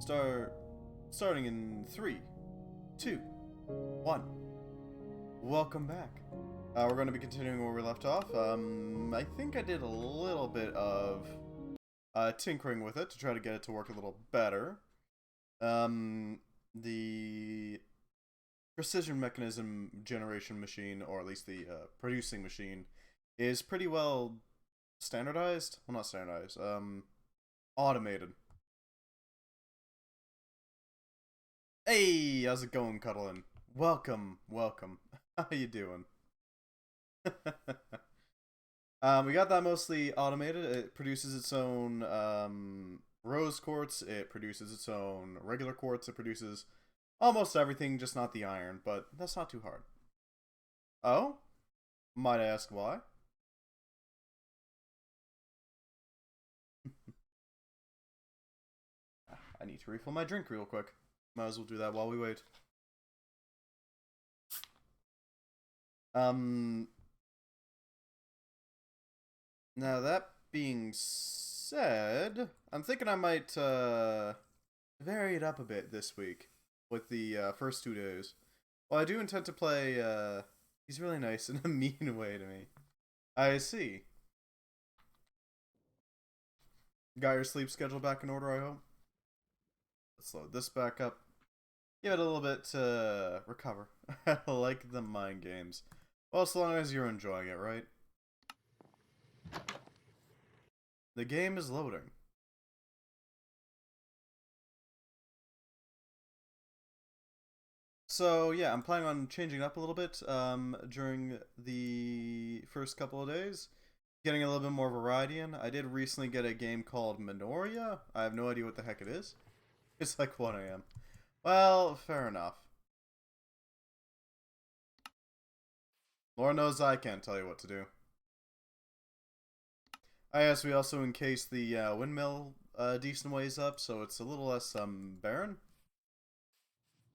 Starting in 3, 2, 1. Welcome back. We're going to be continuing where we left off. I think I did a little bit of tinkering with it to try to get it to work a little better. The precision mechanism generation machine, or at least the producing machine, is pretty well standardized. Well, not standardized. Automated. Hey, how's it going, Cuddlin'? Welcome, welcome. How you doing? We got that mostly automated. It produces its own rose quartz. It produces its own regular quartz. It produces almost everything, just not the iron. But that's not too hard. Oh? Might I ask why? I need to refill my drink real quick. Might as well do that while we wait. Now that being said, I'm thinking I might vary it up a bit this week with the first 2 days. Well, I do intend to play. He's really nice in a mean way to me. I see. Got your sleep schedule back in order, I hope. Let's load this back up. Give it a little bit to recover. I like the mind games. Well, so long as you're enjoying it, right? The game is loading. So, yeah, I'm planning on changing up a little bit during the first couple of days. Getting a little bit more variety in. I did recently get a game called Minoria. I have no idea what the heck it is. It's like 1 AM. Well, fair enough. Lord knows I can't tell you what to do. I guess we also encased the windmill decent ways up, so it's a little less barren.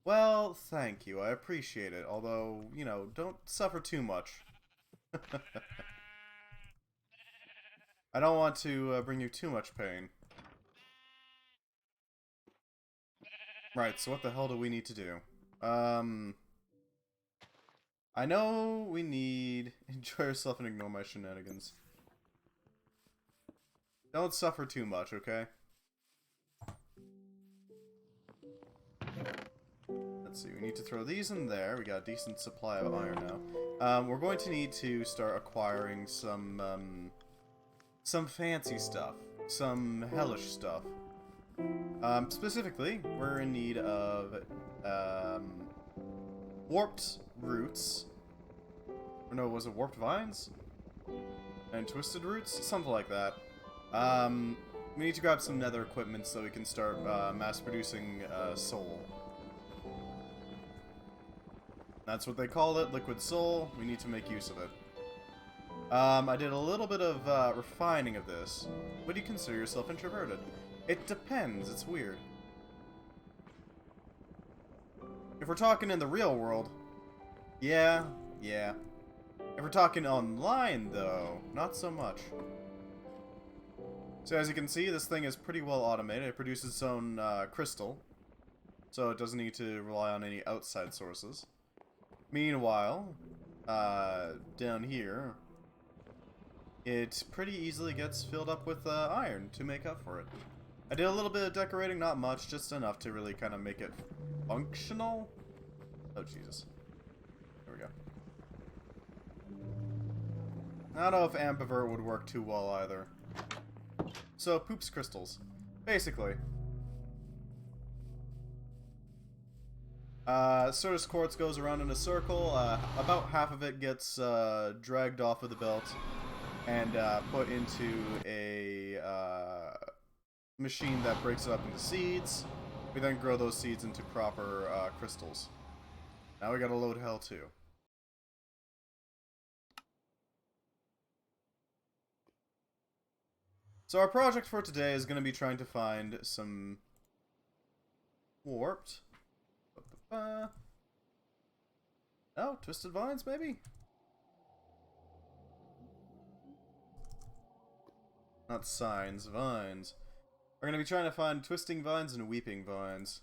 Well, thank you. I appreciate it. Although, you know, don't suffer too much. I don't want to bring you too much pain. Right, so what the hell do we need to do? I know we need... Enjoy yourself and ignore my shenanigans. Don't suffer too much, okay? Let's see, we need to throw these in there. We got a decent supply of iron now. We're going to need to start acquiring some fancy stuff. Some hellish stuff. Specifically, we're in need of warped roots. Or no, was it warped vines? And twisted roots? Something like that. We need to grab some nether equipment so we can start mass producing soul. That's what they call it, liquid soul. We need to make use of it. I did a little bit of refining of this. Would you consider yourself introverted? It depends. It's weird. If we're talking in the real world, yeah. If we're talking online, though, not so much. So as you can see, this thing is pretty well automated. It produces its own crystal, so it doesn't need to rely on any outside sources. Meanwhile, down here, it pretty easily gets filled up with iron to make up for it. I did a little bit of decorating, not much, just enough to really kind of make it functional. Oh, Jesus. There we go. I don't know if ambivert would work too well either. So, poops crystals. Basically. Certus quartz goes around in a circle. About half of it gets dragged off of the belt and put into a machine that breaks it up into seeds. We then grow those seeds into proper crystals. Now we gotta load hell too. So our project for today is going to be trying to find some warped... Oh, twisted vines, maybe? Not signs, vines. We're going to be trying to find twisting vines and weeping vines.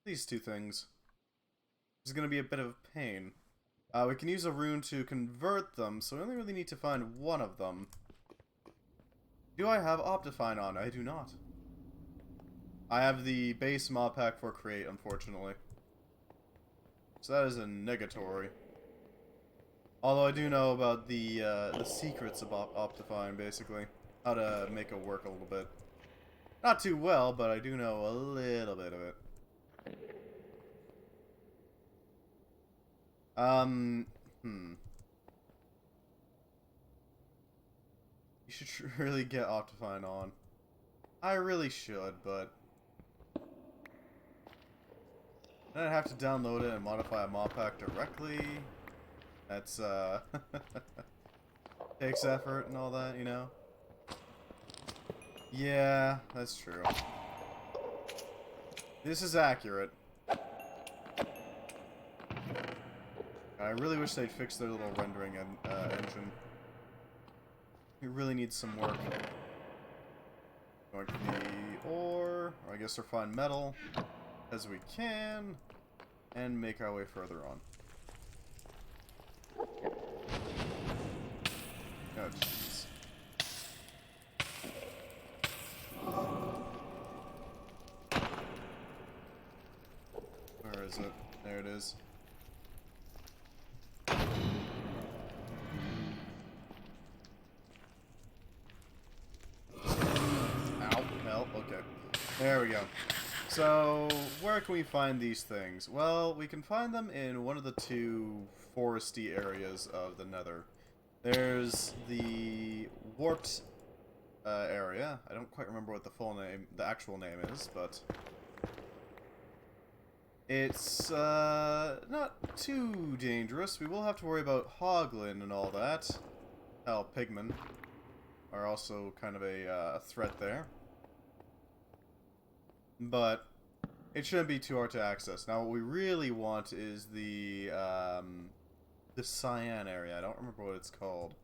These two things. This is going to be a bit of a pain. We can use a rune to convert them, so we only really need to find one of them. Do I have Optifine on? I do not. I have the base mod pack for Create, unfortunately. So that is a negatory. Although I do know about the secrets of Optifine, basically. How to make it work a little bit. Not too well, but I do know a little bit of it. You should really get Optifine on. I really should, but then I'd have to download it and modify a mod pack directly. That's, takes effort and all that, you know? Yeah, that's true. This is accurate. I really wish they'd fix their little rendering engine. It really needs some work. Going to the ore, or I guess refine metal, as we can, and make our way further on. Oh, jeez. Where is it? There it is. There we go. So, where can we find these things? Well, we can find them in one of the two foresty areas of the Nether. There's the warped area. I don't quite remember what the actual name is, but it's not too dangerous. We will have to worry about Hoglin and all that. Hell, pigmen are also kind of a threat there. But it shouldn't be too hard to access. Now, what we really want is the cyan area. I don't remember what it's called.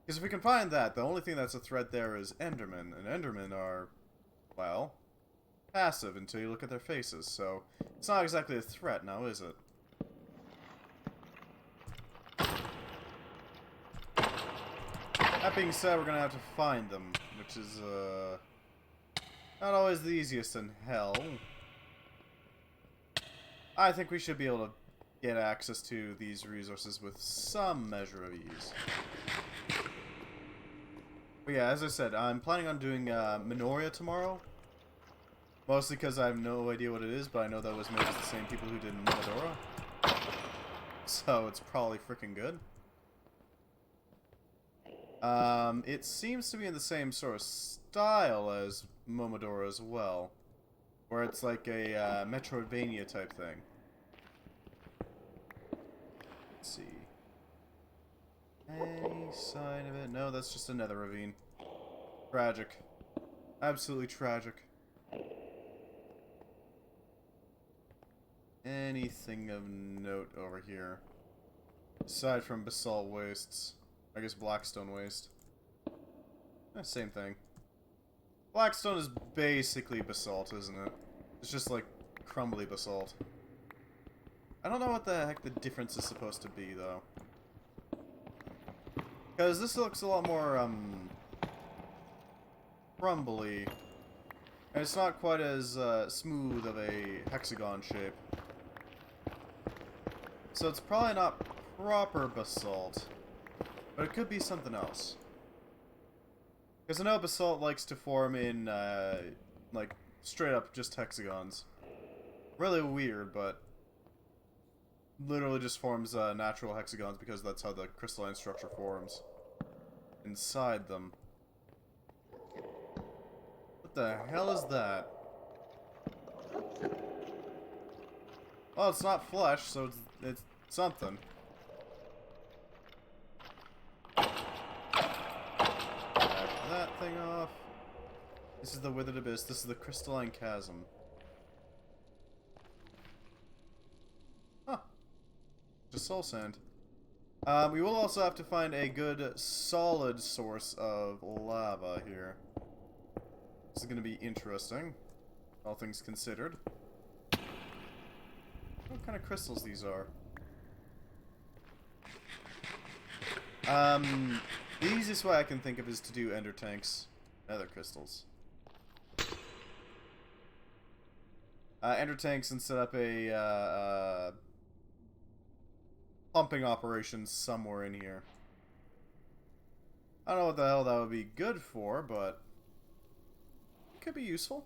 Because if we can find that, the only thing that's a threat there is Endermen. And Endermen are, well, passive until you look at their faces. So, it's not exactly a threat now, is it? That being said, we're going to have to find them, which is, not always the easiest in hell. I think we should be able to get access to these resources with some measure of ease. But yeah, as I said, I'm planning on doing Minoria tomorrow. Mostly because I have no idea what it is, but I know that was made by the same people who did Momodora. So it's probably freaking good. It seems to be in the same sort of style as Momodora as well, where it's like a Metroidvania type thing. Let's see. Any sign of it? No, that's just another ravine. Tragic. Absolutely tragic. Anything of note over here? Aside from basalt wastes. I guess blackstone waste. Same thing. Blackstone is basically basalt, isn't it? It's just like crumbly basalt. I don't know what the heck the difference is supposed to be, though. Because this looks a lot more, crumbly. And it's not quite as, smooth of a hexagon shape. So it's probably not proper basalt. But it could be something else. Because I know basalt likes to form in, like, straight up just hexagons. Really weird, but literally just forms natural hexagons because that's how the crystalline structure forms inside them. What the hell is that? Well, it's not flesh, so it's something. That thing off. This is the Withered Abyss. This is the crystalline chasm. Huh. Just soul sand. We will also have to find a good solid source of lava here. This is going to be interesting, all things considered. What kind of crystals these are? The easiest way I can think of is to do ender tanks, nether crystals. Ender tanks and set up a pumping operation somewhere in here. I don't know what the hell that would be good for, but it could be useful.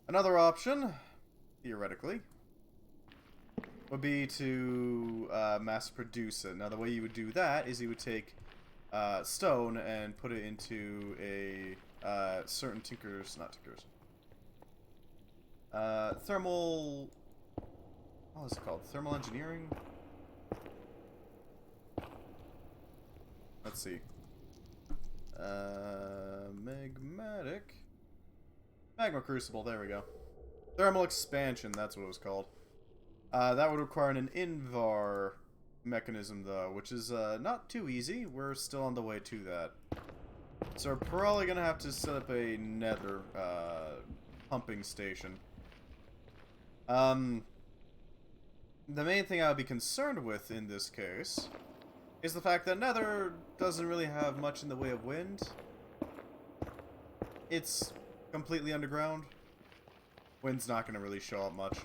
Another option, theoretically, would be to mass produce it. Now, the way you would do that is you would take stone and put it into a certain thermal, what was it called? Thermal engineering? Let's see. Magma crucible, there we go. Thermal expansion, that's what it was called. That would require an invar mechanism, though, which is not too easy. We're still on the way to that. So we're probably going to have to set up a nether pumping station. The main thing I would be concerned with in this case is the fact that nether doesn't really have much in the way of wind. It's completely underground. Wind's not going to really show up much.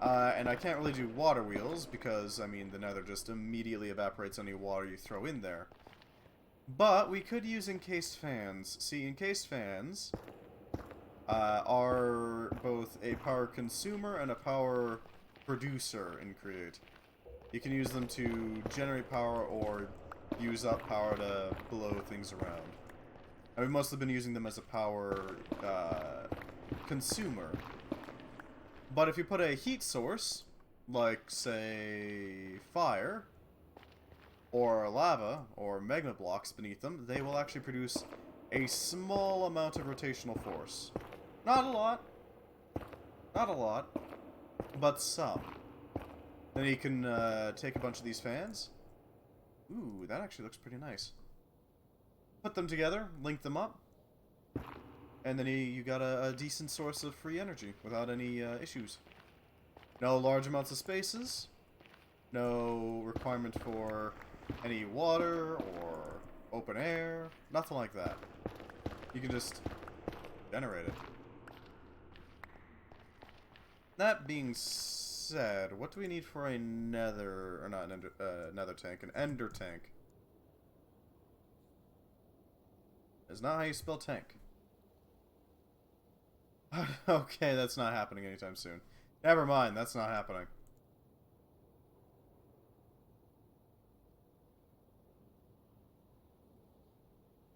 And I can't really do water wheels because, I mean, the nether just immediately evaporates any water you throw in there. But we could use encased fans. See, encased fans are both a power consumer and a power producer in Create. You can use them to generate power or use up power to blow things around. And we've mostly been using them as a power consumer. But if you put a heat source, like, say, fire, or lava, or magma blocks beneath them, they will actually produce a small amount of rotational force. Not a lot. Not a lot. But some. Then you can take a bunch of these fans. Ooh, that actually looks pretty nice. Put them together, link them up, and then you got a decent source of free energy without any issues. No large amounts of spaces, no requirement for any water or open air, nothing like that. You can just generate it. That being said, what do we need for a nether, or not an nether tank, an ender tank? Is not how you spell tank. Okay, that's not happening anytime soon. Never mind, that's not happening.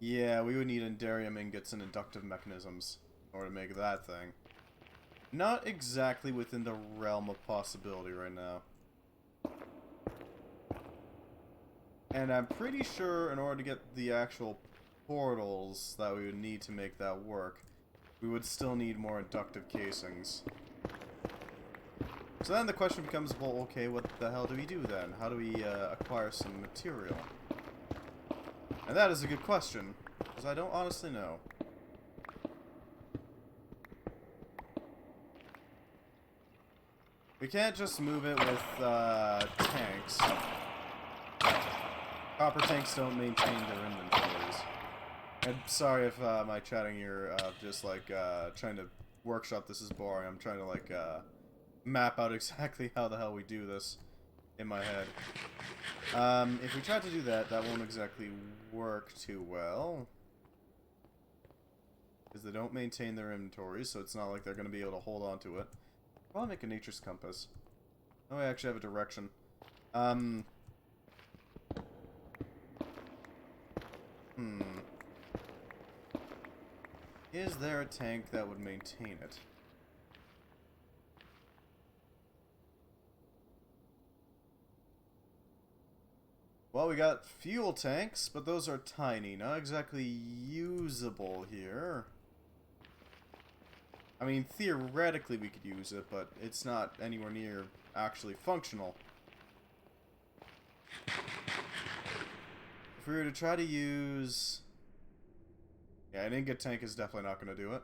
Yeah, we would need enderium ingots and inductive mechanisms in order to make that thing. Not exactly within the realm of possibility right now. And I'm pretty sure in order to get the actual portals that we would need to make that work, we would still need more inductive casings. So then the question becomes, well, okay, what the hell do we do then? How do we acquire some material? And that is a good question, because I don't honestly know. We can't just move it with tanks. Copper tanks don't maintain their inventories. And sorry if my chatting here just like trying to workshop this is boring. I'm trying to like map out exactly how the hell we do this in my head. If we try to do that, that won't exactly work too well. Because they don't maintain their inventories, so it's not like they're going to be able to hold on to it. I'll make a nature's compass. Oh, I actually have a direction. Is there a tank that would maintain it? Well, we got fuel tanks, but those are tiny. Not exactly usable here. I mean, theoretically we could use it, but it's not anywhere near actually functional. If we were to try to use Yeah, an ingot tank is definitely not going to do it.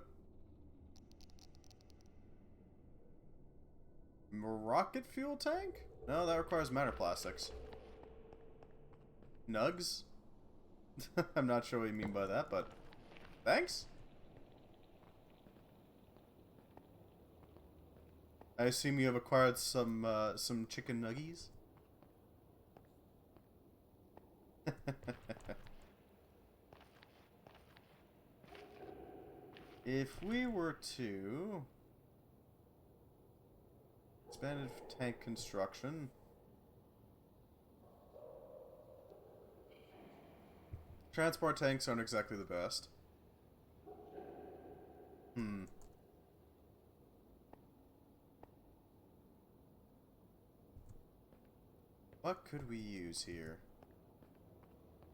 Rocket fuel tank? No, that requires matter plastics. Nugs? I'm not sure what you mean by that, but thanks. I assume you have acquired some chicken nuggies? If we were to expanded tank construction, transport tanks aren't exactly the best. What could we use here?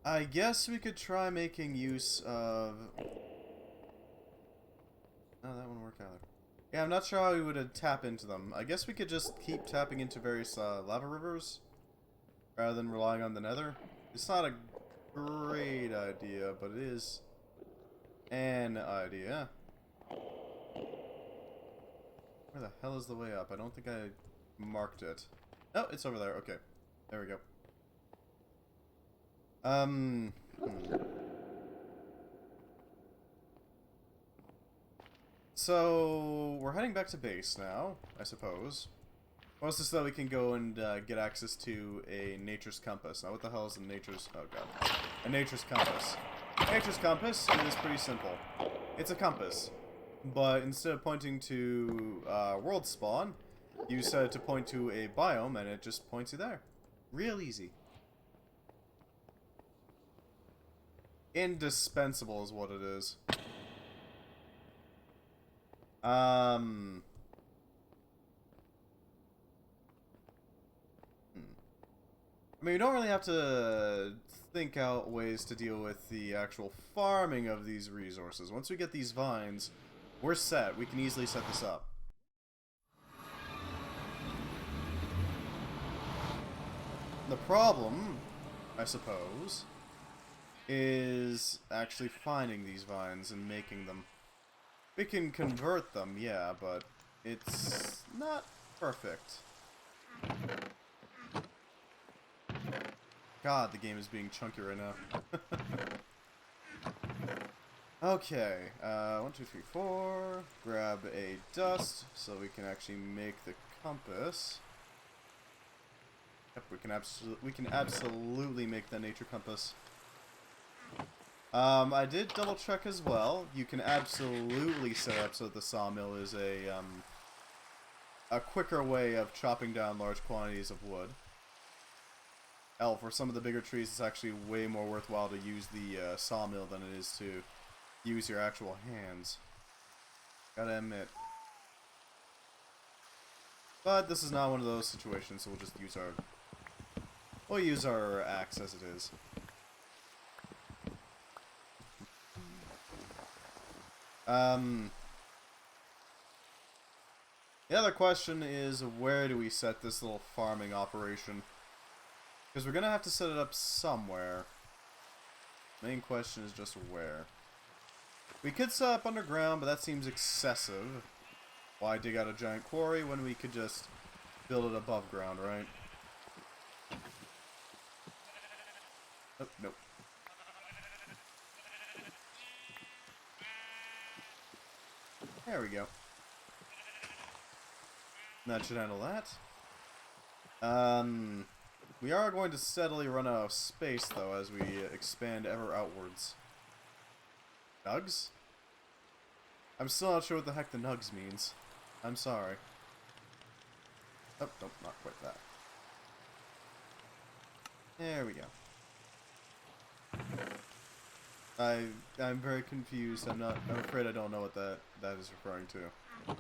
I guess we could try making use of... No, that wouldn't work either. Yeah, I'm not sure how we would tap into them. I guess we could just keep tapping into various lava rivers rather than relying on the nether. It's not a great idea, but it is an idea. Where the hell is the way up? I don't think I marked it. Oh, it's over there. Okay. There we go. So, we're heading back to base now, I suppose. Mostly so that we can go and get access to a nature's compass. Now, what the hell is a nature's... Oh, God. A nature's compass. Nature's compass is pretty simple. It's a compass. But instead of pointing to world spawn, you set it to point to a biome, and it just points you there. Real easy. Indispensable is what it is. I mean, we don't really have to think out ways to deal with the actual farming of these resources. Once we get these vines, we're set. We can easily set this up. The problem, I suppose, is actually finding these vines and making them. We can convert them, yeah, but it's not perfect. God, the game is being chunky right now. Okay, 1, 2, 3, 4. Grab a dust so we can actually make the compass. Yep, we can absolutely make the nature compass. I did double check as well. You can absolutely set up so that the sawmill is a quicker way of chopping down large quantities of wood. Hell, for some of the bigger trees, it's actually way more worthwhile to use the sawmill than it is to use your actual hands. Gotta admit. But this is not one of those situations, so we'll just use our axe as it is. The other question is, where do we set this little farming operation? Because we're gonna have to set it up somewhere. Main question is just where. We could set up underground, but that seems excessive. Why dig out a giant quarry when we could just build it above ground, right? Oh, nope. There we go. That should handle that. We are going to steadily run out of space, though, as we expand ever outwards. Nugs? I'm still not sure what the heck the nugs means. I'm sorry. Oh, nope, not quite that. There we go. I'm very confused. I'm afraid I don't know what that is referring to.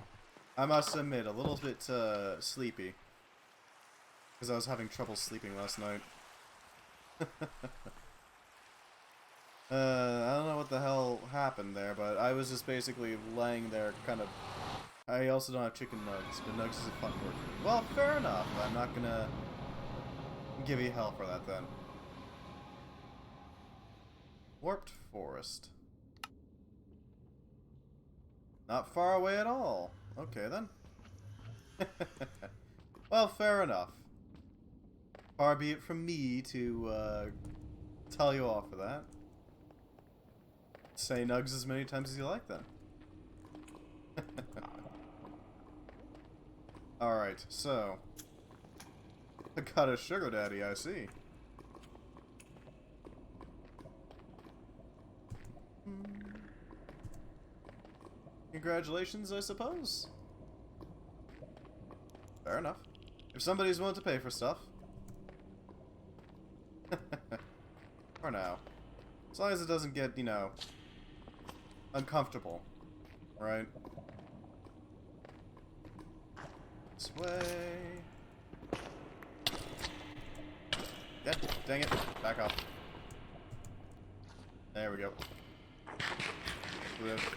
I must admit, a little bit sleepy. Because I was having trouble sleeping last night. I don't know what the hell happened there, but I was just basically laying there kind of... I also don't have chicken nugs, but nugs is a fun word. Well, fair enough. I'm not gonna give you hell for that then. Warped forest. Not far away at all. Okay, then. Well, fair enough. Far be it from me to tell you off for that. Say nugs as many times as you like, then. Alright, so. I got a sugar daddy, I see. Congratulations, I suppose. Fair enough. If somebody's willing to pay for stuff. For now. As long as it doesn't get, you know, uncomfortable. Right? This way. Yeah, dang it. Back off. There we go.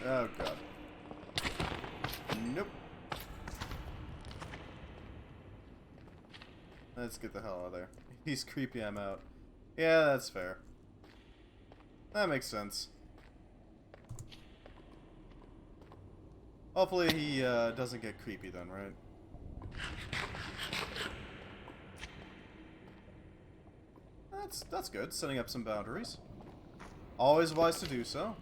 Oh, God. Nope. Let's get the hell out of there. He's creepy, I'm out. Yeah, that's fair. That makes sense. Hopefully he doesn't get creepy then, right? That's good, setting up some boundaries. Always wise to do so.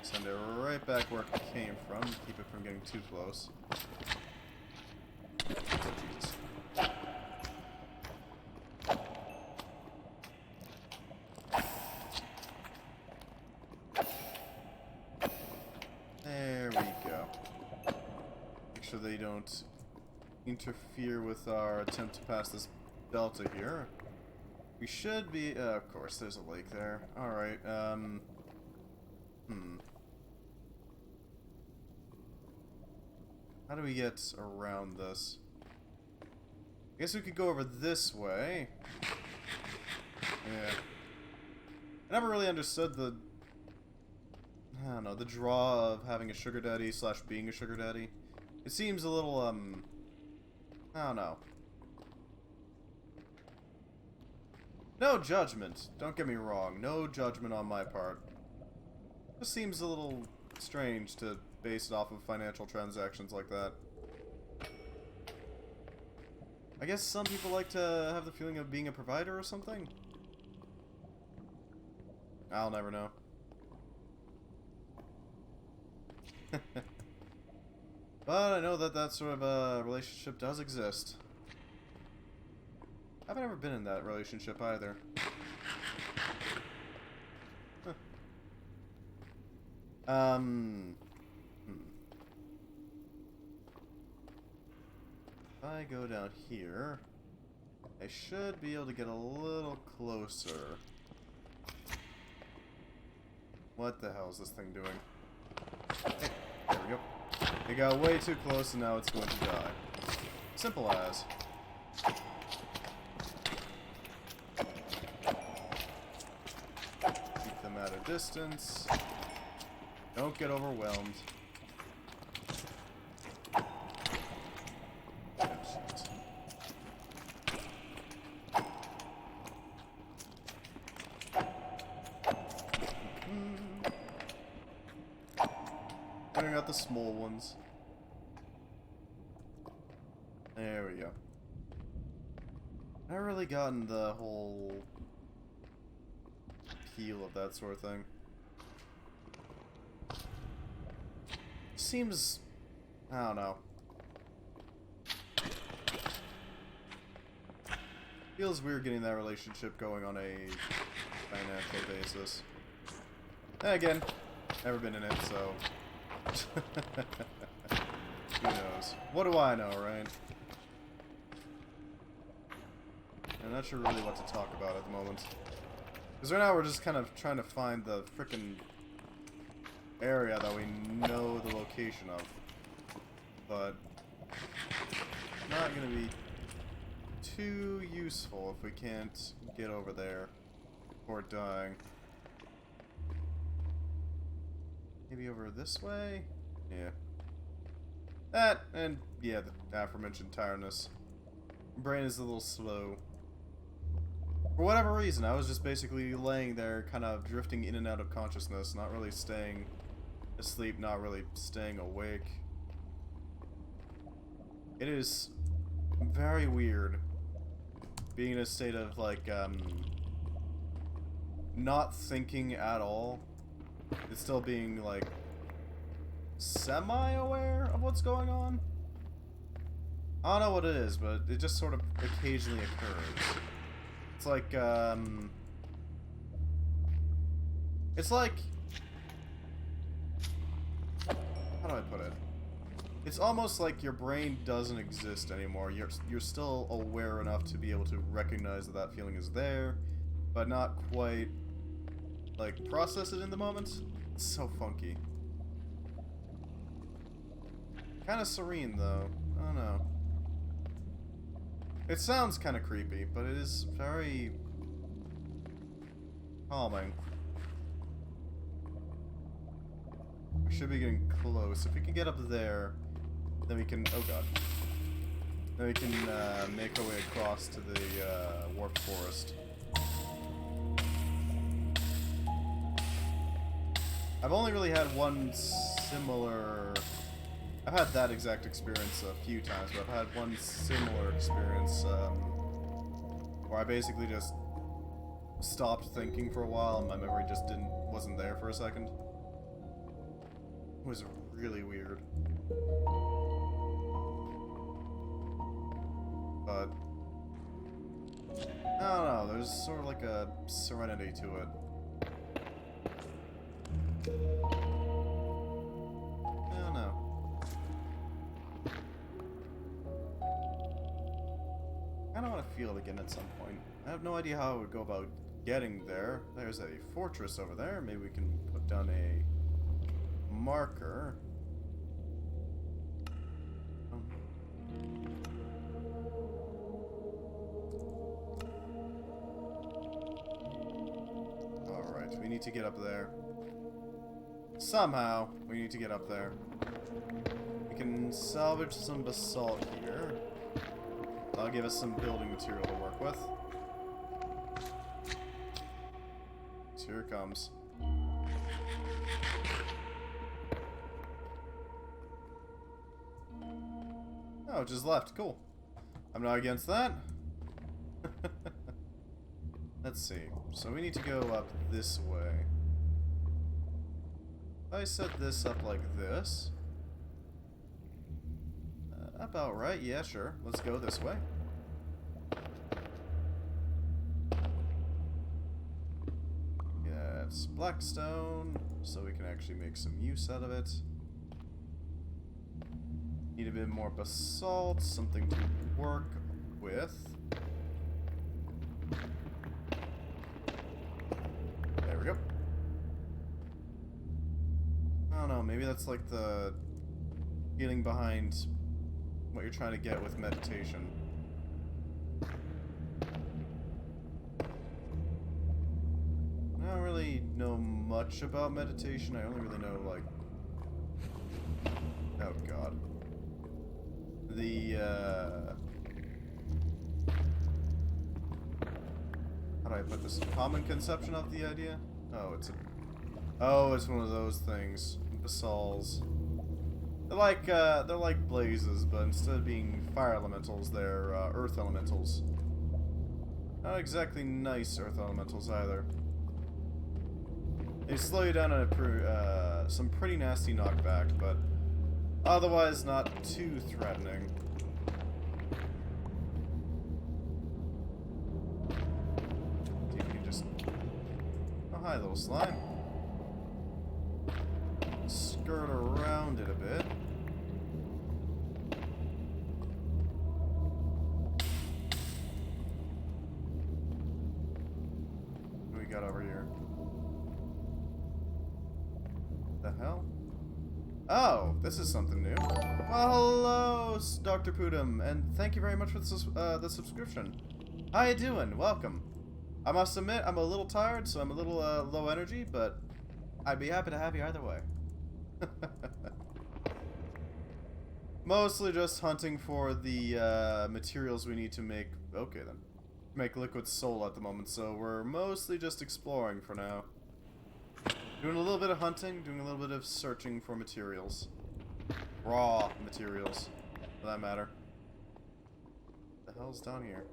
Send it right back where it came from, keep it from getting too close. Oh, Jesus. There we go. Make sure they don't interfere with our attempt to pass this delta here. We should be... of course, there's a lake there. Alright, How do we get around this? I guess we could go over this way. Yeah. I never really understood the... I don't know, the draw of having a sugar daddy slash being a sugar daddy. It seems a little, I don't know. No judgment. Don't get me wrong. No judgment on my part. It just seems a little strange to base it off of financial transactions like that. I guess some people like to have the feeling of being a provider or something? I'll never know. But I know that that sort of a relationship does exist. I haven't ever been in that relationship either. Huh. If I go down here, I should be able to get a little closer. What the hell is this thing doing? Hey, there we go. It got way too close and now it's going to die. Simple as. Keep them at a distance. Don't get overwhelmed. Clearing out the small ones. There we go. I've never really gotten the whole appeal of that sort of thing. Seems... I don't know. Feels weird getting that relationship going on a financial basis. And again, never been in it, so... Who knows? What do I know, right? I'm not sure really what to talk about at the moment. Because right now we're just kind of trying to find the frickin' area that we know the location of. But... not gonna be too useful if we can't get over there before dying. Maybe over this way? Yeah. That, and yeah, the aforementioned tiredness. Brain is a little slow. For whatever reason, I was just basically laying there, kind of drifting in and out of consciousness, not really staying asleep, not really staying awake. It is very weird being in a state of, like, not thinking at all. It's still being, like, semi-aware of what's going on. I don't know what it is, but it just sort of occasionally occurs. It's like, it's like... How do I put it? It's almost like your brain doesn't exist anymore. You're still aware enough to be able to recognize that that feeling is there, but not quite, like, process it in the moment. It's so funky. Kind of serene, though. I don't know. It sounds kind of creepy, but it is very calming. We should be getting close. If we can get up there, then we can... Oh god. Then we can make our way across to the wharf forest. I've only really had one similar... I've had that exact experience a few times, but I've had one similar experience where I basically just stopped thinking for a while and my memory just wasn't there for a second. It was really weird. But I don't know, there's sort of like a serenity to it. I don't know. I don't want to feel it again at some point. I have no idea how I would go about getting there. There's a fortress over there. Maybe we can put down a marker. Alright, we need to get up there. Somehow, we need to get up there. We can salvage some basalt here. That'll give us some building material to work with. So here it comes. Oh, it just left. Cool. I'm not against that. Let's see. So we need to go up this way. If I set this up like this... about right, yeah, sure. Let's go this way. Yeah, it's blackstone, so we can actually make some use out of it. Need a bit more basalt, something to work with. There we go. I don't know, maybe that's like the feeling behind what you're trying to get with meditation. I don't really know much about meditation. I only really know, like... Oh, God. The, how do I put this? Common conception of the idea? Oh, it's a... Oh, it's one of those things. Basalts. They're like blazes, but instead of being fire elementals, they're earth elementals. Not exactly nice earth elementals either. They slow you down at some pretty nasty knockback, but otherwise not too threatening. See if we can just... Oh, hi, little slime. Skirt around it a bit. What do we got over here? The hell? Oh, this is something new. Well, hello, Dr. Pudum, and thank you very much for the subscription. How you doing? Welcome. I must admit, I'm a little tired, so I'm a little low energy, but I'd be happy to have you either way. Mostly just hunting for the materials we need to make... Okay, then. make liquid soul at the moment, so we're mostly just exploring for now. Doing a little bit of hunting, doing a little bit of searching for materials. Raw materials, for that matter. What the hell's down here?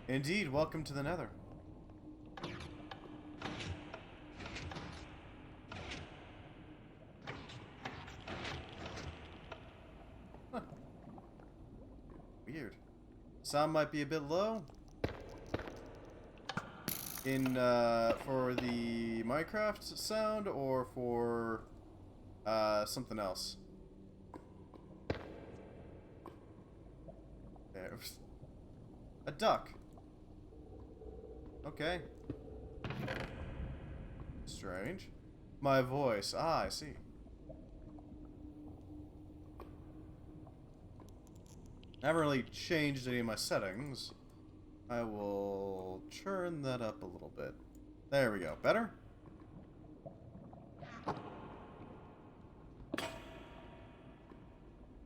Indeed, welcome to the Nether. Huh. Weird. Sound might be a bit low. For the Minecraft sound, or for, something else. There. A duck. Okay. Strange. My voice. Ah, I see. I haven't really changed any of my settings. I will turn that up a little bit. There we go. Better?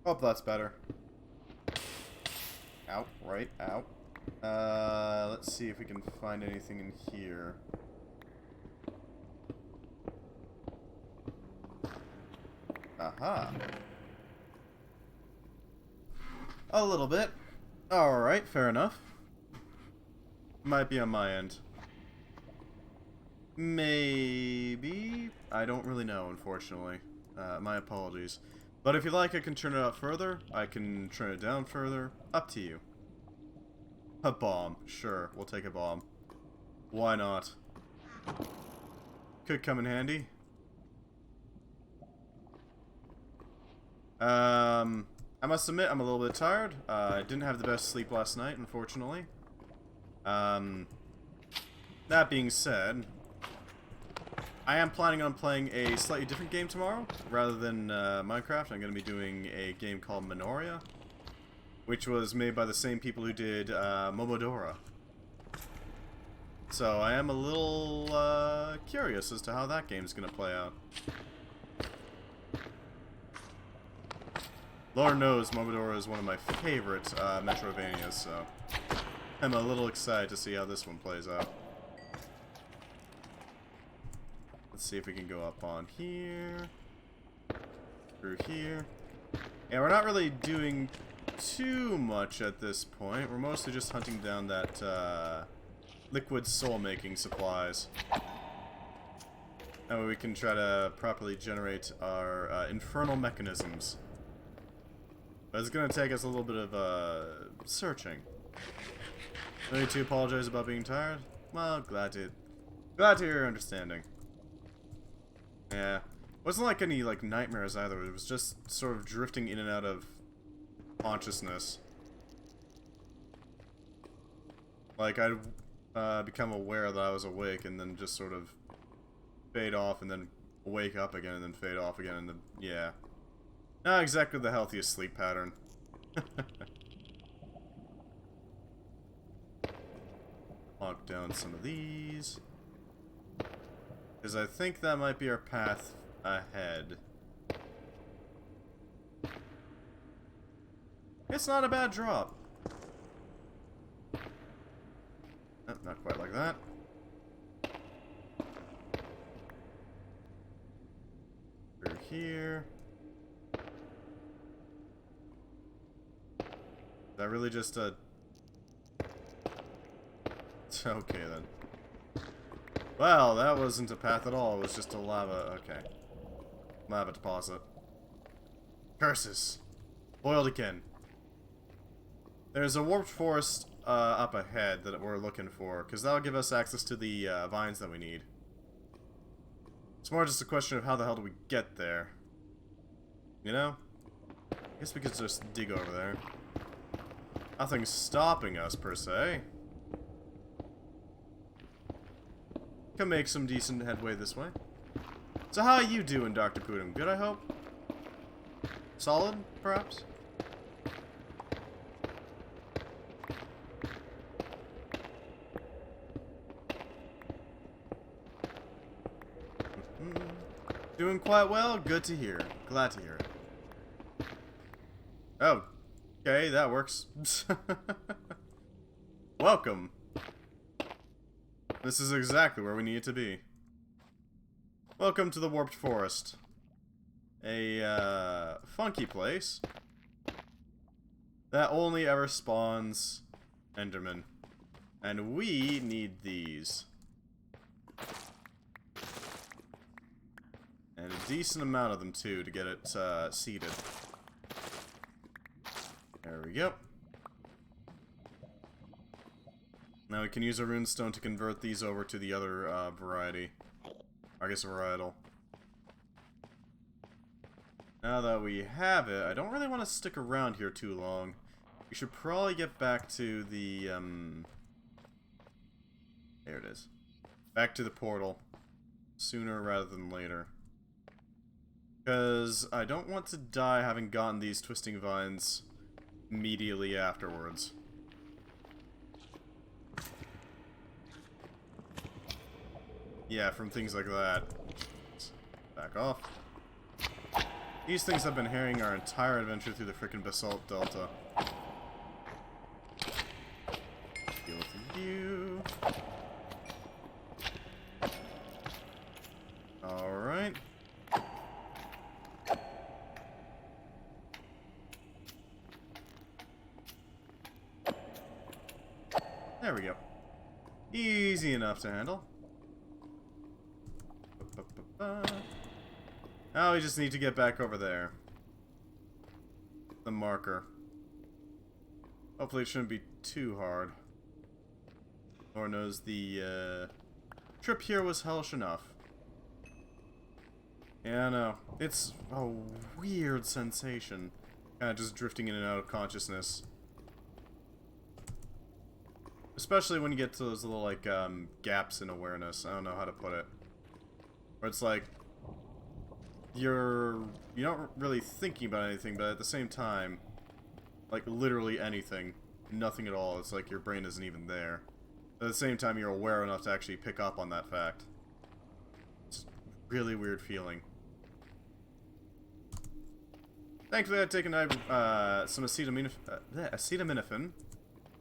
Hope that's better. Ow. Right. Ow. Let's see if we can find anything in here. Aha. A little bit. Alright, fair enough. Might be on my end. Maybe? I don't really know, unfortunately. My apologies. But if you like, I can turn it up further. I can turn it down further. Up to you. A bomb. Sure, we'll take a bomb. Why not? Could come in handy. I must admit, I'm a little bit tired. I didn't have the best sleep last night, unfortunately. That being said, I am planning on playing a slightly different game tomorrow. Rather than Minecraft, I'm going to be doing a game called Minoria, which was made by the same people who did Momodora. So I am a little curious as to how that game's going to play out. Lord knows Momodora is one of my favorite Metrovanias, so I'm a little excited to see how this one plays out. Let's see if we can go up on here, through here. Yeah, we're not really doing too much at this point. We're mostly just hunting down that liquid soul-making supplies. That way we can try to properly generate our infernal mechanisms. But it's going to take us a little bit of searching. No need to apologize about being tired. Well, glad to hear your understanding. Yeah, wasn't like any like nightmares either. It was just sort of drifting in and out of consciousness. Like I'd become aware that I was awake and then just sort of fade off and then wake up again and then fade off again and then yeah. Not exactly the healthiest sleep pattern. Lock down some of these. Because I think that might be our path ahead. It's not a bad drop. Oh, not quite like that. Through here. Is that really just a... Okay, then. Well, that wasn't a path at all. It was just a lava... Okay. Lava deposit. Curses. Boiled again. There's a warped forest up ahead that we're looking for, because that'll give us access to the vines that we need. It's more just a question of how the hell do we get there. You know? I guess we could just dig over there. Nothing's stopping us, per se. Can make some decent headway this way. So how are you doing, Dr. Pudding? Good, I hope? Solid, perhaps? Doing quite well? Good to hear. Glad to hear it. Oh. Okay, that works. Welcome. This is exactly where we need to be. Welcome to the Warped Forest. A, funky place that only ever spawns Endermen. And we need these. And a decent amount of them, too, to get it, seeded. There we go. Now we can use a runestone to convert these over to the other, variety. I guess varietal. Now that we have it, I don't really want to stick around here too long. We should probably get back to the, there it is. Back to the portal. Sooner rather than later. Because I don't want to die having gotten these twisting vines immediately afterwards. Yeah, from things like that. Back off. These things have been harrying our entire adventure through the frickin' Basalt Delta. Deal with you. Alright. There we go. Easy enough to handle. Now we just need to get back over there. The marker. Hopefully it shouldn't be too hard. Lord knows the trip here was hellish enough. Yeah, I know. It's a weird sensation. Kind of just drifting in and out of consciousness. Especially when you get to those little, like, gaps in awareness. I don't know how to put it. Where it's like, you're not really thinking about anything, but at the same time, like, literally anything. Nothing at all. It's like your brain isn't even there. At the same time, you're aware enough to actually pick up on that fact. It's a really weird feeling. Thankfully, I'd taken some acetaminophen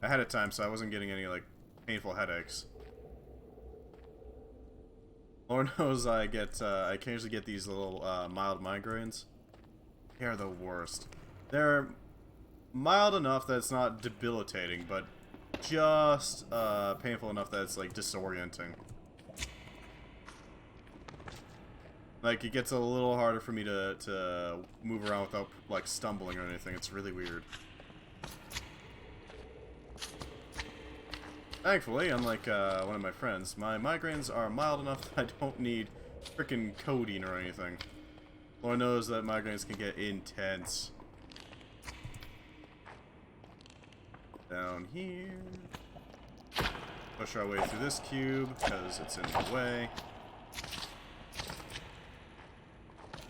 ahead of time, so I wasn't getting any, like, painful headaches. Lord knows I occasionally get these little, mild migraines. They're the worst. They're mild enough that it's not debilitating, but just, painful enough that it's, like, disorienting. Like, it gets a little harder for me to move around without, like, stumbling or anything. It's really weird. Thankfully, unlike one of my friends, my migraines are mild enough that I don't need frickin' codeine or anything. Lord knows that migraines can get intense. Down here. Push our way through this cube, because it's in the way.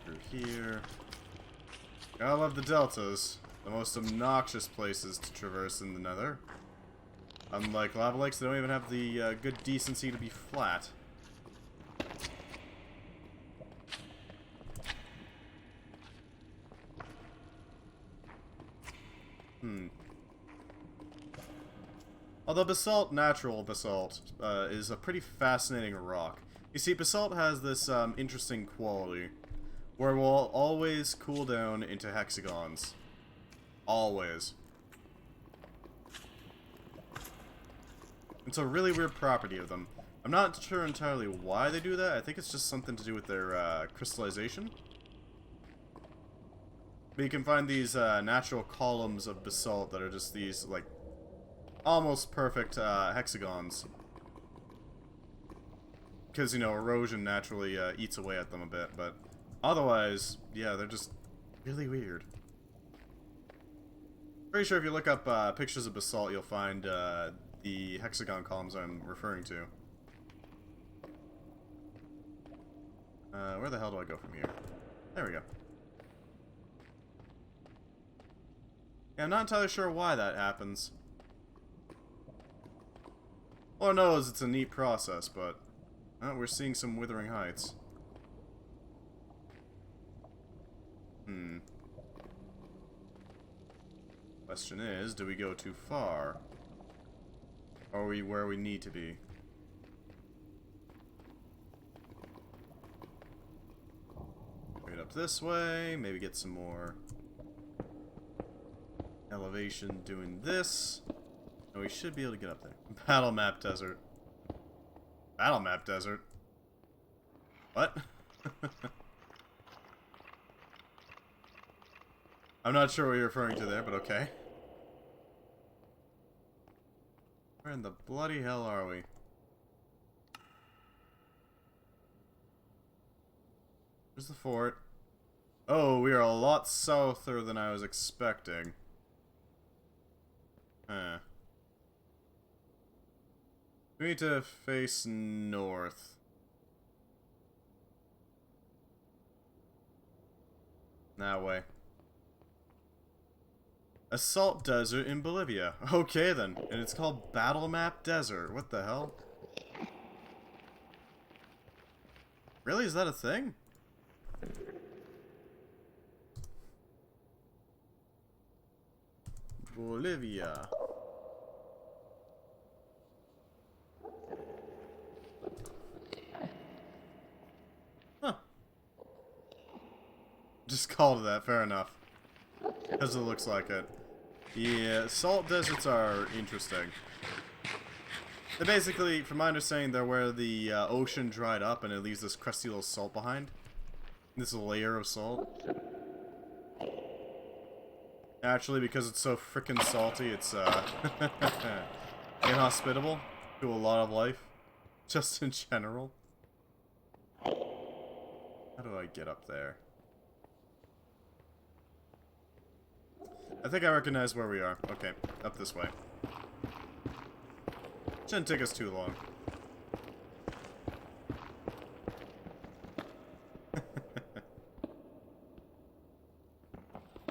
Through here. Gotta love the deltas. The most obnoxious places to traverse in the nether. Unlike lava lakes, they don't even have the good decency to be flat. Although basalt, natural basalt, is a pretty fascinating rock. You see, basalt has this interesting quality where it will always cool down into hexagons. Always. It's a really weird property of them. I'm not sure entirely why they do that. I think it's just something to do with their crystallization. But you can find these natural columns of basalt that are just these, like, almost perfect hexagons. Because, you know, erosion naturally eats away at them a bit, but otherwise, yeah, they're just really weird. Pretty sure if you look up pictures of basalt, you'll find the hexagon columns I'm referring to. Where the hell do I go from here? There we go. Yeah, I'm not entirely sure why that happens. Lord knows it's a neat process, but we're seeing some withering heights. Question is, do we go too far? Or are we where we need to be? Right up this way, maybe get some more elevation doing this. And we should be able to get up there. Battle map desert. Battle map desert? What? I'm not sure what you're referring to there, but okay. Where in the bloody hell are we? Where's the fort? Oh, we are a lot souther than I was expecting. Huh. We need to face north. That way. A salt desert in Bolivia. Okay then. And it's called Battle Map Desert. What the hell? Really? Is that a thing? Bolivia. Huh. Just called it that. Fair enough. Because it looks like it. Yeah, salt deserts are interesting. They basically, from my understanding, they're where the ocean dried up and it leaves this crusty little salt behind. This layer of salt. Actually, because it's so frickin' salty, it's inhospitable to a lot of life. Just in general. How do I get up there? I think I recognize where we are. Okay, up this way. Shouldn't take us too long.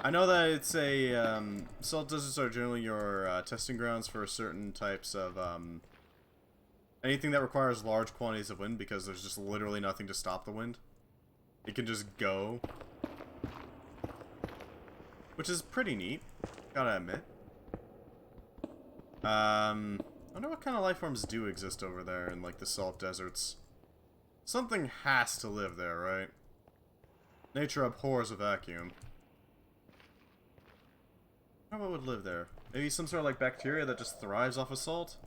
I know that it's a, salt deserts are generally your, testing grounds for certain types of, anything that requires large quantities of wind, because there's just literally nothing to stop the wind. It can just go. Which is pretty neat, gotta admit. I wonder what kind of life forms do exist over there in, like, the salt deserts. Something has to live there, right? Nature abhors a vacuum. I wonder what would live there. Maybe some sort of, like, bacteria that just thrives off of salt?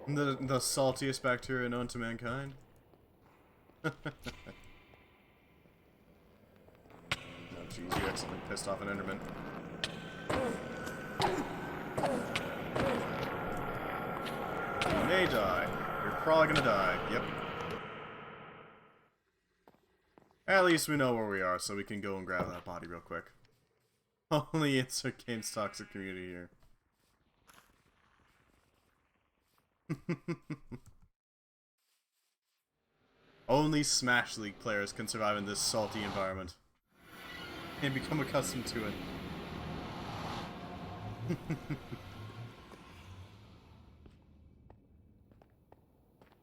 The saltiest bacteria known to mankind? Jeez, you accidentally pissed off an Enderman. You may die. You're probably gonna die. Yep. At least we know where we are, so we can go and grab that body real quick. Only insert game's toxic community here. Only Smash League players can survive in this salty environment. And become accustomed to it.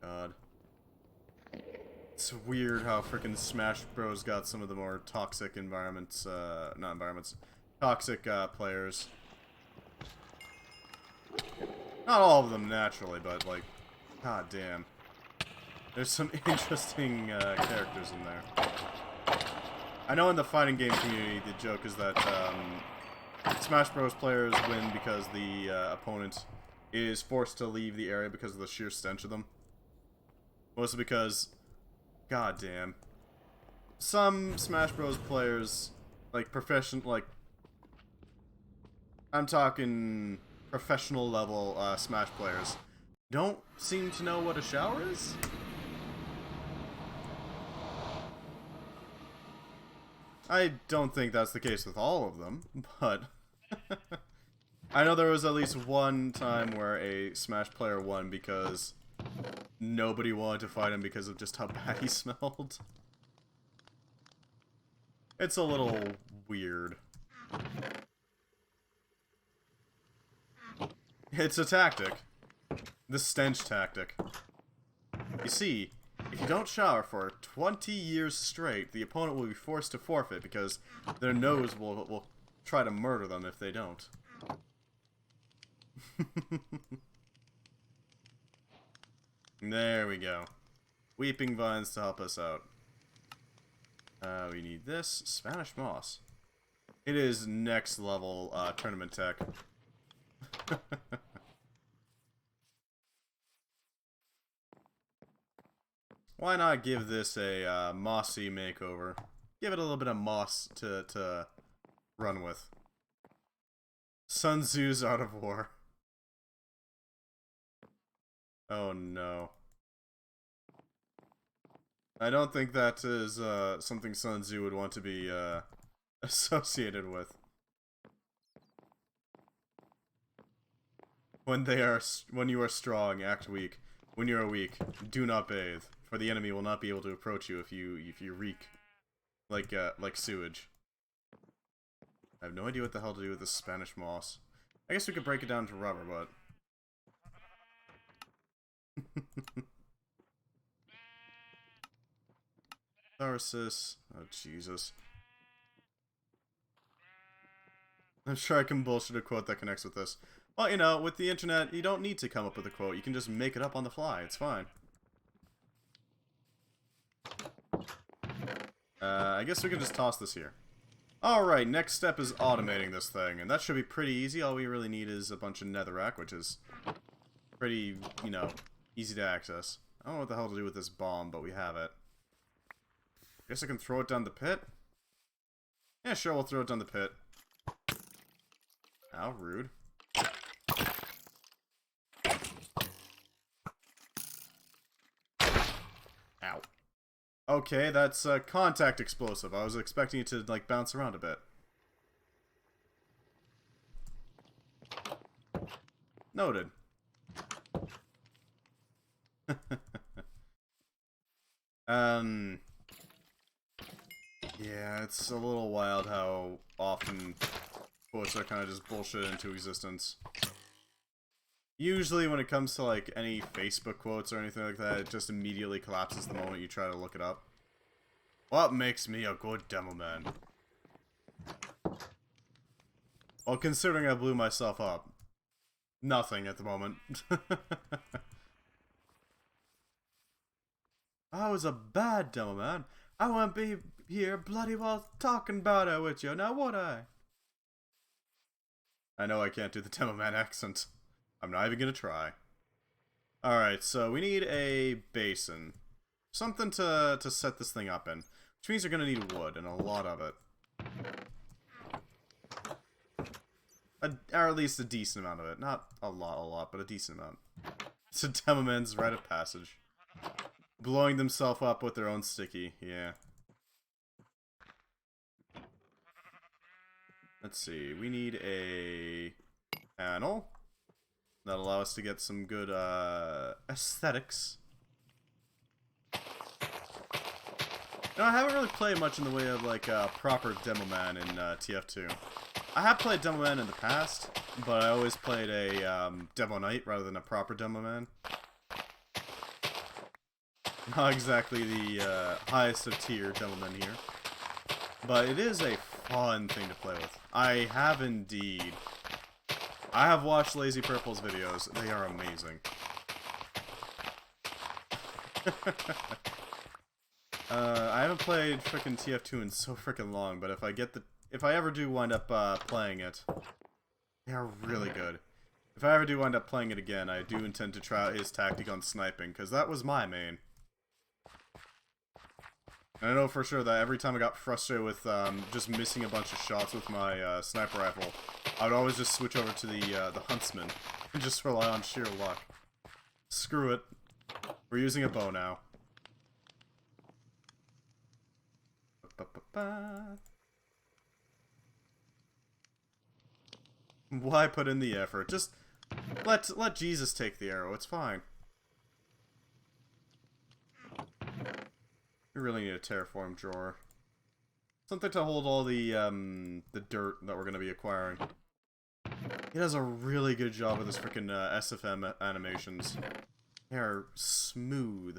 God. It's weird how frickin' Smash Bros got some of the more toxic environments, not environments, toxic, players. Not all of them, naturally, but, like, god damn. There's some interesting, characters in there. I know in the fighting game community, the joke is that Smash Bros. Players win because the opponent is forced to leave the area because of the sheer stench of them. Mostly because, goddamn, some Smash Bros. Players, like I'm talking professional level Smash players, don't seem to know what a shower is. I don't think that's the case with all of them, but I know there was at least one time where a Smash player won because nobody wanted to fight him because of just how bad he smelled. It's a little weird. It's a tactic. The stench tactic. You see, if you don't shower for 20 years straight, the opponent will be forced to forfeit because their nose will try to murder them if they don't. There we go. Weeping vines to help us out. We need this. Spanish moss. It is next level tournament tech. Why not give this a mossy makeover? Give it a little bit of moss to run with. Sun Tzu's Art of War. Oh no. I don't think that is something Sun Tzu would want to be associated with. When you are strong, act weak. When you are weak, do not bathe, for the enemy will not be able to approach you if you reek like sewage. I have no idea what the hell to do with this Spanish moss. I guess we could break it down to rubber, but Tharsis. Oh, Jesus. I'm sure I can bullshit a quote that connects with this. Well, you know, with the internet, you don't need to come up with a quote. You can just make it up on the fly. It's fine. I guess we can just toss this here. Alright, next step is automating this thing. And that should be pretty easy. All we really need is a bunch of netherrack, which is pretty, you know, easy to access. I don't know what the hell to do with this bomb, but we have it. Guess I can throw it down the pit? Yeah, sure, we'll throw it down the pit. How rude. Ow. Okay, that's contact explosive. I was expecting it to, like, bounce around a bit. Noted. Yeah, it's a little wild how often quotes are kind of just bullshit into existence. Usually when it comes to, like, any Facebook quotes or anything like that, it just immediately collapses the moment you try to look it up. What makes me a good Demoman? Well, considering I blew myself up, nothing at the moment. I was a bad Demoman. I wouldn't be here bloody well talking about it with you, now would I? I know I can't do the Demoman accent. I'm not even gonna try. Alright, so we need a basin. Something to set this thing up in. Which means you're gonna need wood, and a lot of it. Or at least a decent amount of it. Not a lot, but a decent amount. It's a Demoman's rite of passage. Blowing themselves up with their own sticky, yeah. Let's see, we need a panel. That'll allow us to get some good aesthetics. No, I haven't really played much in the way of like proper Demoman in TF2. I have played Demoman in the past, but I always played a Demo Knight rather than a proper Demoman. Not exactly the highest of tier Demoman here, but it is a fun thing to play with. I have indeed. I have watched Lazy Purple's videos. They are amazing. I haven't played frickin' TF2 in so frickin' long, but if I ever do wind up playing it, they are really good. If I ever do wind up playing it again, I do intend to try out his tactic on sniping, because that was my main. And I know for sure that every time I got frustrated with just missing a bunch of shots with my sniper rifle, I would always just switch over to the huntsman and just rely on sheer luck. Screw it. We're using a bow now. Why put in the effort? Just let Jesus take the arrow. It's fine. We really need a terraform drawer. Something to hold all the dirt that we're going to be acquiring. It does a really good job with this freaking SFM animations. They are smooth.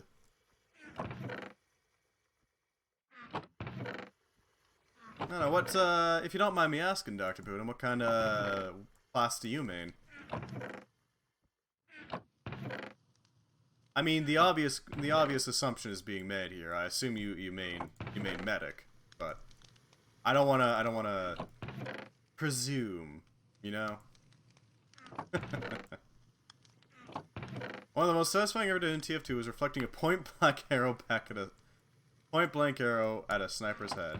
I don't know, what, if you don't mind me asking, Dr. Boodum, what kind of class do you main? I mean, the obvious assumption is being made here. I assume you main medic, but I don't wanna presume, you know? One of the most satisfying ever did in TF2 was reflecting a point-blank arrow at a sniper's head.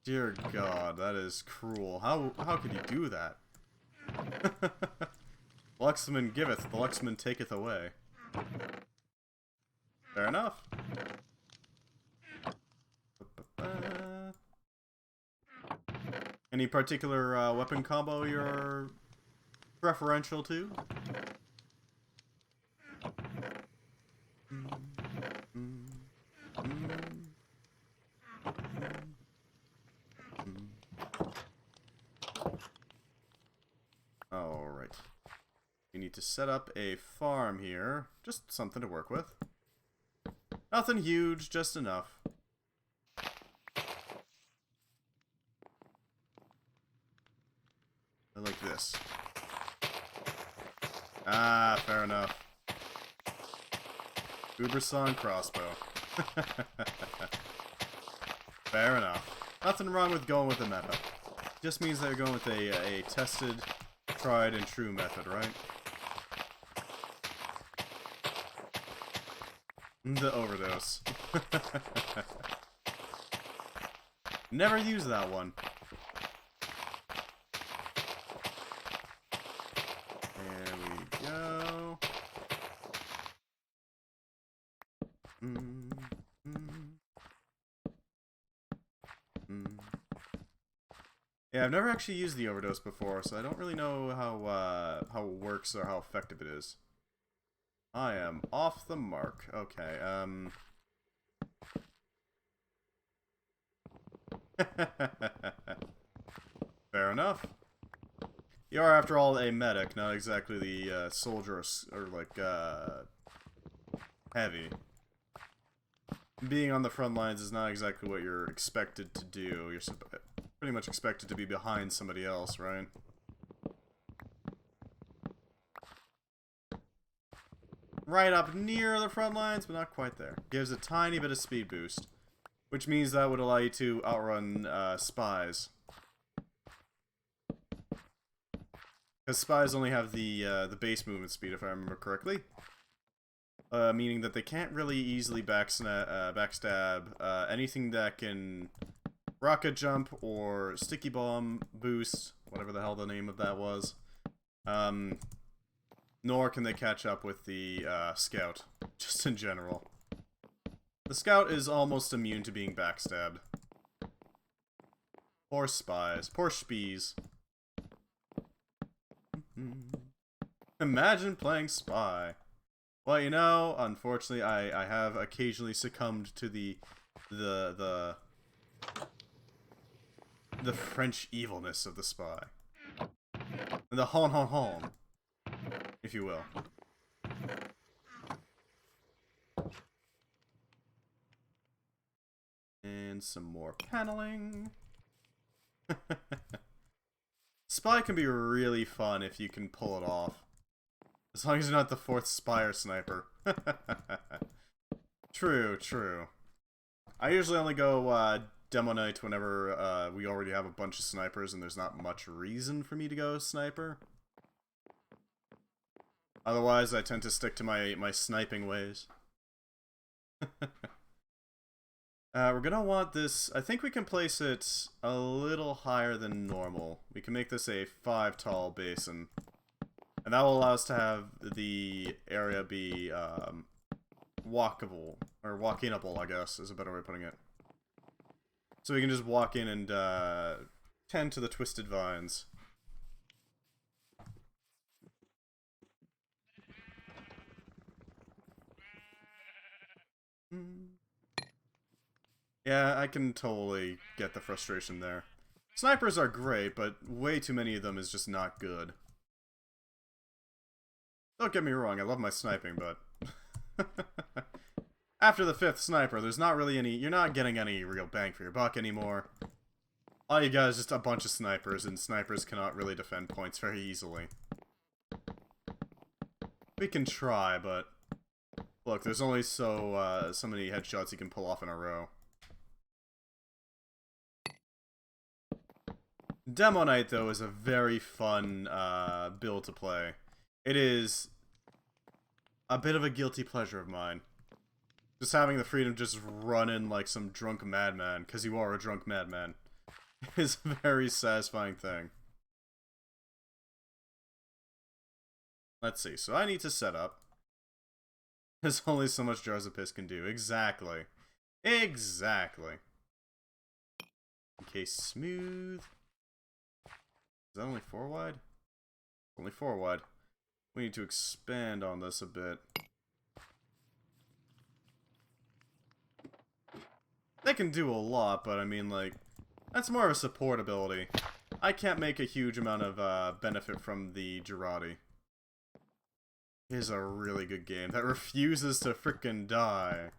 Dear God, that is cruel. How could you do that? Luxman giveth, the Luxman taketh away. Fair enough. Any particular weapon combo you're preferential to? Alright. You need to set up a farm here. Just something to work with. Nothing huge, just enough. I like this. Ah, fair enough. Uberson crossbow. Fair enough. Nothing wrong with going with the meta. Just means they're going with a tested, tried and true method, right? The overdose. Never use that one. There we go. Yeah, I've never actually used the overdose before, so I don't really know how it works or how effective it is. I am off the mark. Okay, fair enough. You are, after all, a medic, not exactly the soldier or like, heavy. Being on the front lines is not exactly what you're expected to do. You're pretty much expected to be behind somebody else, right? Right up near the front lines, but not quite there. Gives a tiny bit of speed boost, which means that would allow you to outrun spies. Because spies only have the base movement speed, if I remember correctly. Meaning that they can't really easily backstab anything that can rocket jump or sticky bomb boost, whatever the hell the name of that was. Nor can they catch up with the scout, just in general. The scout is almost immune to being backstabbed. Poor spies. Poor spies. Imagine playing spy. Well, you know, unfortunately, I have occasionally succumbed to the French evilness of the spy. The hon hon hon, if you will. And some more paneling. Spy can be really fun if you can pull it off. As long as you're not the 4th Spire sniper. True, true. I usually only go Demo Knight whenever we already have a bunch of snipers and there's not much reason for me to go sniper. Otherwise, I tend to stick to my sniping ways. We're gonna want this... I think we can place it a little higher than normal. We can make this a 5 tall basin. And that will allow us to have the area be walkable, or walk-inable, I guess, is a better way of putting it. So we can just walk in and tend to the twisted vines. Yeah, I can totally get the frustration there. Snipers are great, but way too many of them is just not good. Don't get me wrong, I love my sniping, but... After the 5th sniper, there's not really any... You're not getting any real bang for your buck anymore. All you got is just a bunch of snipers, and snipers cannot really defend points very easily. We can try, but... Look, there's only so many headshots you can pull off in a row. Demo Knight, though, is a very fun build to play. It is a bit of a guilty pleasure of mine. Just having the freedom to just run in like some drunk madman, because you are a drunk madman, is a very satisfying thing. Let's see, so I need to set up. There's only so much Jars of Piss can do. Exactly. Exactly. Okay, smooth. Is that only 4 wide? Only 4 wide. We need to expand on this a bit. They can do a lot, but I mean, like, that's more of a support ability. I can't make a huge amount of benefit from the Girardi. It is a really good game that refuses to frickin' die.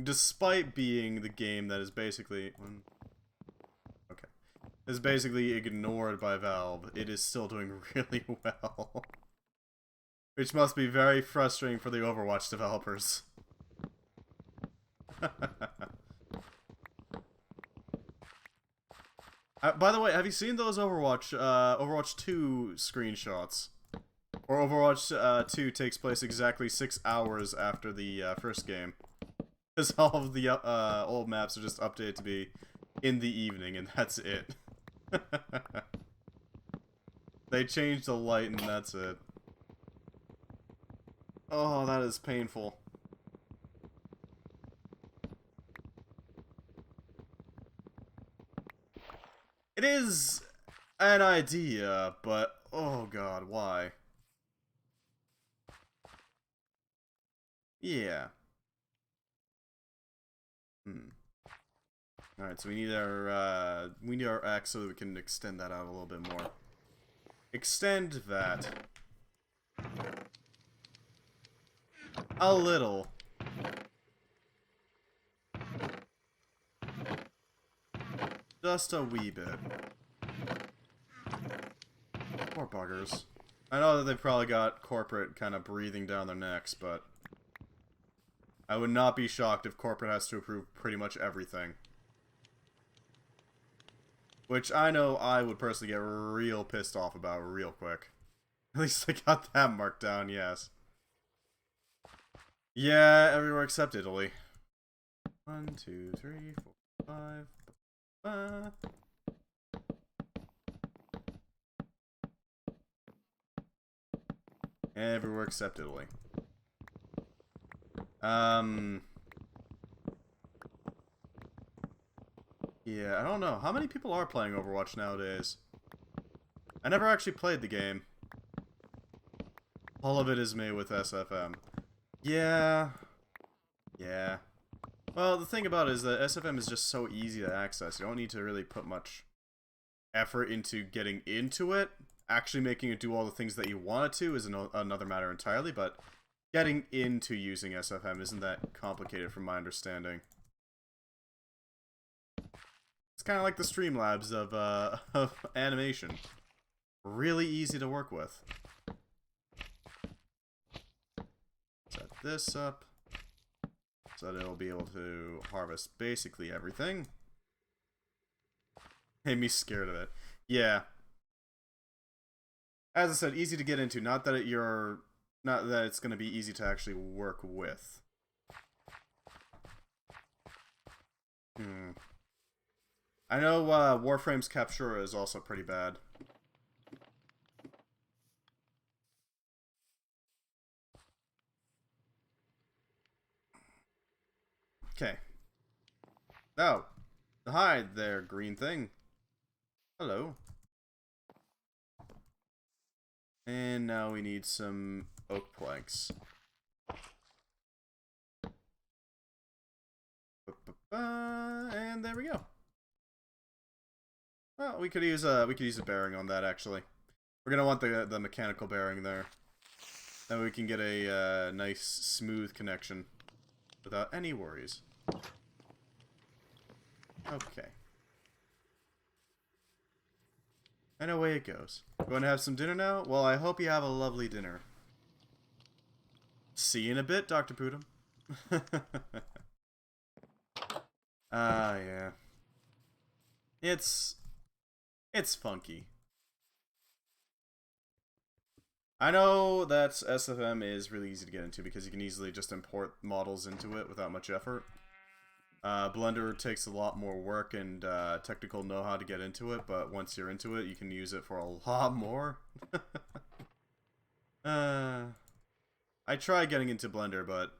Despite being the game that is basically... Okay. Is basically ignored by Valve, it is still doing really well. Which must be very frustrating for the Overwatch developers. By the way, have you seen those Overwatch 2 screenshots? Or Overwatch 2 takes place exactly 6 hours after the first game. Because all of the old maps are just updated to be in the evening, and that's it. They changed the light, and that's it. Oh, that is painful. It is an idea, but oh god, why? Yeah. Alright, so we need our axe so that we can extend that out a little bit more. Extend that. A little. Just a wee bit. Poor buggers. I know that they've probably got corporate kind of breathing down their necks, but... I would not be shocked if corporate has to approve pretty much everything. Which I know I would personally get real pissed off about real quick. At least I got that marked down, yes. Yeah, everywhere except Italy. 1, 2, 3, 4, 5... Everywhere except Italy. Yeah, I don't know. How many people are playing Overwatch nowadays? I never actually played the game. All of it is made with SFM. Yeah. Yeah. Well, the thing about it is that SFM is just so easy to access. You don't need to really put much effort into getting into it. Actually making it do all the things that you want it to is another matter entirely, but getting into using SFM isn't that complicated from my understanding. It's kind of like the Streamlabs of animation. Really easy to work with. Set this up so that it'll be able to harvest basically everything. Made me scared of it. Yeah. As I said, easy to get into. Not that it's going to be easy to actually work with. I know Warframe's Captura is also pretty bad. Okay. Oh. Hi there, green thing. Hello. And now we need some oak planks. And there we go. Well, we could use a bearing on that actually. We're gonna want the mechanical bearing there. Then we can get a nice smooth connection. without any worries. Okay. And away it goes. Going to have some dinner now? Well, I hope you have a lovely dinner. See you in a bit, Dr. Pootum. Yeah. It's funky. I know that SFM is really easy to get into because you can easily just import models into it without much effort. Blender takes a lot more work and technical know-how to get into it, but once you're into it, you can use it for a lot more. I tried getting into Blender, but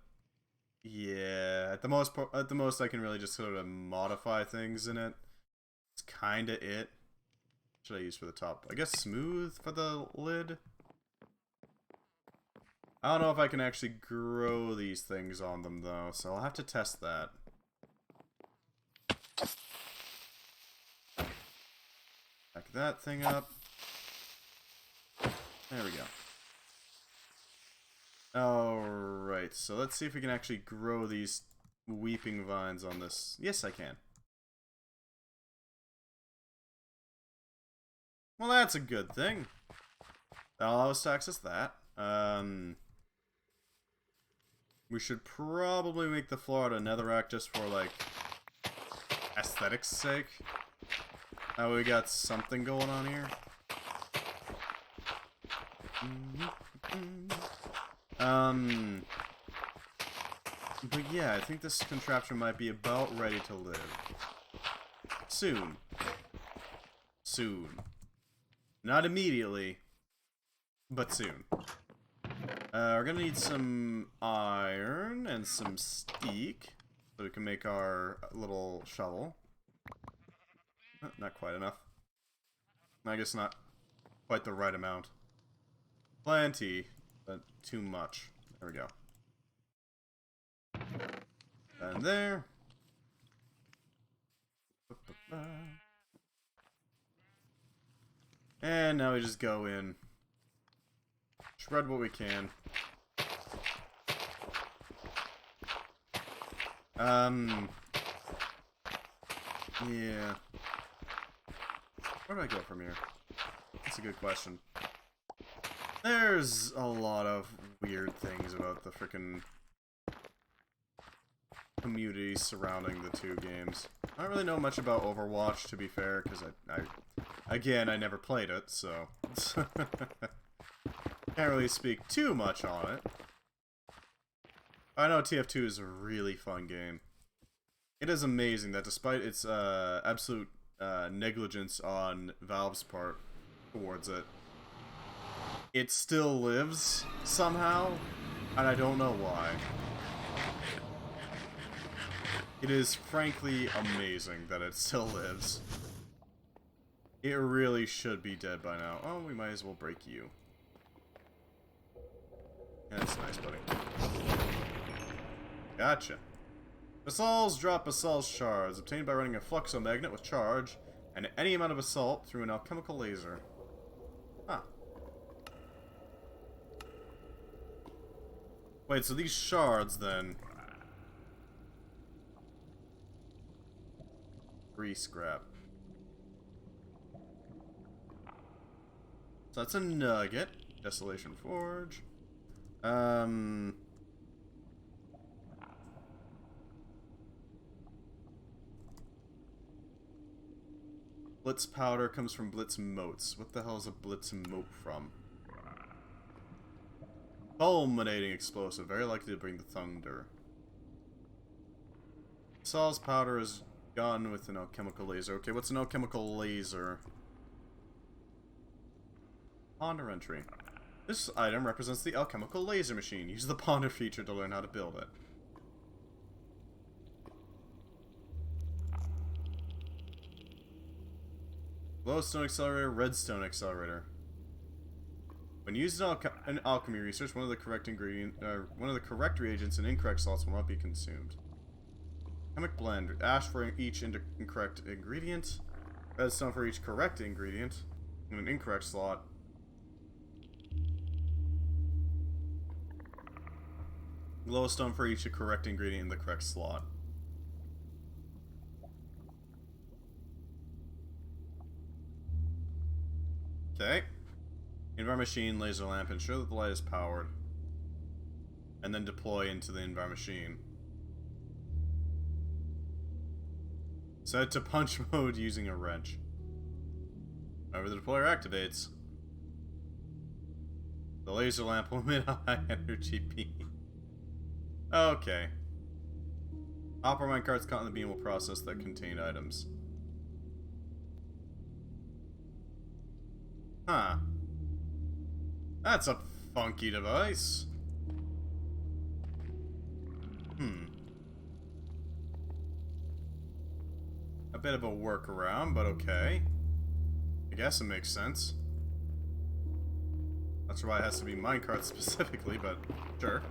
yeah, at the most I can really just sort of modify things in it. It's kind of it. What should I use for the top? I guess smooth for the lid. I don't know if I can actually grow these things on them though, so I'll have to test that. Back that thing up. There we go. Alright, so let's see if we can actually grow these weeping vines on this. Yes, I can. Well, that's a good thing. That'll allow us to access that. We should probably make the floor out of netherrack just for, like, aesthetics' sake. Now we got something going on here. But yeah, I think this contraption might be about ready to live. Soon. Soon. Not immediately, but soon. We're gonna need some iron and some steak so we can make our little shovel. Not quite enough. I guess not quite the right amount. Plenty, but too much. There we go. And there. And now we just go in. Shred what we can. Yeah. Where do I go from here? That's a good question. There's a lot of weird things about the frickin' community surrounding the two games. I don't really know much about Overwatch, to be fair, because again, I never played it, so can't really speak too much on it. I know TF2 is a really fun game. It is amazing that despite its absolute negligence on Valve's part towards it, it still lives somehow, and I don't know why. It is frankly amazing that it still lives. It really should be dead by now. Oh, we might as well break you. That's nice, buddy. Gotcha. Basalts drop basalt shards, obtained by running a fluxomagnet with charge, and any amount of basalt through an alchemical laser. Huh. Wait, so these shards, then... Free scrap. So that's a nugget. Desolation Forge. Blitz powder comes from Blitz motes. What the hell is a Blitz mote from? Fulminating explosive, very likely to bring the thunder. Saul's powder is gun with an alchemical laser. Okay, what's an alchemical laser? Ponder entry. This item represents the alchemical laser machine. Use the ponder feature to learn how to build it. Glowstone accelerator, redstone accelerator. When used in alchemy research, one of the correct reagents and incorrect salts will not be consumed. Chemic blend. Ash for each incorrect ingredient. Redstone for each correct ingredient. And an incorrect slot. Glowstone for each correct ingredient in the correct slot. Okay. Envar machine, laser lamp, ensure that the light is powered. And then deploy into the Envar machine. Set to punch mode using a wrench. Whenever the deployer activates, the laser lamp will emit a high energy beam. Okay. Opera minecarts caught in the beam will process that contain items. Huh. That's a funky device. A bit of a workaround, but okay. I guess it makes sense. Not sure why it has to be minecart specifically, but sure.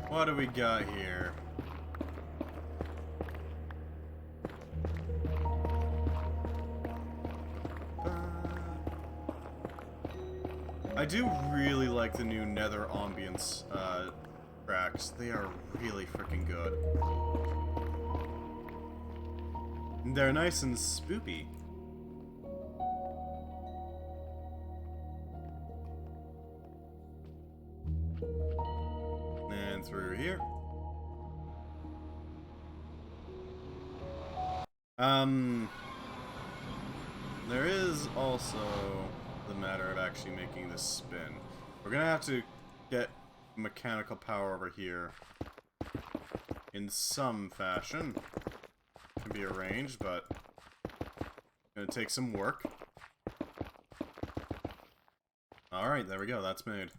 What do we got here? I do really like the new Nether ambience tracks. They are really freaking good. They're nice and spoopy. And through here. There is also the matter of actually making this spin. We're gonna have to get mechanical power over here in some fashion. Can be arranged, but gonna take some work. Alright, there we go, that's made.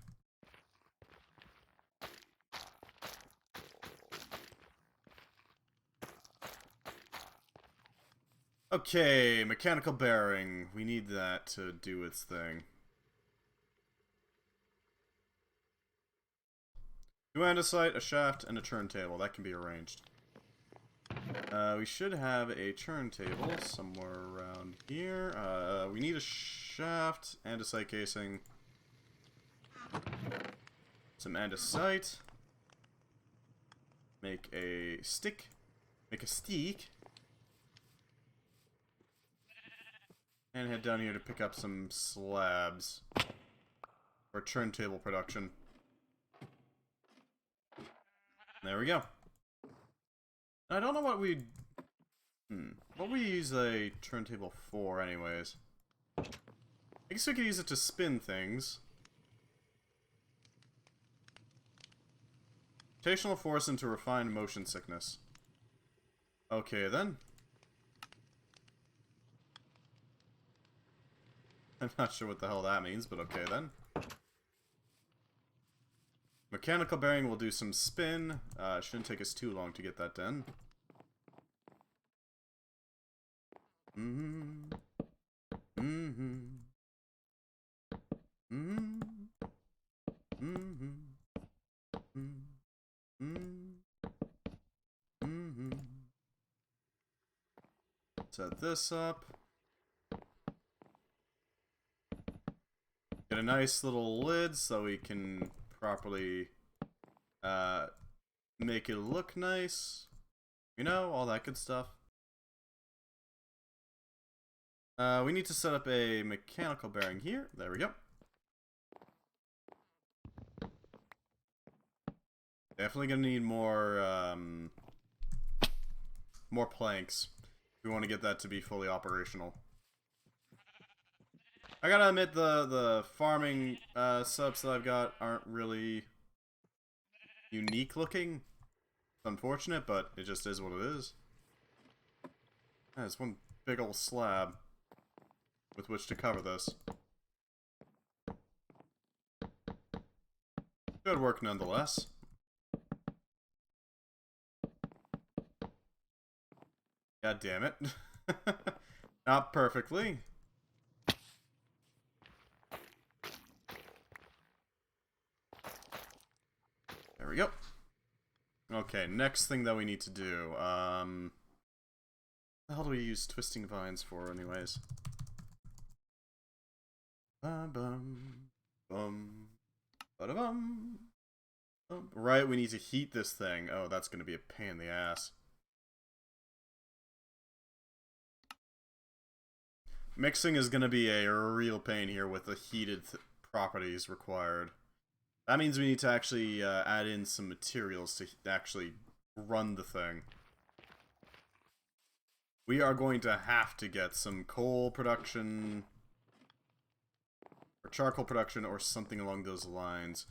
Okay, mechanical bearing. We need that to do its thing. Two andesite, a shaft, and a turntable. That can be arranged. We should have a turntable somewhere around here. We need a shaft, andesite casing, some andesite. Make a stick. Make a stick. And head down here to pick up some slabs for turntable production. There we go. I don't know what we use a turntable for, anyways. I guess we could use it to spin things. Rotational force into refined motion sickness. Okay then. I'm not sure what the hell that means, but okay then. Mechanical bearing will do some spin. Shouldn't take us too long to get that done. Set this up. Get a nice little lid so we can properly make it look nice. You know, all that good stuff. We need to set up a mechanical bearing here. There we go. Definitely gonna need more more planks if we want to get that to be fully operational. I gotta admit, the farming subs that I've got aren't really unique looking. It's unfortunate, but it just is what it is. There's one big old slab with which to cover this. Good work nonetheless. God damn it. Not perfectly. There we go. Okay, next thing that we need to do. What the hell do we use twisting vines for anyways? Bum, bum, bum. Right, we need to heat this thing. Oh, that's going to be a pain in the ass. Mixing is going to be a real pain here with the heated properties required. That means we need to actually add in some materials to actually run the thing. We are going to have to get some coal production, or charcoal production, or something along those lines.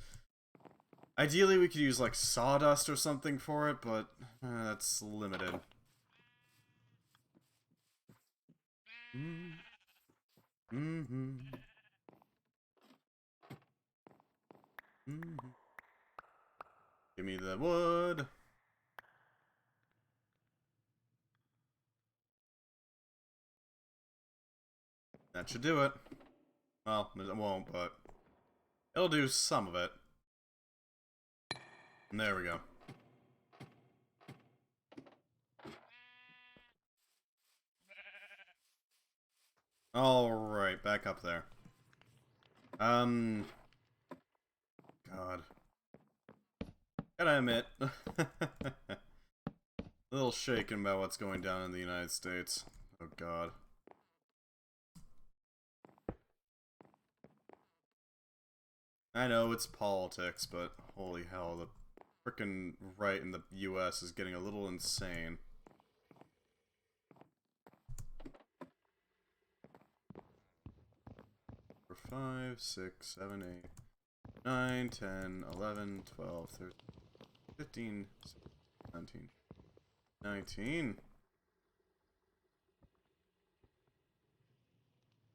Ideally, we could use, like, sawdust or something for it, but that's limited. Give me the wood. That should do it. Well, it won't, but it'll do some of it. And there we go. Alright, back up there. God. Gotta admit, a little shaken about what's going down in the United States. Oh god. I know it's politics, but holy hell, the frickin' right in the US is getting a little insane. For 5, 6, 7, 8, 9, 10, 11, 12, 13, 15, 16, 17, 19.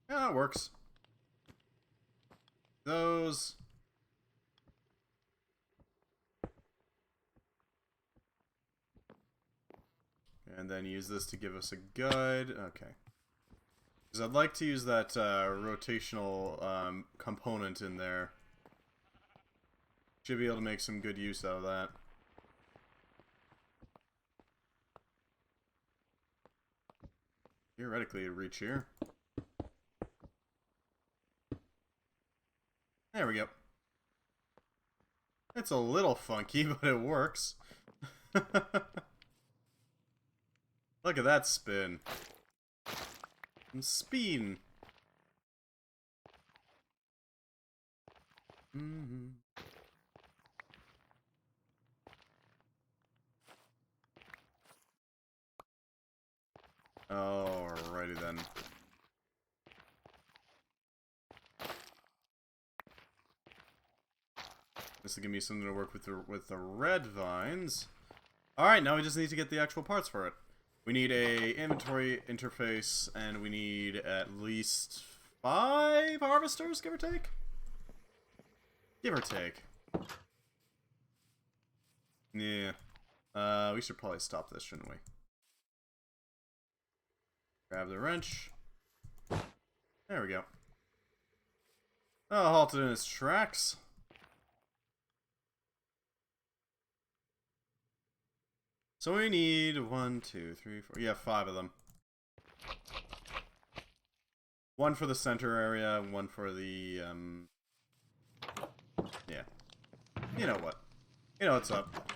Yeah, that works. Those. And then use this to give us a guide. Okay. Because I'd like to use that rotational component in there. Should be able to make some good use out of that. Theoretically, it'd reach here. There we go. It's a little funky, but it works. Look at that spin. I'm speeding. Alrighty then. This will give me something to work with the red vines. Alright, now we just need to get the actual parts for it. We need a inventory interface, and we need at least 5 harvesters, give or take? Give or take. Yeah. We should probably stop this, shouldn't we? Grab the wrench. There we go. Oh, halted in its tracks. So we need 1, 2, 3, 4. Yeah, 5 of them. 1 for the center area, 1 for the, yeah. You know what. You know what's up.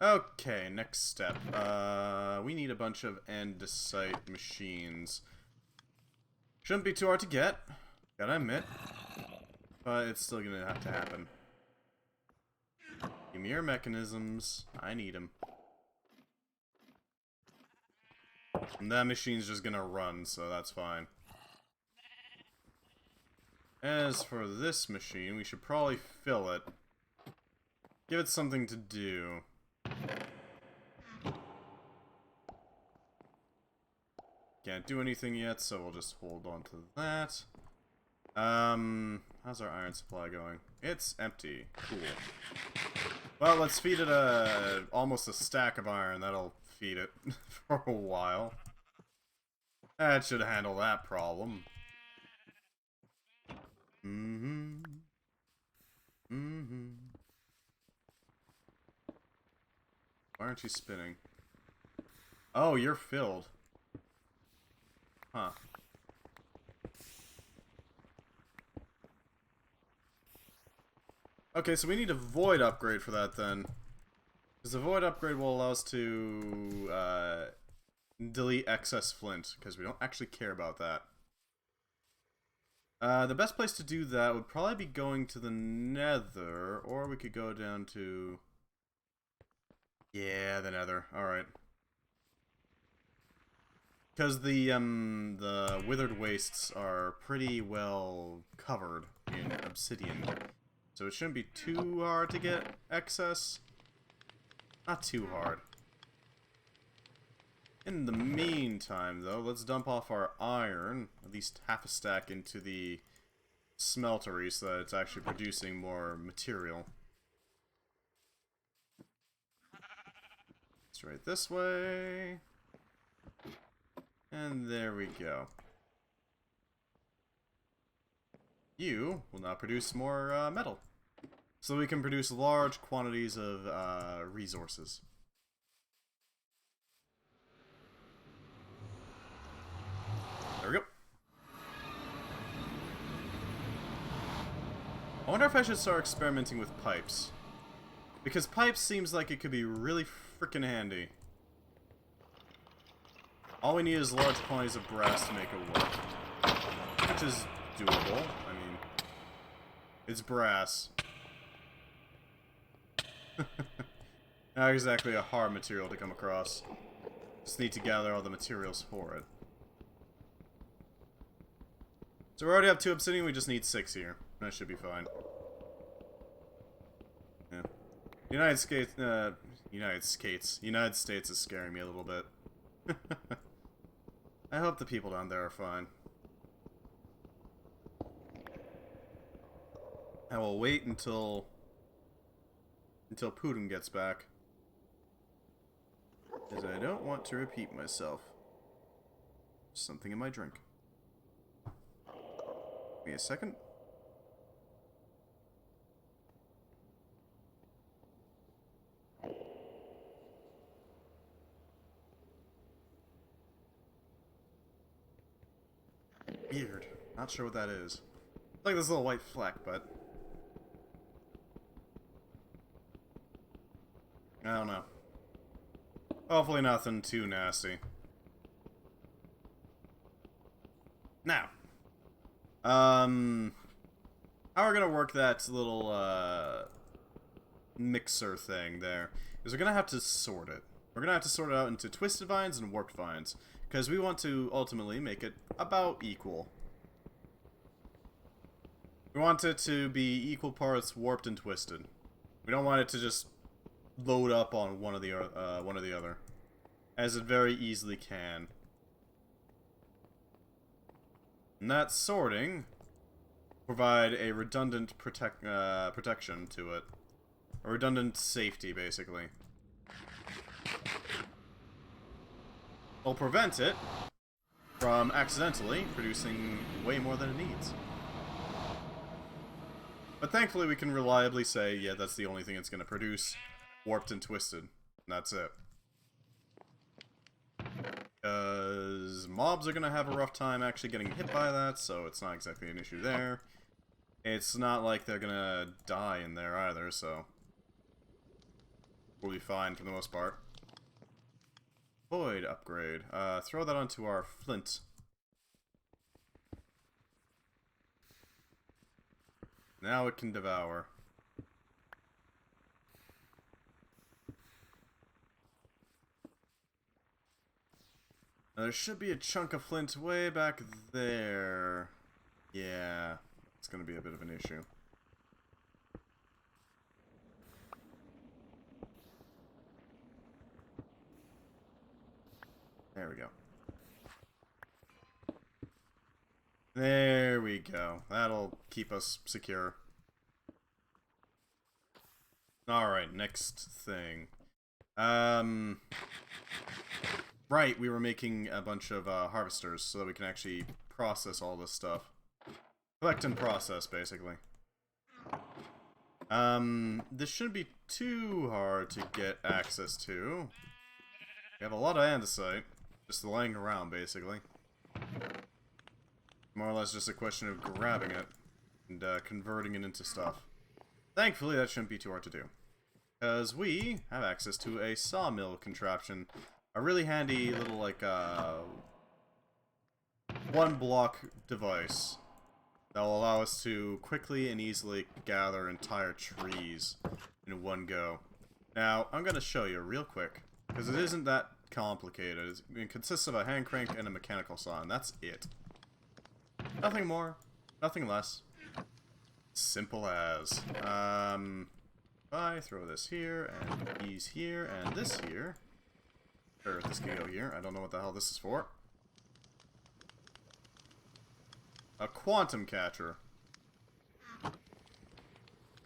Okay, next step. We need a bunch of andesite machines. Shouldn't be too hard to get, gotta admit. But it's still gonna have to happen. Give me your mechanisms. I need them. And that machine's just gonna run, so that's fine. As for this machine, we should probably fill it. Give it something to do. Can't do anything yet, so we'll just hold on to that. How's our iron supply going? It's empty. Cool. Well, let's feed it almost a stack of iron. That'll feed it for a while. That should handle that problem. Why aren't you spinning? Oh, you're filled. Huh. Okay, so we need a void upgrade for that then. Because the void upgrade will allow us to delete excess flint, because we don't actually care about that. The best place to do that would probably be going to the nether, or we could go down to... Yeah, the nether. Alright. Because the withered wastes are pretty well covered in obsidian. So it shouldn't be too hard to get excess. Not too hard. In the meantime, though, let's dump off our iron, at least half a stack, into the smeltery so that it's actually producing more material. It's right this way. And there we go. You will now produce more metal. So we can produce large quantities of resources. There we go. I wonder if I should start experimenting with pipes. Because pipes seems like it could be really freaking handy. All we need is large quantities of brass to make it work. Which is doable. I mean, it's brass. Not exactly a hard material to come across. Just need to gather all the materials for it. So we already have 2 obsidian, we just need 6 here. That should be fine. Yeah. United States is scaring me a little bit. I hope the people down there are fine. I will wait until Putin gets back. Because I don't want to repeat myself. Something in my drink. Give me a second. Weird. Not sure what that is. It's like this little white fleck, but... I don't know. Hopefully nothing too nasty. Now. How we're gonna work that little, mixer thing there is we're gonna have to sort it. We're gonna have to sort it out into twisted vines and warped vines. Because we want to ultimately make it about equal. We want it to be equal parts warped and twisted. We don't want it to just load up on one or the other, as it very easily can. And that sorting provide a redundant protection to it, a redundant safety, basically. It'll prevent it from accidentally producing way more than it needs. But thankfully we can reliably say, yeah, that's the only thing it's going to produce. Warped and twisted. And that's it. Because mobs are going to have a rough time actually getting hit by that, so it's not exactly an issue there. It's not like they're going to die in there either, so... we'll be fine for the most part. Void upgrade. Throw that onto our flint. Now it can devour. Now there should be a chunk of flint way back there. Yeah, it's gonna be a bit of an issue. There we go. There we go. That'll keep us secure. Alright, next thing. Right, we were making a bunch of harvesters so that we can actually process all this stuff. Collect and process, basically. This shouldn't be too hard to get access to. We have a lot of andesite, just laying around, basically. More or less just a question of grabbing it and converting it into stuff. Thankfully, that shouldn't be too hard to do. Because we have access to a sawmill contraption. A really handy little, like, one-block device that will allow us to quickly and easily gather entire trees in one go. Now, I'm going to show you real quick, because it isn't that complicated. It consists of a hand crank and a mechanical saw, and that's it. Nothing more, nothing less. Simple as. I throw this here, and these here, and this here. Or this can go here. I don't know what the hell this is for. A quantum catcher.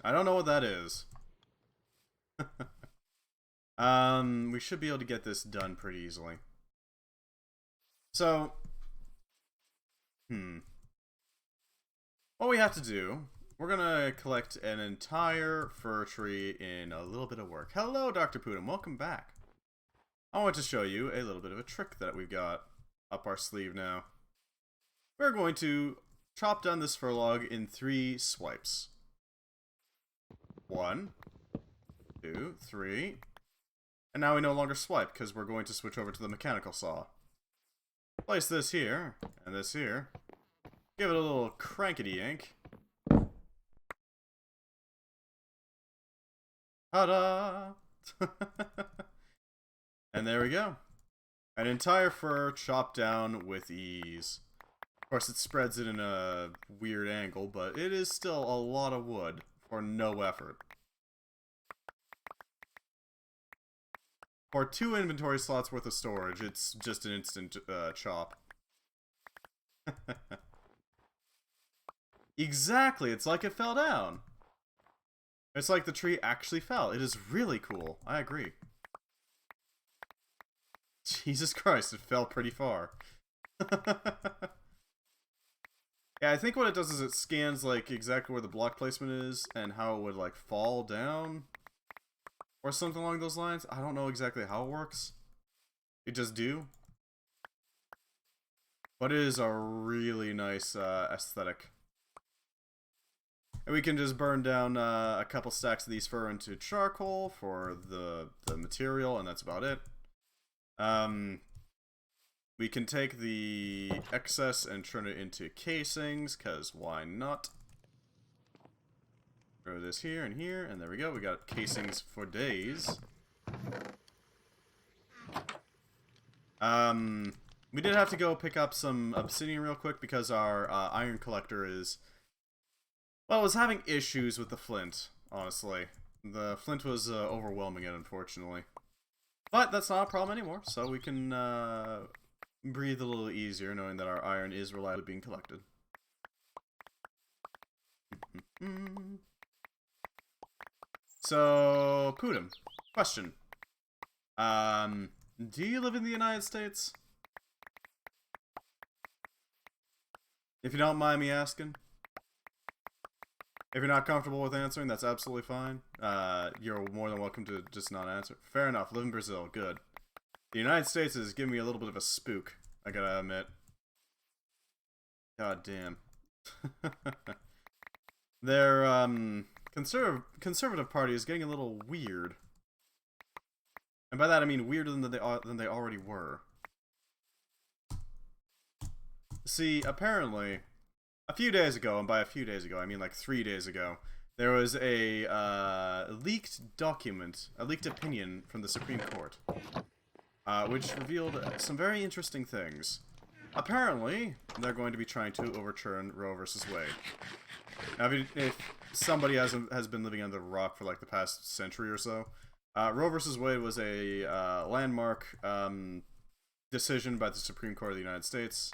I don't know what that is. We should be able to get this done pretty easily. So, what we have to do, we're gonna collect an entire fir tree in a little bit of work. Hello, Dr. Pudim, welcome back. I want to show you a little bit of a trick that we've got up our sleeve now. We're going to chop down this fir log in 3 swipes. 1, 2, 3. And now we no longer swipe, because we're going to switch over to the mechanical saw. Place this here, and this here. Give it a little crankety yank. Ta-da! And there we go. An entire fir chopped down with ease. Of course, it spreads it in a weird angle, but it is still a lot of wood for no effort. For 2 inventory slots worth of storage, it's just an instant chop. Exactly, it's like it fell down. It's like the tree actually fell. It is really cool. I agree. Jesus Christ, it fell pretty far. Yeah, I think what it does is it scans, like, exactly where the block placement is and how it would, like, fall down. Or something along those lines. I don't know exactly how it works. It just do. But it is a really nice aesthetic. And we can just burn down a couple stacks of these fir into charcoal for the material, and that's about it. We can take the excess and turn it into casings, because why not? Throw this here, and there we go. We got casings for days. We did have to go pick up some obsidian real quick, because our iron collector is... Well, it was having issues with the flint, honestly. The flint was overwhelming it, unfortunately. But that's not a problem anymore, so we can breathe a little easier knowing that our iron is reliably being collected. So, Pudim, question. Do you live in the United States? If you don't mind me asking. If you're not comfortable with answering, that's absolutely fine. You're more than welcome to just not answer. Fair enough, live in Brazil, good. The United States is giving me a little bit of a spook, I gotta admit. God damn. Their, conservative party is getting a little weird. And by that I mean weirder than they already were. See, apparently... A few days ago, and by a few days ago, I mean like 3 days ago, there was a leaked document, a leaked opinion from the Supreme Court, which revealed some very interesting things. Apparently, they're going to be trying to overturn Roe versus Wade. Now, if somebody has been living under a rock for like the past century or so, Roe versus Wade was a landmark decision by the Supreme Court of the United States.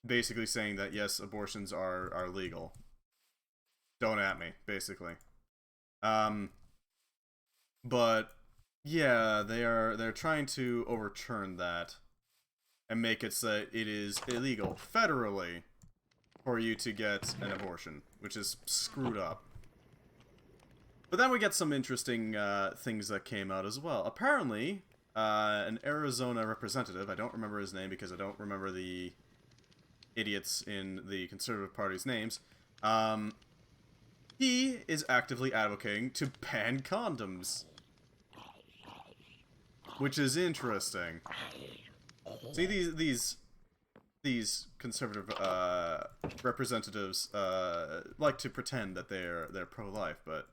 Basically saying that yes, abortions are legal. Don't at me, basically. But yeah, they're trying to overturn that and make it so that it is illegal federally for you to get an abortion, which is screwed up. But then we get some interesting things that came out as well. Apparently, an Arizona representative, I don't remember his name because I don't remember the idiots in the Conservative Party's names, he is actively advocating to ban condoms. Which is interesting. See, these conservative representatives like to pretend that they're pro-life, but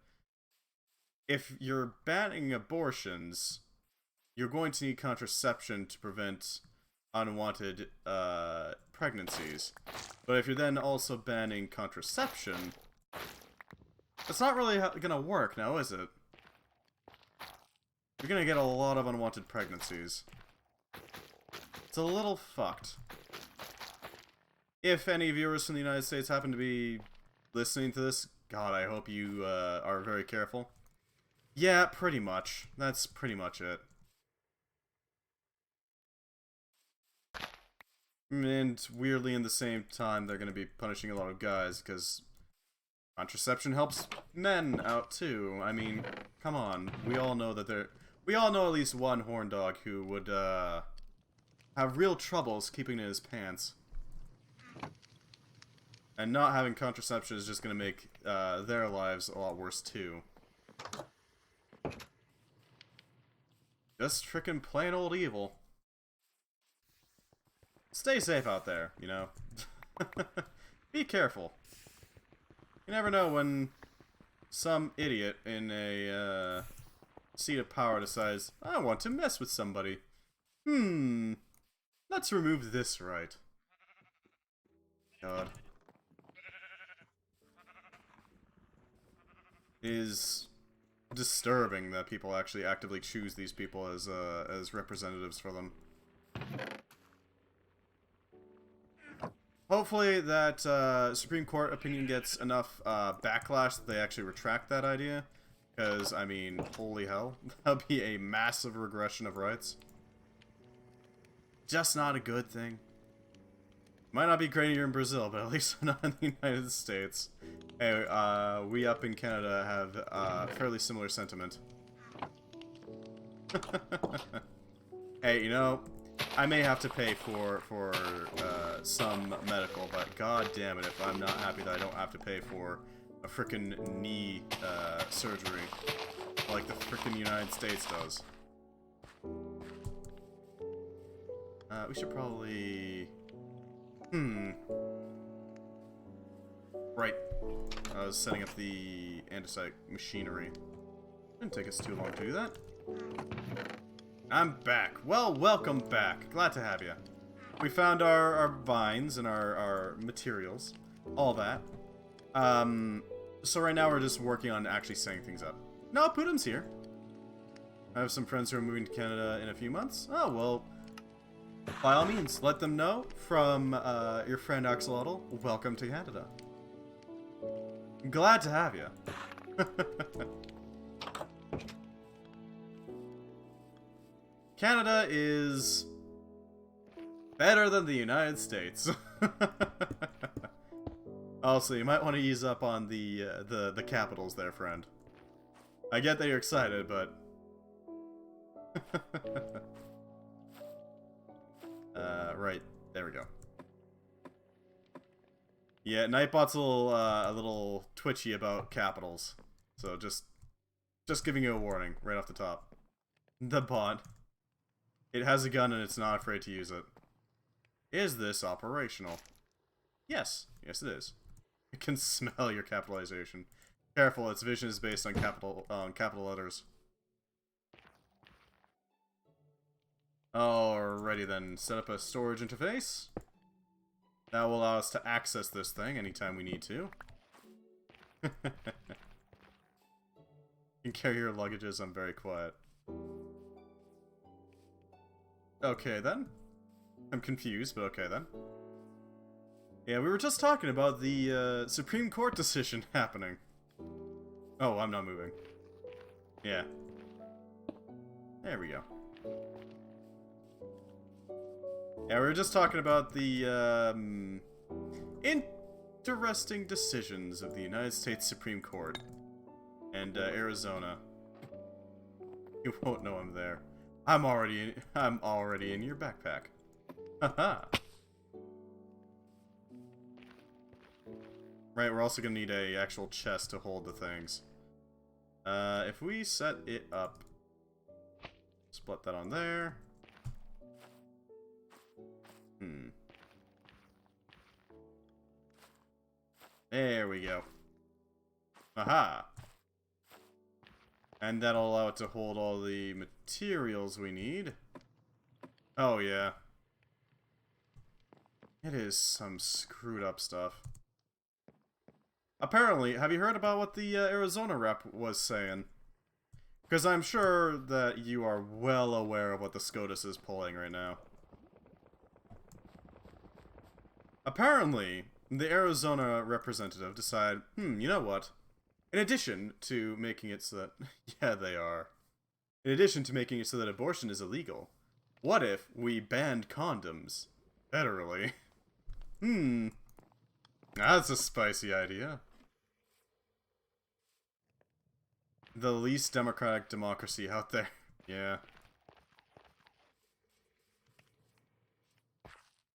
if you're banning abortions, you're going to need contraception to prevent unwanted pregnancies. But if you're then also banning contraception, it's not really gonna work now, is it? You're gonna get a lot of unwanted pregnancies. It's a little fucked. If any viewers from the United States happen to be listening to this, God, I hope you are very careful. Yeah, pretty much. That's pretty much it. And weirdly, in the same time, they're gonna be punishing a lot of guys, because contraception helps men out too. I mean, come on. We all know that we all know at least one horn dog who would have real troubles keeping in his pants. And not having contraception is just gonna make their lives a lot worse too. Just frickin' plain old evil. Stay safe out there, you know. Be careful. You never know when some idiot in a seat of power decides, I want to mess with somebody. Let's remove this right. God. It is disturbing that people actually actively choose these people as representatives for them. Hopefully that Supreme Court opinion gets enough backlash that they actually retract that idea. Because, I mean, holy hell. That would be a massive regression of rights. Just not a good thing. Might not be great here in Brazil, but at least not in the United States. Hey, we up in Canada have fairly similar sentiment. Hey, you know, I may have to pay for some medical, but god damn it if I'm not happy that I don't have to pay for a frickin' knee surgery like the frickin' United States does. We should probably... Right. I was setting up the andesite machinery. Didn't take us too long to do that. I'm back. Well, welcome back. Glad to have you. We found our vines and our materials. All that. So right now we're just working on actually setting things up. No, Putum's here. I have some friends who are moving to Canada in a few months. Oh, well, by all means, let them know from your friend Axolotl. Welcome to Canada. Glad to have you. Canada is better than the United States. Also, you might want to ease up on the capitals there, friend. I get that you're excited, but... right. There we go. Yeah, Nightbot's a little twitchy about capitals. So just giving you a warning right off the top. The bot. It has a gun and it's not afraid to use it. Is this operational? Yes. Yes, it is. It can smell your capitalization. Careful, its vision is based on capital letters. Alrighty then, set up a storage interface. That will allow us to access this thing anytime we need to. You can carry your luggages, I'm very quiet. Okay then. I'm confused, but okay then. Yeah, we were just talking about the Supreme Court decision happening. Oh, I'm not moving. Yeah. There we go. Yeah, we were just talking about the interesting decisions of the United States Supreme Court. And, Arizona. You won't know I'm there. I'm already in your backpack. Haha. Right, we're also gonna need a actual chest to hold the things. If we set it up, split that on there. There we go. Aha! And that'll allow it to hold all the materials we need. Oh, yeah. It is some screwed up stuff. Apparently, have you heard about what the Arizona rep was saying? Because I'm sure that you are well aware of what the SCOTUS is pulling right now. Apparently, the Arizona representative decided, you know what? In addition to making it so that... yeah, they are. In addition to making it so that abortion is illegal, what if we banned condoms? Federally. That's a spicy idea. The least democratic democracy out there. Yeah.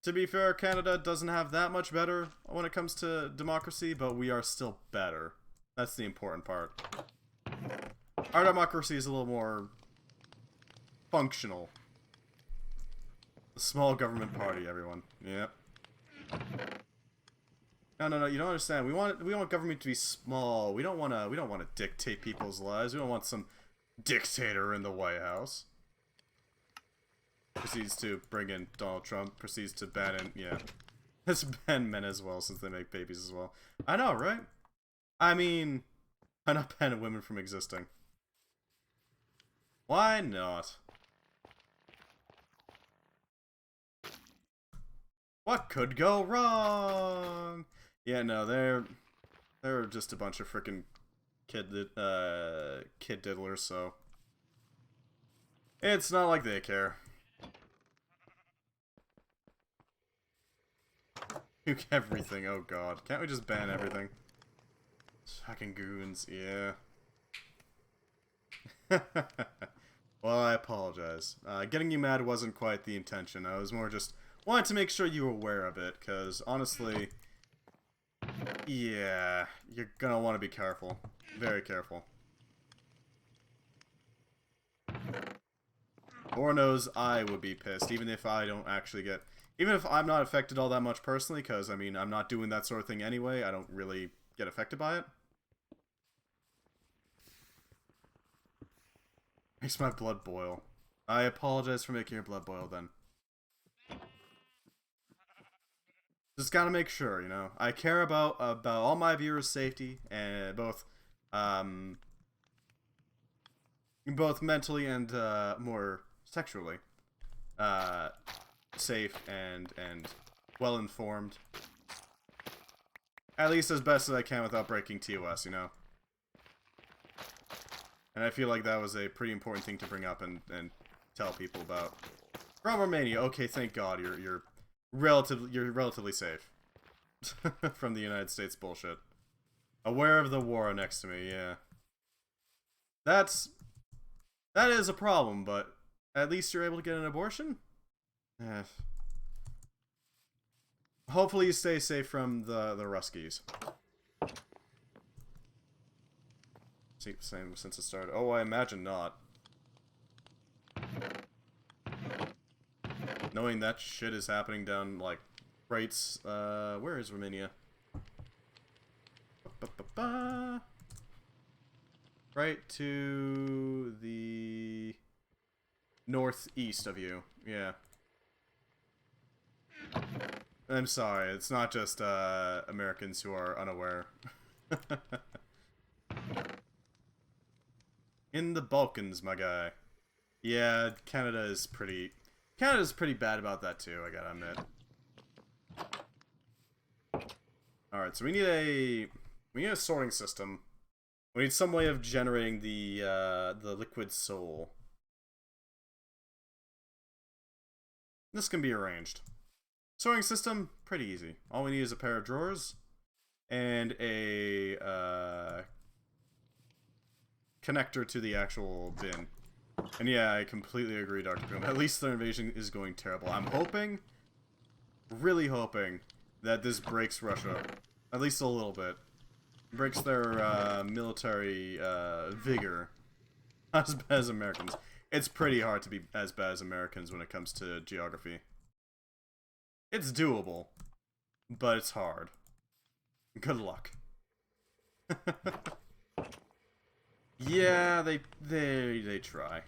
To be fair, Canada doesn't have that much better when it comes to democracy, but we are still better. That's the important part. Our democracy is a little more functional. The small government party, everyone. Yep. No, you don't understand. We want government to be small. We don't want to dictate people's lives. We don't want some dictator in the White House. Proceeds to bring in Donald Trump. Proceeds to ban in, yeah. Let's ban men as well, since they make babies as well. I know, right? I mean, why not ban women from existing? Why not? What could go wrong? Yeah, no, they're just a bunch of frickin' kid diddlers, so it's not like they care. Nuke everything, oh god. Can't we just ban everything? Fucking goons, yeah. Well, I apologize. Getting you mad wasn't quite the intention. I was more just wanted to make sure you were aware of it, because honestly, yeah, you're gonna want to be careful. Very careful. Lord knows I would be pissed, even if I don't actually get... Even if I'm not affected all that much personally, because, I mean, I'm not doing that sort of thing anyway. I don't really get affected by it. Makes my blood boil. I apologize for making your blood boil, then. Just gotta make sure, you know. I care about all my viewers' safety, and both mentally and more sexually safe and well informed. At least as best as I can without breaking TOS, you know. And I feel like that was a pretty important thing to bring up and tell people about. From Romania, okay, thank God you're relatively safe from the United States bullshit. Aware of the war next to me, yeah. That is a problem, but at least you're able to get an abortion? Eh. Hopefully you stay safe from the Ruskies. Same since it started. Oh, I imagine not. Knowing that shit is happening down, like, right, where is Romania? Right to the northeast of you, yeah. I'm sorry, it's not just, Americans who are unaware. In the Balkans, my guy. Yeah, Canada's pretty bad about that too, I gotta admit. Alright, so we need a sorting system. We need some way of generating the liquid soul. This can be arranged. Sorting system, pretty easy. All we need is a pair of drawers. and a connector to the actual bin. And yeah, I completely agree, Dr. Boom. At least their invasion is going terrible. I'm hoping, really hoping, that this breaks Russia. At least a little bit. Breaks their military vigor. Not as bad as Americans. It's pretty hard to be as bad as Americans when it comes to geography. It's doable, but it's hard. Good luck. Yeah, they try.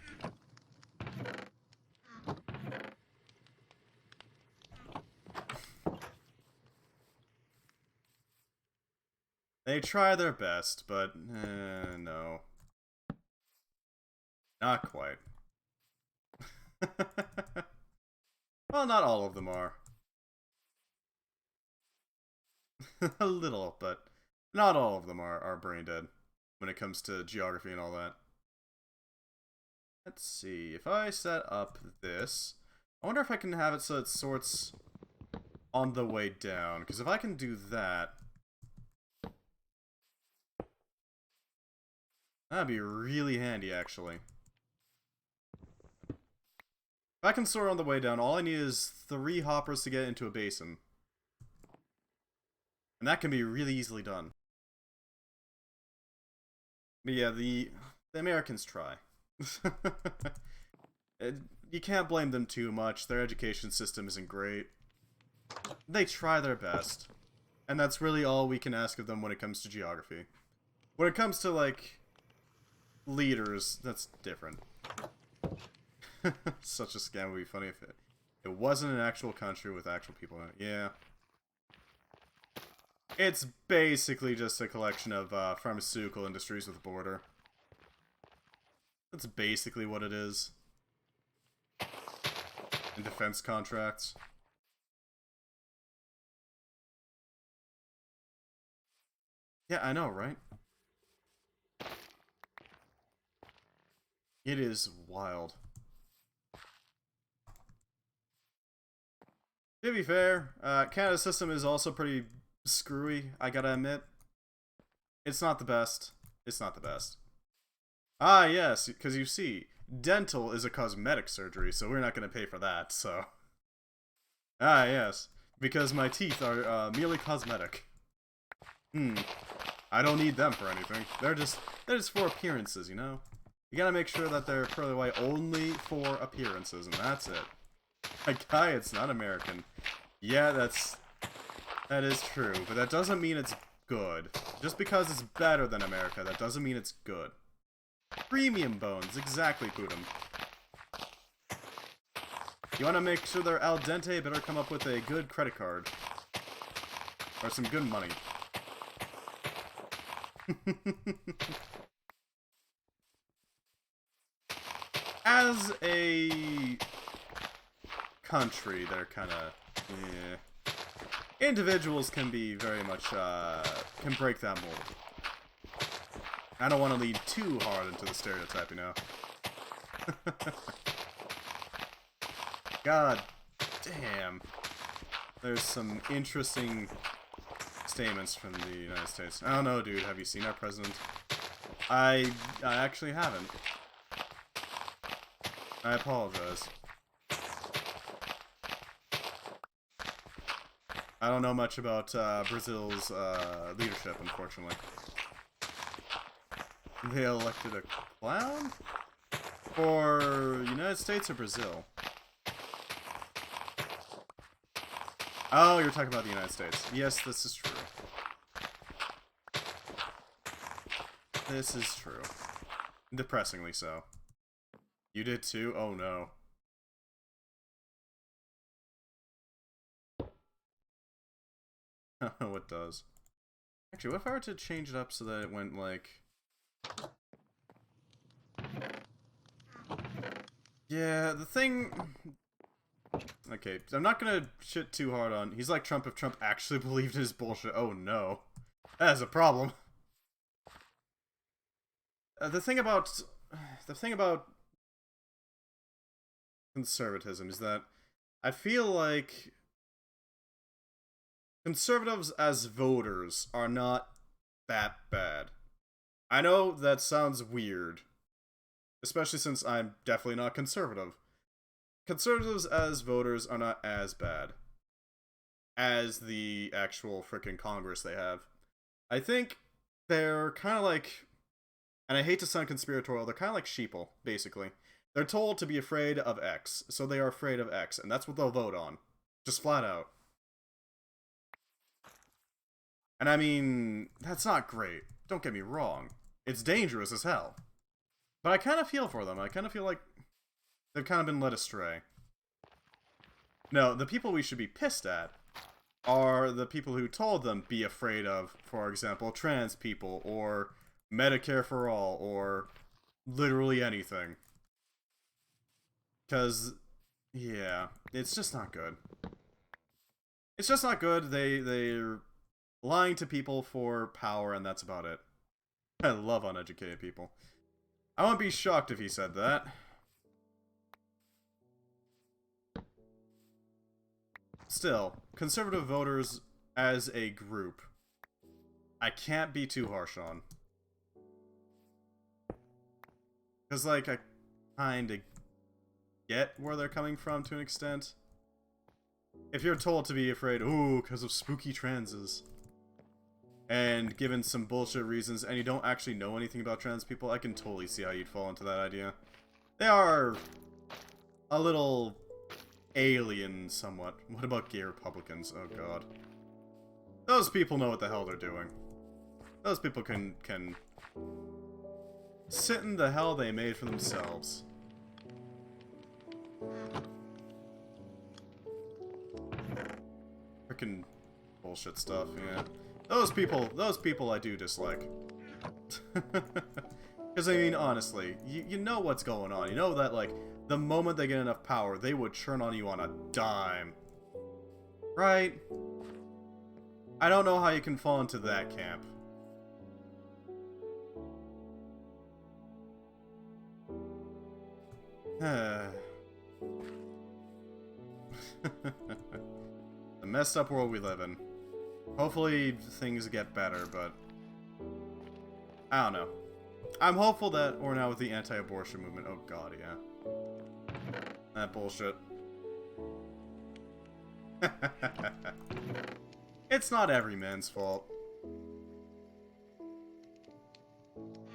They try their best, but no. Not quite. Well, not all of them are. A little, but not all of them are brain dead when it comes to geography and all that. Let's see. If I set up this, I wonder if I can have it so it sorts on the way down. Because if I can do that, that'd be really handy, actually. If I can sort on the way down, all I need is 3 hoppers to get into a basin. And that can be really easily done. But yeah, the Americans try. You can't blame them too much. Their education system isn't great. They try their best. And that's really all we can ask of them when it comes to geography. When it comes to, like, leaders, that's different. Such a scam would be funny if it wasn't an actual country with actual people in it. Yeah. It's basically just a collection of pharmaceutical industries with a border. That's basically what it is. And defense contracts. Yeah, I know, right? It is wild. To be fair, Canada's system is also pretty screwy, I gotta admit. It's not the best. It's not the best. Ah, yes, because you see, dental is a cosmetic surgery, so we're not gonna pay for that, so... Ah, yes, because my teeth are merely cosmetic. I don't need them for anything. They're just for appearances, you know? You gotta make sure that they're pearly white only for appearances, and that's it. My guy, it's not American. Yeah, that is true, but that doesn't mean it's good. Just because it's better than America, that doesn't mean it's good. Premium bones, exactly, Putin. You want to make sure they're al dente, better come up with a good credit card. Or some good money. As a country, they're kind of... yeah. Individuals can be very much, can break that mold. I don't want to lead too hard into the stereotype, you know? God damn. There's some interesting statements from the United States. I don't know, dude. Have you seen our president? I actually haven't. I apologize. I don't know much about Brazil's leadership, unfortunately. They elected a clown? For United States or Brazil? Oh, you're talking about the United States. Yes, this is true. This is true. Depressingly so. You did too? Oh no. What does? Actually, what if I were to change it up so that it went like... Yeah, the thing... Okay, I'm not gonna shit too hard on... He's like Trump if Trump actually believed in his bullshit. Oh no. That is a problem. The thing about conservatism is that I feel like Conservatives as voters are not that bad. I know that sounds weird, especially since I'm definitely not conservative. Conservatives as voters are not as bad as the actual frickin' Congress they have. I think they're kind of like, and I hate to sound conspiratorial, they're kind of like sheeple, basically. They're told to be afraid of X, so they are afraid of X, and that's what they'll vote on. Just flat out. And I mean, that's not great. Don't get me wrong. It's dangerous as hell. But I kind of feel for them. I kind of feel like they've kind of been led astray. No, the people we should be pissed at are the people who told them be afraid of, for example, trans people, or Medicare for all, or literally anything. Because, yeah, it's just not good. It's just not good. They're lying to people for power, and that's about it. I love uneducated people. I wouldn't be shocked if he said that. Still, conservative voters as a group, I can't be too harsh on. Because, like, I kinda get where they're coming from to an extent. If you're told to be afraid, ooh, because of spooky transes, and given some bullshit reasons, and you don't actually know anything about trans people, I can totally see how you'd fall into that idea. They are a little alien, somewhat. What about gay Republicans? Oh god. Those people know what the hell they're doing. Those people can sit in the hell they made for themselves. Frickin' bullshit stuff, yeah. Those people I do dislike. Because, I mean, honestly, you know what's going on. You know that, like, the moment they get enough power, they would turn on you on a dime. Right? I don't know how you can fall into that camp. The messed up world we live in. Hopefully things get better, but I don't know. I'm hopeful that we're now with the anti-abortion movement. Oh god, yeah. That bullshit. It's not every man's fault.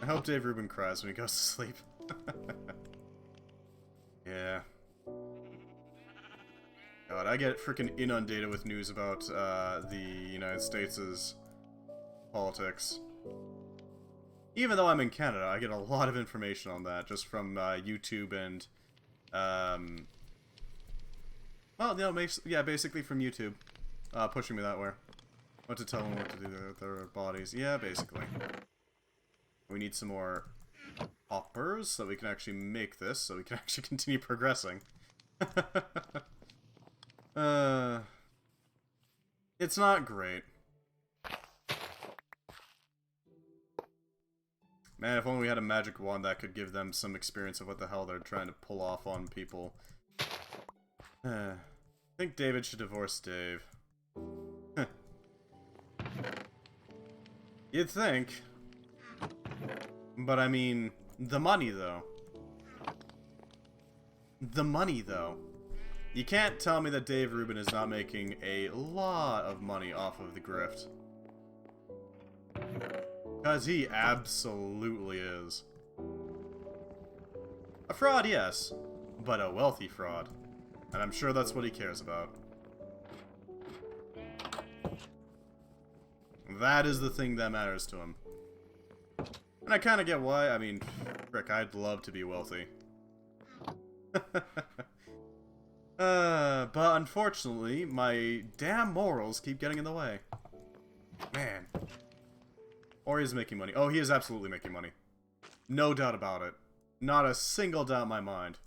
I hope Dave Rubin cries when he goes to sleep. Yeah. God, I get freaking inundated with news about the United States' politics. Even though I'm in Canada, I get a lot of information on that just from YouTube and, well, you know, yeah, basically from YouTube, pushing me that way. What to tell them what to do with their bodies. Yeah, basically. We need some more hoppers so we can actually make this, so we can actually continue progressing. It's not great. Man, if only we had a magic wand that could give them some experience of what the hell they're trying to pull off on people. I think David should divorce Dave. You'd think. But I mean, the money though. The money though. You can't tell me that Dave Rubin is not making a lot of money off of the grift. Because he absolutely is. A fraud, yes, but a wealthy fraud. And I'm sure that's what he cares about. That is the thing that matters to him. And I kind of get why. I mean, frick, I'd love to be wealthy. But unfortunately, my damn morals keep getting in the way. Man. Or he is making money. Oh, he is absolutely making money. No doubt about it. Not a single doubt in my mind.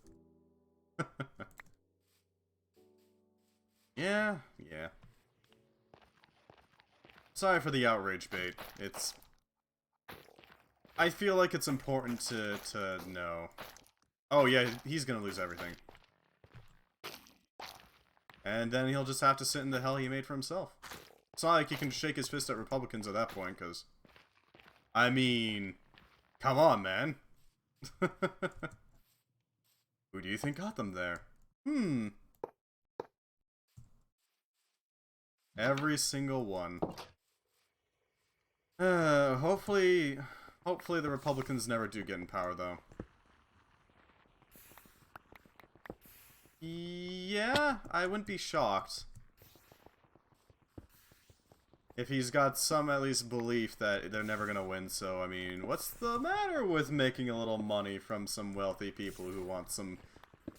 Yeah. Sorry for the outrage bait. It's... I feel like it's important to know. Oh yeah, he's gonna lose everything. And then he'll just have to sit in the hell he made for himself. It's not like he can shake his fist at Republicans at that point, because... I mean... Come on, man. Who do you think got them there? Every single one. Hopefully the Republicans never do get in power, though. Yeah, I wouldn't be shocked. If he's got some, at least, belief that they're never gonna win, so, I mean, what's the matter with making a little money from some wealthy people who want some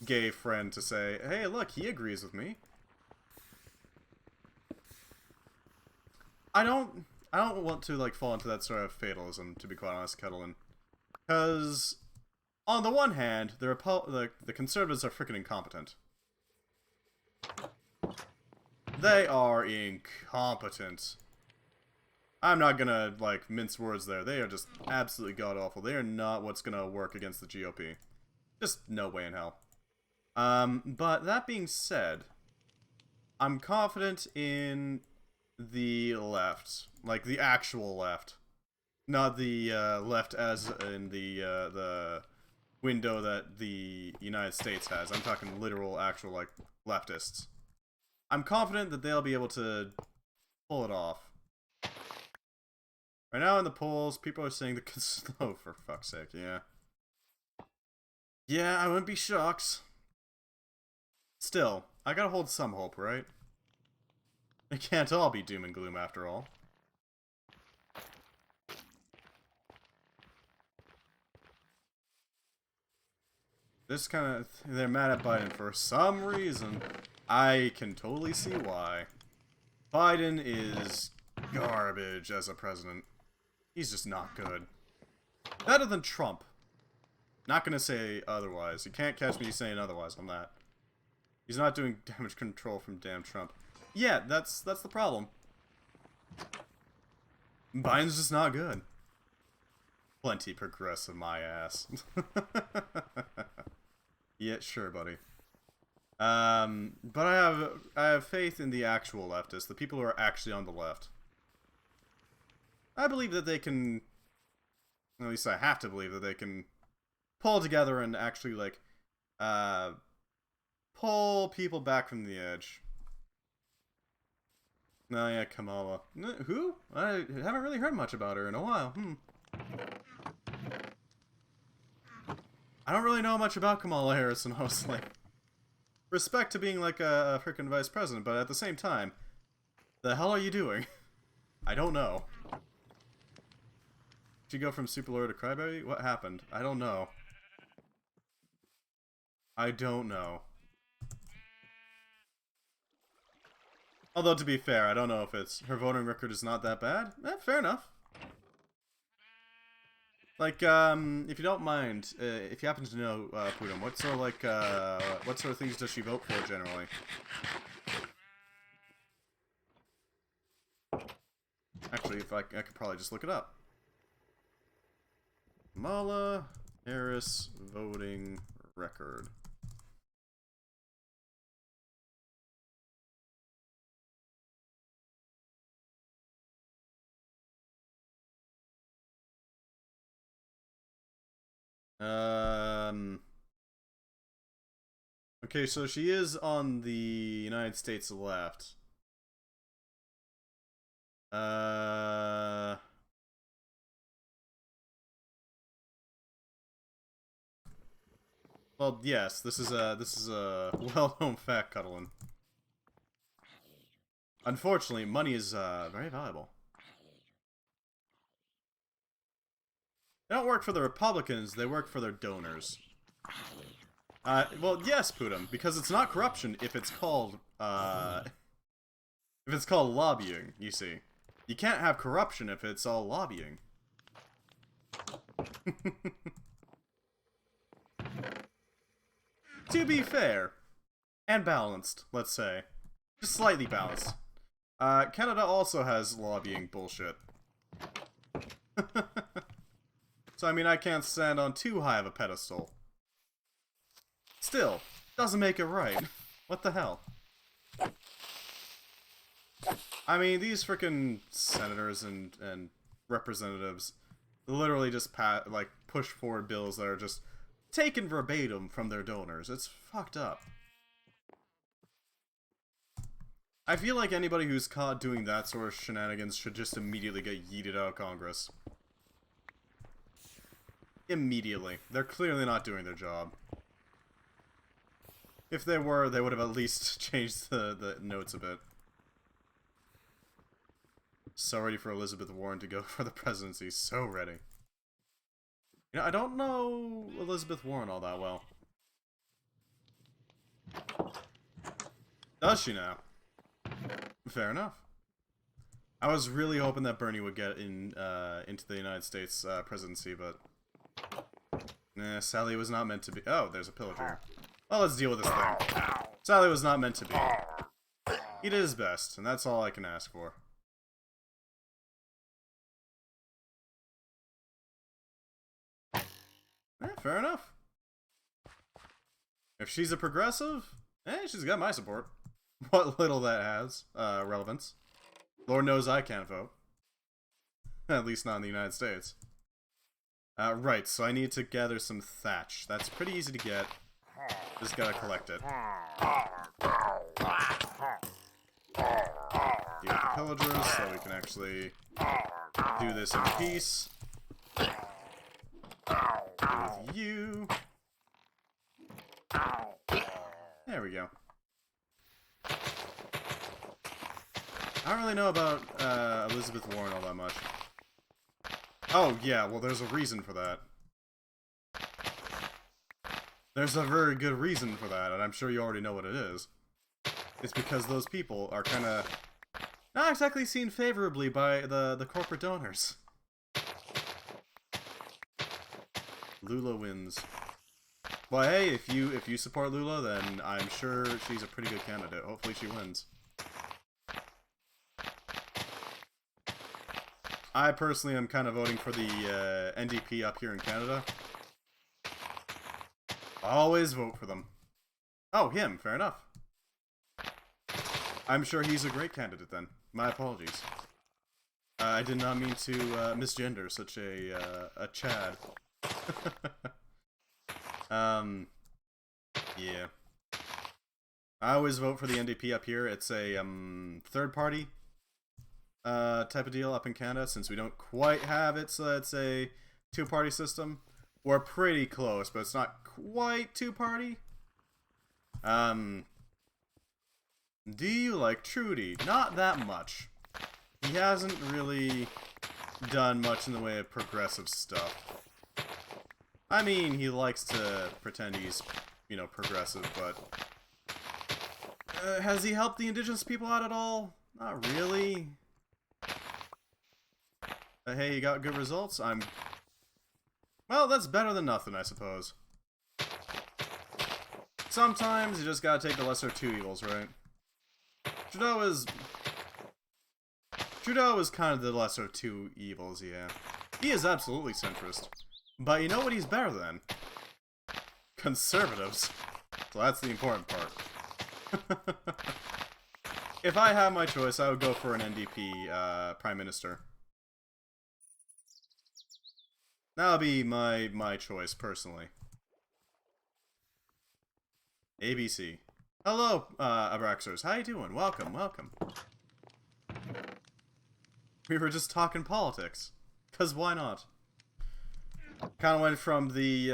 gay friend to say, hey, look, he agrees with me. I don't want to, like, fall into that sort of fatalism, to be quite honest, Kettlein. Because, on the one hand, the conservatives are freaking incompetent. They are incompetent. I'm not gonna, like, mince words there. They are just absolutely god-awful. They are not what's gonna work against the GOP. Just no way in hell. But that being said, I'm confident in the left. Like, the actual left. Not the, left as in the window that the United States has. I'm talking literal, actual, like, leftists. I'm confident that they'll be able to pull it off. Right now in the polls, people are saying the oh, for fuck's sake, yeah. Yeah, I wouldn't be shocked. Still, I gotta hold some hope, right? It can't all be doom and gloom after all. This kind of... They're mad at Biden for some reason. I can totally see why. Biden is garbage as a president. He's just not good. Better than Trump. Not gonna say otherwise. You can't catch me saying otherwise on that. He's not doing damage control from damn Trump. Yeah, that's the problem. Biden's just not good. Plenty progressive, my ass. Yeah, sure, buddy. But I have faith in the actual leftists, the people who are actually on the left. I believe that they can, at least I have to believe that they can pull together and actually, like, pull people back from the edge. No, yeah, Kamala. Who? I haven't really heard much about her in a while. I don't really know much about Kamala Harris, and honestly. Respect to being like a frickin' vice president, but at the same time, the hell are you doing? I don't know. Did you go from Super Lord to Crybaby? What happened? I don't know. I don't know. Although, to be fair, I don't know if it's... Her voting record is not that bad. Fair enough. Like, if you don't mind, if you happen to know, Pudum, what sort of, like, what sort of things does she vote for, generally? Actually, if I could probably just look it up. Kamala Harris voting record. Okay, so she is on the United States left. Well, yes, this is a well-known fact, Cuddlin. Unfortunately, money is very valuable. They don't work for the Republicans, they work for their donors. Well, yes, Pudum, because it's not corruption if it's called lobbying, you see. You can't have corruption if it's all lobbying. To be fair, and balanced, let's say. Just slightly balanced. Canada also has lobbying bullshit. So, I mean, I can't stand on too high of a pedestal. Still, doesn't make it right. What the hell? I mean, these freaking senators and representatives literally just push forward bills that are just taken verbatim from their donors. It's fucked up. I feel like anybody who's caught doing that sort of shenanigans should just immediately get yeeted out of Congress. Immediately. They're clearly not doing their job. If they were, they would have at least changed the notes a bit. So ready for Elizabeth Warren to go for the presidency. So ready. You know, I don't know Elizabeth Warren all that well. Does she now? Fair enough. I was really hoping that Bernie would get into the United States presidency, but Sally was not meant to be. Oh, there's a pillager. Well, let's deal with this thing. Sally was not meant to be. He did his best, and that's all I can ask for. Fair enough. If she's a progressive, she's got my support. What little that has relevance. Lord knows I can't vote. At least not in the United States. Right, so I need to gather some thatch. That's pretty easy to get. Just gotta collect it. Deal with the pillagers so we can actually do this in peace. Deal with you. There we go. I don't really know about Elizabeth Warren all that much. Oh, yeah, well, there's a reason for that. There's a very good reason for that, and I'm sure you already know what it is. It's because those people are kind of not exactly seen favorably by the corporate donors. Lula wins. Well, hey, if you support Lula, then I'm sure she's a pretty good candidate. Hopefully she wins. I personally am kind of voting for the NDP up here in Canada. Always vote for them. Oh, him. Fair enough. I'm sure he's a great candidate then. My apologies. I did not mean to misgender such a Chad. Yeah. I always vote for the NDP up here. It's a third party type of deal up in Canada, since we don't quite have it, so it's a two-party system. We're pretty close, but it's not quite two-party. Do you like Trudy? Not that much. He hasn't really done much in the way of progressive stuff. I mean, he likes to pretend he's, you know, progressive, but has he helped the indigenous people out at all? Not really. Hey, you got good results? Well, that's better than nothing, I suppose. Sometimes you just gotta take the lesser of two evils, right? Trudeau is kind of the lesser of two evils, yeah. He is absolutely centrist. But you know what he's better than? Conservatives. So that's the important part. If I had my choice, I would go for an NDP Prime Minister. That would be my choice, personally. ABC. Hello, Abraxers. How you doing? Welcome, welcome. We were just talking politics. 'Cause why not? Kind of went from the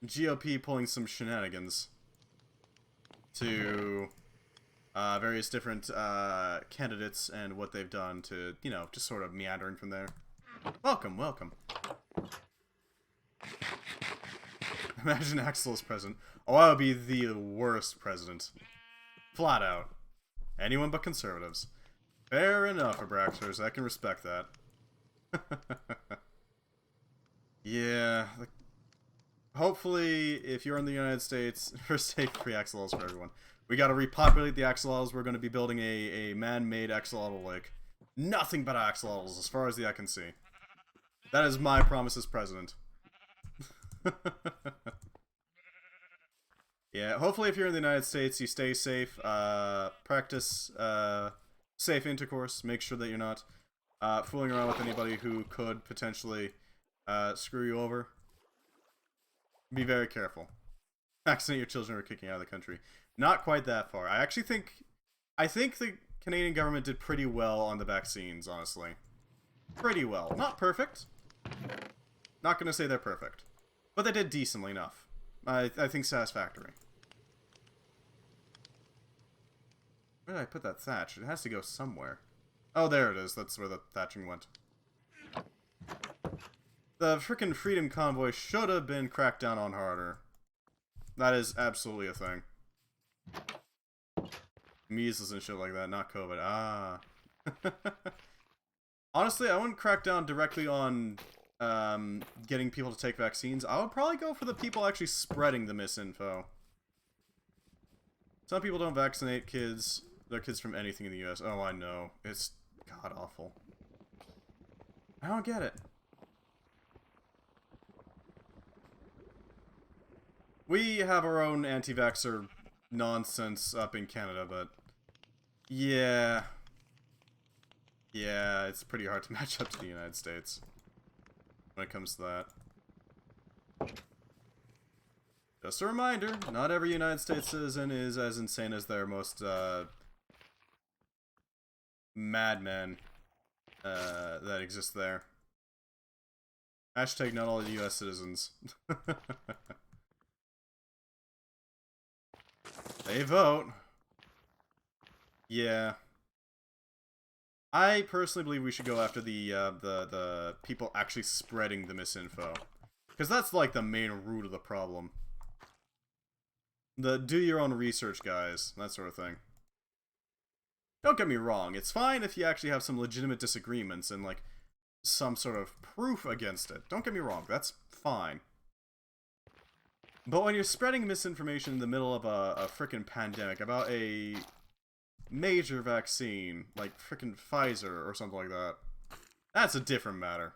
GOP pulling some shenanigans to various different candidates and what they've done to, you know, just sort of meandering from there. Welcome, welcome. Imagine Axel as president. Oh, I would be the worst president. Flat out. Anyone but conservatives. Fair enough, Abraxers. I can respect that. Yeah. Hopefully, if you're in the United States, first take free axolotls for everyone. We gotta repopulate the axolotls. We're gonna be building a man-made axolotl lake. Nothing but axolotls, as far as the eye can see. That is my promise as president. Yeah, hopefully if you're in the United States, you stay safe, practice safe intercourse. Make sure that you're not fooling around with anybody who could potentially screw you over. Be very careful. Vaccinate your children or kicking out of the country. Not quite that far. I think the Canadian government did pretty well on the vaccines, honestly. Pretty well. Not perfect. Not gonna say they're perfect. But they did decently enough. I think satisfactory. Where did I put that thatch? It has to go somewhere. Oh, there it is. That's where the thatching went. The frickin' Freedom Convoy should have been cracked down on harder. That is absolutely a thing. Measles and shit like that, not COVID. Ah. Honestly, I wouldn't crack down directly on getting people to take vaccines. I would probably go for the people actually spreading the misinfo. Some people don't vaccinate kids. Their kids from anything in the US. Oh, I know. It's god-awful. I don't get it. We have our own anti-vaxxer nonsense up in Canada, but yeah. Yeah, it's pretty hard to match up to the United States when it comes to that. Just a reminder, not every United States citizen is as insane as their most madmen that exist there. Hashtag not all US citizens. They vote. Yeah. I personally believe we should go after the people actually spreading the misinfo. Because that's like the main root of the problem. The do your own research guys, that sort of thing. Don't get me wrong, it's fine if you actually have some legitimate disagreements and like some sort of proof against it. Don't get me wrong, that's fine. But when you're spreading misinformation in the middle of a frickin' pandemic about a major vaccine, like frickin' Pfizer or something like that, that's a different matter.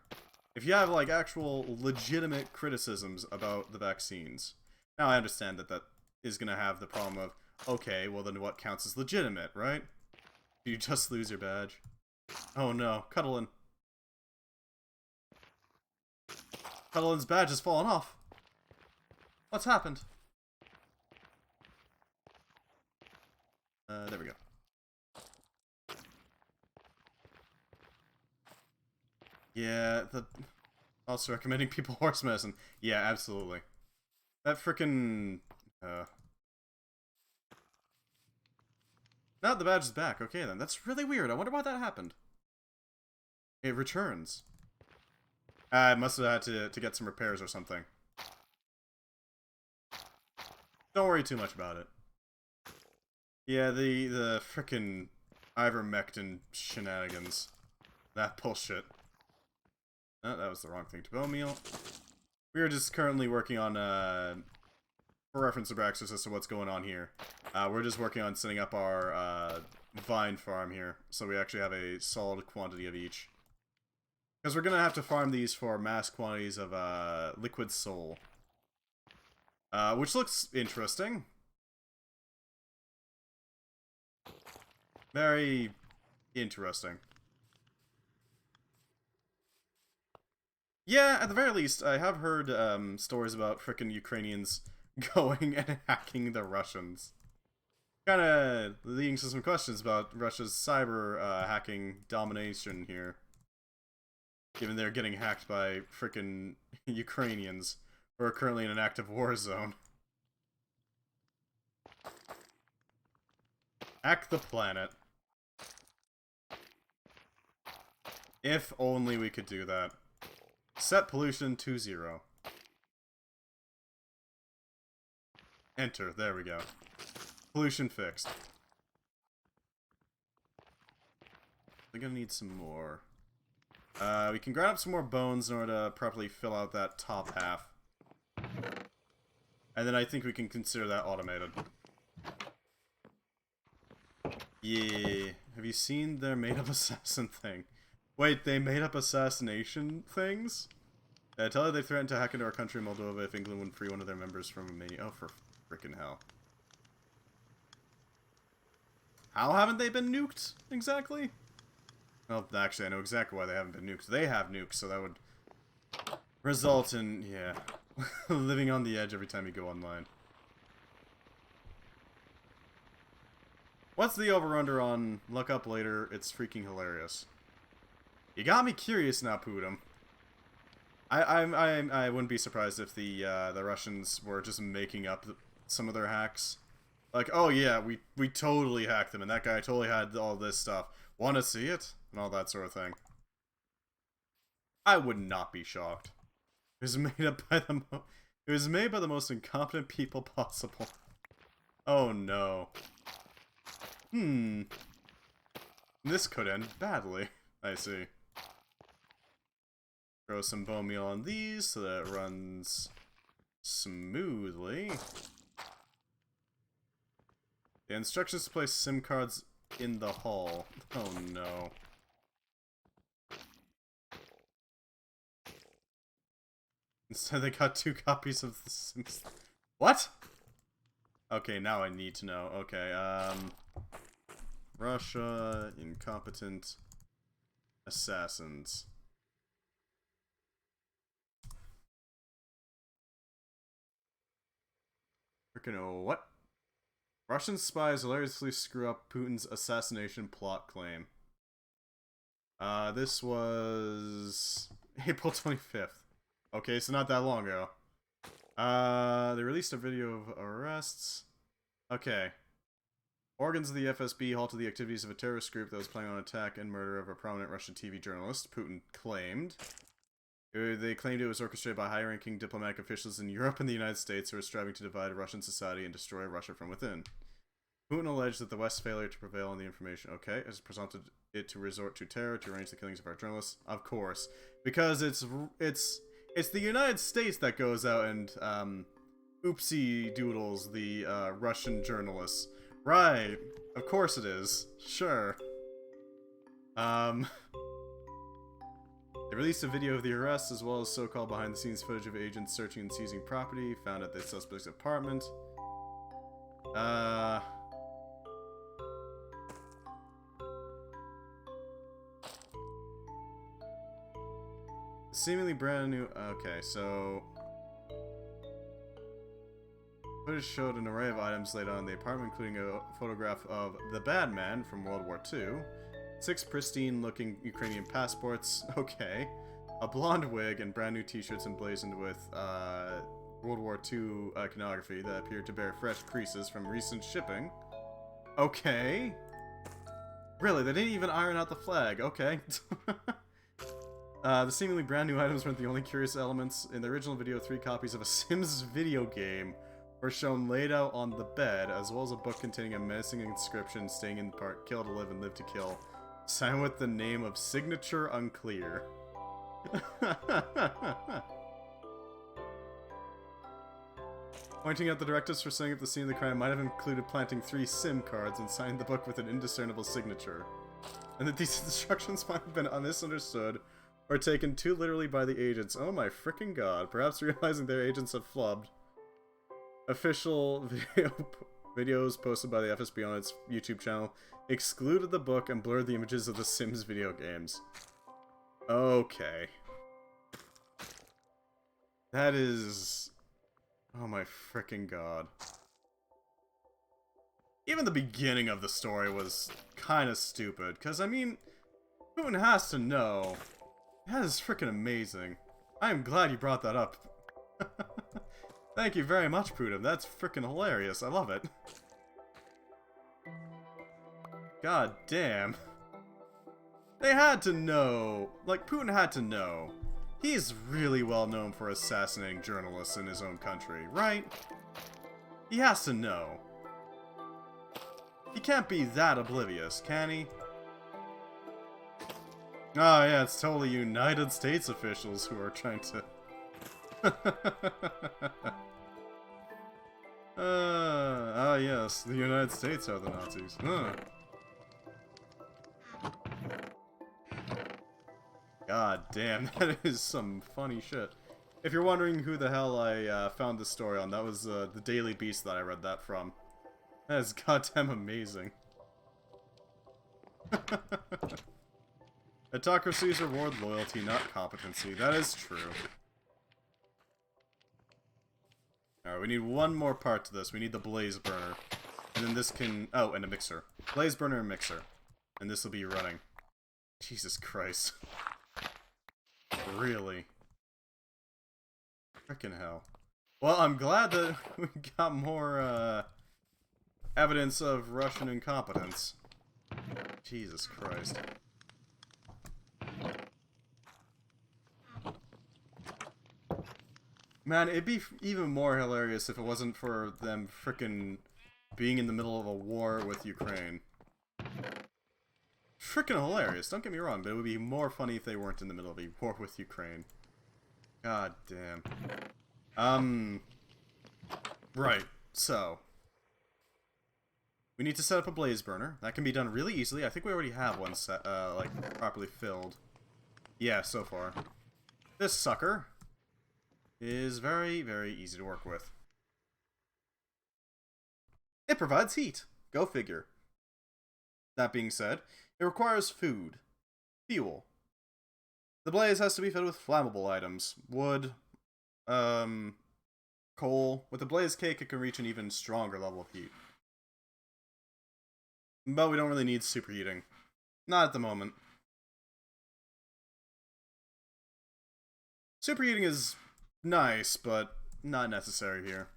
If you have, like, actual legitimate criticisms about the vaccines. Now, I understand that that is gonna have the problem of, okay, well then what counts as legitimate, right? Do you just lose your badge? Oh no, Cuddlin. Cuddlin's badge has fallen off. What's happened? There we go. Yeah, also recommending people horse medicine. Yeah, absolutely. That frickin' No, the badge is back. Okay then, that's really weird. I wonder why that happened. It returns. I must have had to get some repairs or something. Don't worry too much about it. Yeah, the frickin' ivermectin shenanigans. That bullshit. Oh, that was the wrong thing to bone meal. We are just currently working on, for reference to Braxis as to what's going on here. We're just working on setting up our, vine farm here, so we actually have a solid quantity of each. Because we're gonna have to farm these for mass quantities of, liquid soul. Which looks interesting. Very interesting. Yeah, at the very least, I have heard stories about frickin' Ukrainians going and hacking the Russians. Kinda leading to some questions about Russia's cyber hacking domination here. Given they're getting hacked by frickin' Ukrainians who are currently in an active war zone. Hack the planet. If only we could do that. Set pollution to 0. Enter. There we go. Pollution fixed. We're gonna need some more. We can grind up some more bones in order to properly fill out that top half. And then I think we can consider that automated. Yeah. Have you seen their made-up assassin thing? Wait, they made up assassination things? Tell her they threatened to hack into our country, Moldova, if England would free one of their members from Romania. Oh, for frickin' hell. How haven't they been nuked, exactly? Well, actually, I know exactly why they haven't been nuked. They have nukes, so that would result in, yeah, living on the edge every time you go online. What's the over-under on Look Up Later? It's freaking hilarious. You got me curious now, Pudim. I wouldn't be surprised if the Russians were just making up some of their hacks. Like, oh yeah, we totally hacked them, and that guy totally had all this stuff. Want to see it? And all that sort of thing. I would not be shocked. It was made up by it was made by the most incompetent people possible. Oh no. This could end badly. I see. Throw some bone meal on these so that it runs smoothly. The instructions to place SIM cards in the hall. Oh no. Instead they got 2 copies of the Sims. What? Okay, now I need to know. Okay, Russia, incompetent assassins. Freaking what? Russian spies hilariously screw up Putin's assassination plot claim. This was April 25th. Okay, so not that long ago. They released a video of arrests. Okay. Organs of the FSB halted the activities of a terrorist group that was planning on attack and murder of a prominent Russian TV journalist, Putin claimed. They claimed it was orchestrated by high-ranking diplomatic officials in Europe and the United States who were striving to divide Russian society and destroy Russia from within. Putin alleged that the West's failure to prevail on the information, has prompted it to resort to terror to arrange the killings of our journalists. Of course, because it's the United States that goes out and oopsie doodles the Russian journalists. Right. Of course it is. Sure. They released a video of the arrests as well as so-called behind-the-scenes footage of agents searching and seizing property found at the suspect's apartment. Seemingly brand new. Okay, so footage showed an array of items laid out in the apartment, including a photograph of the bad man from World War II, 6 pristine-looking Ukrainian passports, okay, a blonde wig, and brand new t-shirts emblazoned with World War II iconography that appeared to bear fresh creases from recent shipping. Okay. Really, they didn't even iron out the flag. Okay. The seemingly brand new items weren't the only curious elements. In the original video, 3 copies of a Sims video game were shown laid out on the bed, as well as a book containing a menacing inscription stating in part, "Kill to live and live to kill," signed with the name of Signature Unclear. Pointing out the directives for setting up the scene of the crime might have included planting 3 SIM cards and signed the book with an indiscernible signature. And that these instructions might have been misunderstood or taken too literally by the agents. Oh my frickin' god. Perhaps realizing their agents had flubbed. Official videos posted by the FSB on its YouTube channel excluded the book and blurred the images of the Sims video games. Okay. That is... oh my frickin' god. Even the beginning of the story was kind of stupid, because, I mean, Putin has to know. That is frickin' amazing. I am glad you brought that up. Thank you very much, Putin. That's frickin' hilarious. I love it. God damn. They had to know. Like, Putin had to know. He's really well known for assassinating journalists in his own country, right? He has to know. He can't be that oblivious, can he? Oh yeah, it's totally United States officials who are trying to... yes, the United States are the Nazis. Huh. God damn, that is some funny shit. If you're wondering who the hell I found this story on, that was the Daily Beast that I read that from. That is goddamn amazing. Autocracies reward loyalty, not competency. That is true. Alright, we need one more part to this. We need the blaze burner. And then this can... Oh, and a mixer. Blaze burner and mixer. And this will be running. Jesus Christ. Really? Frickin' hell. Well, I'm glad that we got more, evidence of Russian incompetence. Jesus Christ. Man, it'd be even more hilarious if it wasn't for them frickin' being in the middle of a war with Ukraine. Frickin' hilarious, don't get me wrong, but it would be more funny if they weren't in the middle of a war with Ukraine. God damn. Right, so. We need to set up a blaze burner. That can be done really easily. I think we already have one set, like, properly filled. Yeah, so far. This sucker is very, very easy to work with. It provides heat. Go figure. That being said, it requires food. Fuel. The blaze has to be filled with flammable items. Wood. Coal. With the blaze cake, it can reach an even stronger level of heat. But we don't really need superheating. Not at the moment. Superheating is nice, but not necessary here.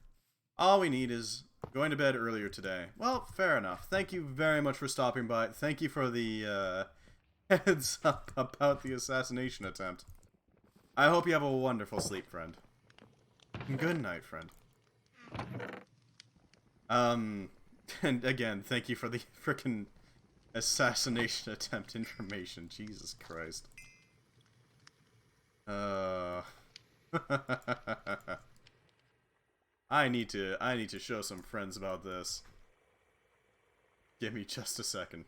All we need is going to bed earlier today. Well, fair enough. Thank you very much for stopping by. Thank you for the heads up about the assassination attempt. I hope you have a wonderful sleep, friend. Good night, friend. And again, thank you for the frickin' assassination attempt information. Jesus Christ. I need to show some friends about this. Give me just a second.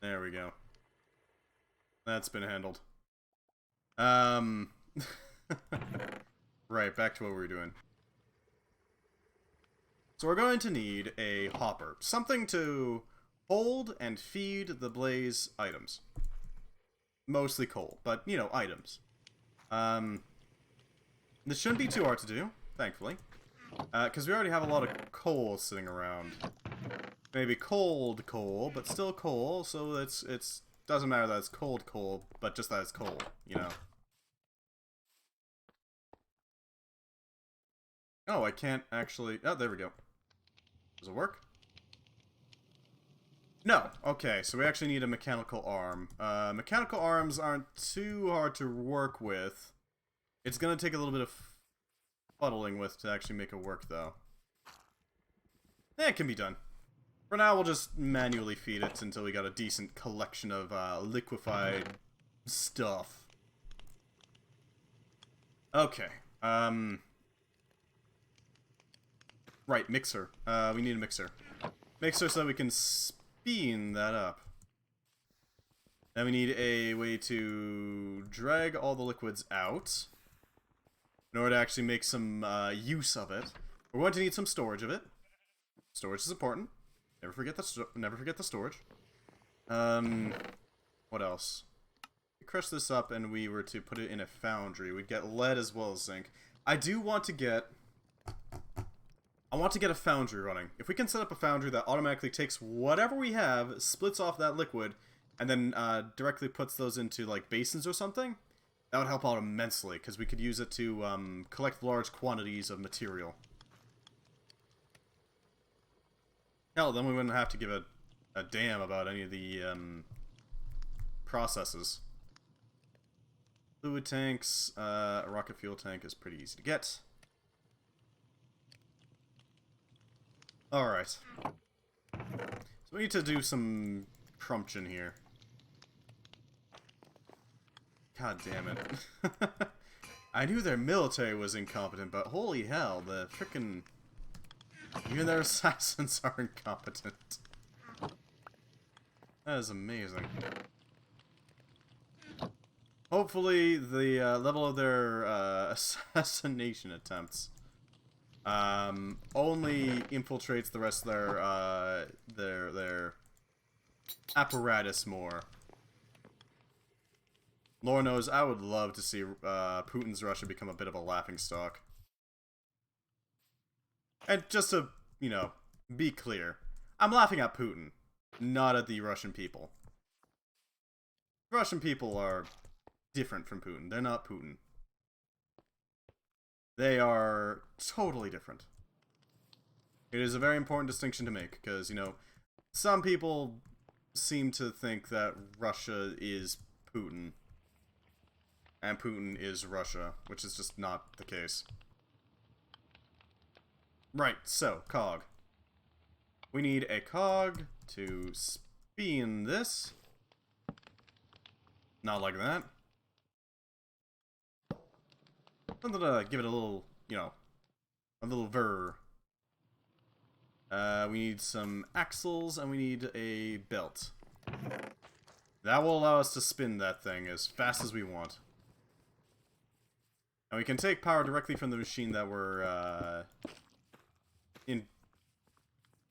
There we go. That's been handled. Right, back to what we were doing. So we're going to need a hopper. Something to hold and feed the blaze items. Mostly coal, but, you know, items. This shouldn't be too hard to do, thankfully. Because we already have a lot of coal sitting around. Maybe cold coal, but still coal, so it's doesn't matter that it's cold coal, but just that it's coal, you know. Oh, I can't actually... Oh, there we go. Does it work? No. Okay, so we actually need a mechanical arm. Mechanical arms aren't too hard to work with. It's gonna take a little bit of fuddling with to actually make it work, though. It can be done. For now, we'll just manually feed it until we got a decent collection of liquefied stuff. Okay. Right, mixer. We need a mixer. Mixer so that we can speed that up. Then we need a way to drag all the liquids out in order to actually make some use of it. We're going to need some storage of it. Storage is important. Never forget the storage. What else? If we crush this up and we were to put it in a foundry, we'd get lead as well as zinc. I want to get a foundry running. If we can set up a foundry that automatically takes whatever we have, splits off that liquid, and then directly puts those into like basins or something, that would help out immensely, because we could use it to collect large quantities of material. Hell, then we wouldn't have to give a damn about any of the processes. Fluid tanks, a rocket fuel tank is pretty easy to get. Alright. So we need to do some crumption here. God damn it. I knew their military was incompetent, but holy hell, the frickin'... Even their assassins are incompetent. That is amazing. Hopefully, the level of their assassination attempts only infiltrates the rest of their apparatus more. Lord knows, I would love to see Putin's Russia become a bit of a laughingstock. And just to, you know, be clear, I'm laughing at Putin, not at the Russian people. Russian people are different from Putin. They're not Putin. They are totally different. It is a very important distinction to make, because, you know, some people seem to think that Russia is Putin, and Putin is Russia, which is just not the case. Right, so, cog. We need a cog to spin this. Not like that. Something to give it a little, you know, a little vrrrr. We need some axles, and we need a belt. That will allow us to spin that thing as fast as we want. And we can take power directly from the machine that we're,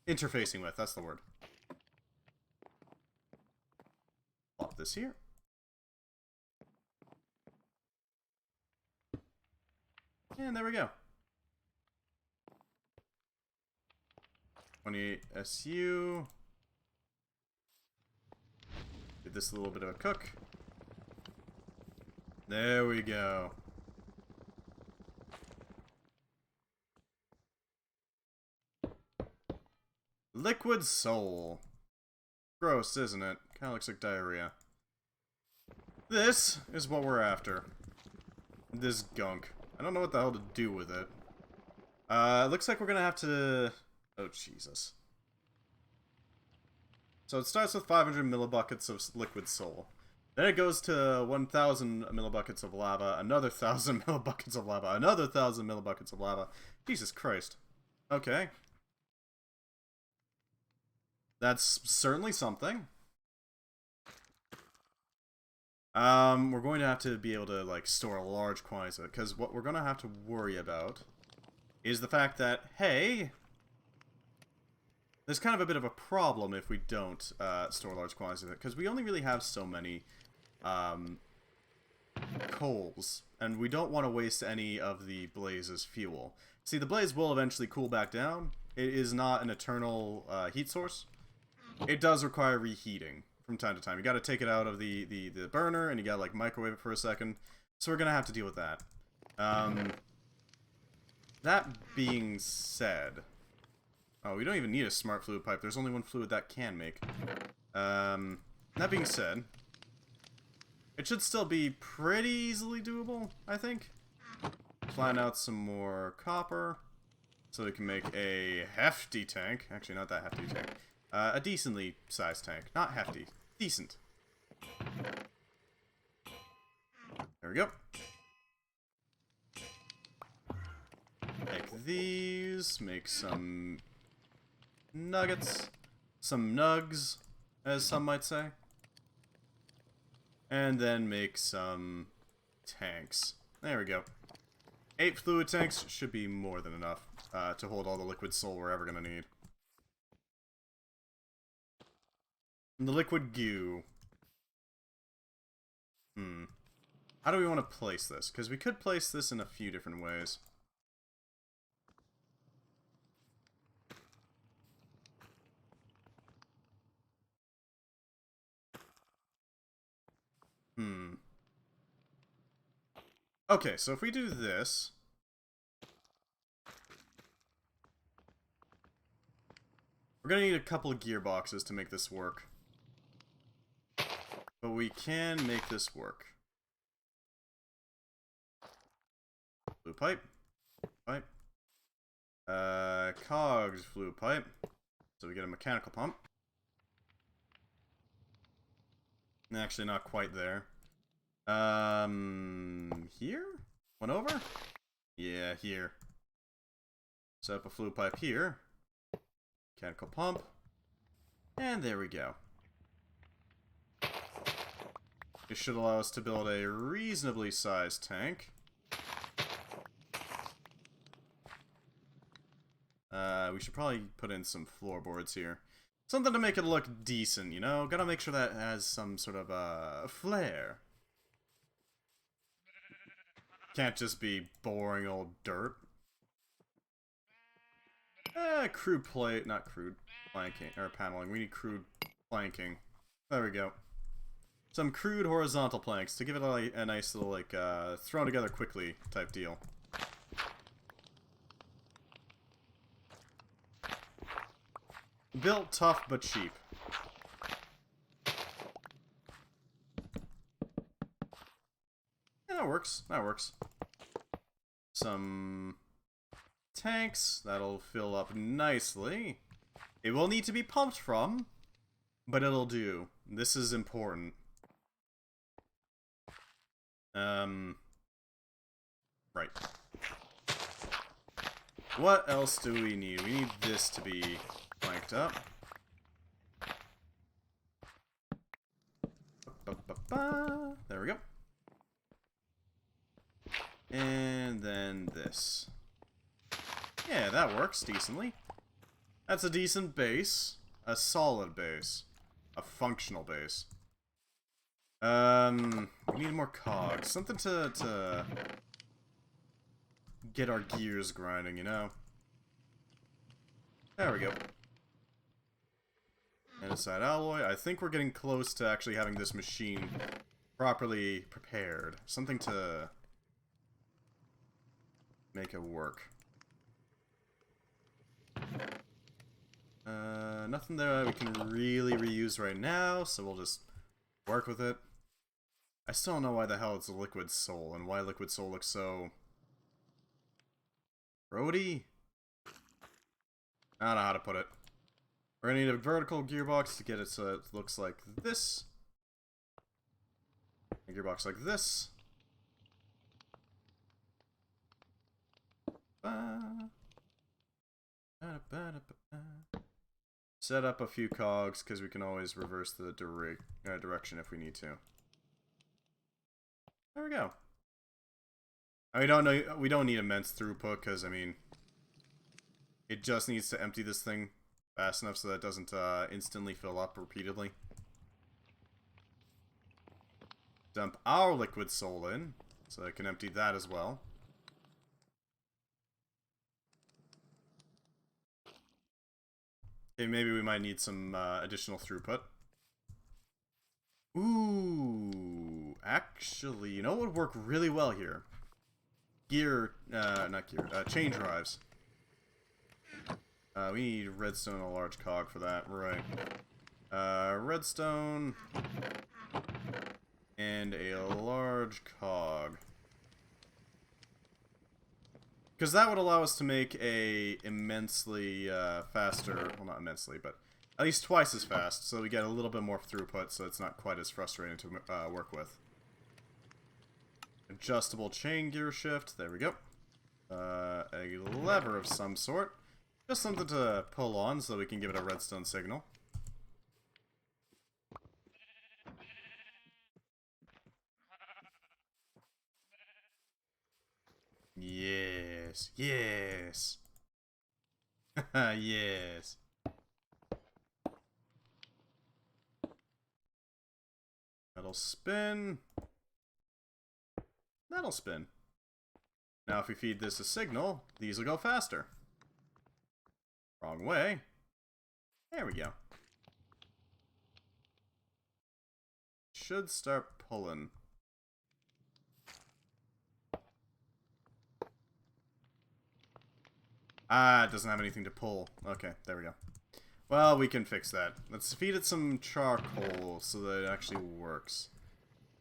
interfacing with. That's the word. Plop this here. And there we go. 28 SU. Give this a little bit of a cook. There we go. Liquid soul. Gross, isn't it? Kinda looks like diarrhea. This is what we're after. This gunk. I don't know what the hell to do with it. It looks like we're gonna have to... Oh, Jesus. So it starts with 500 millibuckets of liquid soul. Then it goes to 1,000 millibuckets of lava, another 1,000 millibuckets of lava, another 1,000 millibuckets of lava. Jesus Christ. Okay. That's certainly something. We're going to have to be able to, like, store large quantities of it, because what we're going to have to worry about is the fact that, hey, there's kind of a bit of a problem if we don't store large quantities of it, because we only really have so many coals, and we don't want to waste any of the blaze's fuel. See, the blaze will eventually cool back down. It is not an eternal heat source. It does require reheating from time to time. You gotta take it out of the burner, and you gotta, like, microwave it for a second. So we're gonna have to deal with that. That being said... Oh, we don't even need a smart fluid pipe. There's only one fluid that can make. That being said... It should still be pretty easily doable, I think. Plan out some more copper. So we can make a hefty tank. Actually, not that hefty tank. A decently sized tank. Not hefty. Decent. There we go. Make these. Make some nuggets. Some nugs, as some might say. And then make some tanks. There we go. 8 fluid tanks should be more than enough to hold all the liquid soul we're ever going to need. And the liquid goo. How do we want to place this? Because we could place this in a few different ways. Okay, so if we do this... We're gonna need a couple of gearboxes to make this work. But we can make this work. Fluid pipe. Pipe. Cogs fluid pipe. So we get a mechanical pump. Actually, not quite there. Here? One over? Yeah, here. Set up a fluid pipe here. Mechanical pump. And there we go. This should allow us to build a reasonably sized tank. We should probably put in some floorboards here. Something to make it look decent, you know? Gotta make sure that has some sort of, flair. Can't just be boring old dirt. Crude plate, not crude planking, or paneling. We need crude planking. There we go. Some crude horizontal planks to give it a nice little, like, thrown together quickly type deal. Built tough but cheap. Yeah, that works. That works. Some tanks. That'll fill up nicely. It will need to be pumped from, but it'll do. This is important. Right. What else do we need? We need this to be planked up. There we go. And then this. Yeah, that works decently. That's a decent base. A solid base. A functional base. We need more cogs. Something to get our gears grinding, you know? There we go. Andesite alloy. I think we're getting close to actually having this machine properly prepared. Something to make it work. Nothing there we can really reuse right now, so we'll just work with it. I still don't know why the hell it's a liquid soul, and why liquid soul looks so roady. I don't know how to put it. We're gonna need a vertical gearbox to get it so it looks like this. A gearbox like this. Set up a few cogs, because we can always reverse the direction if we need to. There we go. We don't need immense throughput, because, I mean, it just needs to empty this thing fast enough so that it doesn't instantly fill up repeatedly. Dump our liquid soul in, so it can empty that as well. Okay, maybe we might need some additional throughput. Ooh, actually, you know what would work really well here? Chain drives. We need redstone, a large cog for that, right. Redstone, and a large cog. Because that would allow us to make a immensely faster, well not immensely, but at least twice as fast, so we get a little bit more throughput, so it's not quite as frustrating to work with. Adjustable chain gear shift, there we go. A lever of some sort. Just something to pull on so we can give it a redstone signal. Yes, yes. Yes. That'll spin. That'll spin. Now if we feed this a signal, these will go faster. Wrong way. There we go. Should start pulling. Ah, it doesn't have anything to pull. Okay, there we go. Well, we can fix that. Let's feed it some charcoal so that it actually works.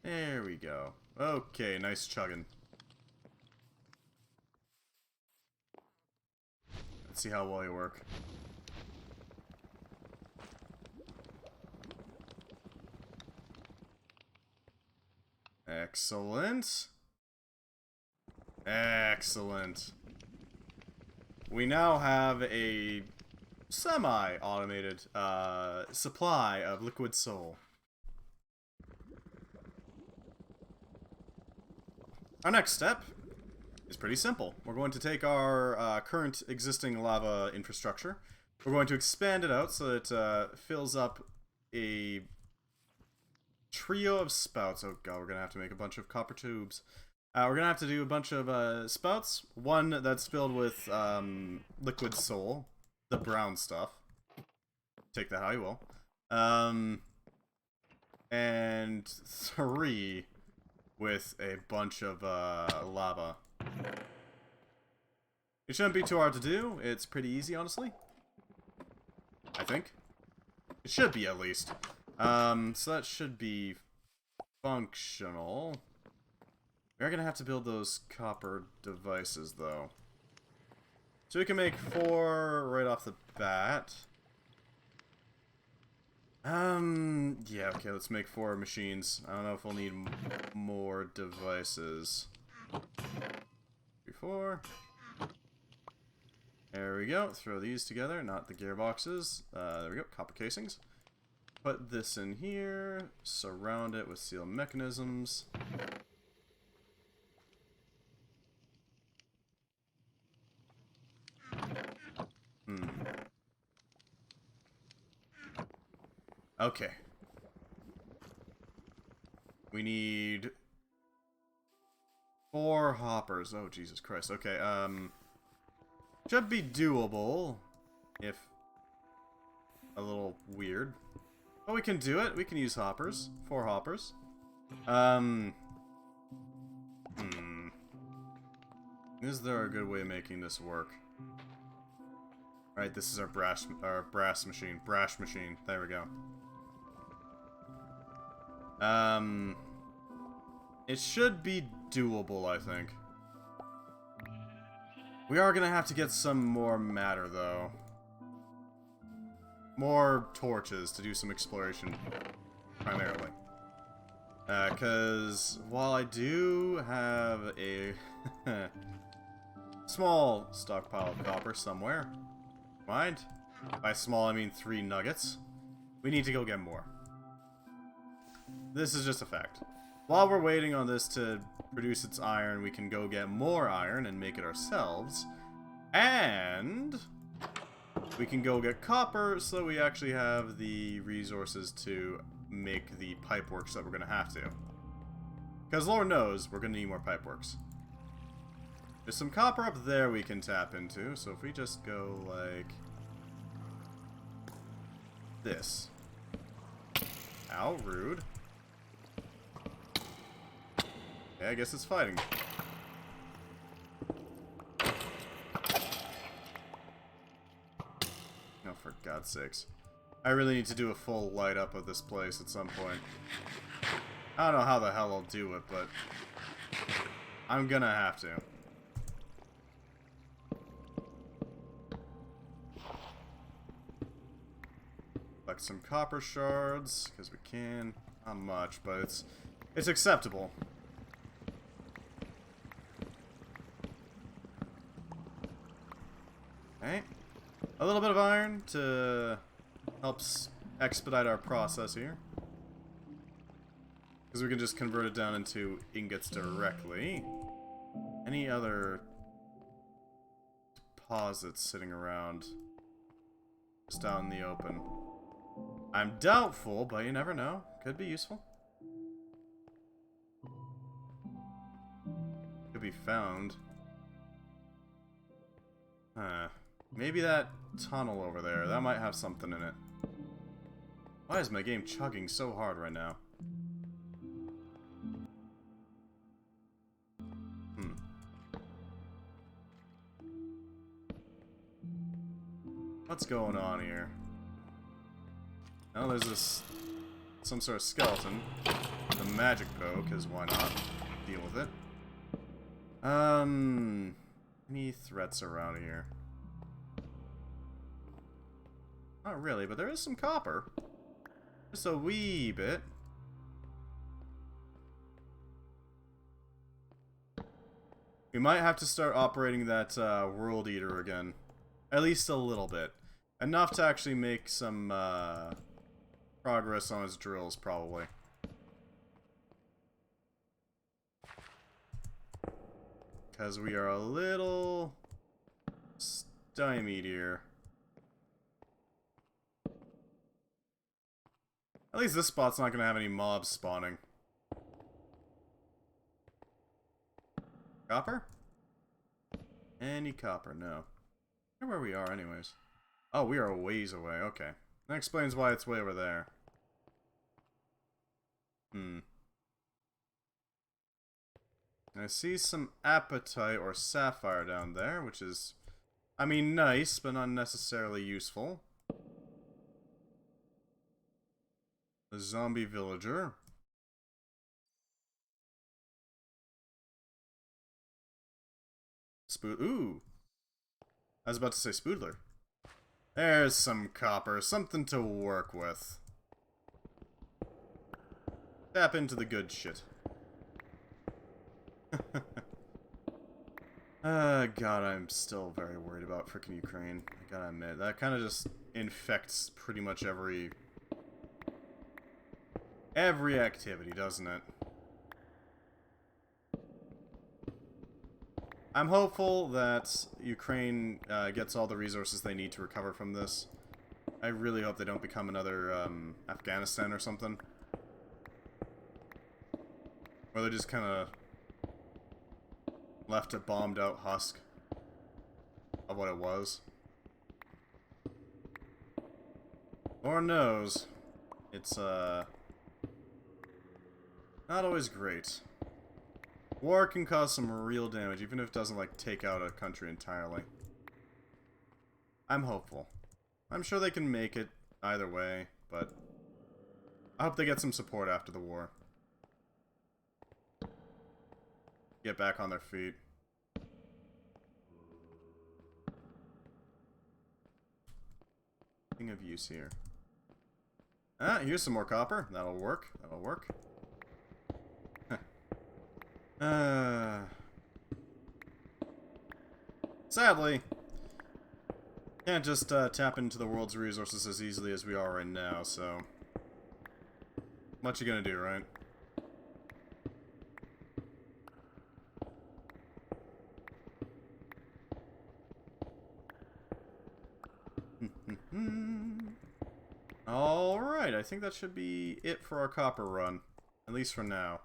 There we go. Okay, nice chugging. Let's see how well you work. Excellent. Excellent. We now have a semi-automated supply of liquid soul. Our next step is pretty simple. We're going to take our current existing lava infrastructure. We're going to expand it out so that it fills up a trio of spouts. Oh god, we're going to have to make a bunch of copper tubes. We're going to have to do a bunch of spouts. One that's filled with liquid soul, the brown stuff. Take that how you will. And 3 with a bunch of lava. It shouldn't be too hard to do. It's pretty easy, honestly. I think. It should be, at least. So that should be functional. We're gonna have to build those copper devices, though. So we can make 4 right off the bat. Yeah, okay, let's make 4 machines. I don't know if we'll need more devices. 3, 4. There we go. Throw these together, not the gearboxes. There we go, copper casings. Put this in here. Surround it with steel mechanisms. Okay. We need 4 hoppers. Oh, Jesus Christ. Okay, should be doable, if a little weird. But we can do it. We can use hoppers. 4 hoppers. Is there a good way of making this work? Alright, this is our brass machine. Brash machine. There we go. It should be doable, I think. We are gonna have to get some more matter, though. More torches to do some exploration, primarily. Because while I do have a small stockpile of copper somewhere, mind? By small, I mean 3 nuggets. We need to go get more. This is just a fact. While we're waiting on this to produce its iron, we can go get more iron and make it ourselves. And we can go get copper, so we actually have the resources to make the pipeworks that we're going to have to. Because Lord knows, we're going to need more pipeworks. There's some copper up there we can tap into, so if we just go like this. Ow, rude. Okay, I guess it's fighting. Oh, for God's sakes. I really need to do a full light up of this place at some point. I don't know how the hell I'll do it, but I'm gonna have to. Collect some copper shards, because we can. Not much, but it's acceptable. Okay. A little bit of iron to help expedite our process here. Because we can just convert it down into ingots directly. Any other deposits sitting around just out in the open? I'm doubtful, but you never know. Could be useful. Could be found. Huh. Maybe that tunnel over there. That might have something in it. Why is my game chugging so hard right now? What's going on here? Oh, there's some sort of skeleton. The magic bow, because why not? Deal with it. Any threats around here? Not really, but there is some copper. Just a wee bit. We might have to start operating that World Eater again. At least a little bit. Enough to actually make some progress on his drills, probably. because we are a little stymied here. At least this spot's not going to have any mobs spawning. Copper? Any copper? No. I wonder where we are anyways. Oh, we are a ways away. Okay. That explains why it's way over there. I see some apatite or sapphire down there, which is, I mean, nice, but not necessarily useful. A zombie villager. Ooh. I was about to say spoodler. There's some copper, something to work with. Tap into the good shit. God, I'm still very worried about frickin' Ukraine. I gotta admit, that kind of just infects pretty much every activity, doesn't it? I'm hopeful that Ukraine gets all the resources they need to recover from this. I really hope they don't become another Afghanistan or something. Or they're just kind of left a bombed out husk of what it was. Lord knows, it's not always great. War can cause some real damage, even if it doesn't, like, take out a country entirely. I'm hopeful. I'm sure they can make it either way, but I hope they get some support after the war. Get back on their feet. Thing of use here. Ah, here's some more copper. That'll work. That'll work. Sadly, can't just tap into the world's resources as easily as we are right now, so what you gonna do, right? Alright, I think that should be it for our copper run, at least for now.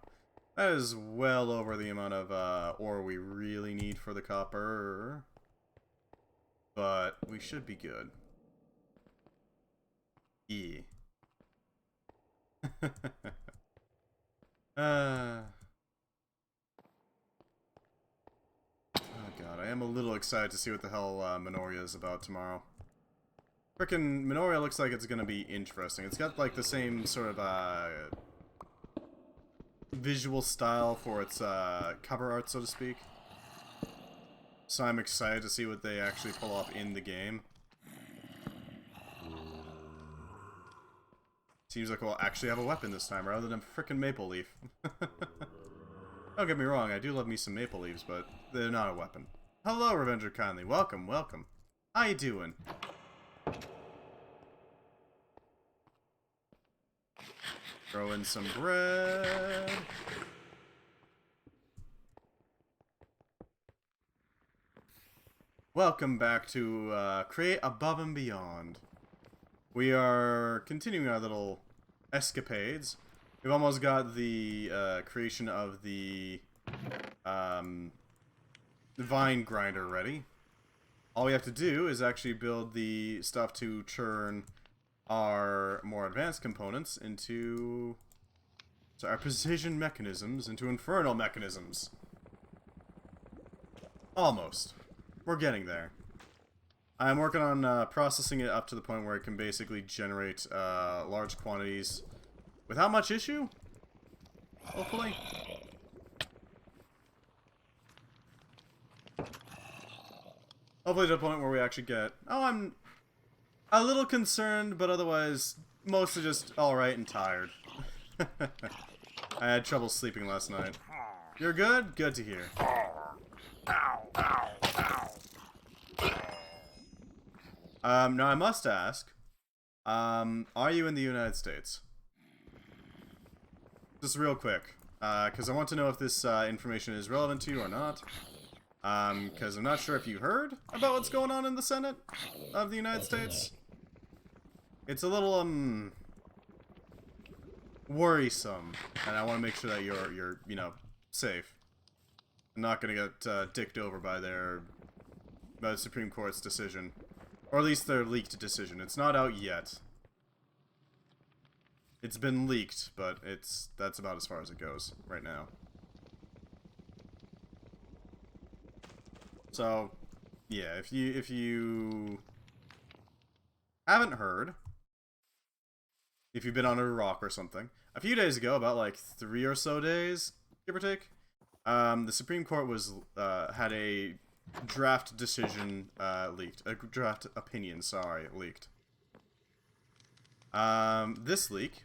That is well over the amount of ore we really need for the copper. But we should be good. Yeah. Oh god, I am a little excited to see what the hell Minoria is about tomorrow. Frickin' Minoria looks like it's gonna be interesting. It's got like the same sort of visual style for its cover art, so to speak. So I'm excited to see what they actually pull off in the game. Seems like we'll actually have a weapon this time, rather than a frickin' maple leaf. Don't get me wrong, I do love me some maple leaves, but they're not a weapon. Hello, Revenger Kindly. Welcome, welcome. How you doing? Throw in some bread. Welcome back to Create Above and Beyond. We are continuing our little escapades. We've almost got the creation of the vine grinder ready. All we have to do is actually build the stuff to churn our more advanced components into our precision mechanisms into infernal mechanisms. Almost. We're getting there. I'm working on processing it up to the point where it can basically generate large quantities without much issue. Hopefully. Hopefully to the point where we actually get... Oh, I'm a little concerned, but otherwise mostly just alright and tired. I had trouble sleeping last night. You're good? Good to hear. Now I must ask, are you in the United States? Just real quick, because I want to know if this information is relevant to you or not. Because I'm not sure if you heard about what's going on in the Senate of the United States. It's a little, worrisome, and I want to make sure that you're, you know, safe. I'm not gonna get, dicked over by the Supreme Court's decision. Or at least their leaked decision. It's not out yet. It's been leaked, but that's about as far as it goes right now. So, yeah, if you haven't heard, if you've been under a rock or something, a few days ago, about like 3 or so days, give or take, the Supreme Court was had a draft decision leaked, a draft opinion, sorry, leaked. This leak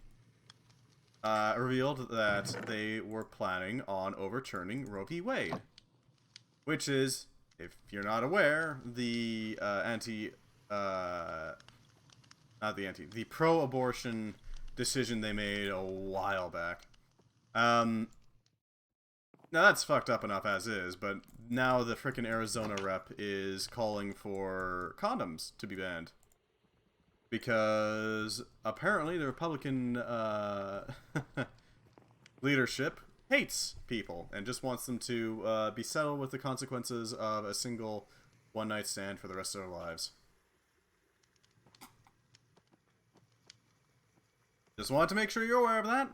revealed that they were planning on overturning Roe v. Wade, which is, if you're not aware, the the pro-abortion decision they made a while back. Now that's fucked up enough as is, but now the frickin' Arizona rep is calling for condoms to be banned. Because apparently the Republican leadership hates people and just wants them to be settled with the consequences of a single one-night stand for the rest of their lives. Just wanted to make sure you're aware of that.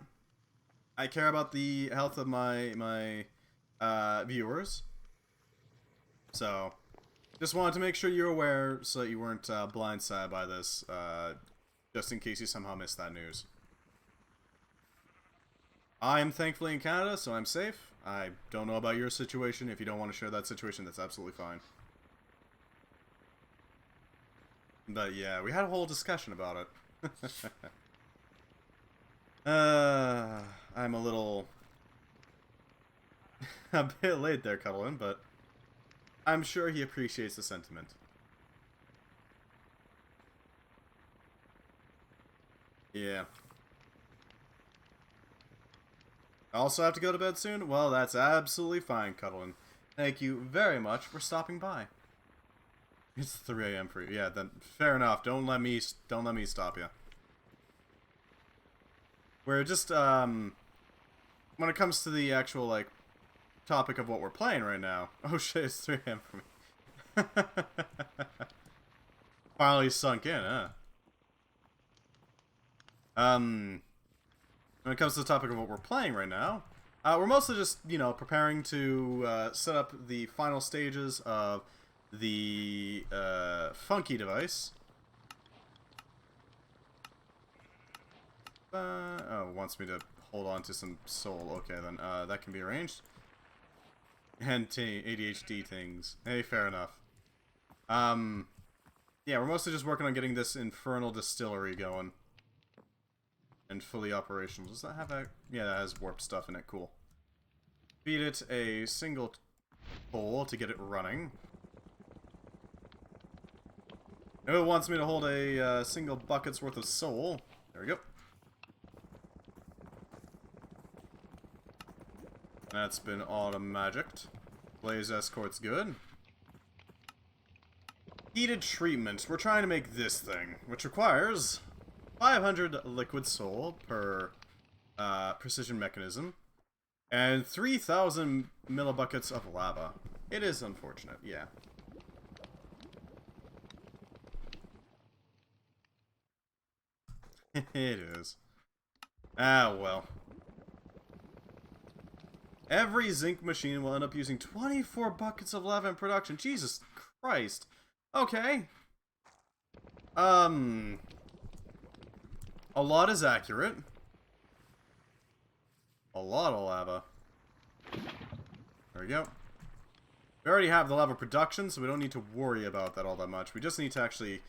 I care about the health of my viewers. So, just wanted to make sure you're aware so that you weren't blindsided by this, just in case you somehow missed that news. I am thankfully in Canada, so I'm safe. I don't know about your situation. If you don't want to share that situation, that's absolutely fine. But yeah, we had a whole discussion about it. I'm a little... a bit late there, Cuddlin, but I'm sure he appreciates the sentiment. Yeah. I also have to go to bed soon? Well, that's absolutely fine, Cuddlin. Thank you very much for stopping by. It's 3 AM for you. Yeah, then fair enough. Don't let me stop you. We're just when it comes to the actual like topic of what we're playing right now. Oh shit, it's 3 AM for me. Finally sunk in, huh? When it comes to the topic of what we're playing right now, we're mostly just, you know, preparing to set up the final stages of the funky device. Oh, wants me to hold on to some soul. Okay, then that can be arranged. And ADHD things. Hey, fair enough. Yeah, we're mostly just working on getting this infernal distillery going. And fully operational. Does that have a... yeah, that has warp stuff in it. Cool. Feed it a single hole to get it running. Now it wants me to hold a single bucket's worth of soul. There we go. That's been auto-magicked. Blaze escort's good. Heated treatment. We're trying to make this thing, which requires 500 liquid soul per precision mechanism, and 3,000 millibuckets of lava. It is unfortunate, yeah. It is. Ah, well. Every zinc machine will end up using 24 buckets of lava in production. Jesus Christ. Okay. A lot is accurate. A lot of lava. There we go. We already have the lava production, so we don't need to worry about that all that much. We just need to actually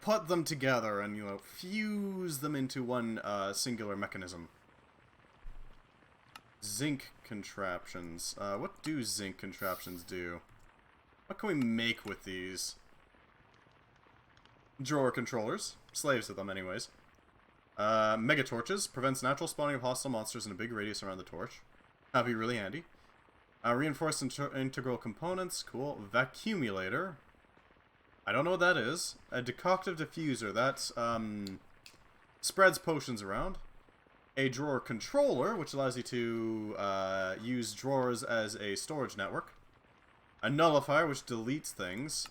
put them together and, you know, fuse them into one singular mechanism. Zinc contraptions. What do zinc contraptions do? What can we make with these? Drawer controllers. Slaves to them, anyways. Mega torches. Prevents natural spawning of hostile monsters in a big radius around the torch. That'd be really handy. Reinforced integral components. Cool. Vacuumulator. I don't know what that is. A decoctive diffuser. That's, spreads potions around. A drawer controller, which allows you to use drawers as a storage network. A nullifier, which deletes things.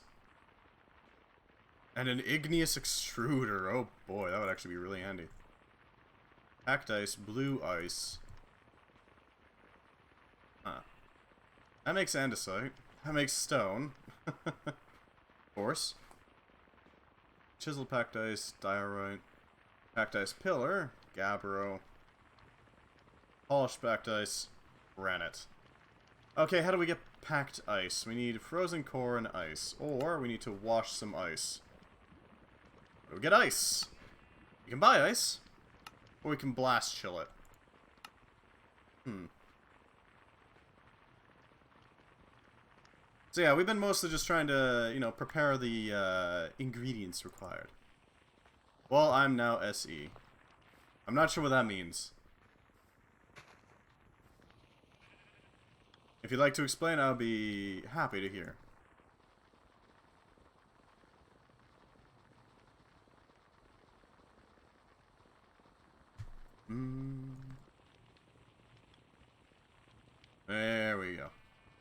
And an igneous extruder. Oh boy, that would actually be really handy. Packed ice, blue ice. Huh. That makes andesite. That makes stone. Of course. Chiseled packed ice, diorite. Packed ice pillar, gabbro. Polished packed ice, granite. Okay, how do we get packed ice? We need frozen core and ice. Or we need to wash some ice. We get ice. You can buy ice. Or we can blast chill it. So yeah, we've been mostly just trying to, you know, prepare the ingredients required. Well, I'm now SE. I'm not sure what that means. If you'd like to explain, I'll be happy to hear. There we go.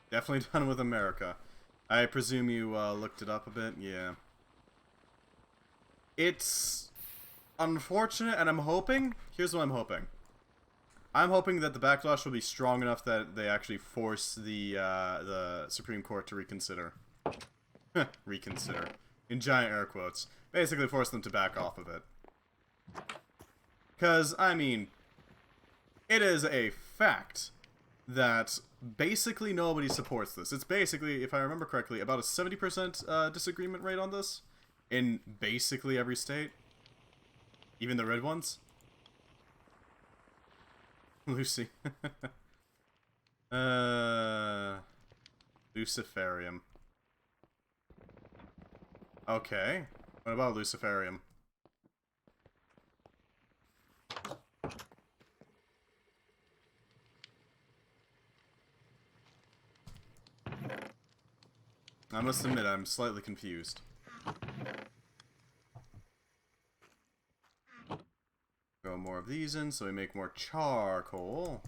Definitely done with America. I presume you looked it up a bit? Yeah. It's unfortunate, and I'm hoping... Here's what I'm hoping. I'm hoping that the backlash will be strong enough that they actually force the Supreme Court to reconsider. Reconsider. In giant air quotes. Basically force them to back off of it. Because, I mean, it is a fact that basically nobody supports this. It's basically, if I remember correctly, about a 70% disagreement rate on this in basically every state. Even the red ones. Lucy. Luciferium. Okay. What about Luciferium? I must admit, I'm slightly confused. Throw more of these in so we make more charcoal.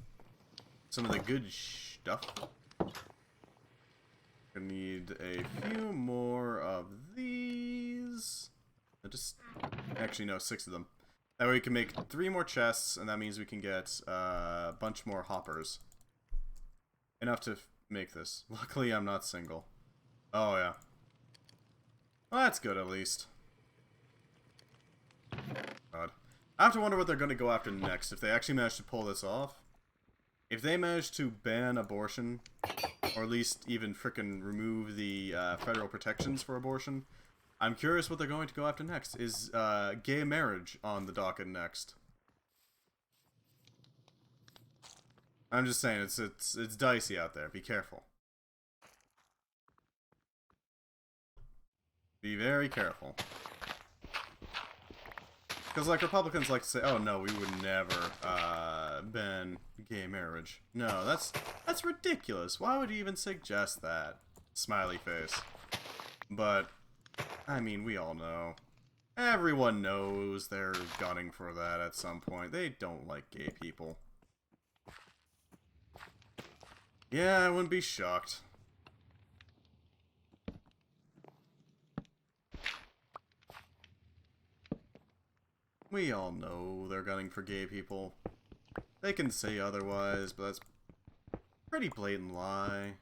Some of the good stuff. Gonna need a few more of these. Actually, no, 6 of them. That way we can make 3 more chests, and that means we can get a bunch more hoppers. Enough to make this. Luckily, I'm not single. Oh, yeah. Well, that's good, at least. God. I have to wonder what they're going to go after next, if they actually manage to pull this off. If they manage to ban abortion, or at least even frickin' remove the federal protections for abortion, I'm curious what they're going to go after next. Is gay marriage on the docket next? I'm just saying, it's dicey out there. Be careful. Be very careful. Because, like, Republicans like to say, oh, no, we would never ban gay marriage. No, that's ridiculous. Why would you even suggest that? Smiley face. But, I mean, we all know. Everyone knows they're gunning for that at some point. They don't like gay people. Yeah, I wouldn't be shocked. We all know they're gunning for gay people. They can say otherwise, but that's a pretty blatant lie.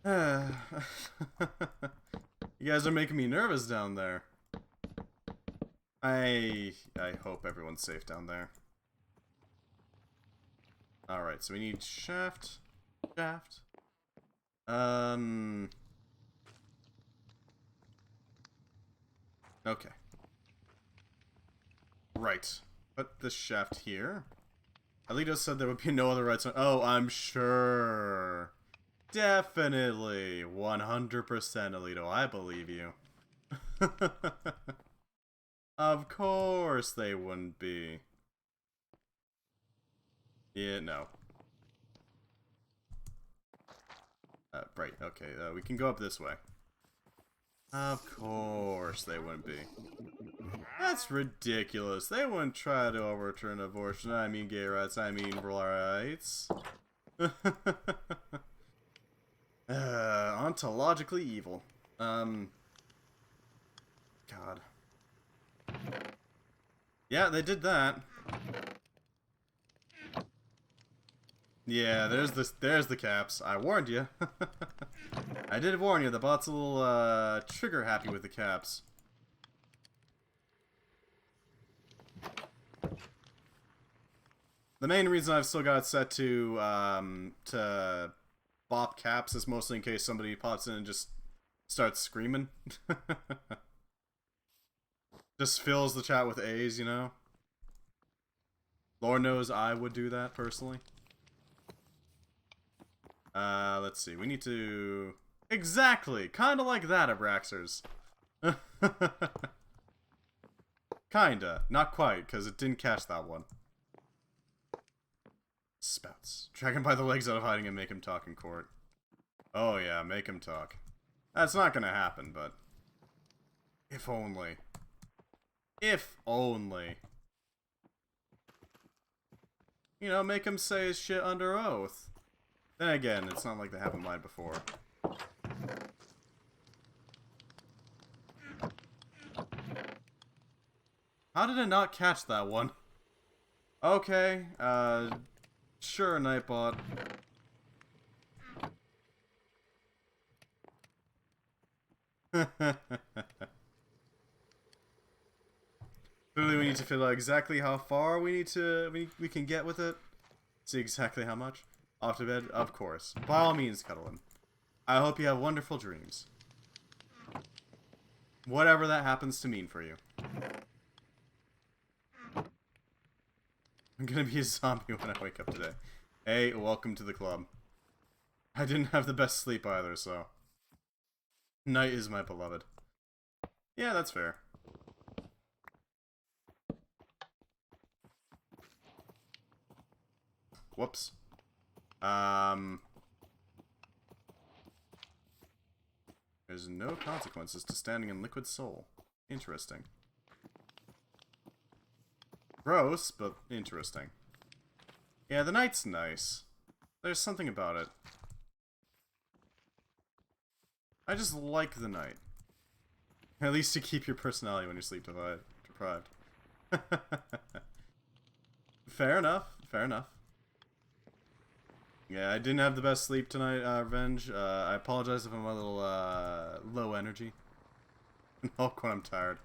You guys are making me nervous down there. I hope everyone's safe down there. Alright, so we need shaft. Shaft. Okay. Right. Put this shaft here. Alito said there would be no other rights. Oh, I'm sure. Definitely. 100% Alito. I believe you. Of course they wouldn't be. Yeah, no. Right, okay, we can go up this way. Of course they wouldn't be. That's ridiculous. They wouldn't try to overturn abortion. I mean gay rights. I mean rights. Ontologically evil. God. Yeah, they did that. Yeah, there's the caps. I warned you. I did warn you. The bot's a little trigger happy with the caps. The main reason I've still got it set to bop caps is mostly in case somebody pops in and just starts screaming. Just fills the chat with A's, you know? Lord knows I would do that personally. Let's see. We need to... Exactly! Kinda like that, Abraxers. Kinda. Not quite, because it didn't catch that one. Spouts. Drag him by the legs out of hiding and make him talk in court. Oh yeah, make him talk. That's not gonna happen, but... If only. If only. You know, make him say his shit under oath. Then again, it's not like they haven't lied before. How did it not catch that one? Okay, sure, Nightbot. Clearly we need to figure out exactly how far we can get with it. See exactly how much. Off to bed? Of course. By all means, cuddle him. I hope you have wonderful dreams. Whatever that happens to mean for you. I'm gonna be a zombie when I wake up today. Hey, welcome to the club. I didn't have the best sleep either, so... Night is my beloved. Yeah, that's fair. Whoops. There's no consequences to standing in liquid soul. Interesting. Gross, but interesting. Yeah, the night's nice. There's something about it. I just like the night. At least you keep your personality when you're sleep deprived. Fair enough, fair enough. Yeah, I didn't have the best sleep tonight, Revenge. I apologize if I'm a little, low energy. Hulk when I'm tired.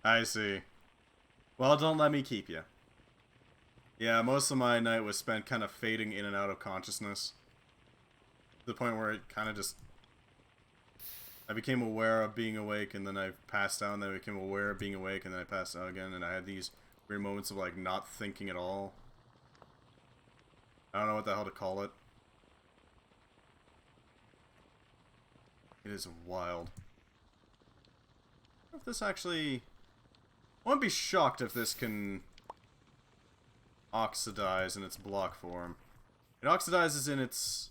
I see. Well, don't let me keep you. Yeah, most of my night was spent kind of fading in and out of consciousness. To the point where it kind of just... I became aware of being awake, and then I passed out, and then I became aware of being awake, and then I passed out again, and I had these weird moments of, like, not thinking at all. I don't know what the hell to call it. It is wild. I wonder if this actually... I wouldn't be shocked if this can oxidize in its block form. It oxidizes in its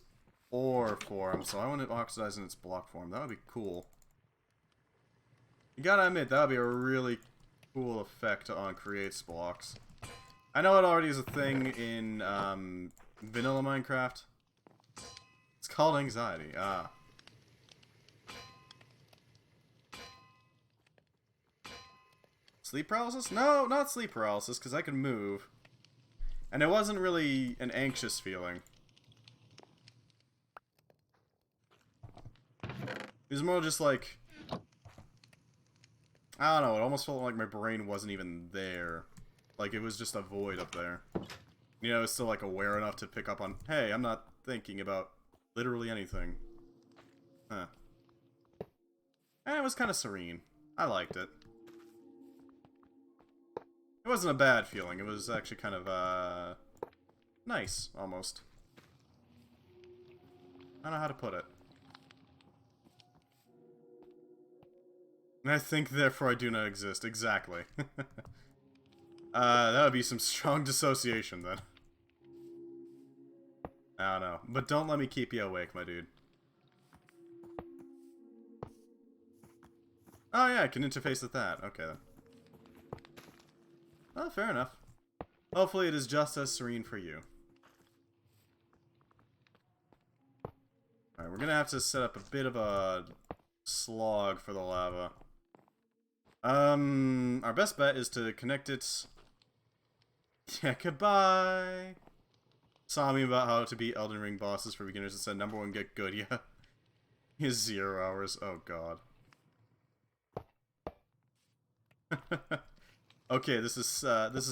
ore form, so I want it to oxidize in its block form. That would be cool. You gotta admit, that would be a really cool effect on creates blocks. I know it already is a thing in vanilla Minecraft. It's called anxiety. Ah. Sleep paralysis? No, not sleep paralysis, because I could move. And it wasn't really an anxious feeling. It was more just like... I don't know, it almost felt like my brain wasn't even there. Like, it was just a void up there. You know, it's still, like, aware enough to pick up on, hey, I'm not thinking about literally anything. Huh. And it was kind of serene. I liked it. It wasn't a bad feeling. It was actually kind of, nice, almost. I don't know how to put it. And I think, therefore, I do not exist. Exactly. That would be some strong dissociation, then. I don't know. But don't let me keep you awake, my dude. Oh yeah, I can interface with that. Okay then. Oh, fair enough. Hopefully it is just as serene for you. Alright, we're gonna have to set up a bit of a slog for the lava. Our best bet is to connect it... Yeah, goodbye! Saw me about how to beat Elden Ring bosses for beginners and said number 1, get good, yeah. He's 0 hours, oh god. Okay, this is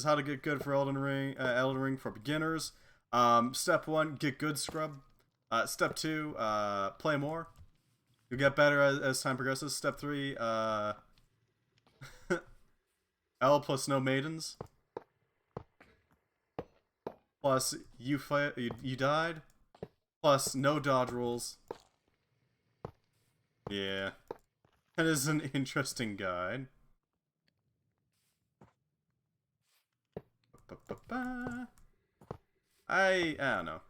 how to get good for Elden Ring for beginners. Step 1, get good, scrub. Step 2, play more. You'll get better as time progresses. Step 3, L plus no maidens. Plus you died. Plus no dodge rules. Yeah, that is an interesting guide. I don't know.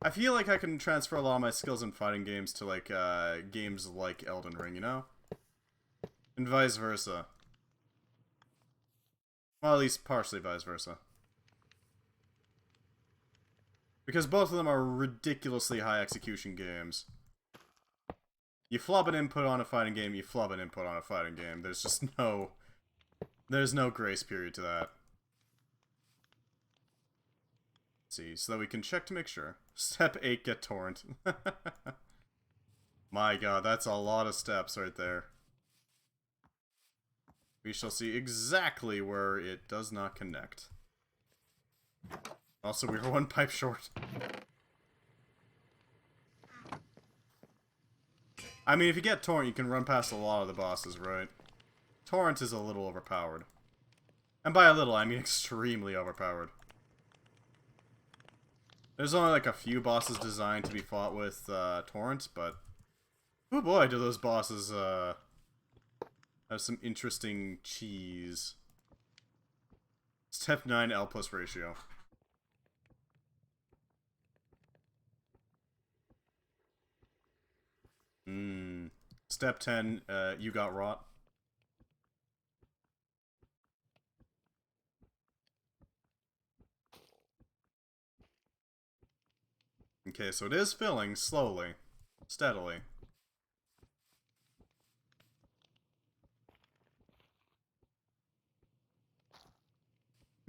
I feel like I can transfer a lot of my skills in fighting games to, like, games like Elden Ring, you know? And vice versa. Well, at least partially vice versa. Because both of them are ridiculously high execution games. You flub an input on a fighting game, you flub an input on a fighting game. There's just no... There's no grace period to that. See, so that we can check to make sure. Step 8, get torrent. My god, that's a lot of steps right there. We shall see exactly where it does not connect. Also, we were 1 pipe short. I mean, if you get torrent, you can run past a lot of the bosses, right? Torrent is a little overpowered. And by a little, I mean extremely overpowered. There's only like a few bosses designed to be fought with torrent, but oh boy, do those bosses have some interesting cheese. Step 9 L plus ratio. Step 10 you got rot. Okay, so it is filling slowly, steadily.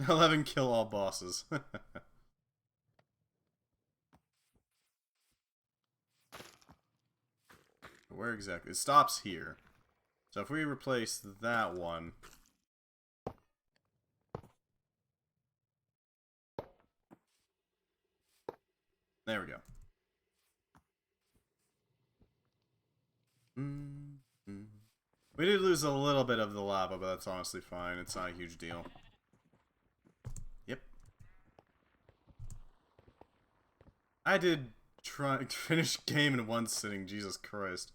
11 kill all bosses. Where exactly? It stops here. So if we replace that one... There we go. We did lose a little bit of the lava, but that's honestly fine. It's not a huge deal. Yep. I did try to finish game in 1 sitting, Jesus Christ.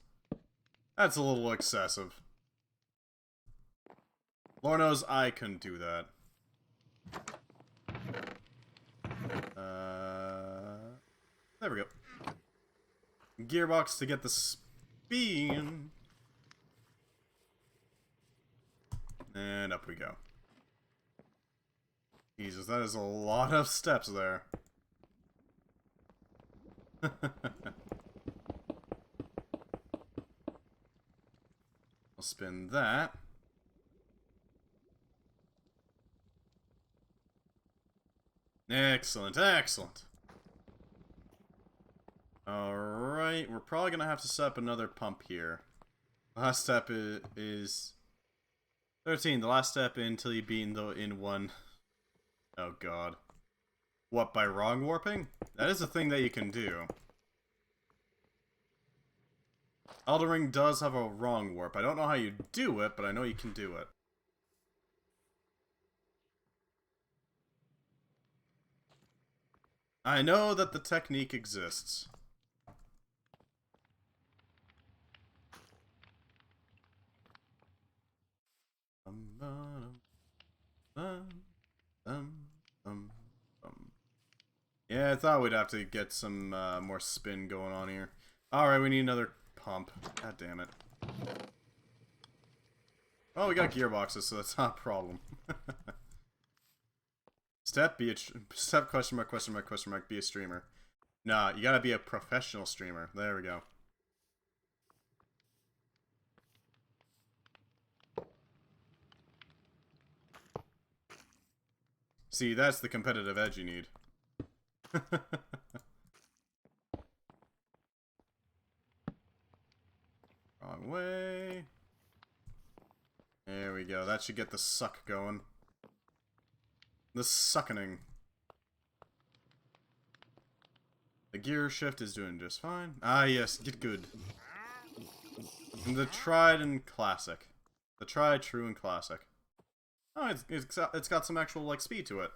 That's a little excessive. Lord knows I couldn't do that. There we go. Gearbox to get the spin. And up we go. Jesus, that is a lot of steps there. I'll spin that. Excellent, excellent. Alright, we're probably gonna have to set up another pump here. Last step is 13, the last step until you beat in 1. Oh god. What, by wrong warping? That is a thing that you can do. Elden Ring does have a wrong warp. I don't know how you do it, but I know you can do it. I know that the technique exists. Yeah, I thought we'd have to get some more spin going on here. Alright, we need another pump. God damn it. Oh, we got gearboxes, so that's not a problem. Step question mark, question mark, question mark, be a streamer. Nah, you gotta be a professional streamer. There we go. See, that's the competitive edge you need. Wrong way. There we go. That should get the suck going. The suckening. The gear shift is doing just fine. Ah, yes, get good. And the tried and classic. The tried, true, and classic. Oh, it's got some actual, like, speed to it.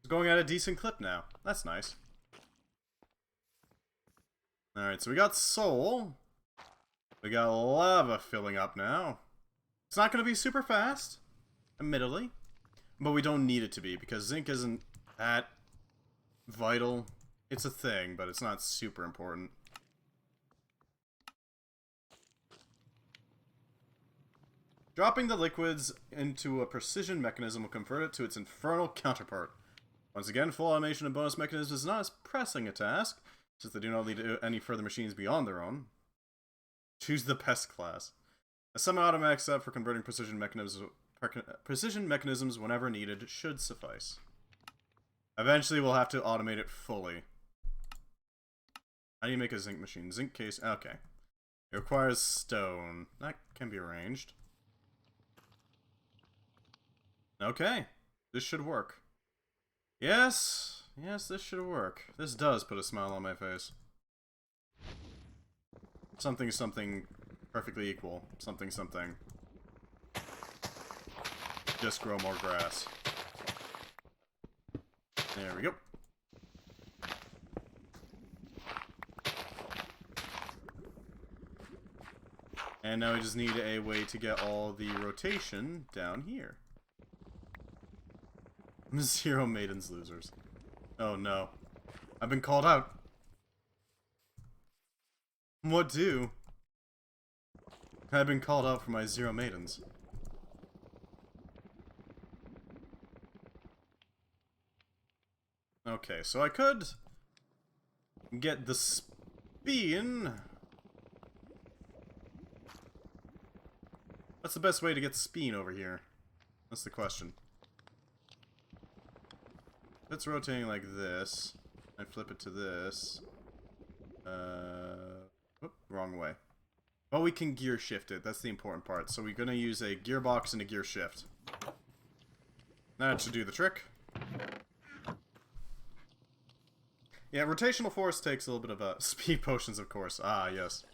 It's going at a decent clip now. That's nice. Alright, so we got soul. We got lava filling up now. It's not going to be super fast, admittedly. But we don't need it to be, because zinc isn't that vital. It's a thing, but it's not super important. Dropping the liquids into a precision mechanism will convert it to its infernal counterpart. Once again, full automation of bonus mechanisms is not as pressing a task, since they do not lead to any further machines beyond their own. Choose the pest class. A semi-automatic setup for converting precision mechanisms whenever needed should suffice. Eventually we'll have to automate it fully. How do you make a zinc machine? Zinc case, okay. It requires stone. That can be arranged. Okay. This should work. Yes. Yes, this should work. This does put a smile on my face. Something, something, perfectly equal. Something, something. Just grow more grass. There we go. And now we just need a way to get all the rotation down here. 0 maidens losers. Oh no. I've been called out. What do? I've been called out for my 0 maidens. Okay, so I could get the spin. What's the best way to get spin over here? That's the question. If it's rotating like this, I flip it to this. Wrong way. Well, we can gear shift it. That's the important part. So we're going to use a gearbox and a gear shift. That should do the trick. Yeah, rotational force takes a little bit of speed potions, of course. Ah, yes.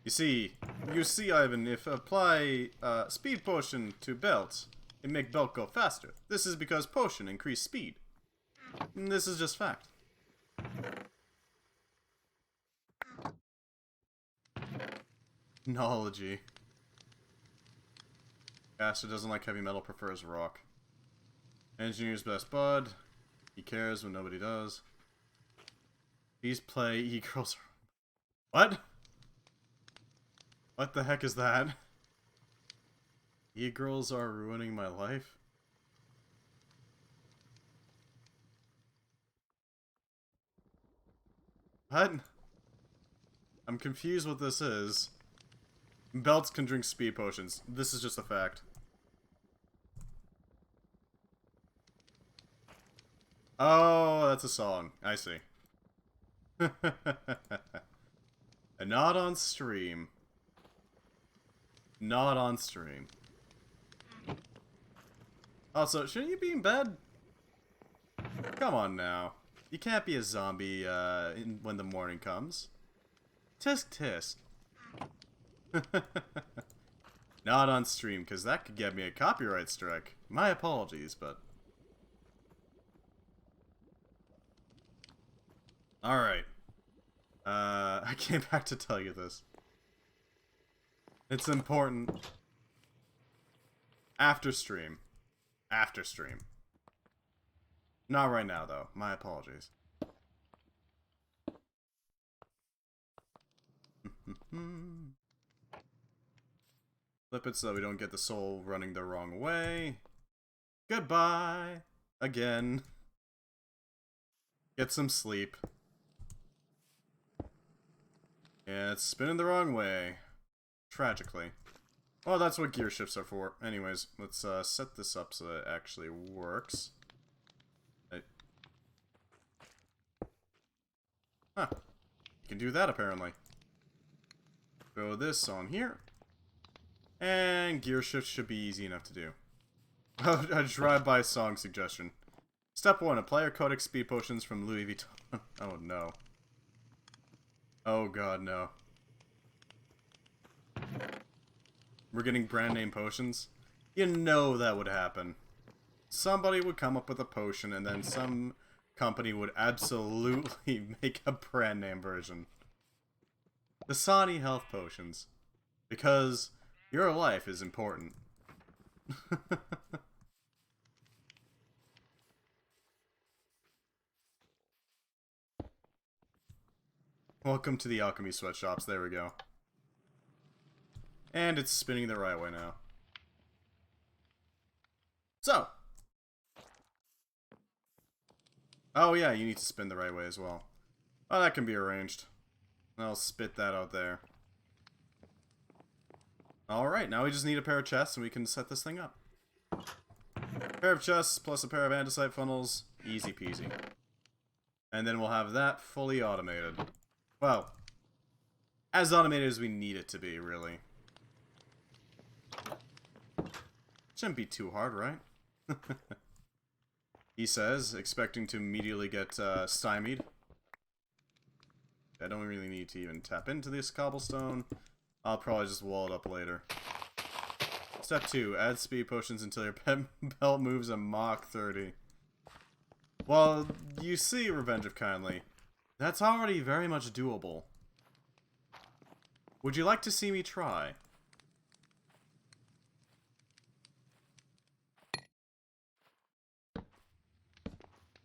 You see, Ivan, if apply speed potion to belt, it make belt go faster. This is because potion increase speed. And this is just fact. Knology. Caster doesn't like heavy metal, prefers rock. Engineer's best bud. He cares when nobody does. These play e-girls. What? What the heck is that? E-girls are ruining my life? What? I'm confused what this is. Belts can drink speed potions. This is just a fact. Oh, that's a song. I see. And not on stream. Not on stream. Also, shouldn't you be in bed? Come on now. You can't be a zombie when the morning comes. Tisk tisk. Not on stream, because that could get me a copyright strike. My apologies, but... Alright. I came back to tell you this. It's important. After stream. After stream. Not right now, though. My apologies. Flip it so that we don't get the soul running the wrong way. Goodbye. Again. Get some sleep. Yeah, it's spinning the wrong way. Tragically. Well, that's what gear shifts are for. Anyways, let's set this up so that it actually works. Huh. You can do that, apparently. Throw this on here. And gear shift should be easy enough to do. A drive-by song suggestion. Step 1. Apply your Codex speed potions from Louis Vuitton. Oh, no. Oh, God, no. We're getting brand name potions? You know that would happen. Somebody would come up with a potion, and then some company would absolutely make a brand name version. Dasani health potions. Because your life is important. Welcome to the alchemy sweatshops. There we go. And it's spinning the right way now. So. Oh yeah, you need to spin the right way as well. Oh, that can be arranged. I'll spit that out there. Alright, now we just need a pair of chests and we can set this thing up. Pair of chests plus a pair of andesite funnels. Easy peasy. And then we'll have that fully automated. Well, as automated as we need it to be, really. Shouldn't be too hard, right? He says, expecting to immediately get stymied. I don't really need to even tap into this cobblestone. I'll probably just wall it up later. Step 2. Add speed potions until your pet belt moves a Mach 30. Well, you see, Revenge of Kindly, that's already very much doable. Would you like to see me try?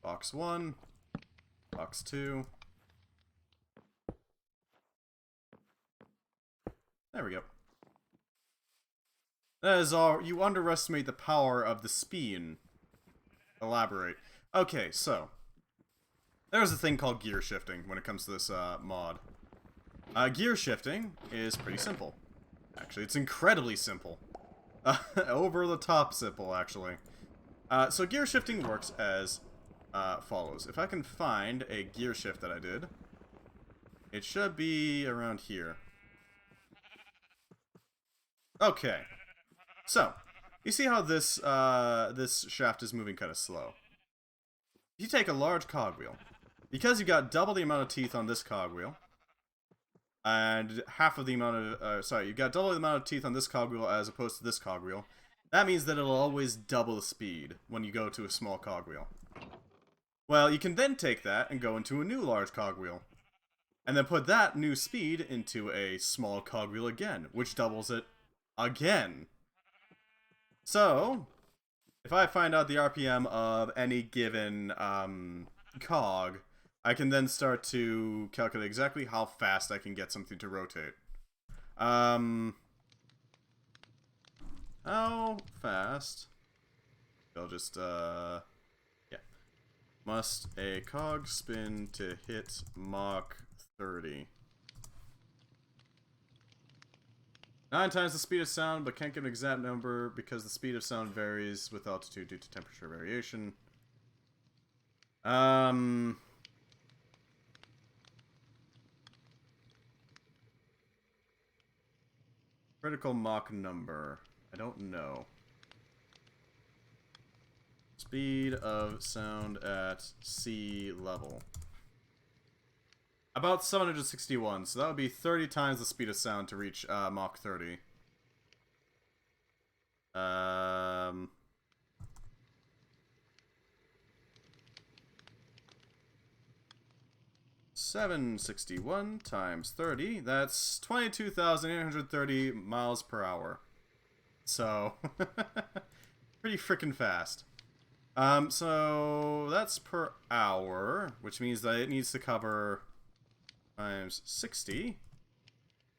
Box 1. Box 2. There we go. That is all. You underestimate the power of the speed. Elaborate. Okay, so. There's a thing called gear shifting when it comes to this mod. Gear shifting is pretty simple. Actually, it's incredibly simple. Over the top simple, actually. So gear shifting works as follows. If I can find a gear shift that I did, it should be around here. Okay. So, you see how this this shaft is moving kind of slow. If you take a large cogwheel, because you got double the amount of teeth on this cogwheel, and half of the amount of, sorry, you got double the amount of teeth on this cogwheel as opposed to this cogwheel, that means that it'll always double the speed when you go to a small cogwheel. Well, you can then take that and go into a new large cogwheel, and then put that new speed into a small cogwheel again, which doubles it again. So, if I find out the RPM of any given cog, I can then start to calculate exactly how fast I can get something to rotate. How fast? I'll just, yeah. Must a cog spin to hit Mach 30? 9 times the speed of sound, but can't give an exact number because the speed of sound varies with altitude due to temperature variation. Critical Mach number. I don't know. Speed of sound at sea level. About 761, so that would be 30 times the speed of sound to reach Mach 30. 761 times 30, that's 22,830 miles per hour. So, pretty freaking fast. So that's per hour, which means that it needs to cover times 60.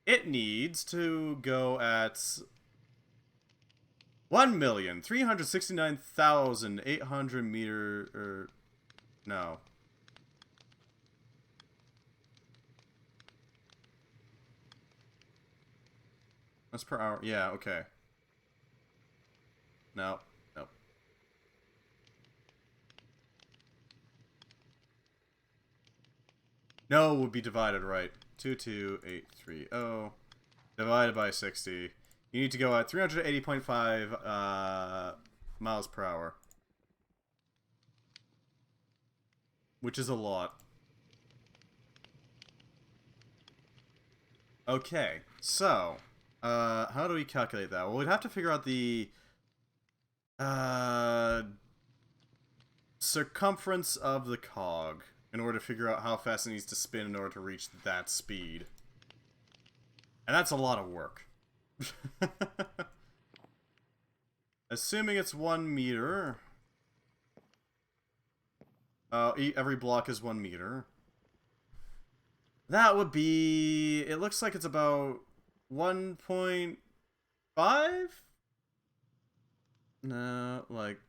It needs to go at 1,369,800 meter, no. That's per hour. Yeah, okay. No, no. No would be divided right. 22830 divided by 60. You need to go at 380.5 miles per hour. Which is a lot. Okay, so how do we calculate that? Well, we'd have to figure out the circumference of the cog in order to figure out how fast it needs to spin in order to reach that speed. And that's a lot of work. Assuming it's 1 meter. Every block is 1 meter. That would be... It looks like it's about 1.5? No, like...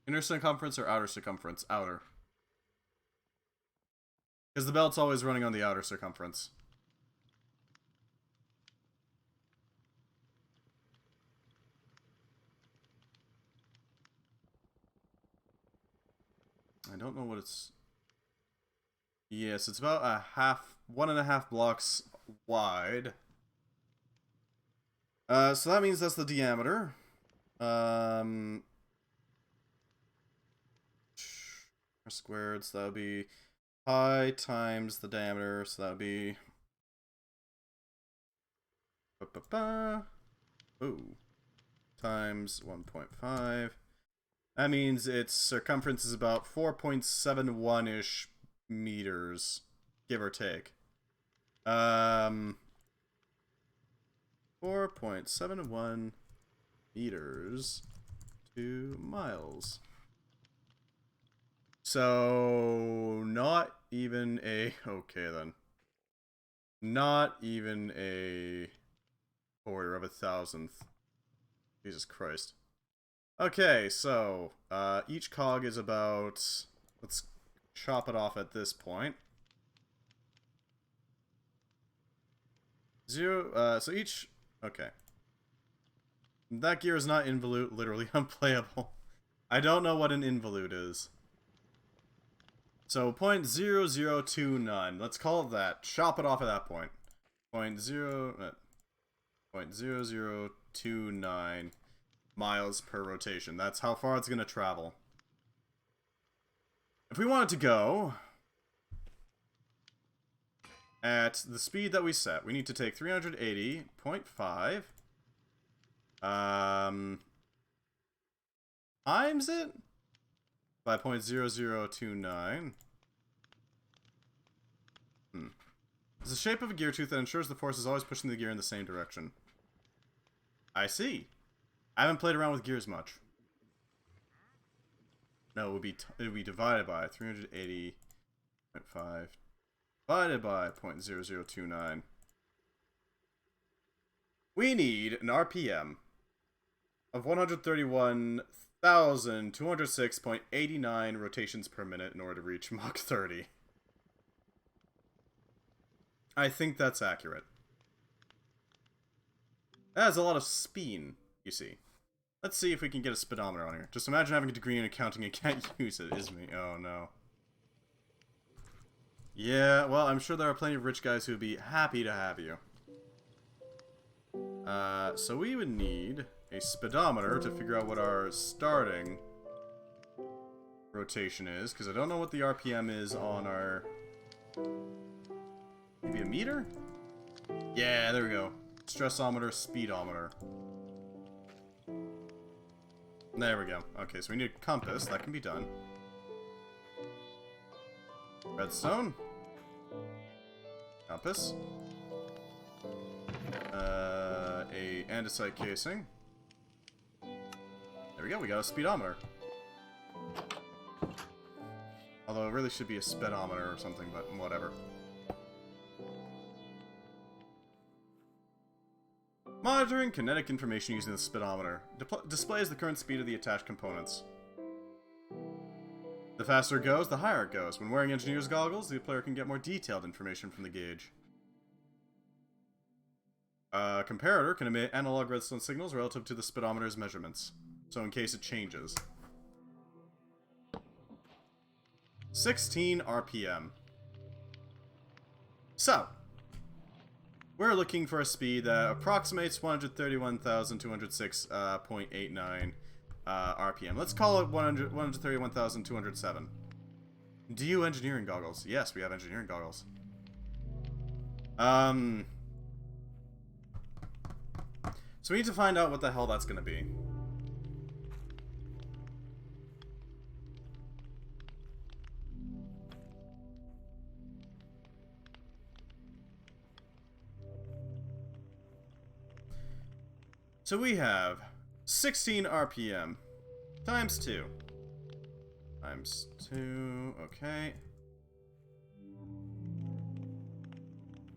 Inner circumference or outer circumference? Outer. Because the belt's always running on the outer circumference. I don't know what it's... Yes, it's about 1.5 blocks wide. So that means that's the diameter. Squared, so that would be pi times the diameter, so that would be... Ooh. Times 1.5. That means its circumference is about 4.71-ish meters, give or take. 4.71 meters to miles. So, not even a... Okay, then. Not even a quarter of a thousandth. Jesus Christ. Okay, so, each cog is about... Let's chop it off at this point. So each... Okay. That gear is not involute, literally unplayable. I don't know what an involute is. So, 0.0029. Let's call it that. Chop it off at that point. 0.0029 miles per rotation. That's how far it's going to travel. If we want it to go at the speed that we set, we need to take 380.5 times it by 0.0029. It's the shape of a gear tooth that ensures the force is always pushing the gear in the same direction. I see. I haven't played around with gears much. No, it would be divided by 380.5 divided by 0.0029. We need an RPM of 131,206.89 rotations per minute in order to reach Mach 30. I think that's accurate. That has a lot of spin, you see. Let's see if we can get a speedometer on here. Just imagine having a degree in accounting and can't use it, is me. Oh no. Yeah, well, I'm sure there are plenty of rich guys who would be happy to have you. So we would need a speedometer to figure out what our starting rotation is, because I don't know what the RPM is on our... Maybe a meter? Yeah, there we go. Stressometer, speedometer. There we go. Okay, so we need a compass. That can be done. Redstone. Compass. a andesite casing. There we go, we got a speedometer. Although it really should be a speedometer or something, but whatever. Monitoring kinetic information using the speedometer. Displays the current speed of the attached components. The faster it goes, the higher it goes. When wearing engineer's goggles, the player can get more detailed information from the gauge. A comparator can emit analog redstone signals relative to the speedometer's measurements, so in case it changes. 16 RPM. So, we're looking for a speed that approximates 131,206.89 RPM. Let's call it 131,207. Do you engineering goggles? Yes, we have engineering goggles. So we need to find out what the hell that's gonna be. So we have 16 RPM times 2. Times 2, okay.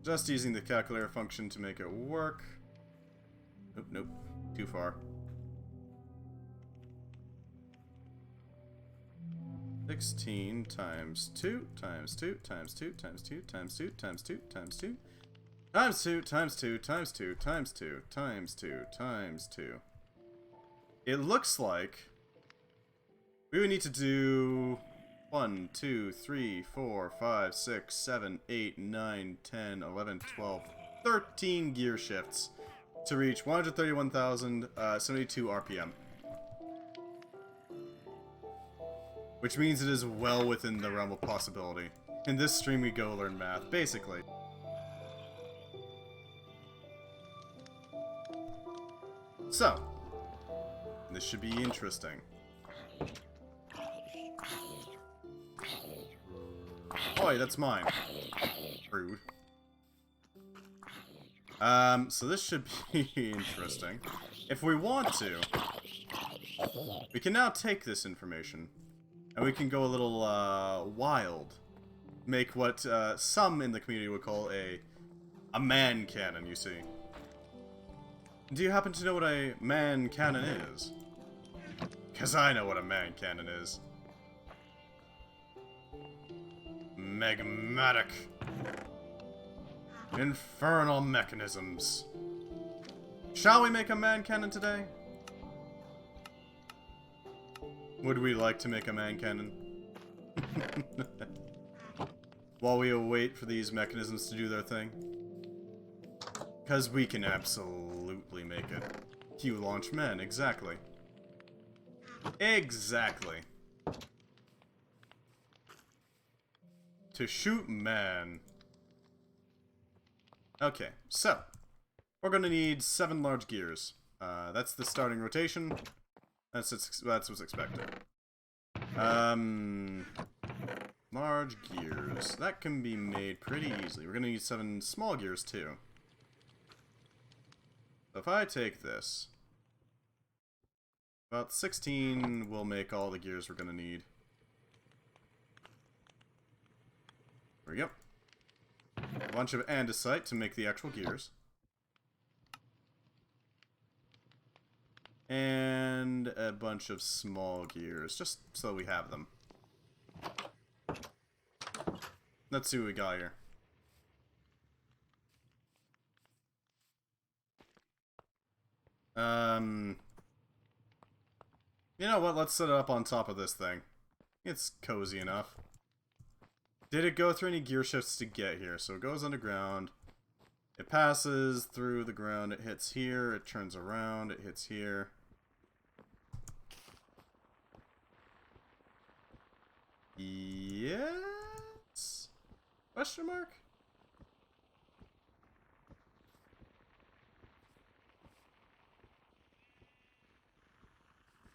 Just using the calculator function to make it work. Nope, nope, too far. 16 times 2 times 2 times 2 times 2 times 2 times 2 times 2 times 2 times 2 times 2 times 2 times 2 times 2. It looks like we would need to do 1, 2, 3, 4, 5, 6, 7, 8, 9, 10, 11, 12, 13 gear shifts to reach 131,072 RPM. Which means it is well within the realm of possibility. In this stream we go learn math, basically. So, this should be interesting. Oi, that's mine. Rude. So this should be interesting. If we want to, we can now take this information, and we can go a little, wild. Make what, some in the community would call a man cannon, you see. Do you happen to know what a man cannon is? Because I know what a man cannon is. Magmatic. Infernal mechanisms. Shall we make a man cannon today? Would we like to make a man cannon? While we await for these mechanisms to do their thing. Because we can absolutely make it. Q launch men, exactly. Exactly. To shoot man. Okay, so. We're gonna need 7 large gears. That's the starting rotation. That's what's expected. Large gears. That can be made pretty easily. We're gonna need 7 small gears too. So if I take this, about 16 will make all the gears we're gonna need. There we go. A bunch of andesite to make the actual gears. And a bunch of small gears, just so we have them. Let's see what we got here. You know what, let's set it up on top of this thing. It's cozy enough. Did it go through any gear shifts to get here? So it goes underground. It passes through the ground. It hits here. It turns around. It hits here. Yes? Question mark?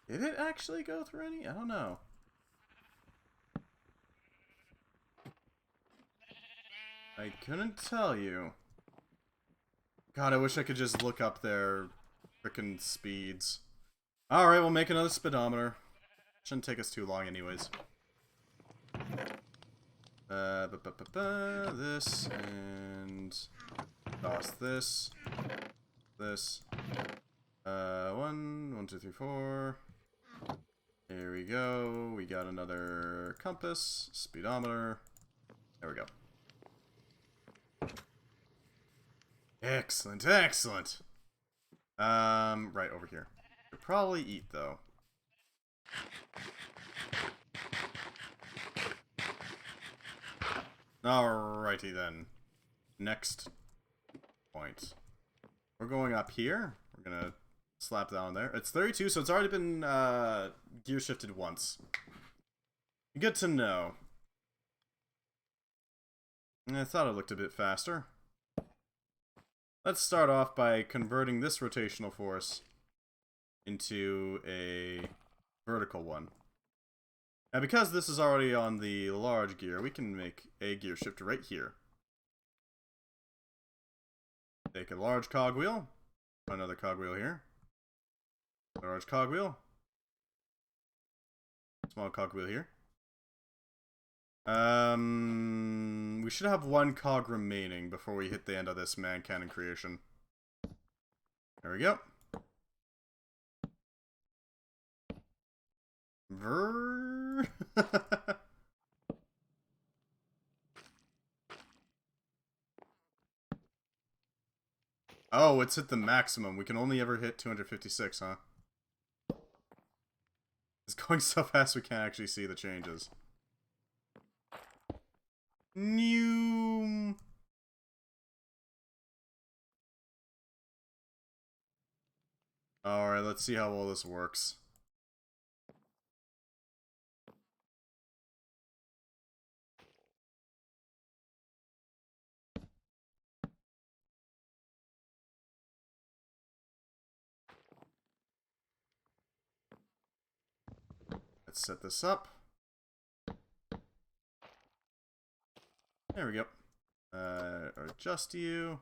Did it actually go through any? I don't know. I couldn't tell you. God, I wish I could just look up their frickin' speeds. Alright, we'll make another speedometer. Shouldn't take us too long anyways. This, and... toss this. This. 1, 2, 3, 4. Here we go. We got another compass, speedometer. There we go. Excellent, excellent. Right over here. Should probably eat though. Alrighty then. Next point. We're going up here. We're gonna slap that on there. It's 32, so it's already been gear shifted once. Good to know. I thought it looked a bit faster. Let's start off by converting this rotational force into a vertical one. Now because this is already on the large gear, we can make a gear shift right here. Take a large cogwheel, another cogwheel here, large cogwheel, small cogwheel here. We should have one cog remaining before we hit the end of this man cannon creation. There we go. Brrrrrr. Oh, it's hit the maximum. We can only ever hit 256, huh? It's going so fast we can't actually see the changes. New. Alright, let's see how well this works. Let's set this up. There we go. Adjust you.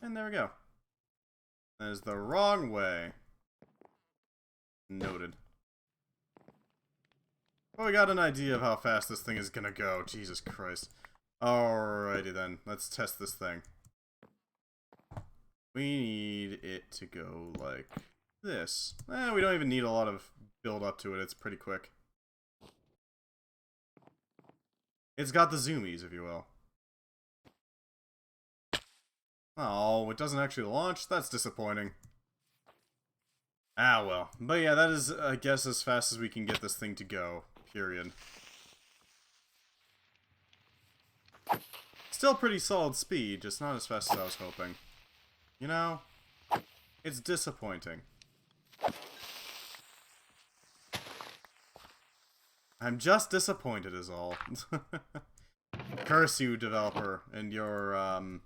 And there we go. That is the wrong way. Noted. Well, we got an idea of how fast this thing is gonna go. Jesus Christ. Alrighty then. Let's test this thing. We need it to go like this. We don't even need a lot of build up to it. It's pretty quick. It's got the zoomies, if you will. Oh, it doesn't actually launch? That's disappointing. Ah, well. But yeah, that is, I guess, as fast as we can get this thing to go. Period. Still pretty solid speed, just not as fast as I was hoping. You know, it's disappointing. I'm just disappointed is all. Curse you, developer, and your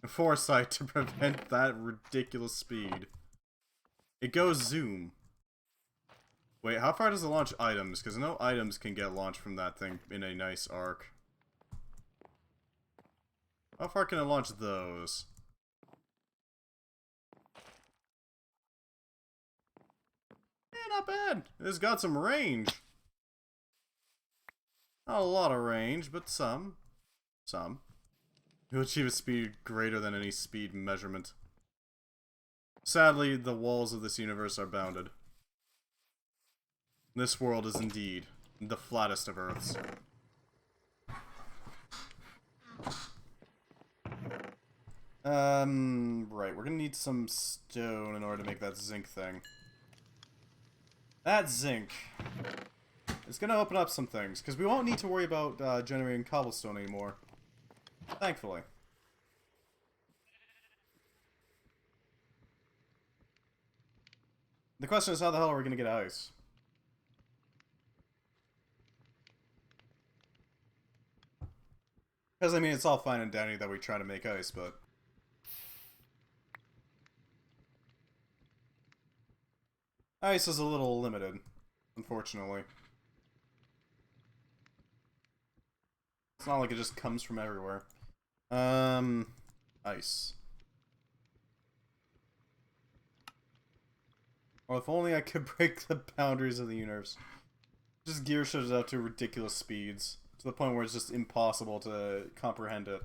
foresight to prevent that ridiculous speed. It goes zoom. Wait, how far does it launch items? Because I know items can get launched from that thing in a nice arc. How far can it launch those? Not bad. It's got some range. Not a lot of range, but some. Some. You'll achieve a speed greater than any speed measurement. Sadly, the walls of this universe are bounded. This world is indeed the flattest of Earths. Right, we're gonna need some stone in order to make that zinc thing. That zinc is gonna open up some things, because we won't need to worry about generating cobblestone anymore. Thankfully. The question is, how the hell are we gonna get ice? Because, I mean, it's all fine and dandy that we try to make ice, but... ice is a little limited, unfortunately. It's not like it just comes from everywhere. Ice. Or if only I could break the boundaries of the universe. Just gear shifts out to ridiculous speeds. To the point where it's just impossible to comprehend it.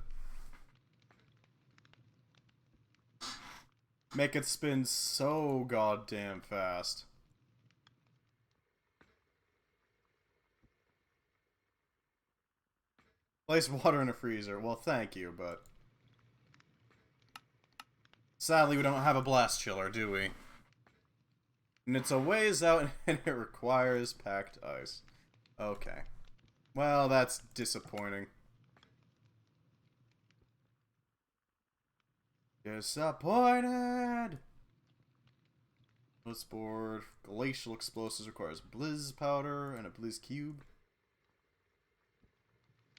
Make it spin so goddamn fast. Place water in a freezer. Well, thank you, but... sadly, we don't have a blast chiller, do we? And it's a ways out, and it requires packed ice. Okay. Well, that's disappointing. Disappointed! Notes board. Glacial explosives requires blizz powder and a blizz cube.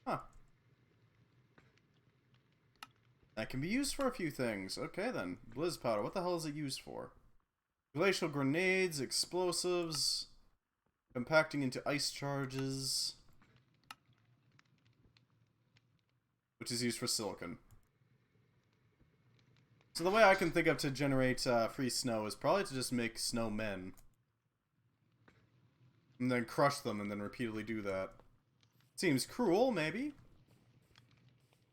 Huh. That can be used for a few things. Okay then. Blizz powder. What the hell is it used for? Glacial grenades, explosives, compacting into ice charges, which is used for silicon. So the way I can think of to generate free snow is probably to just make snowmen. And then crush them and then repeatedly do that. Seems cruel, maybe.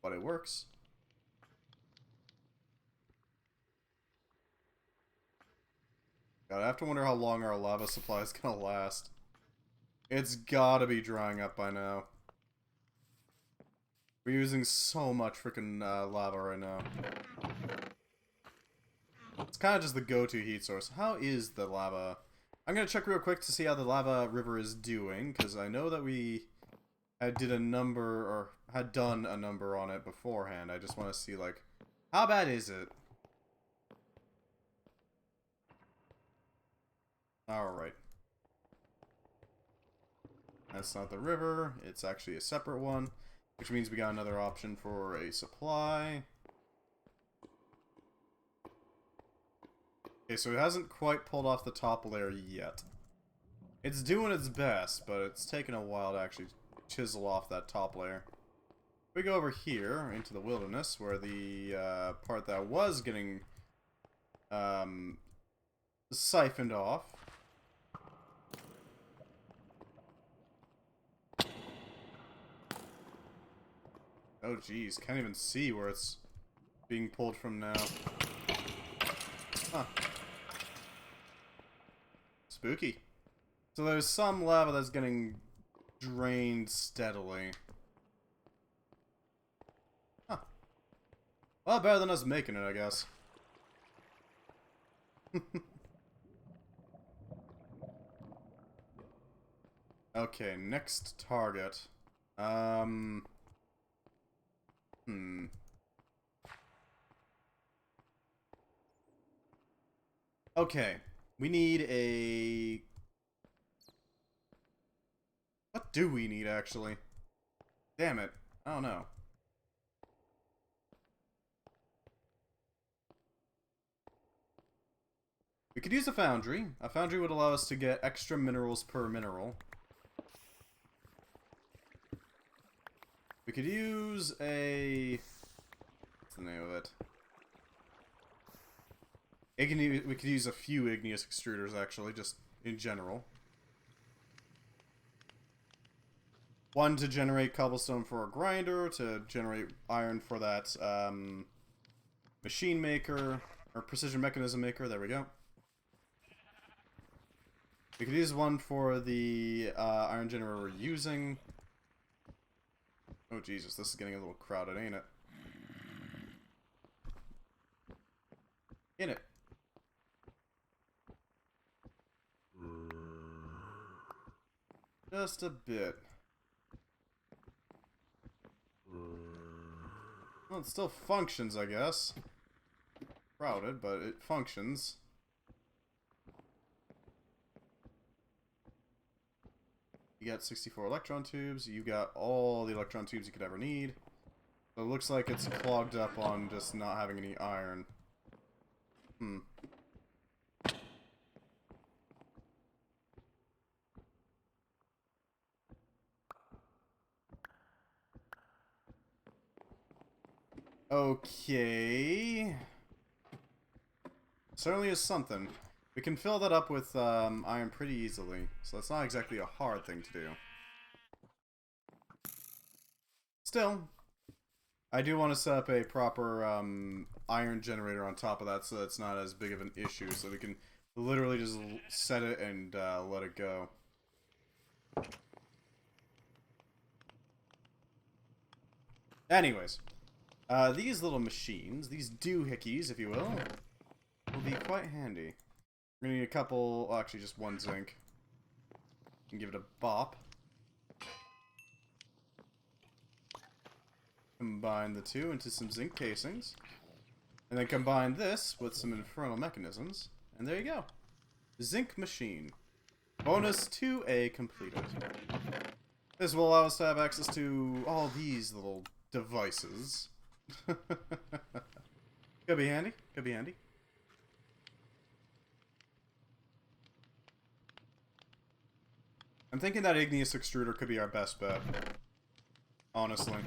But it works. God, I have to wonder how long our lava supply is gonna last. It's gotta be drying up by now. We're using so much freaking lava right now. It's kind of just the go-to heat source. How is the lava? I'm gonna check real quick to see how the lava river is doing, because I know that we did a number, or had done a number on it beforehand. I just want to see, like, how bad is it? Alright. That's not the river, it's actually a separate one, which means we got another option for a supply. Okay, so it hasn't quite pulled off the top layer yet. It's doing its best, but it's taken a while to actually chisel off that top layer. We go over here into the wilderness, where the part that was getting siphoned off. Oh geez, can't even see where it's being pulled from now. Huh. Spooky. So there's some lava that's getting drained steadily. Huh. Well, better than us making it, I guess. Okay, next target. Okay, we need a... what do we need, actually? Damn it, I don't know. We could use a foundry. A foundry would allow us to get extra minerals per mineral. We could use a... what's the name of it? We could use a few igneous extruders, actually, just in general. One to generate cobblestone for a grinder, to generate iron for that machine maker, or precision mechanism maker, there we go. We could use one for the iron generator we're using. Oh Jesus, this is getting a little crowded, ain't it? In it. Just a bit. Well, it still functions, I guess. Crowded, but it functions. You got 64 electron tubes. You got all the electron tubes you could ever need. So it looks like it's clogged up on just not having any iron. Okay. Certainly is something. We can fill that up with iron pretty easily, so that's not exactly a hard thing to do. Still, I do want to set up a proper iron generator on top of that so that's not as big of an issue, so we can literally just set it and let it go. Anyways, these little machines, these doohickeys, if you will be quite handy. We're gonna need a couple, well, actually just one zinc. And give it a bop. Combine the two into some zinc casings. And then combine this with some infernal mechanisms. And there you go. Zinc machine. Bonus 2A completed. This will allow us to have access to all these little devices. Could be handy. Could be handy. I'm thinking that igneous extruder could be our best bet. Honestly.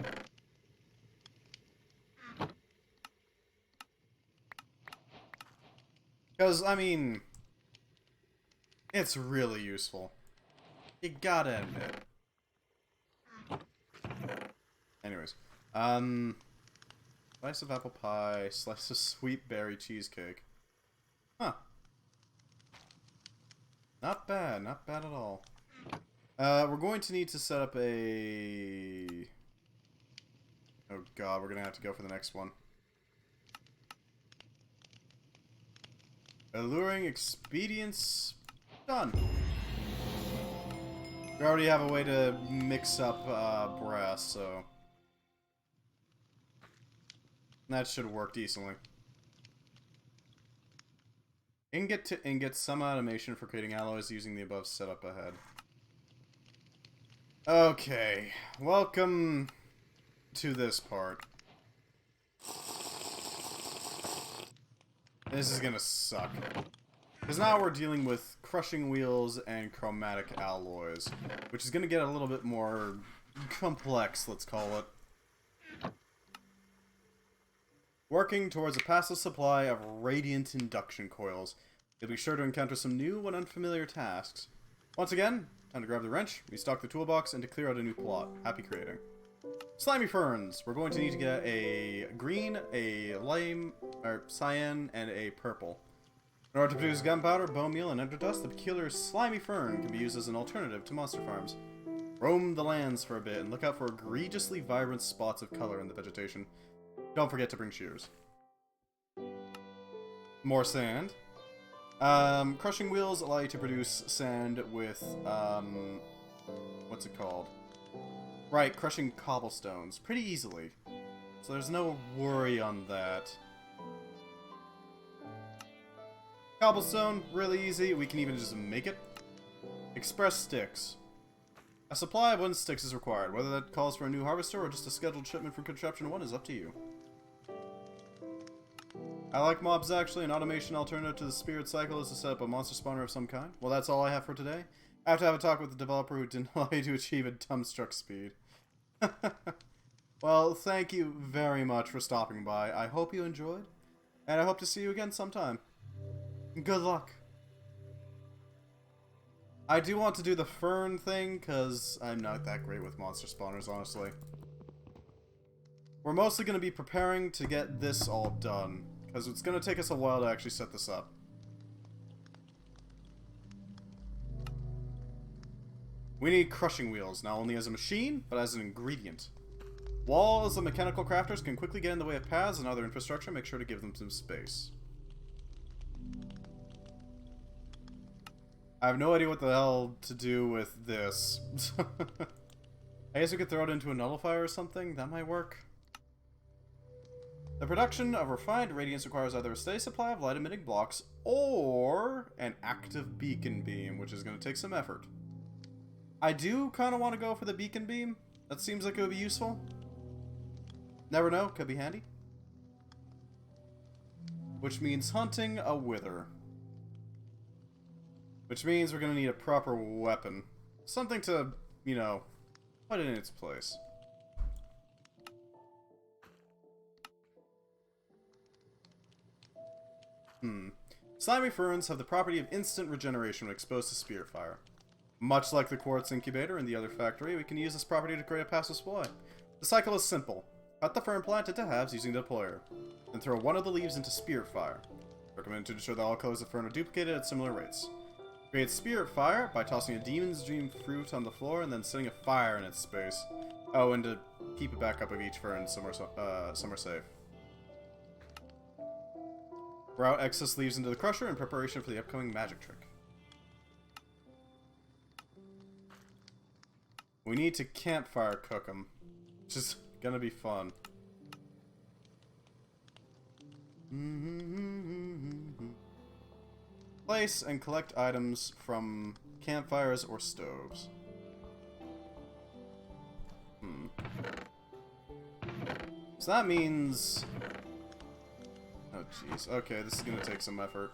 Because, I mean, it's really useful. You gotta admit. Anyways. Slice of apple pie, slice of sweet berry cheesecake. Huh. Not bad, not bad at all. We're going to need to set up a... Oh god, we're gonna have to go for the next one. Alluring expedients done. We already have a way to mix up brass, so that should work decently. Ingot to ingot, some automation for creating alloys using the above setup ahead. Okay, welcome to this part. This is gonna suck. Because now we're dealing with crushing wheels and chromatic alloys, which is gonna get a little bit more complex, let's call it. Working towards a passive supply of radiant induction coils, you'll be sure to encounter some new and unfamiliar tasks. Once again, time to grab the wrench, restock the toolbox, and to clear out a new plot. Happy creating. Slimy ferns. We're going to need to get a green, a lime, or cyan, and a purple. In order to produce gunpowder, bone meal, and ender-dust, the peculiar slimy fern can be used as an alternative to monster farms. Roam the lands for a bit and look out for egregiously vibrant spots of color in the vegetation. Don't forget to bring shears. More sand. Crushing wheels allow you to produce sand with, what's it called? Right, crushing cobblestones pretty easily. So there's no worry on that. Cobblestone, really easy. We can even just make it. Express sticks. A supply of wooden sticks is required. Whether that calls for a new harvester or just a scheduled shipment from Contraption 1 is up to you. I like mobs actually. An automation alternative to the spirit cycle is to set up a monster spawner of some kind. Well, that's all I have for today. I have to have a talk with the developer who didn't allow you to achieve a dumbstruck speed. Well, thank you very much for stopping by. I hope you enjoyed, and I hope to see you again sometime. Good luck. I do want to do the fern thing, because I'm not that great with monster spawners, honestly. We're mostly going to be preparing to get this all done, because it's going to take us a while to actually set this up. We need crushing wheels, not only as a machine, but as an ingredient. Walls and mechanical crafters can quickly get in the way of paths and other infrastructure. Make sure to give them some space. I have no idea what the hell to do with this. I guess we could throw it into a nullifier or something. That might work. The production of refined radiance requires either a steady supply of light-emitting blocks or an active beacon beam, which is going to take some effort. I do kind of want to go for the beacon beam. That seems like it would be useful. Never know, could be handy. Which means hunting a wither. Which means we're going to need a proper weapon. Something to, you know, put it in its place. Slimy ferns have the property of instant regeneration when exposed to spirit fire. Much like the quartz incubator in the other factory, we can use this property to create a passive supply. The cycle is simple. Cut the fern plant into halves using the deployer. Then throw one of the leaves into spirit fire. Recommended to ensure that all colors of fern are duplicated at similar rates. Create spirit fire by tossing a demon's dream fruit on the floor and then setting a fire in its space. Oh, and to keep it back up of each fern somewhere safe. Route excess leaves into the crusher in preparation for the upcoming magic trick. We need to campfire cook them, which is gonna be fun. Place and collect items from campfires or stoves. So that means... Oh jeez, okay, this is gonna take some effort.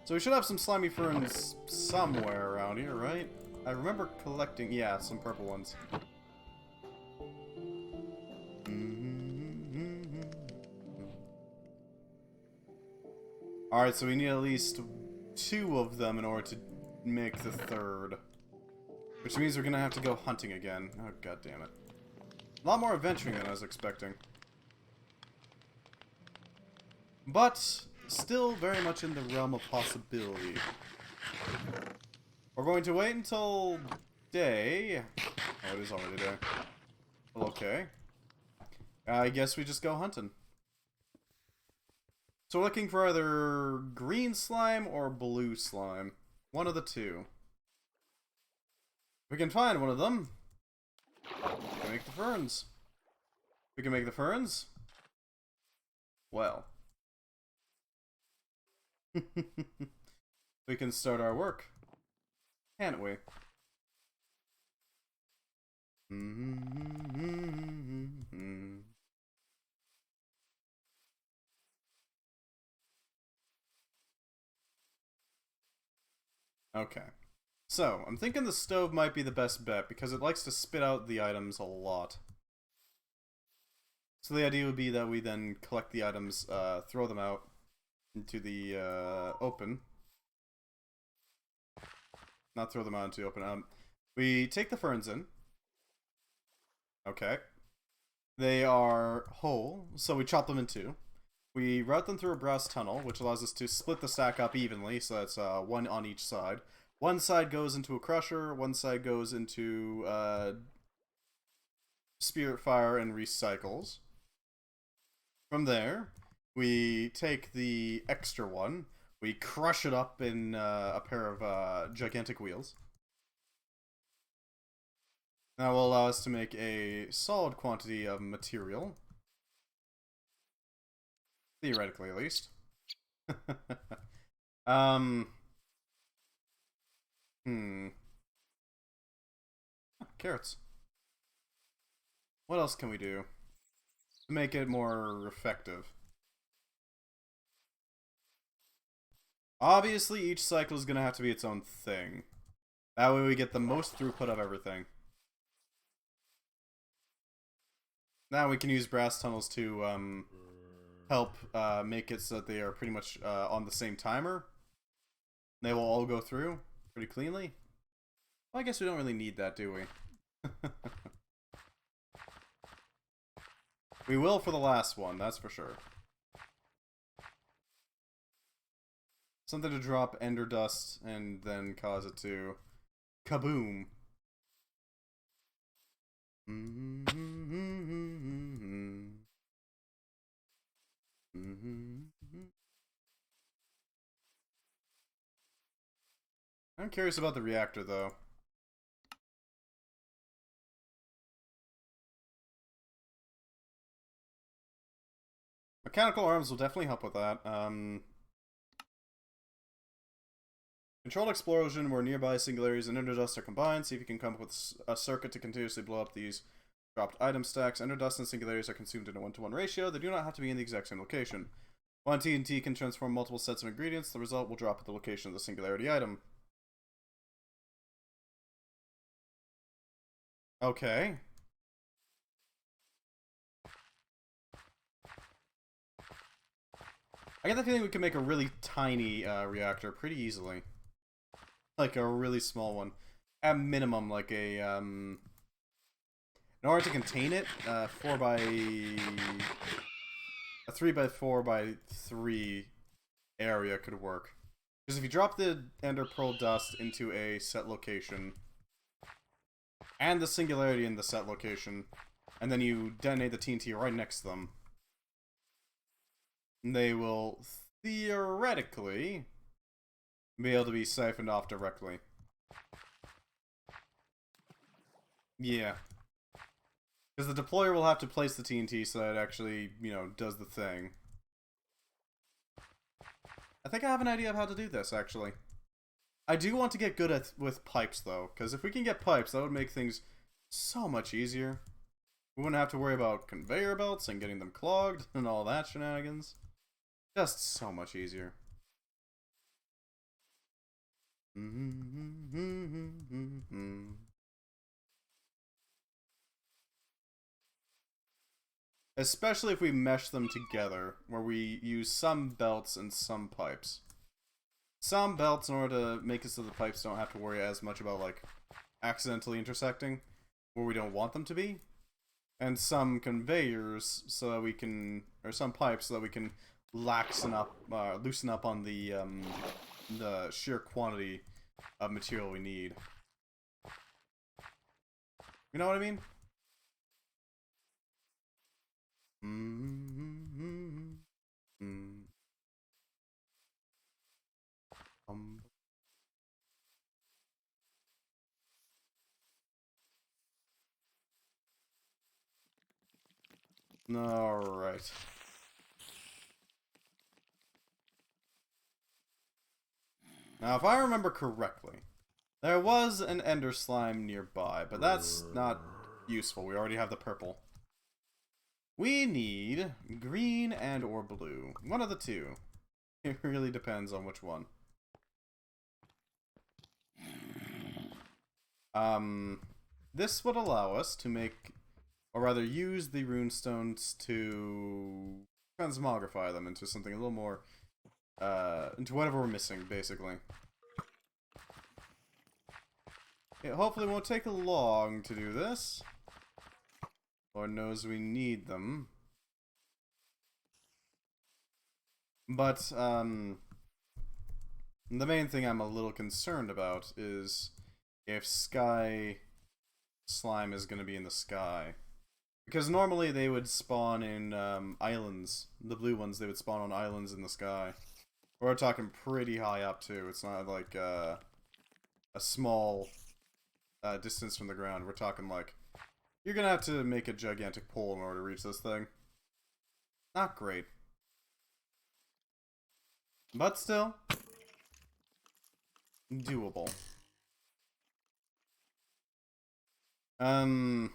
So we should have some slimy ferns somewhere around here, right? I remember collecting, yeah, some purple ones. Alright, so we need at least 2 of them in order to make the 3rd. Which means we're gonna have to go hunting again. Oh, god damn it. A lot more adventuring than I was expecting. But still very much in the realm of possibility. We're going to wait until day. Oh, it is already day. Well, okay. I guess we just go hunting. So we're looking for either green slime or blue slime. One of the two. If we can find one of them, we can make the ferns. We can make the ferns. Well. We can start our work. Can't we? Okay. So, I'm thinking the stove might be the best bet because it likes to spit out the items a lot. So the idea would be that we then collect the items, throw them out into the open. Not throw them out into the open. We take the ferns in. Okay. They are whole, so we chop them in 2. We route them through a brass tunnel, which allows us to split the stack up evenly, so that's 1 on each side. One side goes into a crusher, one side goes into spirit fire and recycles. From there, we take the extra one, we crush it up in a pair of gigantic wheels. That will allow us to make a solid quantity of material. Theoretically, at least. Carrots. What else can we do to make it more effective? Obviously, each cycle is going to have to be its own thing. That way we get the most throughput of everything. Now we can use brass tunnels to help make it so that they are pretty much on the same timer. They will all go through pretty cleanly. Well, I guess we don't really need that, do we? We will for the last one, that's for sure. Something to drop ender dust and then cause it to kaboom. I'm curious about the reactor, though. Mechanical arms will definitely help with that. Controlled explosion where nearby singularities and ender dust are combined. See if you can come up with a circuit to continuously blow up these dropped item stacks. Ender dust and singularities are consumed in a 1-to-1 ratio. They do not have to be in the exact same location. One TNT can transform multiple sets of ingredients. The result will drop at the location of the singularity item. Okay. I get the feeling we can make a really tiny reactor pretty easily. Like a really small one. At minimum, like a, in order to contain it, 4 by... a 3 by 4 by 3 area could work. Because if you drop the Ender Pearl dust into a set location, and the singularity in the set location, and then you detonate the TNT right next to them, they will theoretically be able to be siphoned off directly. Yeah. Because the deployer will have to place the TNT so that it actually, you know, does the thing. I think I have an idea of how to do this, actually. I do want to get good with pipes, though, because if we can get pipes, that would make things so much easier. We wouldn't have to worry about conveyor belts and getting them clogged and all that shenanigans. Just so much easier. Especially if we mesh them together, where we use some belts and some pipes. Some belts in order to make it so the pipes don't have to worry as much about, like, accidentally intersecting where we don't want them to be. And some conveyors so that we can, or some pipes so that we can loosen up on the sheer quantity of material we need. You know what I mean? Alright. Now, if I remember correctly, there was an ender slime nearby, but that's not useful. We already have the purple. We need green and or blue. One of the two. It really depends on which one. This would allow us to make, or rather use the runestones to transmogrify them into something a little more, into whatever we're missing, basically. It hopefully won't take long to do this. Lord knows we need them. But, the main thing I'm a little concerned about is if sky slime is going to be in the sky. Because normally they would spawn in islands. The blue ones, they would spawn on islands in the sky. We're talking pretty high up, too. It's not like a small distance from the ground. We're talking like, you're going to have to make a gigantic pole in order to reach this thing. Not great. But still, doable. Come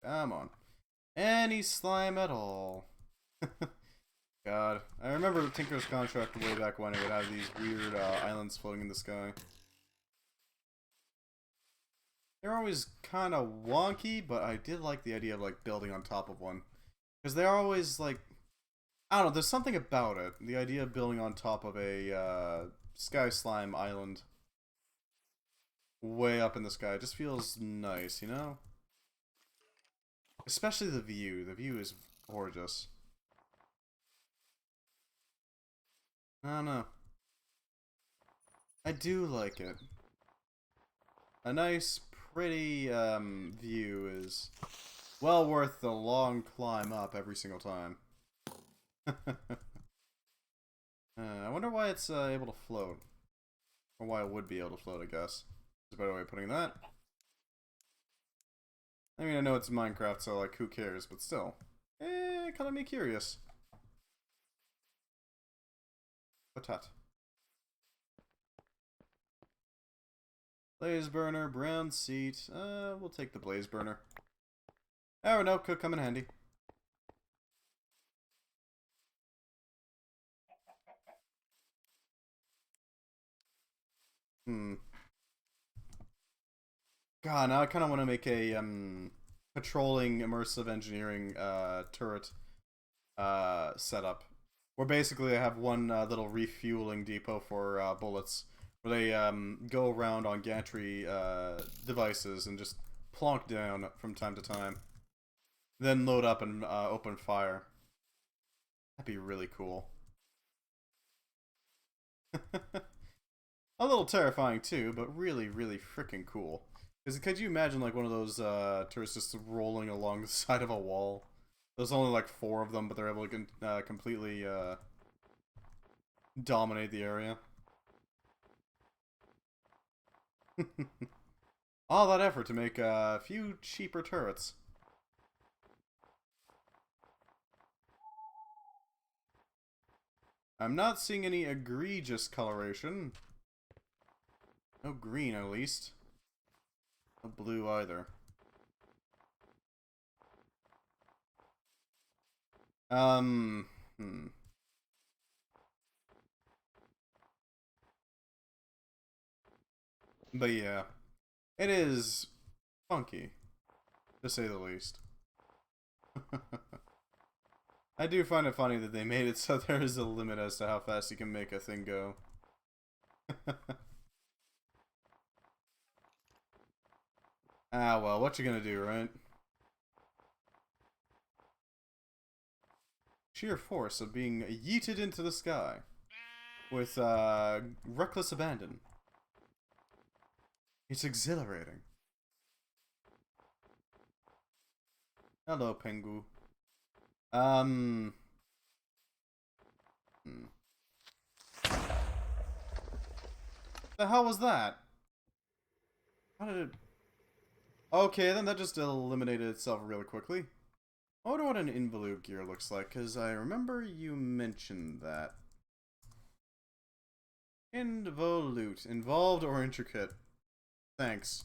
on. Any slime at all. God. I remember Tinker's Contract way back when it would have these weird islands floating in the sky. They're always kind of wonky, but I did like the idea of, like, building on top of one. Because they're always, like, I don't know, there's something about it. The idea of building on top of a sky slime island way up in the sky just feels nice, you know? Especially the view. The view is gorgeous. I don't know. I do like it. A nice, pretty view is well worth the long climb up every single time. I wonder why it's able to float. Or why it would be able to float, I guess. There's a better way of putting that. I mean, I know it's Minecraft, so, like, who cares? But still. Kind of me curious. Patat. Blaze burner, brown seat. We'll take the blaze burner. Oh, no, could come in handy. God, now I kind of want to make a patrolling immersive engineering turret setup, where basically I have one little refueling depot for bullets, where they go around on gantry devices and just plonk down from time to time, then load up and open fire. That'd be really cool. A little terrifying too, but really, really freaking cool. Because could you imagine like one of those turrets just rolling along the side of a wall? There's only like 4 of them, but they're able to completely dominate the area. All that effort to make a few cheaper turrets. I'm not seeing any egregious coloration. No green, at least. No blue either. But yeah, it is funky, to say the least. I do find it funny that they made it so there is a limit as to how fast you can make a thing go. Ah, well, what you gonna do, right? Sheer force of being yeeted into the sky with reckless abandon. It's exhilarating. Hello, Pengu. The hell was that? How did it... Okay, then that just eliminated itself really quickly. I wonder what an involute gear looks like, because I remember you mentioned that. Involute. Involved or intricate? Thanks.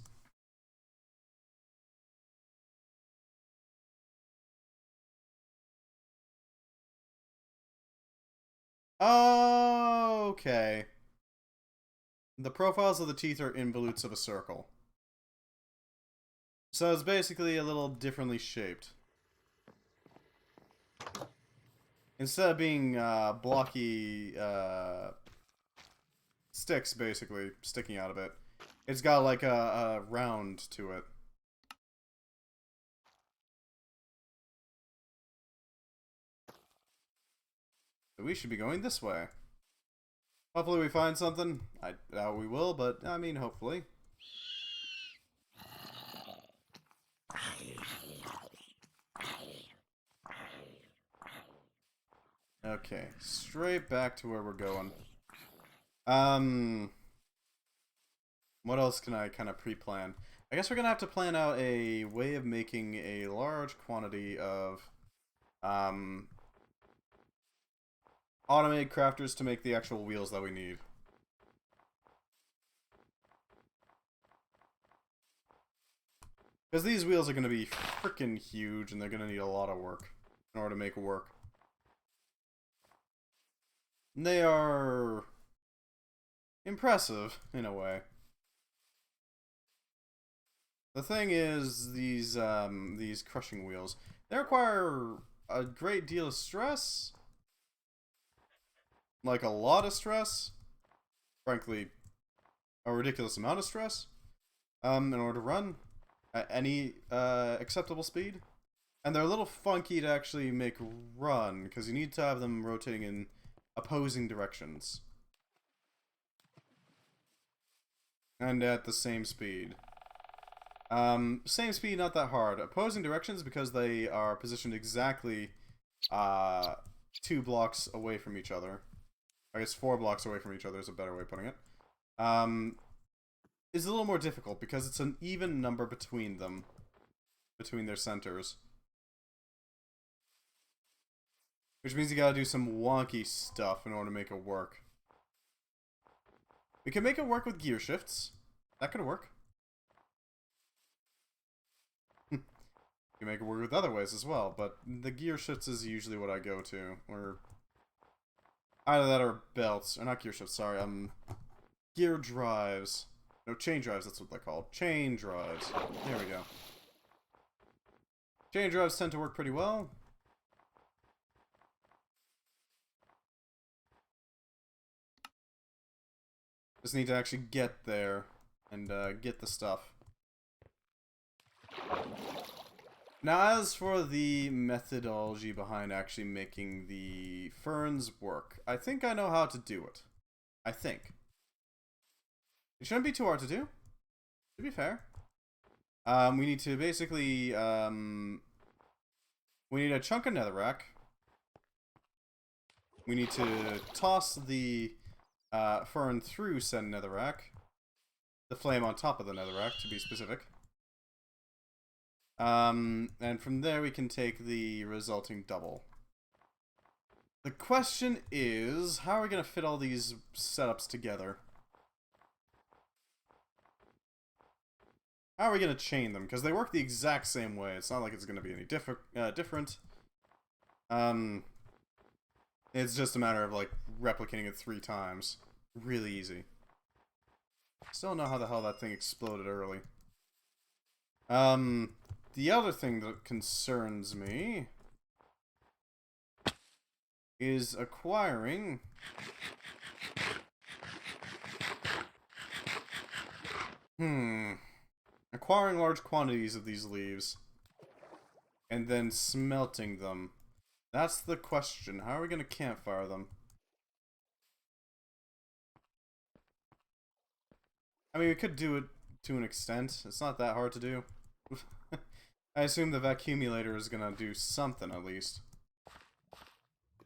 Okay. The profiles of the teeth are involutes of a circle. So it's basically a little differently shaped. Instead of being blocky sticks, basically, sticking out of it, it's got like a round to it. So we should be going this way. Hopefully we find something. I doubt we will, but I mean, hopefully. Okay, straight back to where we're going. What else can I kind of pre-plan? I guess we're gonna have to plan out a way of making a large quantity of automated crafters to make the actual wheels that we need. Because these wheels are going to be freaking huge and they're going to need a lot of work in order to make it work. And they are impressive in a way. The thing is, these crushing wheels, they require a great deal of stress. Like a lot of stress. Frankly, a ridiculous amount of stress. In order to run at any acceptable speed. And they're a little funky to actually make run, because you need to have them rotating in opposing directions. And at the same speed. Same speed, not that hard. Opposing directions because they are positioned exactly 2 blocks away from each other. I guess 4 blocks away from each other is a better way of putting it. Is a little more difficult because it's an even number between them. Between their centers. Which means you gotta do some wonky stuff in order to make it work. We can make it work with gear shifts. That could work. You can make it work with other ways as well, but the gear shifts is usually what I go to. Or either that or belts. Or not gear shifts, sorry. Gear drives. No, chain drives, that's what they're called. Chain drives. There we go. Chain drives tend to work pretty well. Just need to actually get there and get the stuff. Now, as for the methodology behind actually making the ferns work, I think I know how to do it. I think. It shouldn't be too hard to do, to be fair. We need to basically, we need a chunk of netherrack. We need to toss the fern through said netherrack. The flame on top of the netherrack, to be specific. And from there we can take the resulting double. The question is, how are we going to fit all these setups together? How are we going to chain them? Because they work the exact same way. It's not like it's going to be any different. It's just a matter of, like, replicating it 3 times. Really easy. Still don't know how the hell that thing exploded early. The other thing that concerns me is acquiring acquiring large quantities of these leaves and then smelting them. That's the question. How are we going to campfire them? I mean, we could do it to an extent. It's not that hard to do. I assume the vacuumulator is gonna do something at least.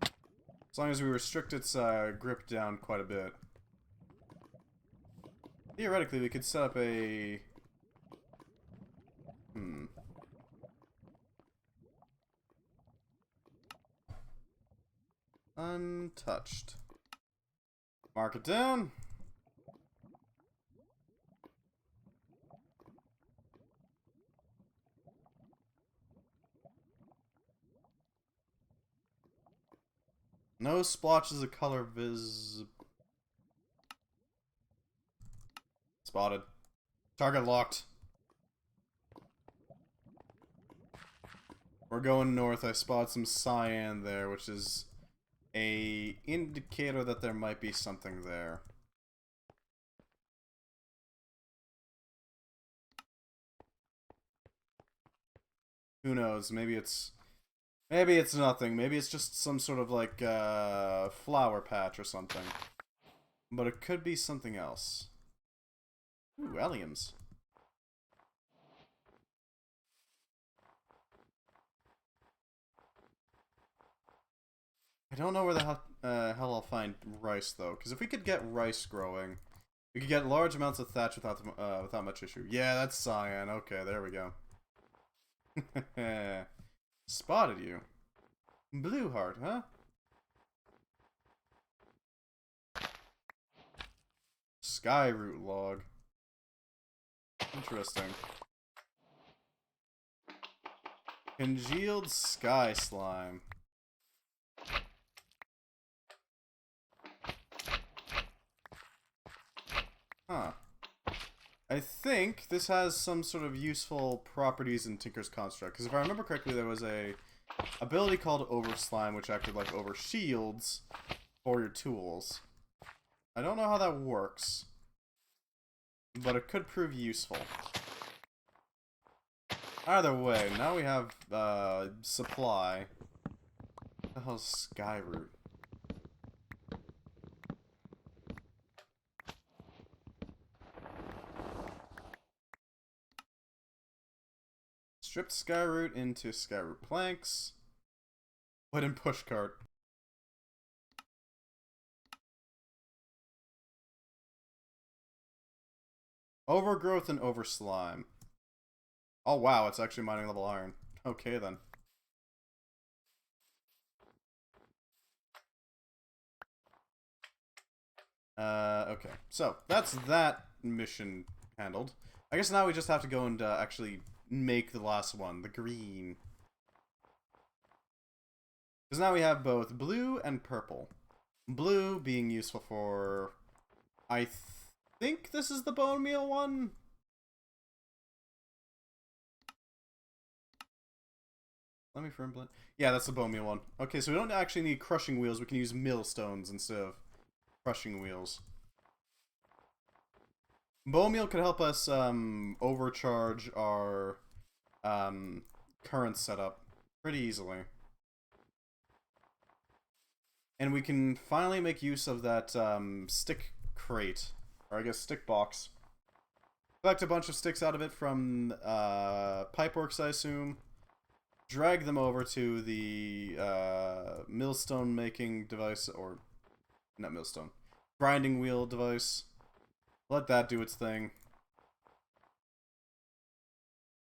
As long as we restrict its grip down quite a bit. Theoretically, we could set up a... Untouched. Mark it down. No splotches of color Spotted. Target locked. We're going north. I spot some cyan there, which is a indicator that there might be something there. Who knows? Maybe it's nothing. Maybe it's just some sort of like flower patch or something. But it could be something else. Ooh, alliums. I don't know where the hell I'll find rice though, because if we could get rice growing, we could get large amounts of thatch without much issue. Yeah, that's cyan. Okay, there we go. Spotted you. Blue heart, huh? Skyroot log. Interesting. Congealed sky slime. Huh. I think this has some sort of useful properties in Tinker's Construct, because if I remember correctly, there was a ability called Over Slime, which acted like over shields for your tools. I don't know how that works, but it could prove useful. Either way, now we have supply. What the hell's Skyroot? Stripped Skyroot into Skyroot planks. Wooden pushcart. Overgrowth and over slime. Oh wow, it's actually mining level iron. Okay then. Okay. So, that's that mission handled. I guess now we just have to go and actually make the last one, the green. Because now we have both blue and purple. Blue being useful for, I think this is the bone meal one. Let me firm blend. Yeah, that's the bone meal one. Okay, so we don't actually need crushing wheels. We can use millstones instead of crushing wheels. Bone meal could help us overcharge our current setup pretty easily. And we can finally make use of that stick crate, or I guess stick box. Collect a bunch of sticks out of it from Pipeworks, I assume. Drag them over to the millstone making device, or not millstone, grinding wheel device. Let that do its thing.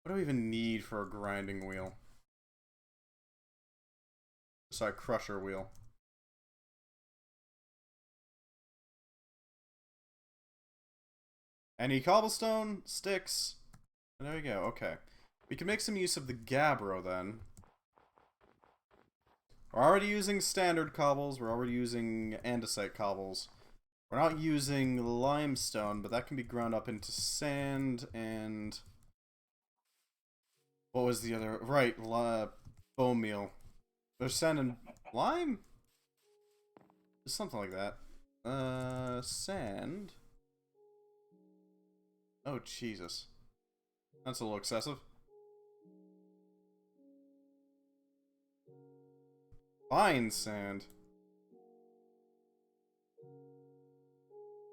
What do we even need for a grinding wheel? Sorry, crusher wheel. Any cobblestone, sticks, and there we go. Okay. We can make some use of the gabbro then. We're already using standard cobbles, we're already using andesite cobbles. We're not using limestone, but that can be ground up into sand and... What was the other... Right, bone meal. There's sand and lime? Something like that. Sand... Oh, Jesus. That's a little excessive. Fine sand.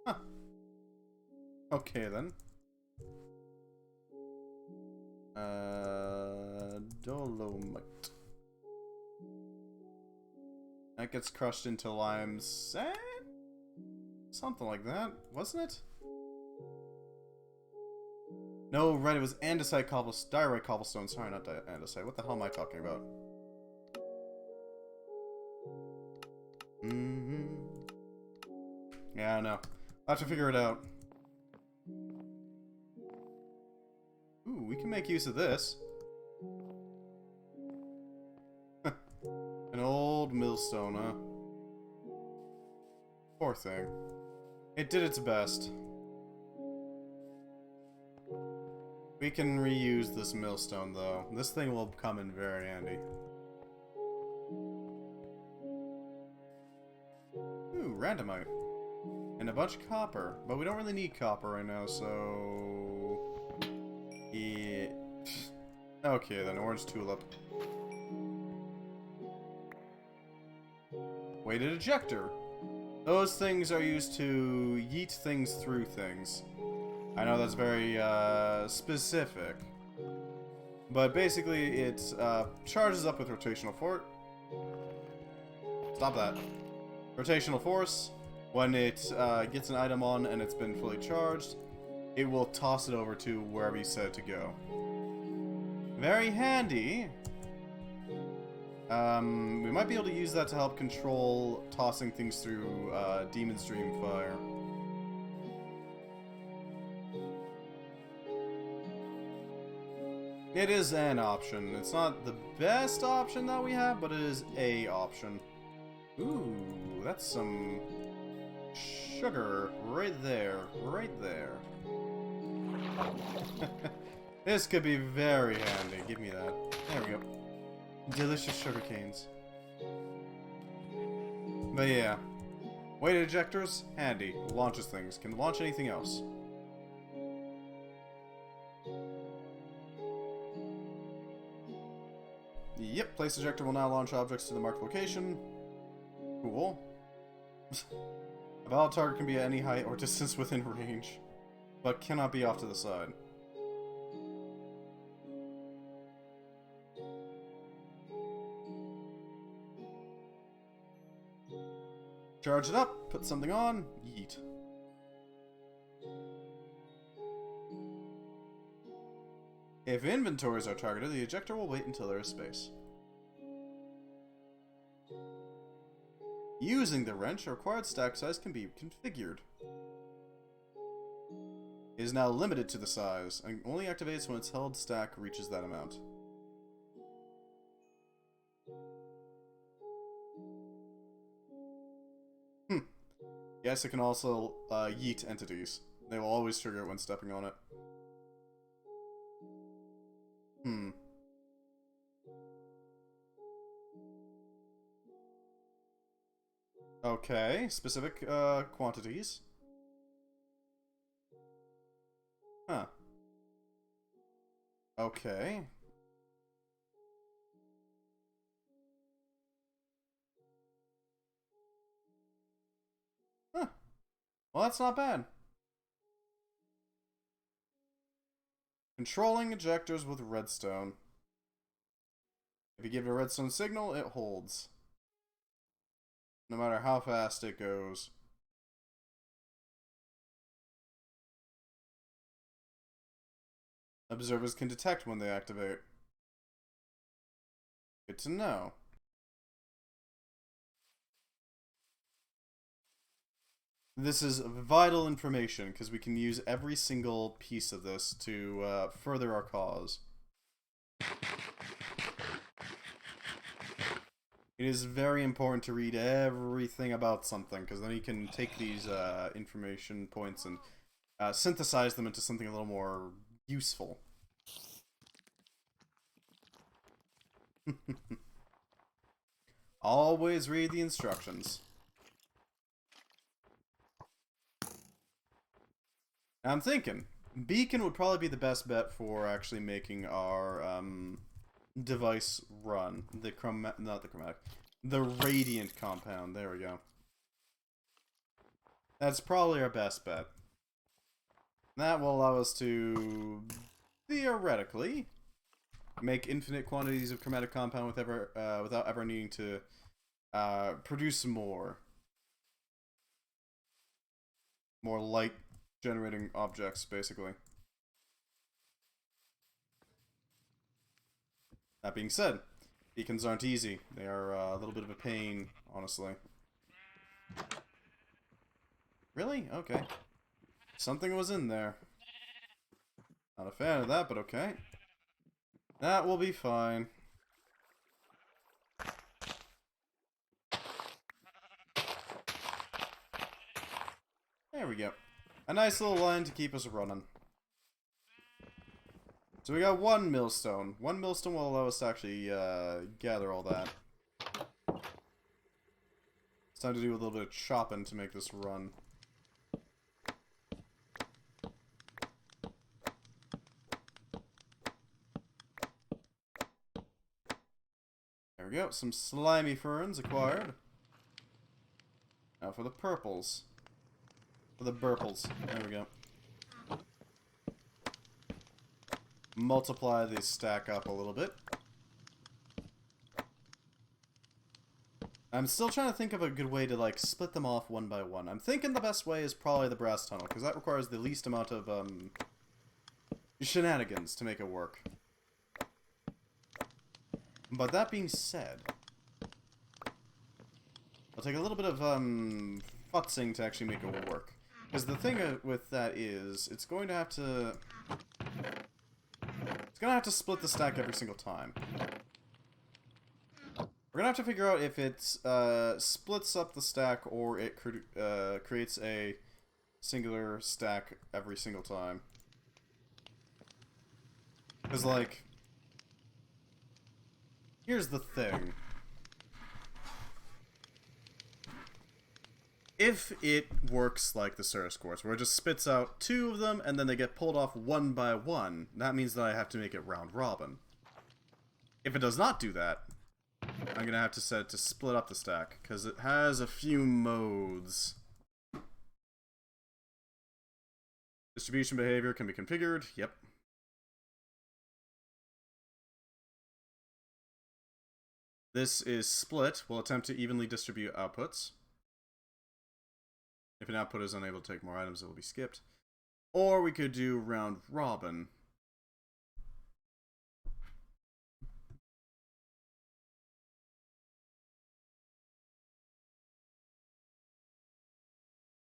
Huh. Okay, then. Dolomite. That gets crushed into lime sand? Something like that, wasn't it? No, right, it was andesite cobblestone. Diorite cobblestone. Sorry, not andesite. What the hell am I talking about? Yeah, I know. I'll have to figure it out. Ooh, we can make use of this. An old millstone, huh? Poor thing. It did its best. We can reuse this millstone, though. This thing will come in very handy. Ooh, randomite. And a bunch of copper. But we don't really need copper right now, so... Yeah. Okay, then, orange tulip. Weighted ejector. Those things are used to yeet things through things. I know that's very specific, but basically it charges up with rotational force. Stop that. Rotational force. When it gets an item on and it's been fully charged, it will toss it over to wherever you set it to go. Very handy. We might be able to use that to help control tossing things through Demon's Dream Fire. It is an option. It's not the best option that we have, but it is a option. Ooh, that's some sugar right there. Right there. This could be very handy. Give me that. There we go. Delicious sugar canes. But yeah. Weighted ejectors, handy. Launches things. Can launch anything else. Yep, place ejector will now launch objects to the marked location. Cool. A valid target can be at any height or distance within range, but cannot be off to the side. Charge it up, put something on, yeet. If inventories are targeted, the ejector will wait until there is space. Using the wrench, a required stack size can be configured. It is now limited to the size, and only activates when its held stack reaches that amount. Yes, it can also yeet entities. They will always trigger it when stepping on it. Hmm. Okay, specific quantities. Huh. Okay. Huh. Well, that's not bad. Controlling ejectors with redstone. If you give it a redstone signal, it holds. No matter how fast it goes. Observers can detect when they activate. Good to know. This is vital information, because we can use every single piece of this to further our cause. It is very important to read everything about something, because then you can take these information points and synthesize them into something a little more useful. Always read the instructions. I'm thinking, beacon would probably be the best bet for actually making our device run. The radiant compound. There we go. That's probably our best bet. That will allow us to theoretically make infinite quantities of chromatic compound without ever needing to produce more light generating objects, basically. That being said, beacons aren't easy. They are a little bit of a pain, honestly. Really? Okay. Something was in there. Not a fan of that, but okay. That will be fine. There we go. A nice little line to keep us running. So we got one millstone. One millstone will allow us to actually gather all that. It's time to do a little bit of chopping to make this run. There we go. Some slimy ferns acquired. Now for the purples. For the burples. There we go. Multiply these stack up a little bit. I'm still trying to think of a good way to, like, split them off one by one. I'm thinking the best way is probably the brass tunnel, because that requires the least amount of, shenanigans to make it work. But that being said, I'll take a little bit of, futzing to actually make it work. Because the thing with that is, it's going to have to split the stack every single time. We're gonna have to figure out if it splits up the stack or it creates a singular stack every single time. Because, like, here's the thing. If it works like the Cirrus Quartz, where it just spits out two of them and then they get pulled off one by one, that means that I have to make it round robin. If it does not do that, I'm gonna have to set it to split up the stack, because it has a few modes. Distribution behavior can be configured, yep. This is split, will attempt to evenly distribute outputs. If an output is unable to take more items, it will be skipped. Or we could do round robin.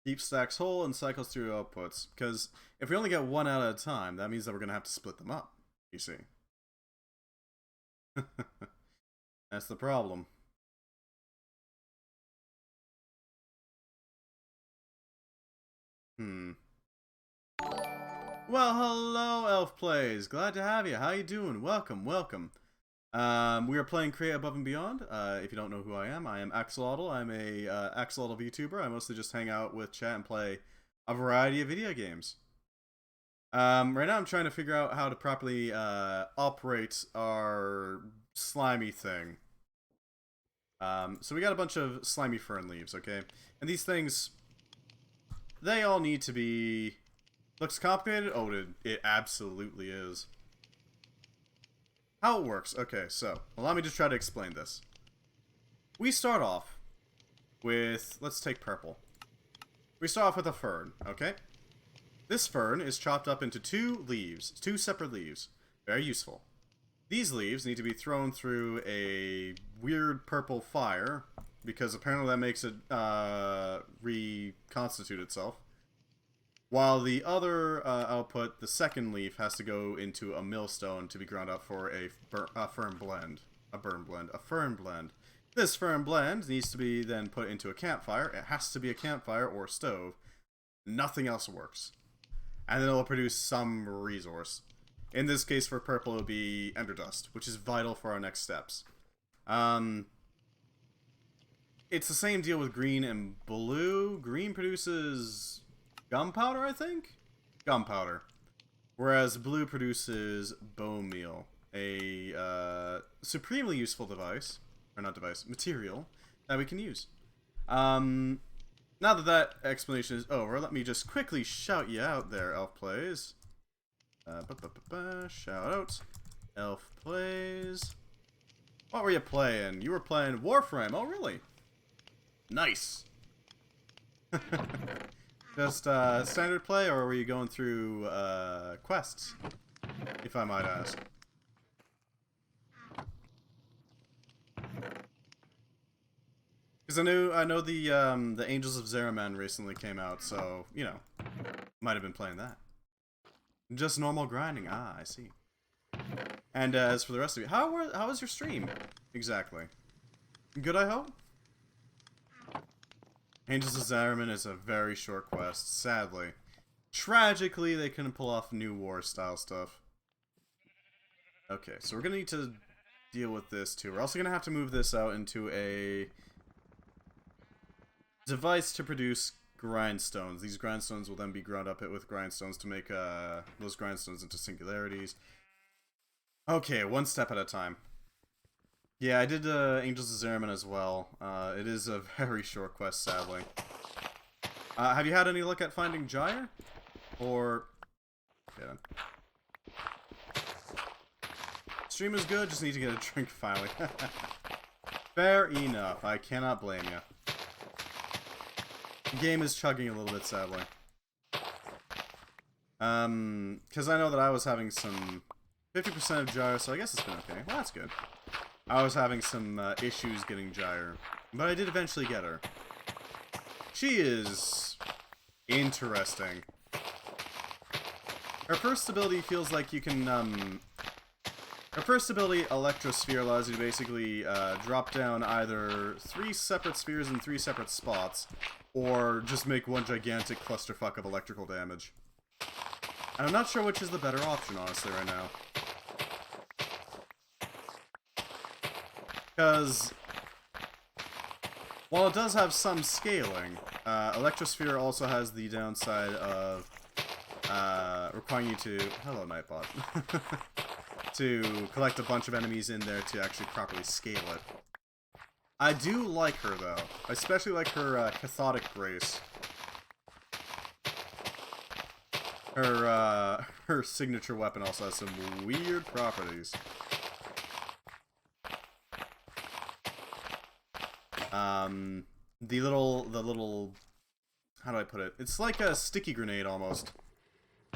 Keep stacks whole and cycles through outputs. Because if we only get one out at a time, that means that we're going to have to split them up. You see. That's the problem. Well, hello, Elf Plays. Glad to have you. How you doing? Welcome, welcome. We are playing Create Above and Beyond. If you don't know who I am Axolotl. I'm a Axolotl VTuber. I mostly just hang out with chat and play a variety of video games. Right now I'm trying to figure out how to properly operate our slimy thing. So we got a bunch of slimy fern leaves, okay? And these things, they all need to be... Looks complicated? Oh, it absolutely is. How it works. Okay, so, allow me to try to explain this. We start off with, let's take purple. We start off with a fern, okay? This fern is chopped up into two separate leaves. Very useful. These leaves need to be thrown through a weird purple fire, because apparently that makes it reconstitute itself. While the other output, the second leaf, has to go into a millstone to be ground up for a fern blend. This fern blend needs to be then put into a campfire. It has to be a campfire or stove. Nothing else works. And then it'll produce some resource. In this case, for purple, it'll be ender dust, which is vital for our next steps. It's the same deal with green and blue. Green produces... gunpowder, I think? Gunpowder. Whereas blue produces bone meal. A supremely useful device. Or not device, material that we can use. Now that that explanation is over, let me just quickly shout you out there, Elf Plays. Shout out. Elf Plays. What were you playing? You were playing Warframe. Oh, really? Nice. Just standard play, or were you going through quests, if I might ask? Because I know the Angels of Zeraman recently came out, so you know, might have been playing that. Just normal grinding. Ah, I see. And as for the rest of you, how was your stream exactly? Good, I hope. Angels of Zeraman is a very short quest, sadly. Tragically, they couldn't pull off New War style stuff. Okay, so we're gonna need to deal with this too. We're also gonna have to move this out into a device to produce grindstones. These grindstones will then be ground up with grindstones to make those grindstones into singularities. Okay, one step at a time. Yeah, I did Angels of Zeraman as well. It is a very short quest, sadly. Have you had any look at finding Gyre? Or... okay, then. Stream is good, just need to get a drink finally. Fair enough, I cannot blame you. The game is chugging a little bit, sadly. Because I know that I was having some 50% of Gyre, so I guess it's been okay. Well, that's good. I was having some issues getting Gyre, but I did eventually get her. She is interesting. Her first ability feels like you can, her first ability, Electrosphere, allows you to basically drop down either 3 separate spheres in 3 separate spots, or just make one gigantic clusterfuck of electrical damage. And I'm not sure which is the better option, honestly, right now. Because, while it does have some scaling, Electrosphere also has the downside of requiring you to... hello, Nightbot. to collect a bunch of enemies in there to actually properly scale it. I do like her, though. I especially like her cathodic grace. Her signature weapon also has some weird properties. The little, how do I put it? It's like a sticky grenade, almost,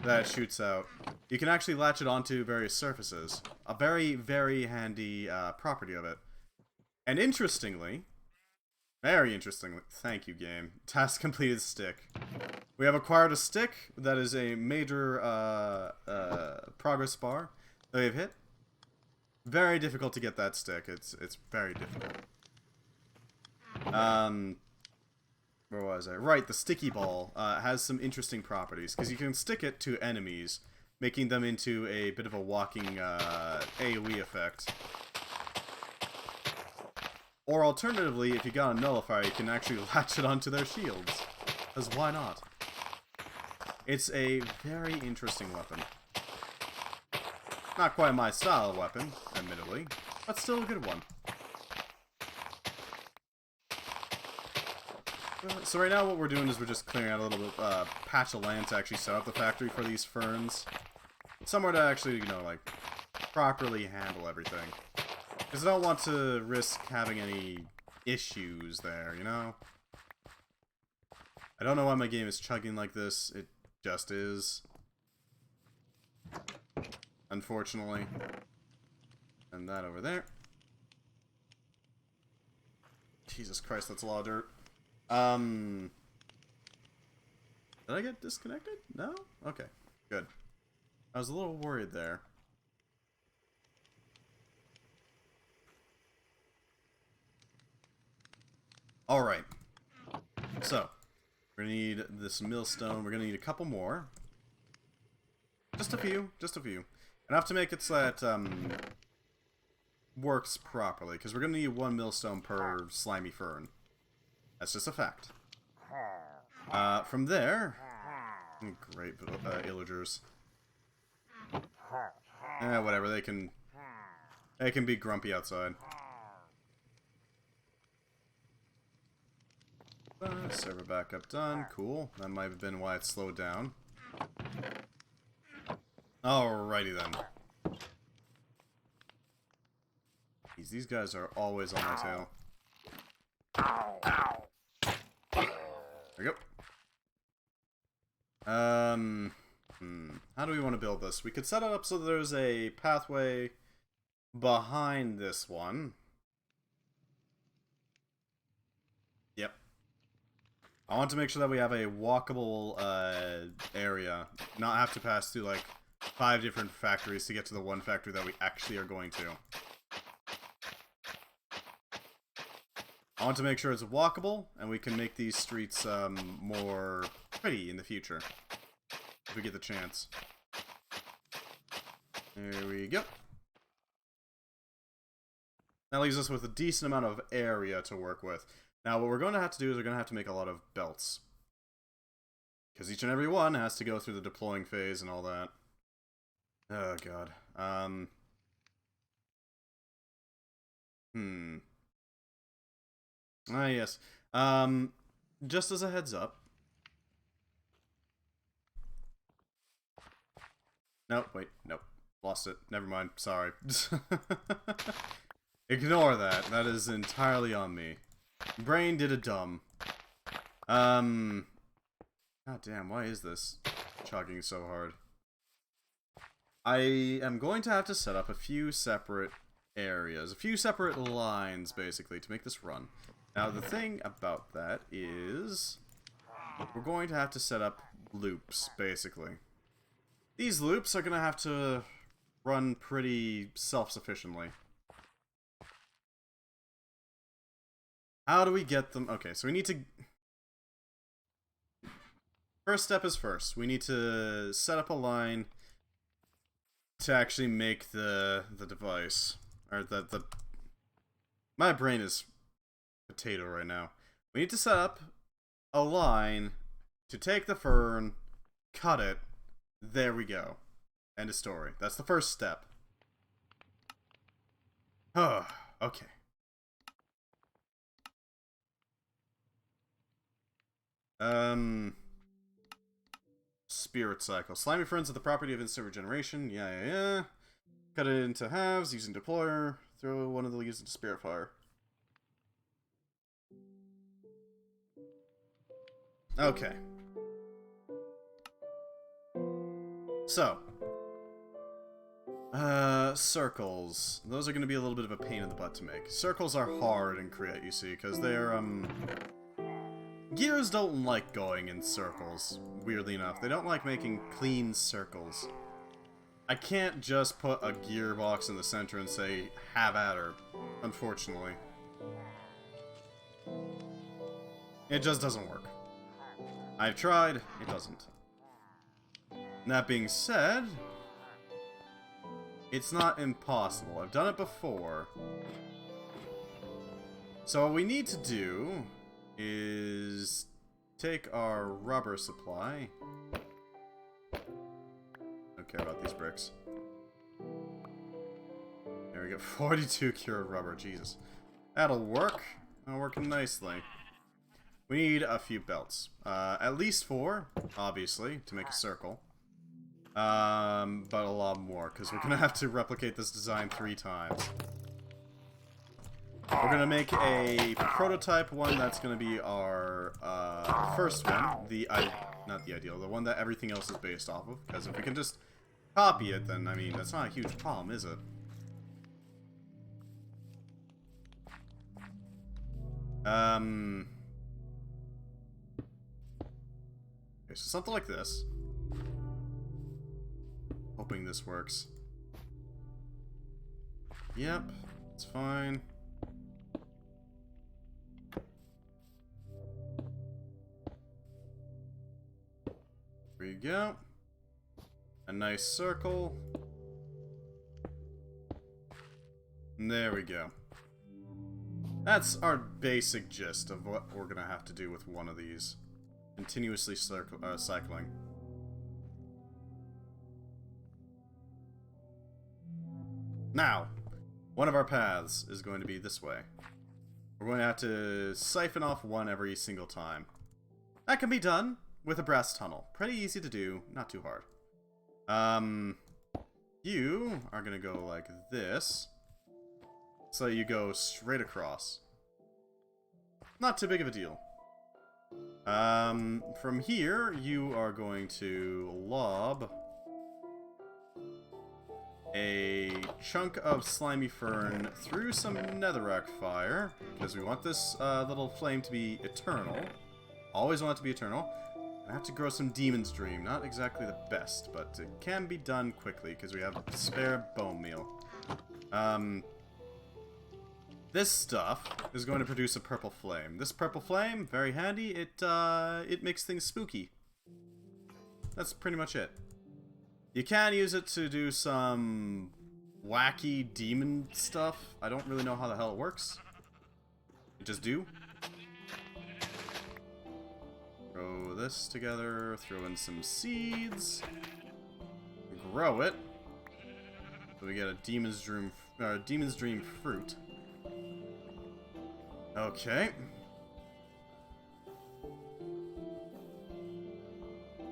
that shoots out. You can actually latch it onto various surfaces. A very, very handy, property of it. And interestingly, very interestingly, thank you, game, task completed stick. We have acquired a stick that is a major, progress bar that we've hit. Very difficult to get that stick. It's very difficult. Where was I? Right, the sticky ball has some interesting properties, because you can stick it to enemies, making them into a bit of a walking AoE effect. Or alternatively, if you got a nullifier, you can actually latch it onto their shields. Because why not? It's a very interesting weapon. Not quite my style of weapon, admittedly, but still a good one. So right now what we're doing is we're just clearing out a little bit, patch of land to actually set up the factory for these ferns. Somewhere to actually, you know, like, properly handle everything. Because I don't want to risk having any issues there, you know? I don't know why my game is chugging like this. It just is. Unfortunately. And that over there. Jesus Christ, that's a lot of dirt. Did I get disconnected? No? Okay, good. I was a little worried there. Alright. So, we're gonna need this millstone. We're gonna need a couple more. Just a few. Just a few. Enough to make it so that, works properly. Because we're gonna need one millstone per slimy fern. That's just a fact. From there... Great, illagers. Whatever, they can be grumpy outside. Server backup done. Cool. That might have been why it slowed down. Alrighty then. These guys are always on my tail. There we go. How do we want to build this? We could set it up so that there's a pathway behind this one. Yep. I want to make sure that we have a walkable area. Not have to pass through like 5 different factories to get to the one factory that we actually are going to. I want to make sure it's walkable, and we can make these streets more pretty in the future. If we get the chance. There we go. That leaves us with a decent amount of area to work with. Now, what we're going to have to do is we're going to have to make a lot of belts. Because each and every one has to go through the deploying phase and all that. Oh, God. Ah, yes. Just as a heads up. Nope, wait, nope. Lost it. Never mind. Sorry. Ignore that. That is entirely on me. Brain did a dumb. God damn, why is this chugging so hard? I am going to have to set up a few separate areas. A few separate lines, basically, to make this run. Now, the thing about that is... we're going to have to set up loops, basically. These loops are going to have to run pretty self-sufficiently. How do we get them? Okay, so we need to... First step is first. We need to set up a line to actually make the device. Or the... My brain is potato right now. We need to set up a line to take the fern, cut it, there we go. End of story. That's the first step. Oh, okay. Spirit cycle. Slimy ferns are the property of instant regeneration. Yeah. Cut it into halves using deployer. Throw one of the leaves into spirit fire. Okay. So. Circles. Those are going to be a little bit of a pain in the butt to make. Circles are hard in Create, you see, because they're, gears don't like going in circles, weirdly enough. They don't like making clean circles. I can't just put a gearbox in the center and say, have at her, unfortunately. It just doesn't work. I've tried, it doesn't. And that being said, it's not impossible. I've done it before. So what we need to do is take our rubber supply. Don't care about these bricks. There we go. 42 cured rubber. Jesus. That'll work. That'll work nicely. We need a few belts. At least 4, obviously, to make a circle. But a lot more, because we're going to have to replicate this design 3 times. We're going to make a prototype one that's going to be our first one. Not the ideal, the one that everything else is based off of. Because if we can just copy it, then, I mean, that's not a huge problem, is it? Okay, so something like this. Hoping this works. Yep, it's fine. There you go. A nice circle. And there we go. That's our basic gist of what we're gonna have to do with one of these. Continuously cycling. Now, one of our paths is going to be this way. We're going to have to siphon off one every single time. That can be done with a brass tunnel. Pretty easy to do, not too hard. You are going to go like this. So you go straight across. Not too big of a deal. From here, you are going to lob a chunk of slimy fern through some netherrack fire, because we want this little flame to be eternal. Always want it to be eternal. I have to grow some demon's dream. Not exactly the best, but it can be done quickly, because we have spare bone meal. This stuff is going to produce a purple flame. This purple flame, very handy. It makes things spooky. That's pretty much it. You can use it to do some wacky demon stuff. I don't really know how the hell it works. You just do. Throw this together, throw in some seeds, grow it. So we get a demon's dream fruit. Okay.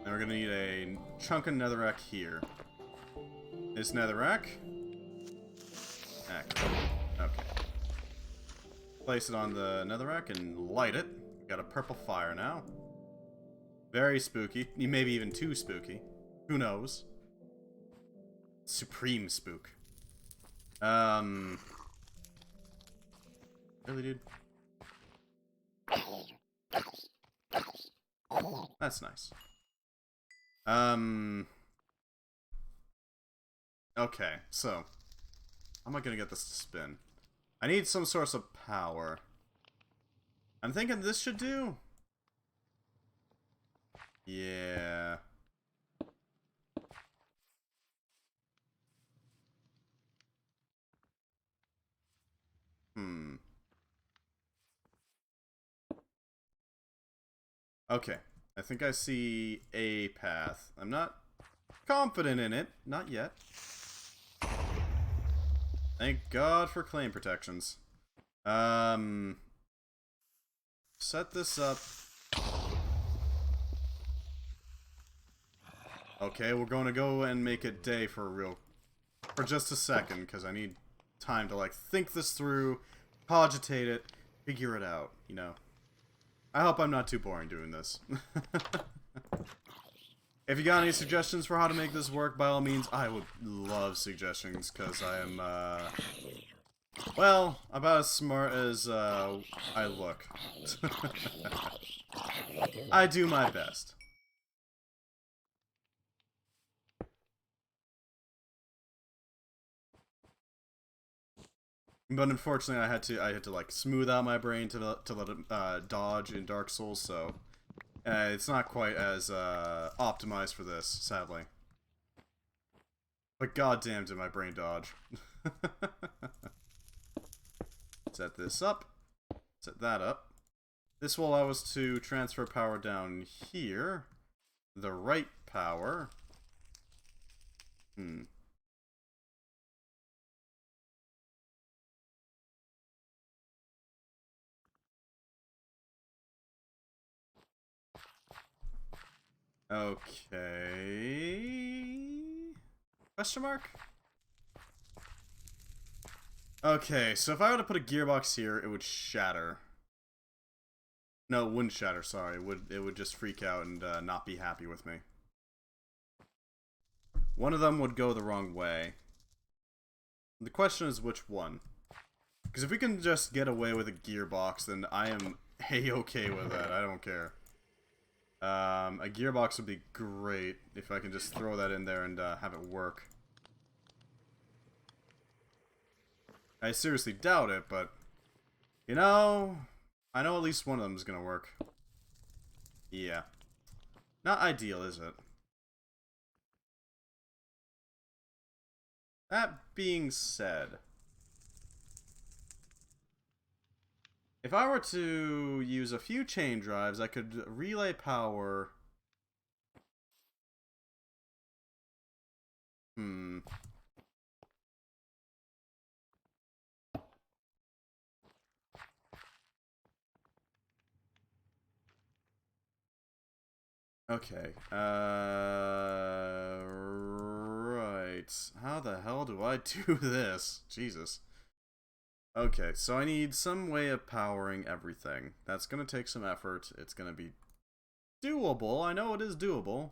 Now we're gonna need a chunk of netherrack here. This netherrack. Okay. Place it on the netherrack and light it. We got a purple fire now. Very spooky. Maybe even too spooky. Who knows? Supreme spook. Really, dude? That's nice. Okay, so how am I gonna get this to spin? I need some source of power. I'm thinking this should do. Yeah. Okay, I think I see a path. I'm not confident in it. Not yet. Thank God for claim protections. Set this up. Okay, we're going to go and make it day for just a second, because I need time to, like, think this through, cogitate it, figure it out, you know. I hope I'm not too boring doing this. If you got any suggestions for how to make this work, by all means, I would love suggestions, because I am, well, about as smart as, I look. I do my best. But unfortunately, I had to like smooth out my brain to let it dodge in Dark Souls, so it's not quite as optimized for this, sadly. But goddamn, did my brain dodge? Set this up. Set that up. This will allow us to transfer power down here. The right power. Okay. Question mark? Okay, so if I were to put a gearbox here, it would shatter. No, it wouldn't shatter, sorry. It would just freak out and not be happy with me. One of them would go the wrong way. The question is which one. Because if we can just get away with a gearbox, then I am A-okay with that. I don't care. A gearbox would be great if I can just throw that in there and have it work. I seriously doubt it, but you know, I know at least one of them is gonna work. Yeah. Not ideal, is it? That being said, if I were to use a few chain drives, I could relay power. Okay. Right. How the hell do I do this? Jesus. Okay, so I need some way of powering everything. That's gonna take some effort. It's gonna be doable. I know it is doable.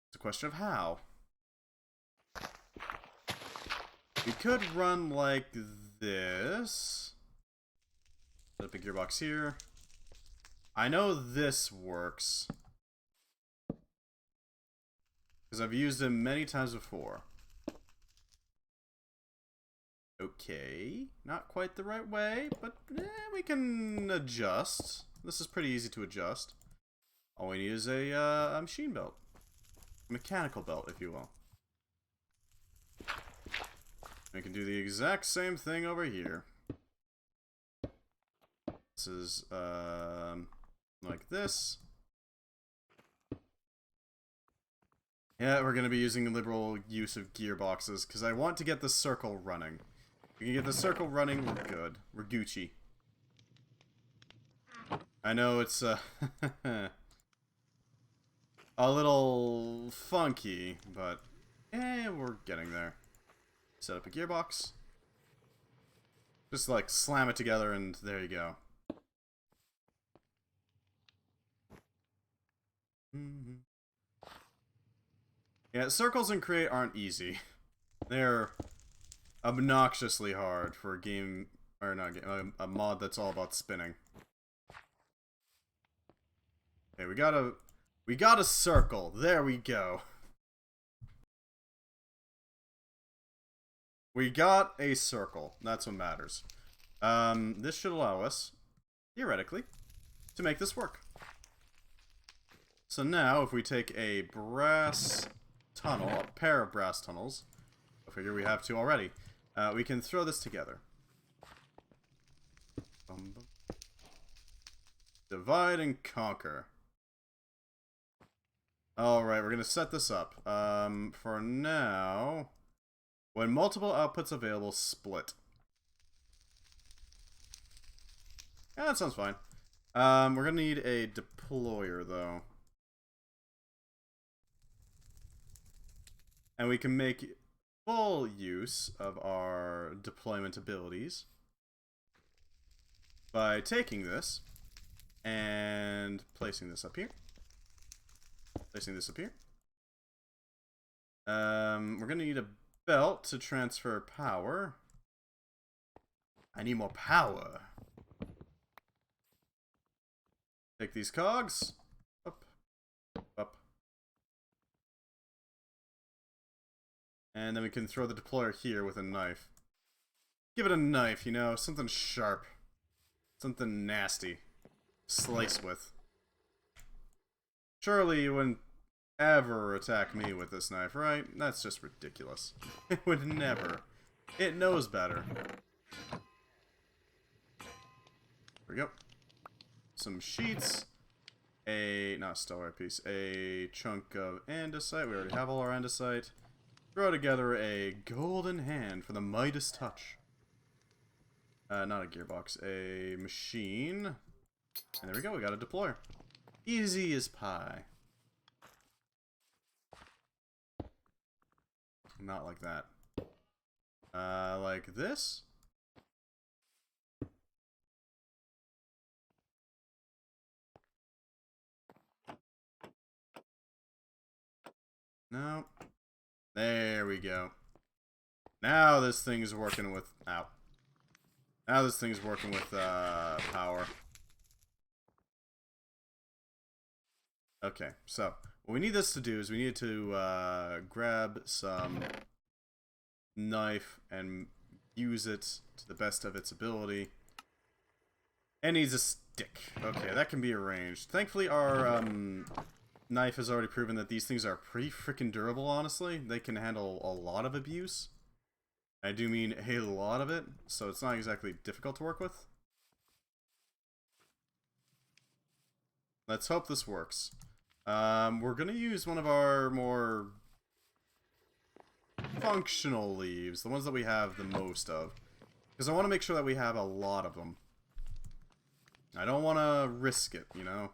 It's a question of how. We could run like this. Set up a gearbox here. I know this works. Because I've used them many times before. Okay. Not quite the right way, but we can adjust. This is pretty easy to adjust. All we need is a machine belt. A mechanical belt, if you will. We can do the exact same thing over here. This is, like this. Yeah, we're going to be using liberal use of gearboxes, because I want to get the circle running. If we can get the circle running, we're good. We're Gucci. I know it's, a little funky, but, we're getting there. Set up a gearbox. Just, like, slam it together, and there you go. Yeah, circles in Create aren't easy. They're obnoxiously hard for a game, or not a game, a mod that's all about spinning. Okay, we got a circle. There we go. We got a circle. That's what matters. This should allow us, theoretically, to make this work. So now, if we take a brass tunnel, a pair of brass tunnels, I figure we have two already, we can throw this together. Divide and conquer. Alright, we're going to set this up. For now, when multiple outputs available, split. Yeah, that sounds fine. We're going to need a deployer, though. And we can make full use of our deployment abilities by taking this and placing this up here. Placing this up here. We're going to need a belt to transfer power. I need more power. Take these cogs. Up. Up. And then we can throw the deployer here with a knife. Give it a knife, you know, something sharp. Something nasty. Slice with. Surely you wouldn't ever attack me with this knife, right? That's just ridiculous. It would never. It knows better. There we go. Some sheets. Not a stellar piece. A chunk of andesite. We already have all our andesite. Throw together a golden hand for the Midas touch. Not a gearbox. A machine. And there we go. We got a deployer. Easy as pie. Not like that. Like this? No. There we go. Now this thing's working with... Ow. Now this thing's working with, power. Okay, so what we need this to do is we need to grab some knife and use it to the best of its ability. It needs a stick. Okay, that can be arranged. Thankfully, our knife has already proven that these things are pretty freaking durable, honestly. They can handle a lot of abuse. I do mean a lot of it, so it's not exactly difficult to work with. Let's hope this works. We're gonna use one of our more functional leaves, the ones that we have the most of. Because I want to make sure that we have a lot of them. I don't want to risk it, you know?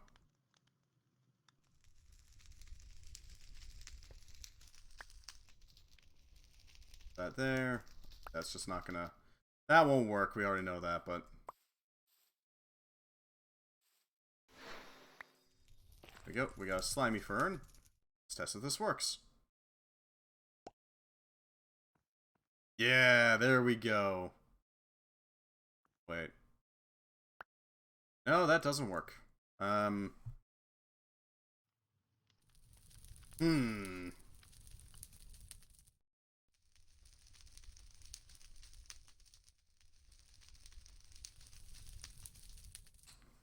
That there. That's just not gonna... That won't work, we already know that, but... There we go, we got a slimy fern. Let's test if this works. Yeah, there we go. Wait. No, that doesn't work.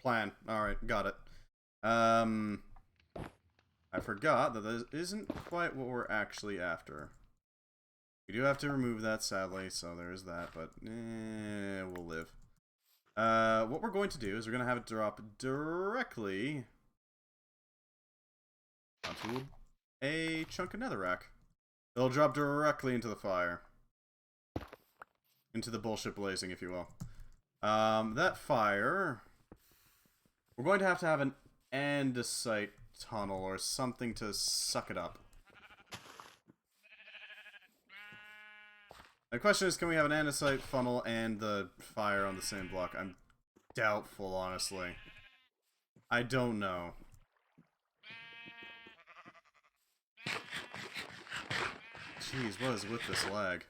Plan. Alright, got it. I forgot that this isn't quite what we're actually after. We do have to remove that, sadly, so there's that, but we'll live. What we're going to do is we're going to have it drop directly onto a chunk of netherrack. It'll drop directly into the fire. Into the bullshit blazing, if you will. That fire... We're going to have an andesite tunnel or something to suck it up. The question is, can we have an andesite funnel and the fire on the same block? I'm doubtful, honestly. I don't know. Jeez, what is with this lag?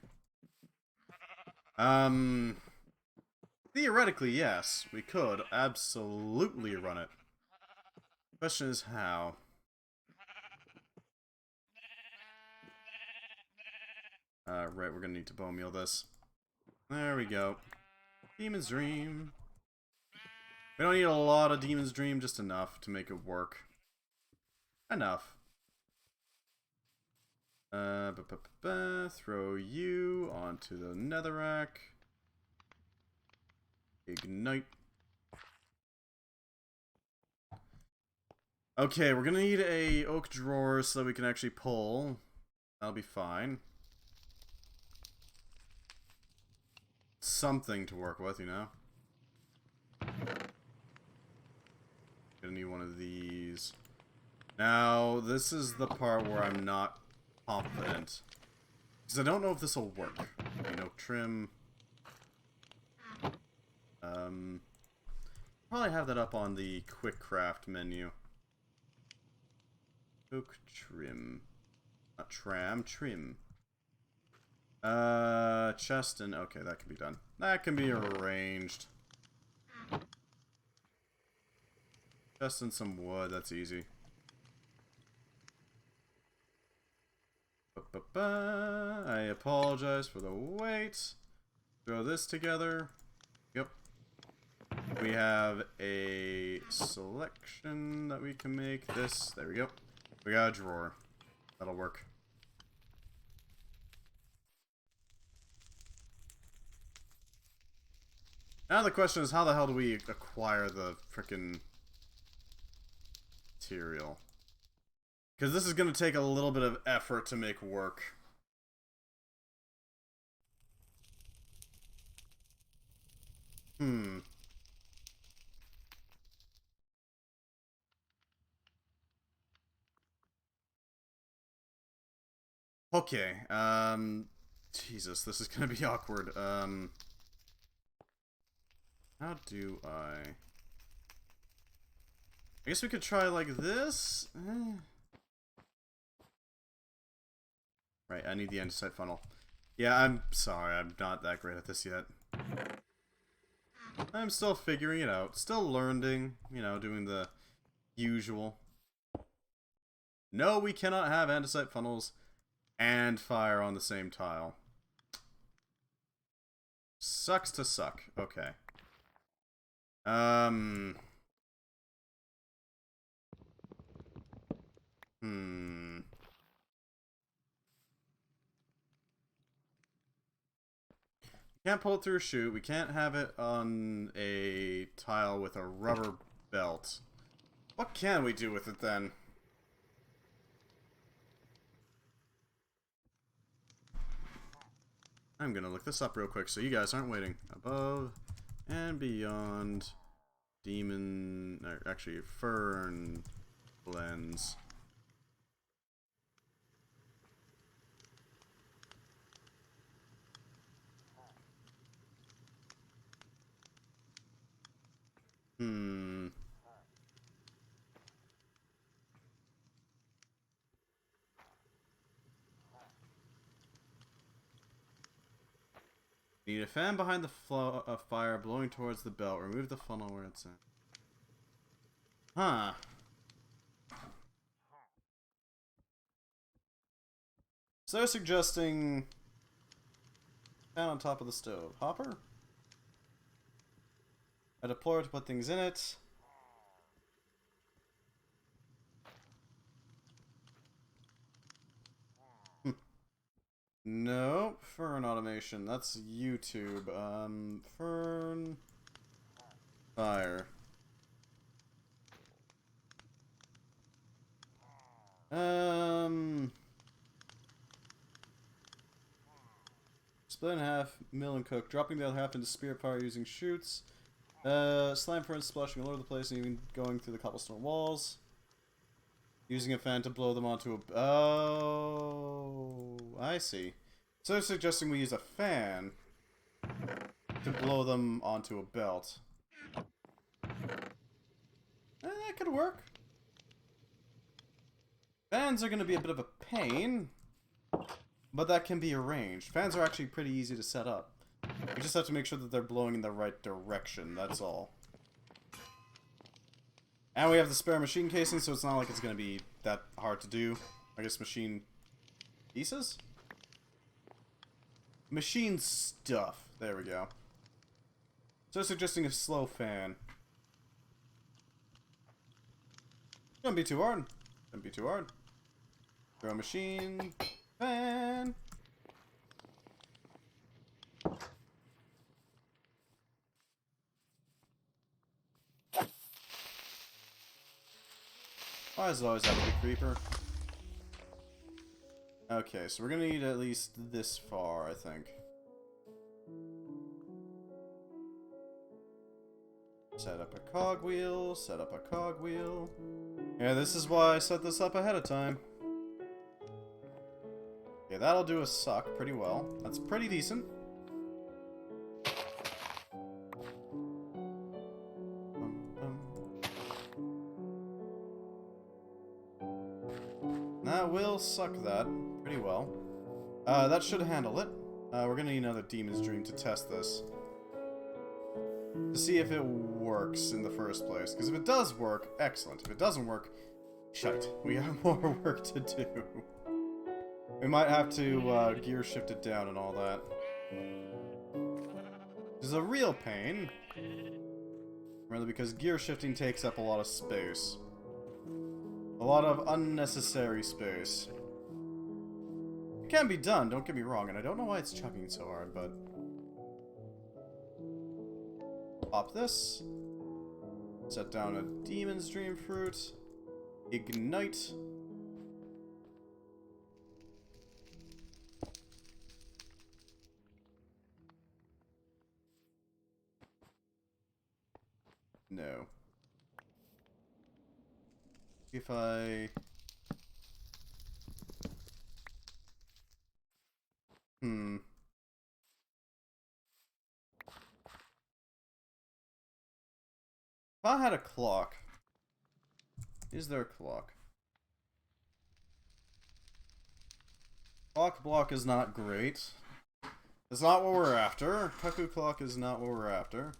Theoretically, yes. We could absolutely run it. The question is how. Right, we're gonna need to bone meal this. There we go. Demon's Dream. We don't need a lot of Demon's Dream, just enough to make it work. Enough. Throw you onto the netherrack. Ignite. Okay, we're gonna need a oak drawer so that we can actually pull. That'll be fine. Something to work with, you know? Gonna need one of these. Now, this is the part where I'm not confident. Because I don't know if this will work. You know, trim. Probably have that up on the quick craft menu. Oak trim. Not tram, trim. Chest and... Okay, that can be done. That can be arranged. Chest and some wood, that's easy. I apologize for the wait. Throw this together. Yep. We have a selection that we can make. This. There we go. We got a drawer. That'll work. Now the question is, how the hell do we acquire the frickin' material? Because this is going to take a little bit of effort to make work. Okay, Jesus, this is gonna be awkward. How do I guess we could try like this? Right, I need the andesite funnel. Yeah, I'm sorry, I'm not that great at this yet. I'm still figuring it out. Still learning, you know, doing the usual. No, we cannot have andesite funnels and fire on the same tile. Sucks to suck. Okay. Can't pull it through a chute. We can't have it on a tile with a rubber belt. What can we do with it then? I'm gonna look this up real quick so you guys aren't waiting. Above and beyond demon, or actually fern blends. Need a fan behind the flow of fire blowing towards the belt. Remove the funnel where it's in. Huh. So they're suggesting fan on top of the stove. Hopper? A deployer to put things in it. Nope. Fern automation. That's YouTube. Fern. Fire. Split in half, mill and cook. Dropping the other half into spirit fire using chutes. Slime ferns splashing all over the place and even going through the cobblestone walls. Using a fan to blow them onto a... Oh, I see. So they're suggesting we use a fan to blow them onto a belt. That could work. Fans are going to be a bit of a pain, but that can be arranged. Fans are actually pretty easy to set up. We just have to make sure that they're blowing in the right direction, that's all. And we have the spare machine casing, so it's not like it's going to be that hard to do. I guess machine pieces? Machine stuff. There we go. So suggesting a slow fan. Shouldn't be too hard. Shouldn't be too hard. Throw machine. Fan. Why does it always have to be creeper? Okay, so we're gonna need at least this far, I think. Set up a cogwheel, set up a cogwheel. Yeah, this is why I set this up ahead of time. Yeah, that'll do a suck pretty well. That's pretty decent. That will suck that pretty well. That should handle it. We're gonna need another Demon's Dream to test this. To see if it works in the first place. Because if it does work, excellent. If it doesn't work, shite. We have more work to do. We might have to gear shift it down and all that. Which is a real pain. Really, because gear shifting takes up a lot of space. A lot of unnecessary space. It can be done, don't get me wrong, and I don't know why it's chugging so hard, but... Pop this. Set down a Demon's Dream Fruit. Ignite. No. If I... If I had a clock... Is there a clock? Clock block is not great. It's not what we're after. Cuckoo clock is not what we're after.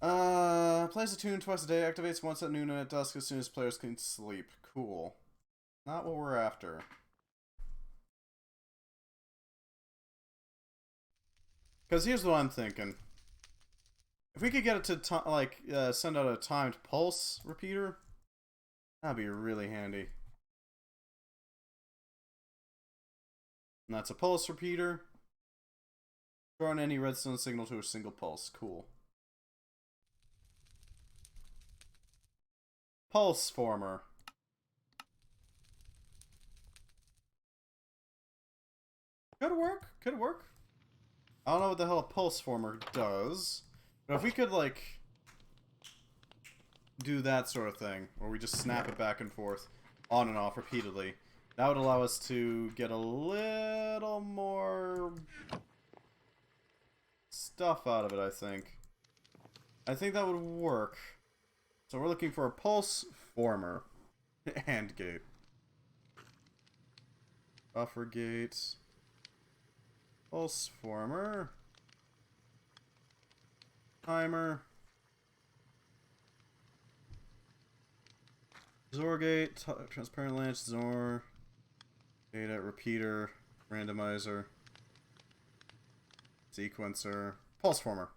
Plays a tune twice a day, activates once at noon and at dusk as soon as players can sleep. Cool. Not what we're after. Because here's what I'm thinking. If we could get it to, send out a timed pulse repeater, that'd be really handy. And that's a pulse repeater. Drawing any redstone signal to a single pulse. Cool. Pulse former. Could work. Could work. I don't know what the hell a pulse former does. But if we could, like, do that sort of thing, where we just snap it back and forth, on and off repeatedly, that would allow us to get a little more stuff out of it, I think. I think that would work. So we're looking for a pulse former. And gate. Buffer gate. Pulse former. Timer. Zorgate, transparent latch, Zor, data, repeater, randomizer, sequencer, pulse former.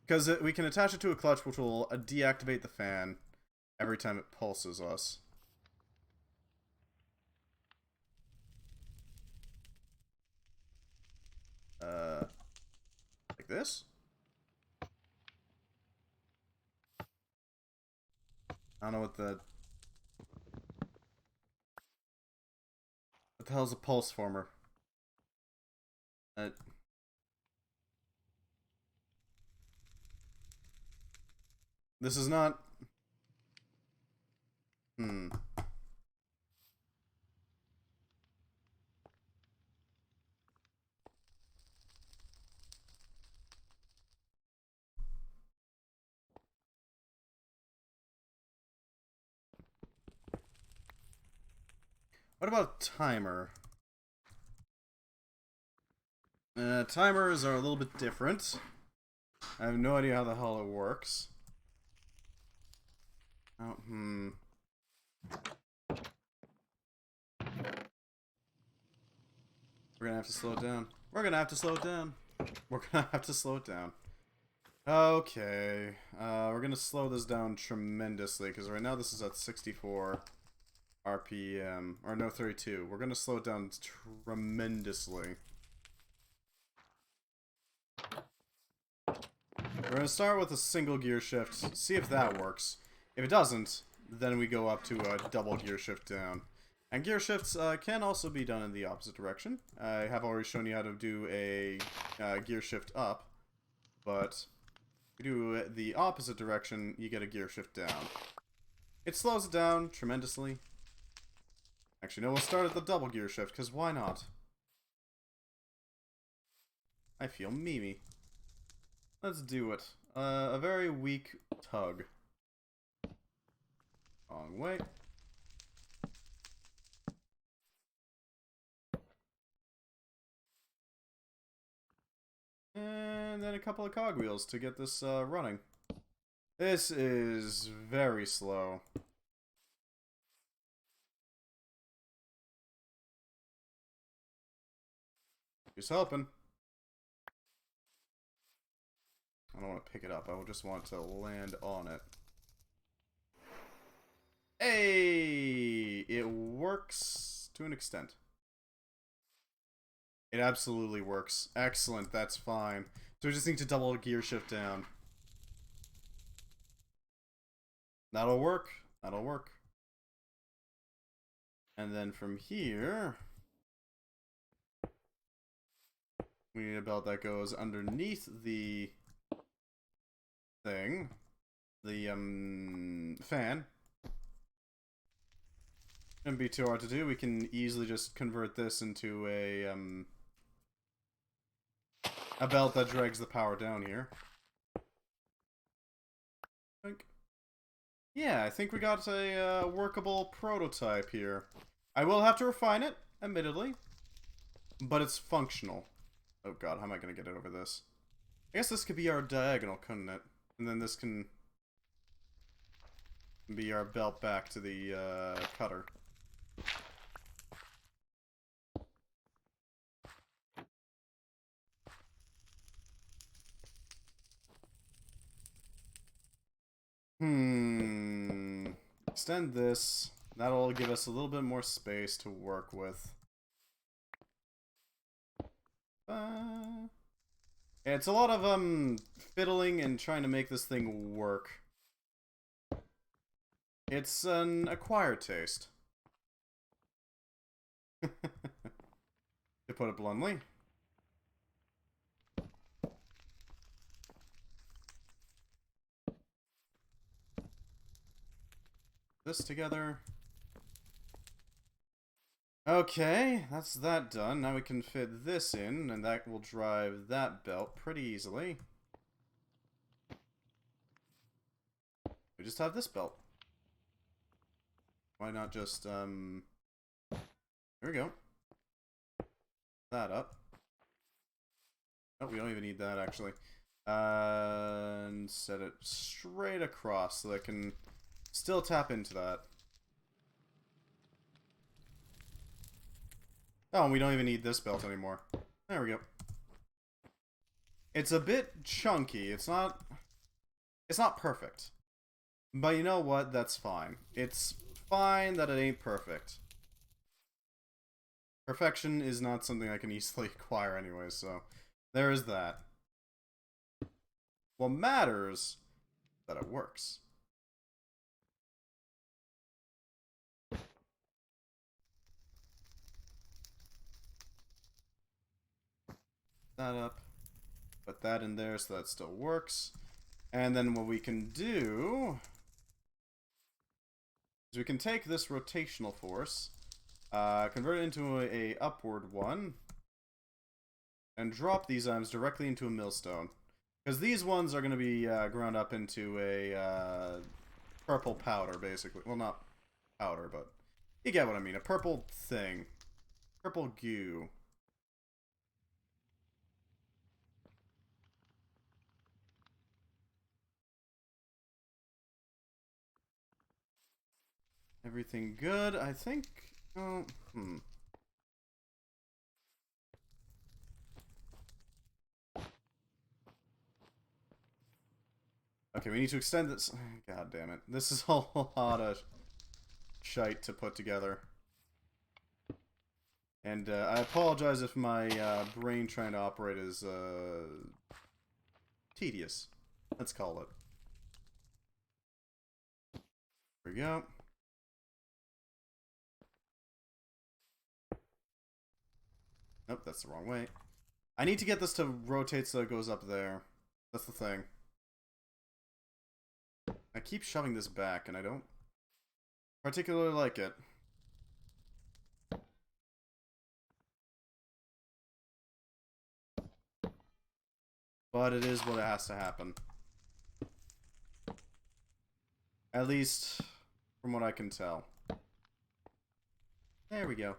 Because we can attach it to a clutch which will deactivate the fan every time it pulses us. Like this? I don't know what the... What the hell's a pulse former? This is not... What about timer? Timers are a little bit different. I have no idea how the hell it works. Oh, We're gonna have to slow it down. We're gonna have to slow it down. We're gonna have to slow it down. Okay. We're gonna slow this down tremendously, because right now this is at 64 RPM. Or no, 32. We're gonna slow it down tremendously. We're gonna start with a single gear shift, see if that works. If it doesn't, then we go up to a double gear shift down. And gear shifts can also be done in the opposite direction. I have already shown you how to do a gear shift up, but if you do it the opposite direction, you get a gear shift down. It slows it down tremendously. Actually, no, we'll start at the double gear shift, because why not? I feel memey. Let's do it. A very weak tug. Wrong way. And then a couple of cogwheels to get this running. This is very slow. Just hoping. I don't want to pick it up. I just want to land on it. Hey! It works to an extent. It absolutely works. Excellent, that's fine. So we just need to double gear shift down. That'll work. That'll work. And then from here, we need a belt that goes underneath the thing. The, fan. Shouldn't be too hard to do. We can easily just convert this into a belt that drags the power down here. Yeah, I think we got a workable prototype here. I will have to refine it, admittedly, but it's functional. Oh god, how am I going to get it over this? I guess this could be our diagonal, couldn't it? And then this can be our belt back to the cutter. Extend this. That'll give us a little bit more space to work with. Yeah, it's a lot of fiddling and trying to make this thing work. It's an acquired taste. To put it bluntly. This together. Okay, that's that done. Now we can fit this in, and that will drive that belt pretty easily. We just have this belt. Why not just, Here we go. That up. Oh, we don't even need that, actually. And set it straight across so that I can still tap into that. Oh, and we don't even need this belt anymore. There we go. It's a bit chunky. It's not perfect. But you know what? That's fine. It's fine that it ain't perfect. Perfection is not something I can easily acquire anyway, so there is that. What matters is that it works. That up. Put that in there so that still works. And then what we can do is we can take this rotational force, convert it into a upward one, and drop these items directly into a millstone. Because these ones are going to be ground up into a purple powder, basically. Well, not powder, but you get what I mean. A purple thing. Purple goo. Everything good, I think. Oh, Okay, we need to extend this. God damn it. This is a lot of shite to put together. And I apologize if my brain trying to operate is tedious. Let's call it. There we go. Nope, that's the wrong way. I need to get this to rotate so it goes up there. That's the thing. I keep shoving this back, and I don't particularly like it. But it is what has to happen. At least, from what I can tell. There we go.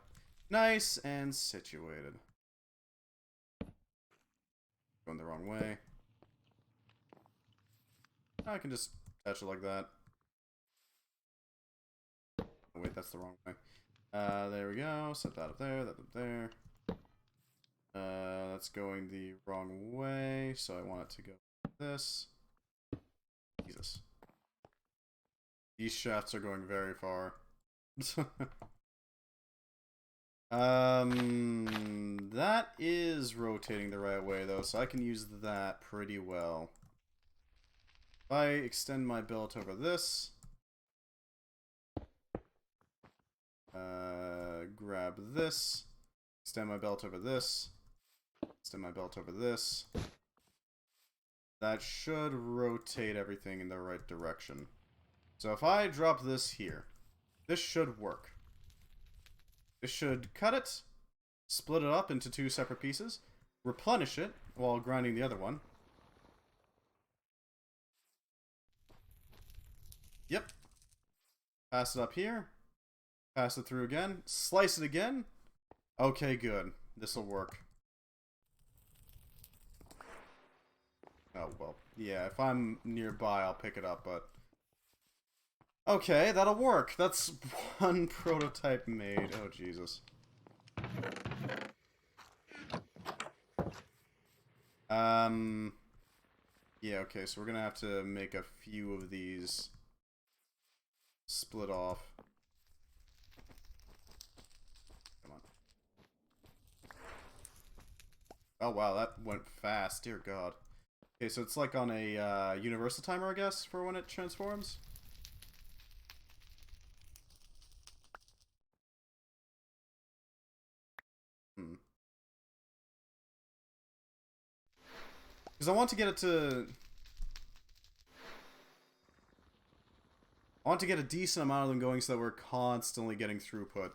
Nice and situated. Going the wrong way. I can just touch it like that. Oh, wait, that's the wrong way. There we go. Set that up there, that up there. That's going the wrong way, so I want it to go like this. Jesus. These shafts are going very far. That is rotating the right way, though, so I can use that pretty well. If I extend my belt over this, grab this, extend my belt over this, extend my belt over this, that should rotate everything in the right direction. So if I drop this here, this should work. This should cut it, split it up into 2 separate pieces, replenish it while grinding the other one. Yep. Pass it up here. Pass it through again. Slice it again. Okay, good. This'll work. Oh, well. Yeah, if I'm nearby, I'll pick it up, but... Okay, that'll work. That's one prototype made. Oh, Jesus. Yeah, okay, so we're gonna have to make a few of these split off. Come on. Oh, wow, that went fast. Dear God. Okay, so it's like on a universal timer, I guess, for when it transforms. Because I want to get it to... I want to get a decent amount of them going so that we're constantly getting throughput.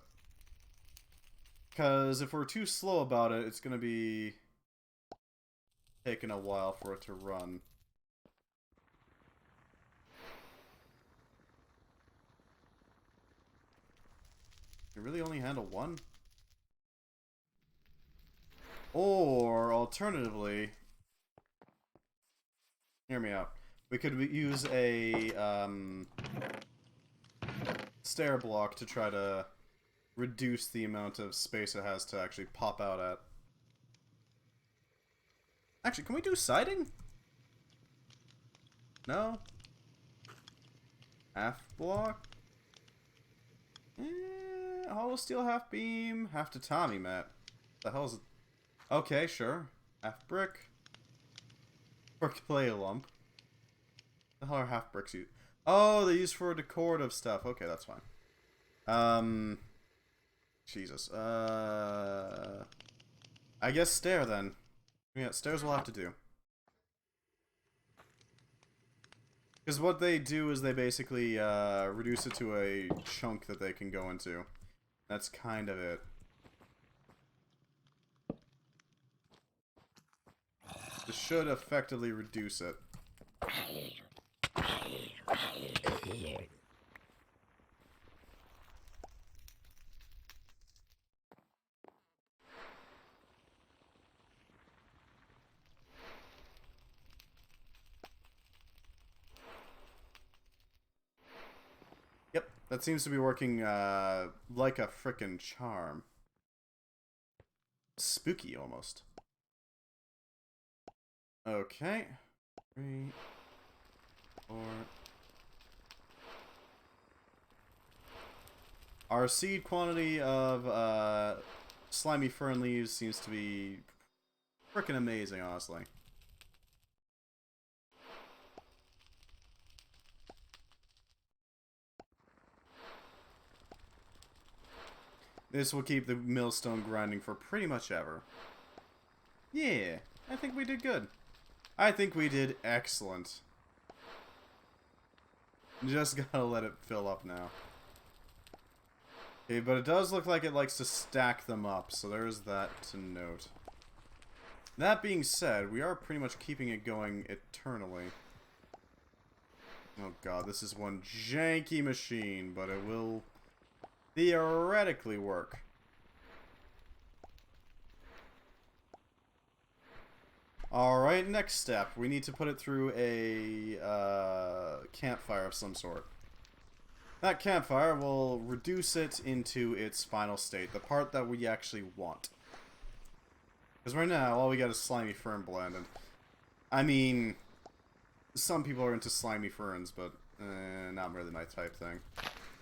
Because if we're too slow about it, it's going to be taking a while for it to run. You really only handle one? Or, alternatively... Hear me out. We could use a stair block to try to reduce the amount of space it has to actually pop out at. Actually, can we do siding? No? Half block? Hollow steel, half beam, half tatami mat. The hell's it? Okay, sure. Half brick. Brick clay lump. The hell are half bricks used? Oh, they're used for decorative stuff. Okay, that's fine. Jesus. I guess stair then. Yeah, stairs will have to do. Because what they do is they basically reduce it to a chunk that they can go into. That's kind of it. This should effectively reduce it. Yep, that seems to be working like a frickin' charm. Spooky, almost. Okay. 3, 4. Our seed quantity of slimy fern leaves seems to be frickin' amazing, honestly. This will keep the millstone grinding for pretty much ever. Yeah, I think we did good. I think we did excellent. Just gotta let it fill up now. Okay, but it does look like it likes to stack them up, so there's that to note. That being said, we are pretty much keeping it going eternally. Oh god, this is one janky machine, but it will theoretically work. Alright, next step. We need to put it through a campfire of some sort. That campfire will reduce it into its final state, the part that we actually want. Because right now, all we got is slimy fern blend, and I mean, some people are into slimy ferns, but not really my type thing.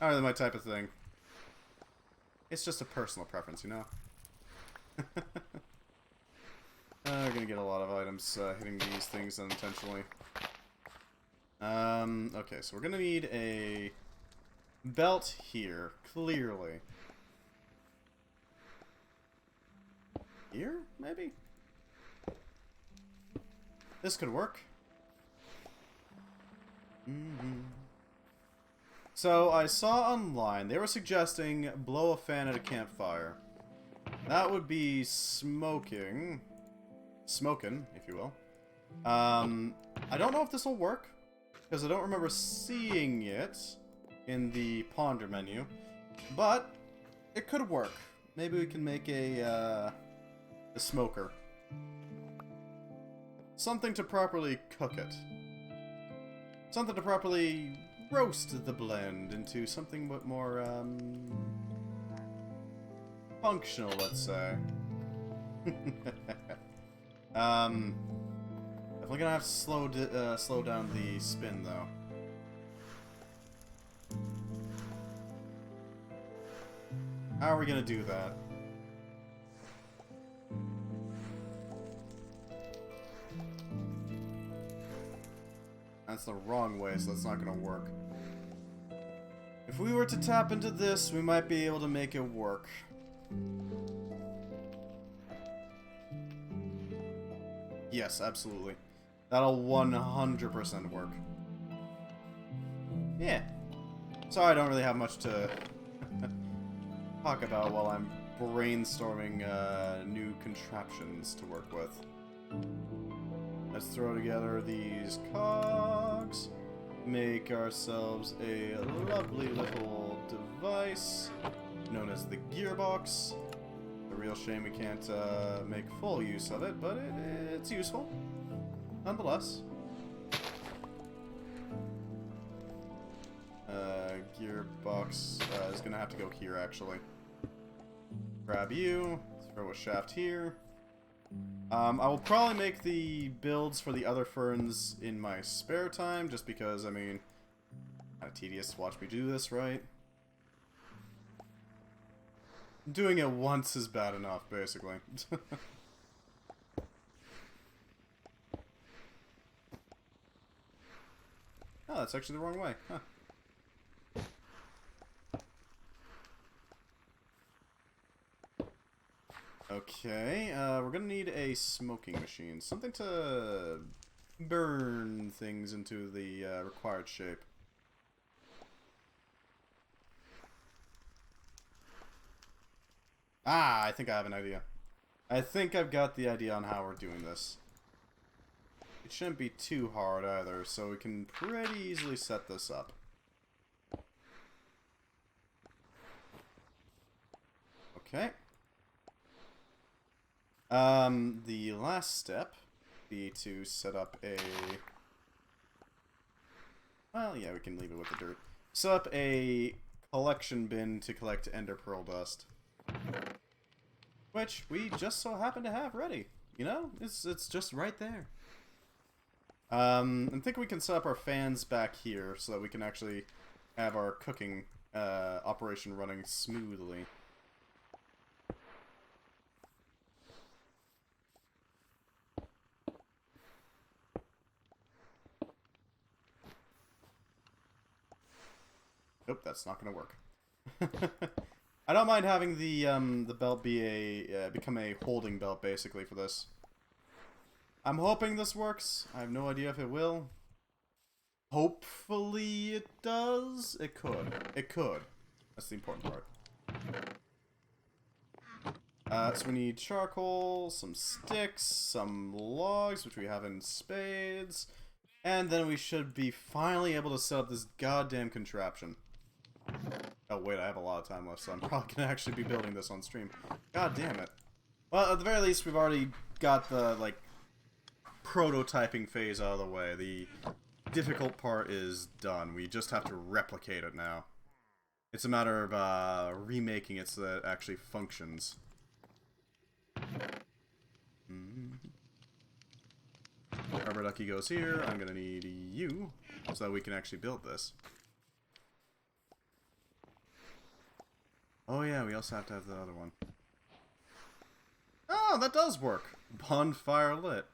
Not really my type of thing. It's just a personal preference, you know? We're gonna get a lot of items hitting these things unintentionally. Okay, so we're gonna need a belt here, clearly. Here, maybe? This could work. So, I saw online, they were suggesting blow a fan at a campfire. That would be smoking, if you will. I don't know if this will work, because I don't remember seeing it in the ponder menu, but it could work. Maybe we can make a smoker. Something to properly cook it. Something to properly roast the blend into something but more, functional, let's say. Definitely gonna have to slow down the spin, though. How are we gonna do that? That's the wrong way, so that's not gonna work. If we were to tap into this, we might be able to make it work. Yes, absolutely. That'll 100% work. Yeah. Sorry, I don't really have much to talk about while I'm brainstorming new contraptions to work with. Let's throw together these cogs, make ourselves a lovely little device known as the gearbox. A real shame we can't make full use of it, but it's useful, nonetheless. Gearbox is gonna have to go here, actually. Grab you, throw a shaft here. I will probably make the builds for the other ferns in my spare time, just because, I mean, kind of tedious to watch me do this, right? Doing it once is bad enough, basically. Oh, that's actually the wrong way. Huh. Okay, we're gonna need a smoking machine. Something to burn things into the required shape. Ah, I think I have an idea. I think I've got the idea on how we're doing this. It shouldn't be too hard either, so we can pretty easily set this up. Okay. The last step be to set up a... Well, yeah, we can leave it with the dirt. Set up a collection bin to collect ender pearl dust. Which we just so happen to have ready. You know? It's just right there. I think we can set up our fans back here so that we can actually have our cooking operation running smoothly. Nope, that's not gonna work. I don't mind having the belt be become a holding belt basically for this. I'm hoping this works. I have no idea if it will. Hopefully it does. It could. It could. That's the important part. So we need charcoal, some sticks, some logs, which we have in spades, and then we should be finally able to set up this goddamn contraption. Oh wait, I have a lot of time left, so I'm probably gonna actually be building this on stream. God damn it. Well, at the very least, we've already got the, like, prototyping phase out of the way. The difficult part is done. We just have to replicate it now. It's a matter of remaking it so that it actually functions. Rubber ducky goes here. I'm gonna need you so that we can actually build this. Oh yeah, we also have to have the other one. Oh, that does work. Bonfire lit.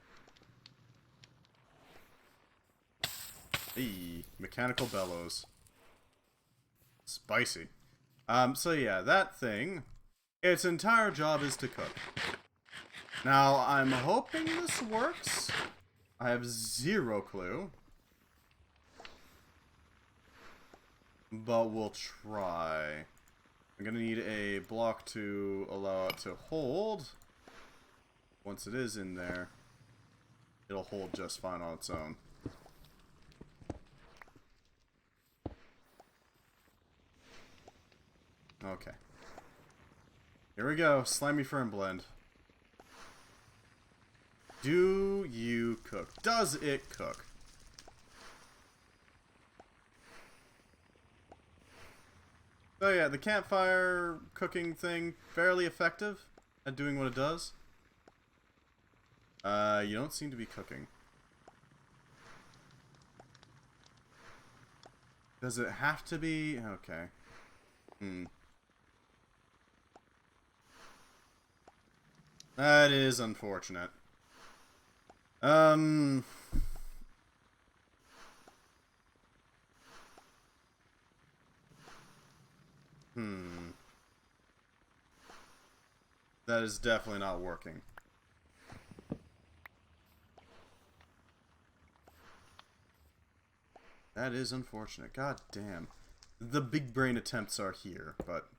Hey, mechanical bellows. Spicy. So yeah, that thing, its entire job is to cook. Now, I'm hoping this works. I have zero clue. But we'll try. I'm gonna need a block to allow it to hold. Once it is in there, it'll hold just fine on its own. Okay. Here we go. Slimy fern blend. Do you cook? Does it cook? So yeah, the campfire cooking thing, fairly effective at doing what it does. You don't seem to be cooking. Does it have to be? Okay. That is unfortunate. That is definitely not working. That is unfortunate. God damn. The big brain attempts are here, but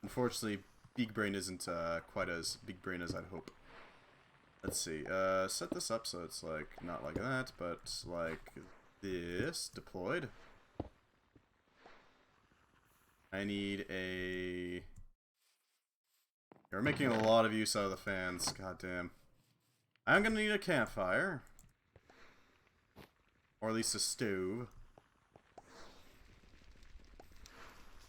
unfortunately, big brain isn't quite as big brain as I'd hope. Let's see. Set this up so it's like not like that, but like this deployed. I need a... We're making a lot of use out of the fans. God damn. I'm gonna need a campfire. Or at least a stove.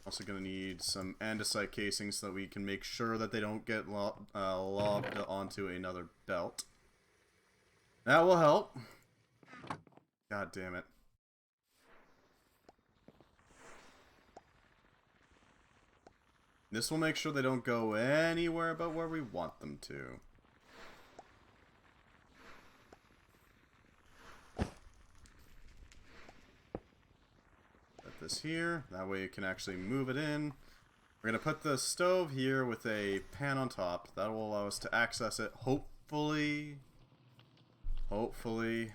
Also gonna need some andesite casing so that we can make sure that they don't get lobbed onto another belt. That will help. God damn it. This will make sure they don't go anywhere but where we want them to. Put this here. That way you can actually move it in. We're going to put the stove here with a pan on top. That will allow us to access it. Hopefully. Andesite,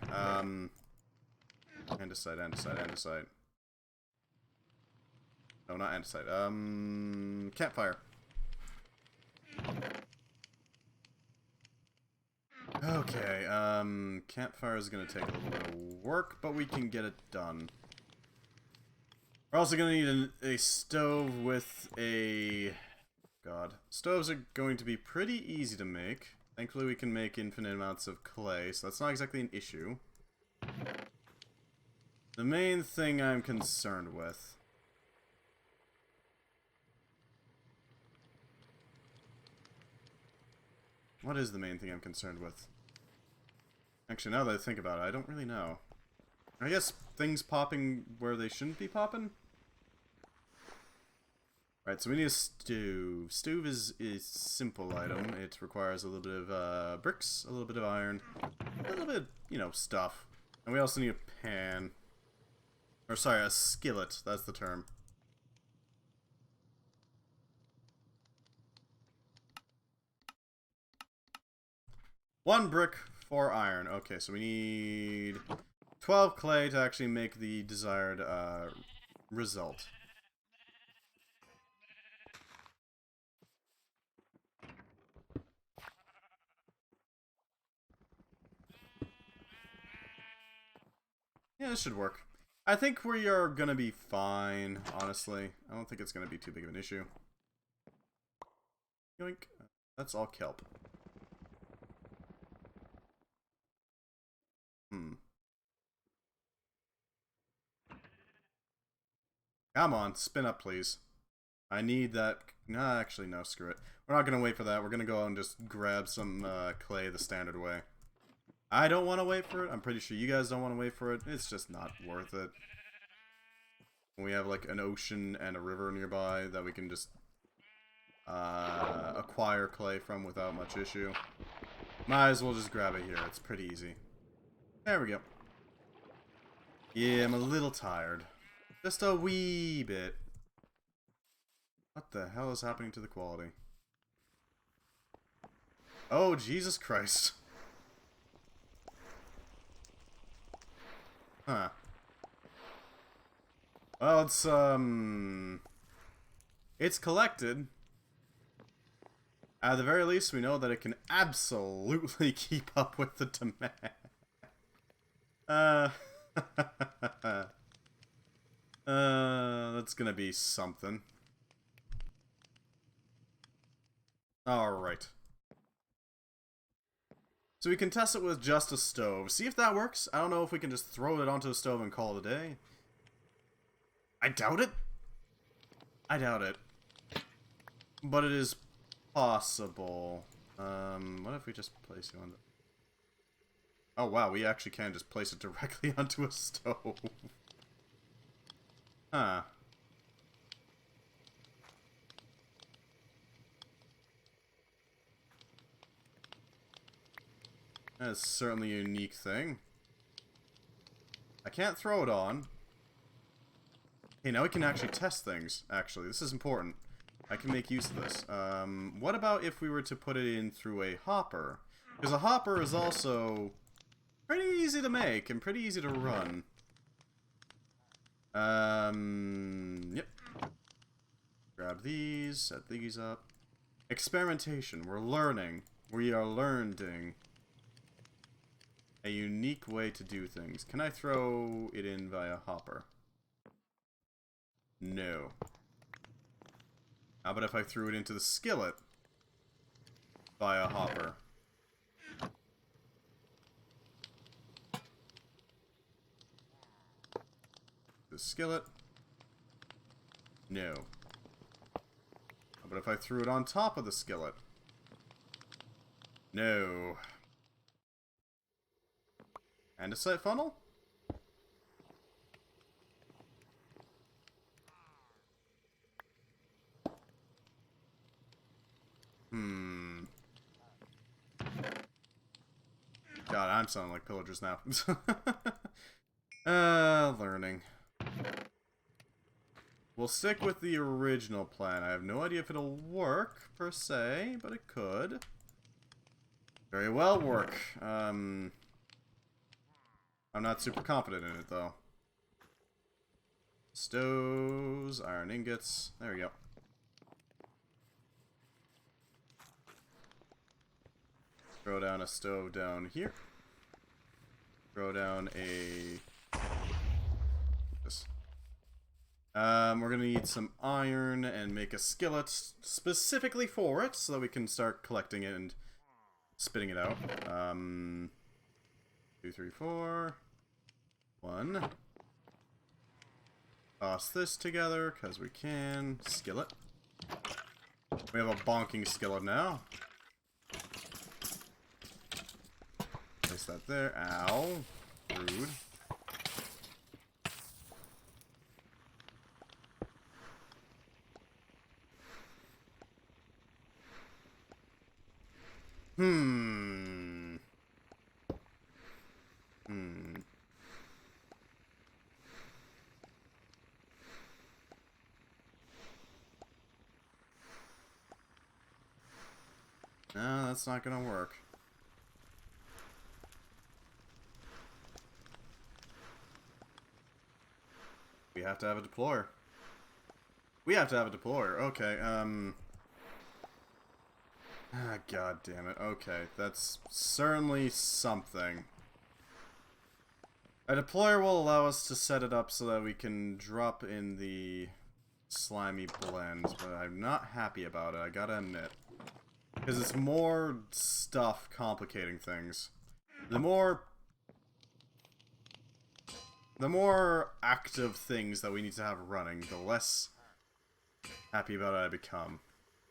andesite. No, not andesite. Campfire. Okay, campfire is gonna take a little bit of work, but we can get it done. We're also gonna need a stove with a... God. Stoves are going to be pretty easy to make. Thankfully we can make infinite amounts of clay, so that's not exactly an issue. The main thing I'm concerned with... What is the main thing I'm concerned with? Actually, now that I think about it, I don't really know. I guess things popping where they shouldn't be popping? Right, so we need a stove. Stove is a simple item. It requires a little bit of bricks, a little bit of iron, a little bit of, you know, stuff. And we also need a pan. Or sorry, a skillet, that's the term. One brick, 4 iron. Okay, so we need 12 clay to actually make the desired result. Yeah, this should work. I think we are gonna be fine, honestly. I don't think it's gonna be too big of an issue. Yoink. That's all kelp. Come on, spin up, please. I need that... Nah, actually, no, screw it. We're not gonna wait for that. We're gonna go out and just grab some clay the standard way. I don't want to wait for it. I'm pretty sure you guys don't want to wait for it. It's just not worth it. We have like an ocean and a river nearby that we can just acquire clay from without much issue. Might as well just grab it here. It's pretty easy. There we go. Yeah, I'm a little tired. Just a wee bit. What the hell is happening to the quality? Oh, Jesus Christ. Huh. Well, it's collected. At the very least, we know that it can absolutely keep up with the demand. That's gonna be something. Alright. So we can test it with just a stove. See if that works. I don't know if we can just throw it onto the stove and call it a day. I doubt it. I doubt it. But it is possible. What if we just place it on the... Oh wow, we actually can just place it directly onto a stove. Huh. That's certainly a unique thing. I can't throw it on. Okay, now we can actually test things, actually. This is important. I can make use of this. What about if we were to put it in through a hopper? Because a hopper is also pretty easy to make and pretty easy to run. Yep. Grab these, set these up. Experimentation. We're learning. We are learning a unique way to do things. Can I throw it in via hopper? No. How about if I threw it into the skillet via hopper? The skillet? No. How about if I threw it on top of the skillet? No. Andesite funnel? God, I'm sounding like pillagers now. Learning. We'll stick with the original plan. I have no idea if it'll work, per se, but it could. Very well work. I'm not super confident in it, though. Stoves, iron ingots. There we go. Throw down a stove down here. Throw down a... this. We're gonna need some iron and make a skillet specifically for it, so that we can start collecting it and spitting it out. 2, 3, 4. 1. Toss this together, because we can. Skillet. We have a bonking skillet now. Place that there. Ow. Rude. No, that's not gonna work. We have to have a deployer. We have to have a deployer. Okay, ah, god damn it. Okay, that's certainly something. A deployer will allow us to set it up so that we can drop in the slimy blend, but I'm not happy about it, I gotta admit. Because it's more stuff complicating things. The more active things that we need to have running, the less happy about it I become.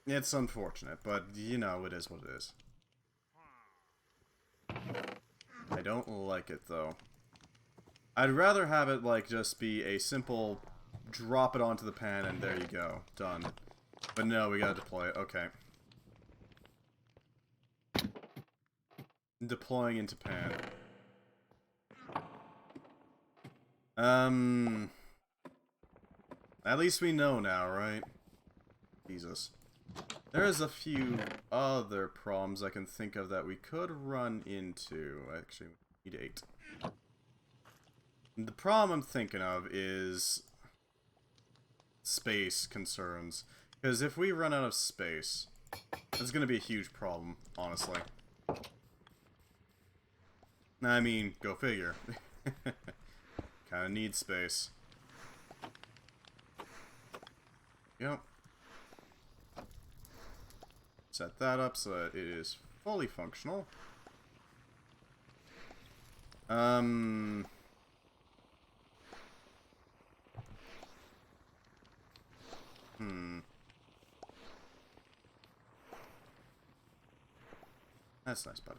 It's unfortunate, but, you know, it is what it is. I don't like it, though. I'd rather have it, like, just be a simple drop it onto the pan and there you go. Done. But no, we gotta deploy it. Okay. Deploying into pan. At least we know now, right? Jesus. There's a few other problems I can think of that we could run into. Actually, we need 8. The problem I'm thinking of is space concerns. Because if we run out of space, it's going to be a huge problem, honestly. I mean, go figure. Kind of need space. Yep. Set that up so that it is fully functional. That's nice, buddy.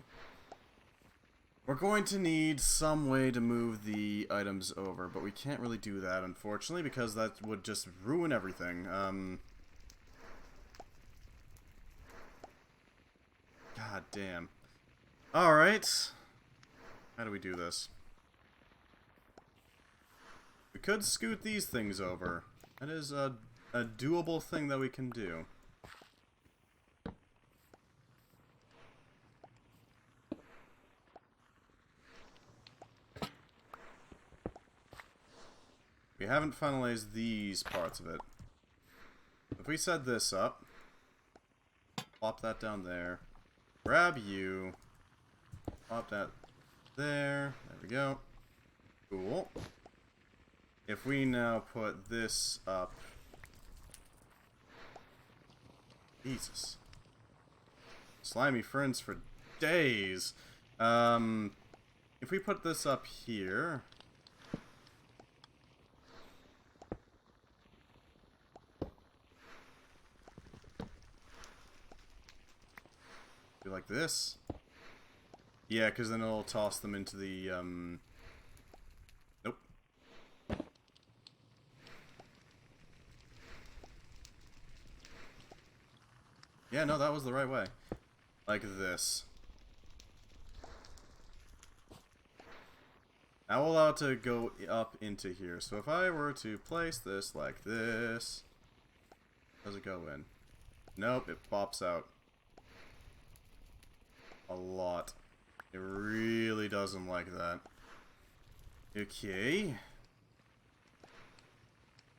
We're going to need some way to move the items over, but we can't really do that, unfortunately, because that would just ruin everything. God damn. Alright. How do we do this? We could scoot these things over. That is a doable thing that we can do. We haven't finalized these parts of it. If we set this up, plop that down there, grab you, plop that there we go. Cool. If we now put this up, Jesus. Slimy ferns for days. If we put this up here, do like this. Yeah, because then it'll toss them into the, nope. Yeah, no, that was the right way. Like this. Now we'll allow it to go up into here. So if I were to place this like this, does it go in? Nope, it pops out. A lot. It really doesn't like that. Okay.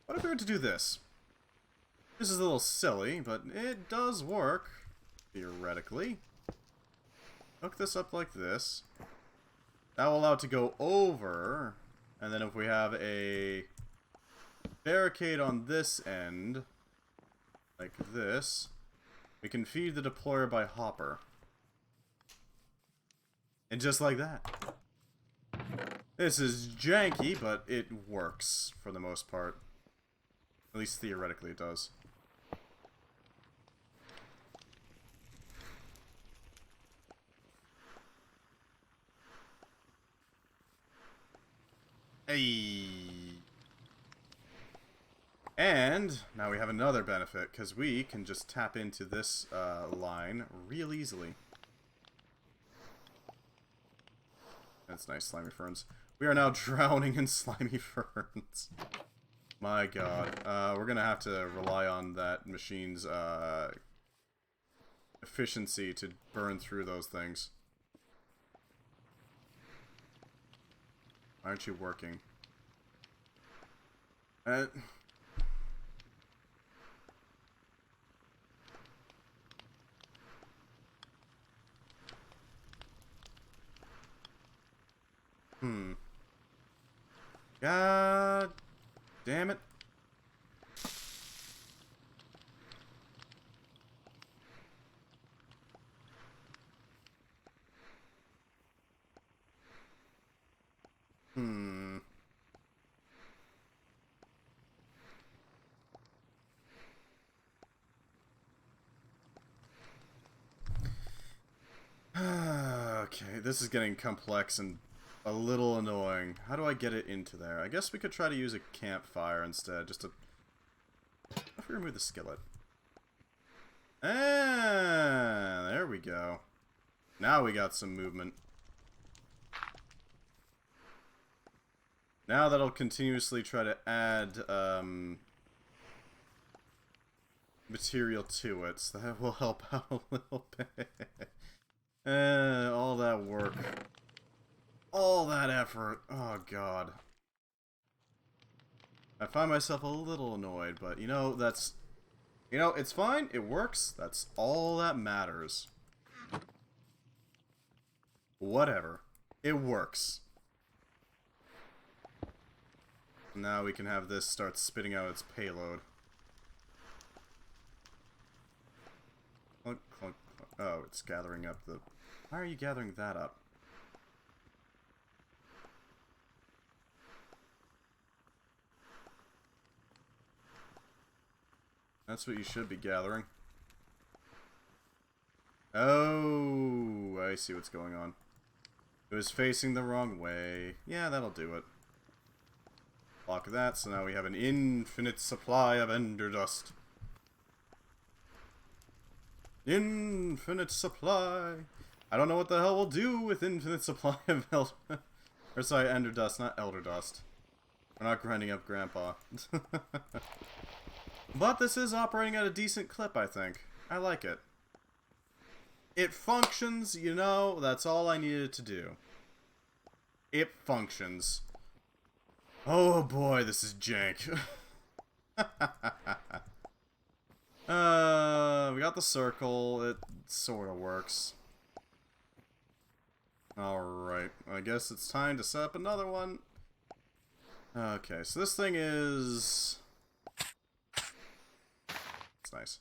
What if we were to do this? This is a little silly, but it does work, theoretically. Hook this up like this. That will allow it to go over, and then if we have a barricade on this end, like this, we can feed the deployer by hopper. And just like that. This is janky, but it works for the most part. At least theoretically it does. Hey. And now we have another benefit, because we can just tap into this line real easily. That's nice, slimy ferns. We are now drowning in slimy ferns. My god. We're gonna have to rely on that machine's efficiency to burn through those things. Why aren't you working? God damn it. Okay, this is getting complex and a little annoying. How do I get it into there? I guess we could try to use a campfire instead, just to... If we remove the skillet. Ah, there we go. Now we got some movement. Now that'll continuously try to add material to it, so that will help out a little bit. All that work. All that effort. Oh, God. I find myself a little annoyed, but, you know, that's... You know, it's fine. It works. That's all that matters. Whatever. It works. Now we can have this start spitting out its payload. Clunk, clunk, clunk. Oh, it's gathering up the... Why are you gathering that up? That's what you should be gathering. Oh, I see what's going on. It was facing the wrong way. Yeah, that'll do it. Block that, so now we have an infinite supply of ender dust. Infinite supply. I don't know what the hell we'll do with infinite supply of ender dust, not elder dust. We're not grinding up Grandpa. But this is operating at a decent clip, I think. I like it. It functions, you know, that's all I needed to do. It functions. Oh boy, this is jank. We got the circle. It sort of works. Alright, I guess it's time to set up another one. Okay, so this thing is... It's nice.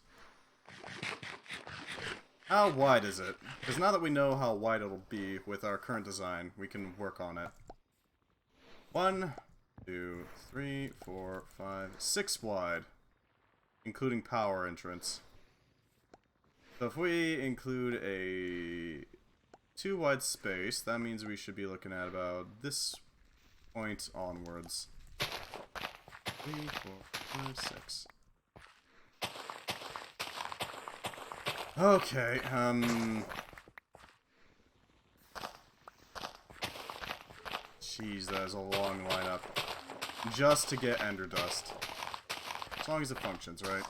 How wide is it? Because now that we know how wide it'll be with our current design, we can work on it. 1, 2, 3, 4, 5, 6 wide, including power entrance. So if we include a 2 wide space, that means we should be looking at about this point onwards. 3, 4, 5, 6. Okay, Jeez, that is a long lineup. Just to get ender dust. As long as it functions, right?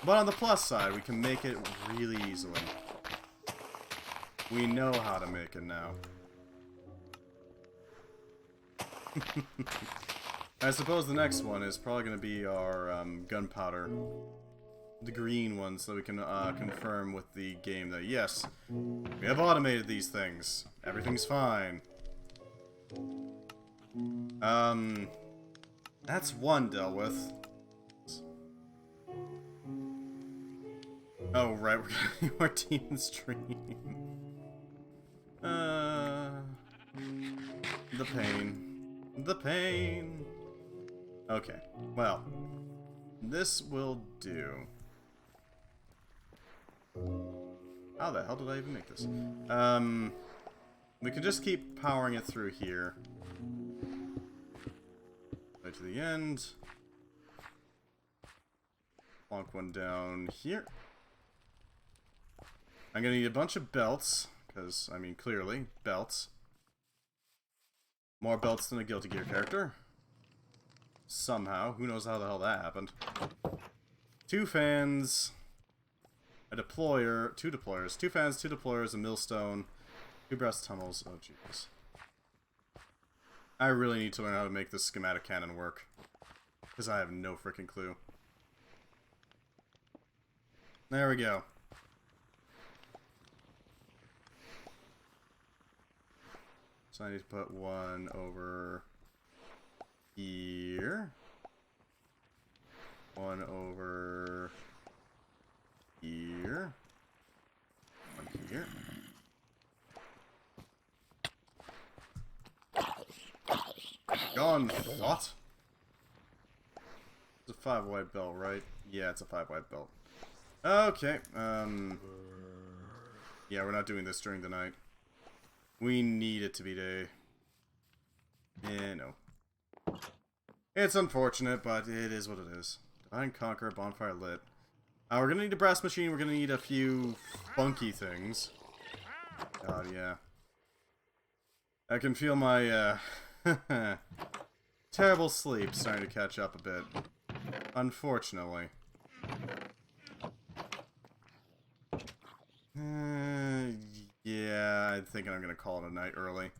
But on the plus side, we can make it really easily. We know how to make it now. I suppose the next one is probably going to be our gunpowder. The green one, so that we can confirm with the game that, yes, we have automated these things. Everything's fine. That's one dealt with. Oh, right, we're gonna do our demon stream. The pain. The pain. Okay, well, this will do. How the hell did I even make this? We can just keep powering it through here. Right to the end. Plonk one down here. I'm gonna need a bunch of belts, because, I mean, clearly, belts. More belts than a Guilty Gear character. Somehow. Who knows how the hell that happened. 2 fans. A deployer, 2 deployers, 2 fans, 2 deployers, a millstone, 2 brass tunnels. Oh, jeez. I really need to learn how to make this schematic cannon work. Because I have no freaking clue. There we go. So I need to put one over here. One over... here. One here. Gone, thought. It's a 5 wide belt, right? Yeah, it's a 5 wide belt. Okay, yeah, we're not doing this during the night. We need it to be day. Yeah, no. It's unfortunate, but it is what it is. Divine Conqueror, bonfire lit. We're gonna need a brass machine, we're gonna need a few funky things. God, yeah. I can feel my, terrible sleep starting to catch up a bit. Unfortunately. Yeah, I think I'm gonna call it a night early.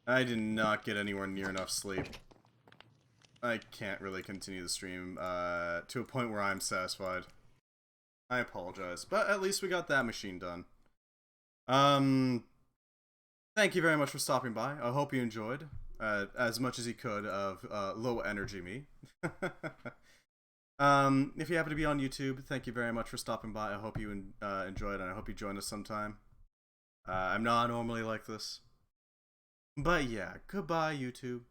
I did not get anywhere near enough sleep. I can't really continue the stream to a point where I'm satisfied. I apologize, but at least we got that machine done. Thank you very much for stopping by. I hope you enjoyed as much as you could of low energy me. If you happen to be on YouTube, thank you very much for stopping by. I hope you enjoyed, and I hope you join us sometime. I'm not normally like this. But yeah, goodbye, YouTube.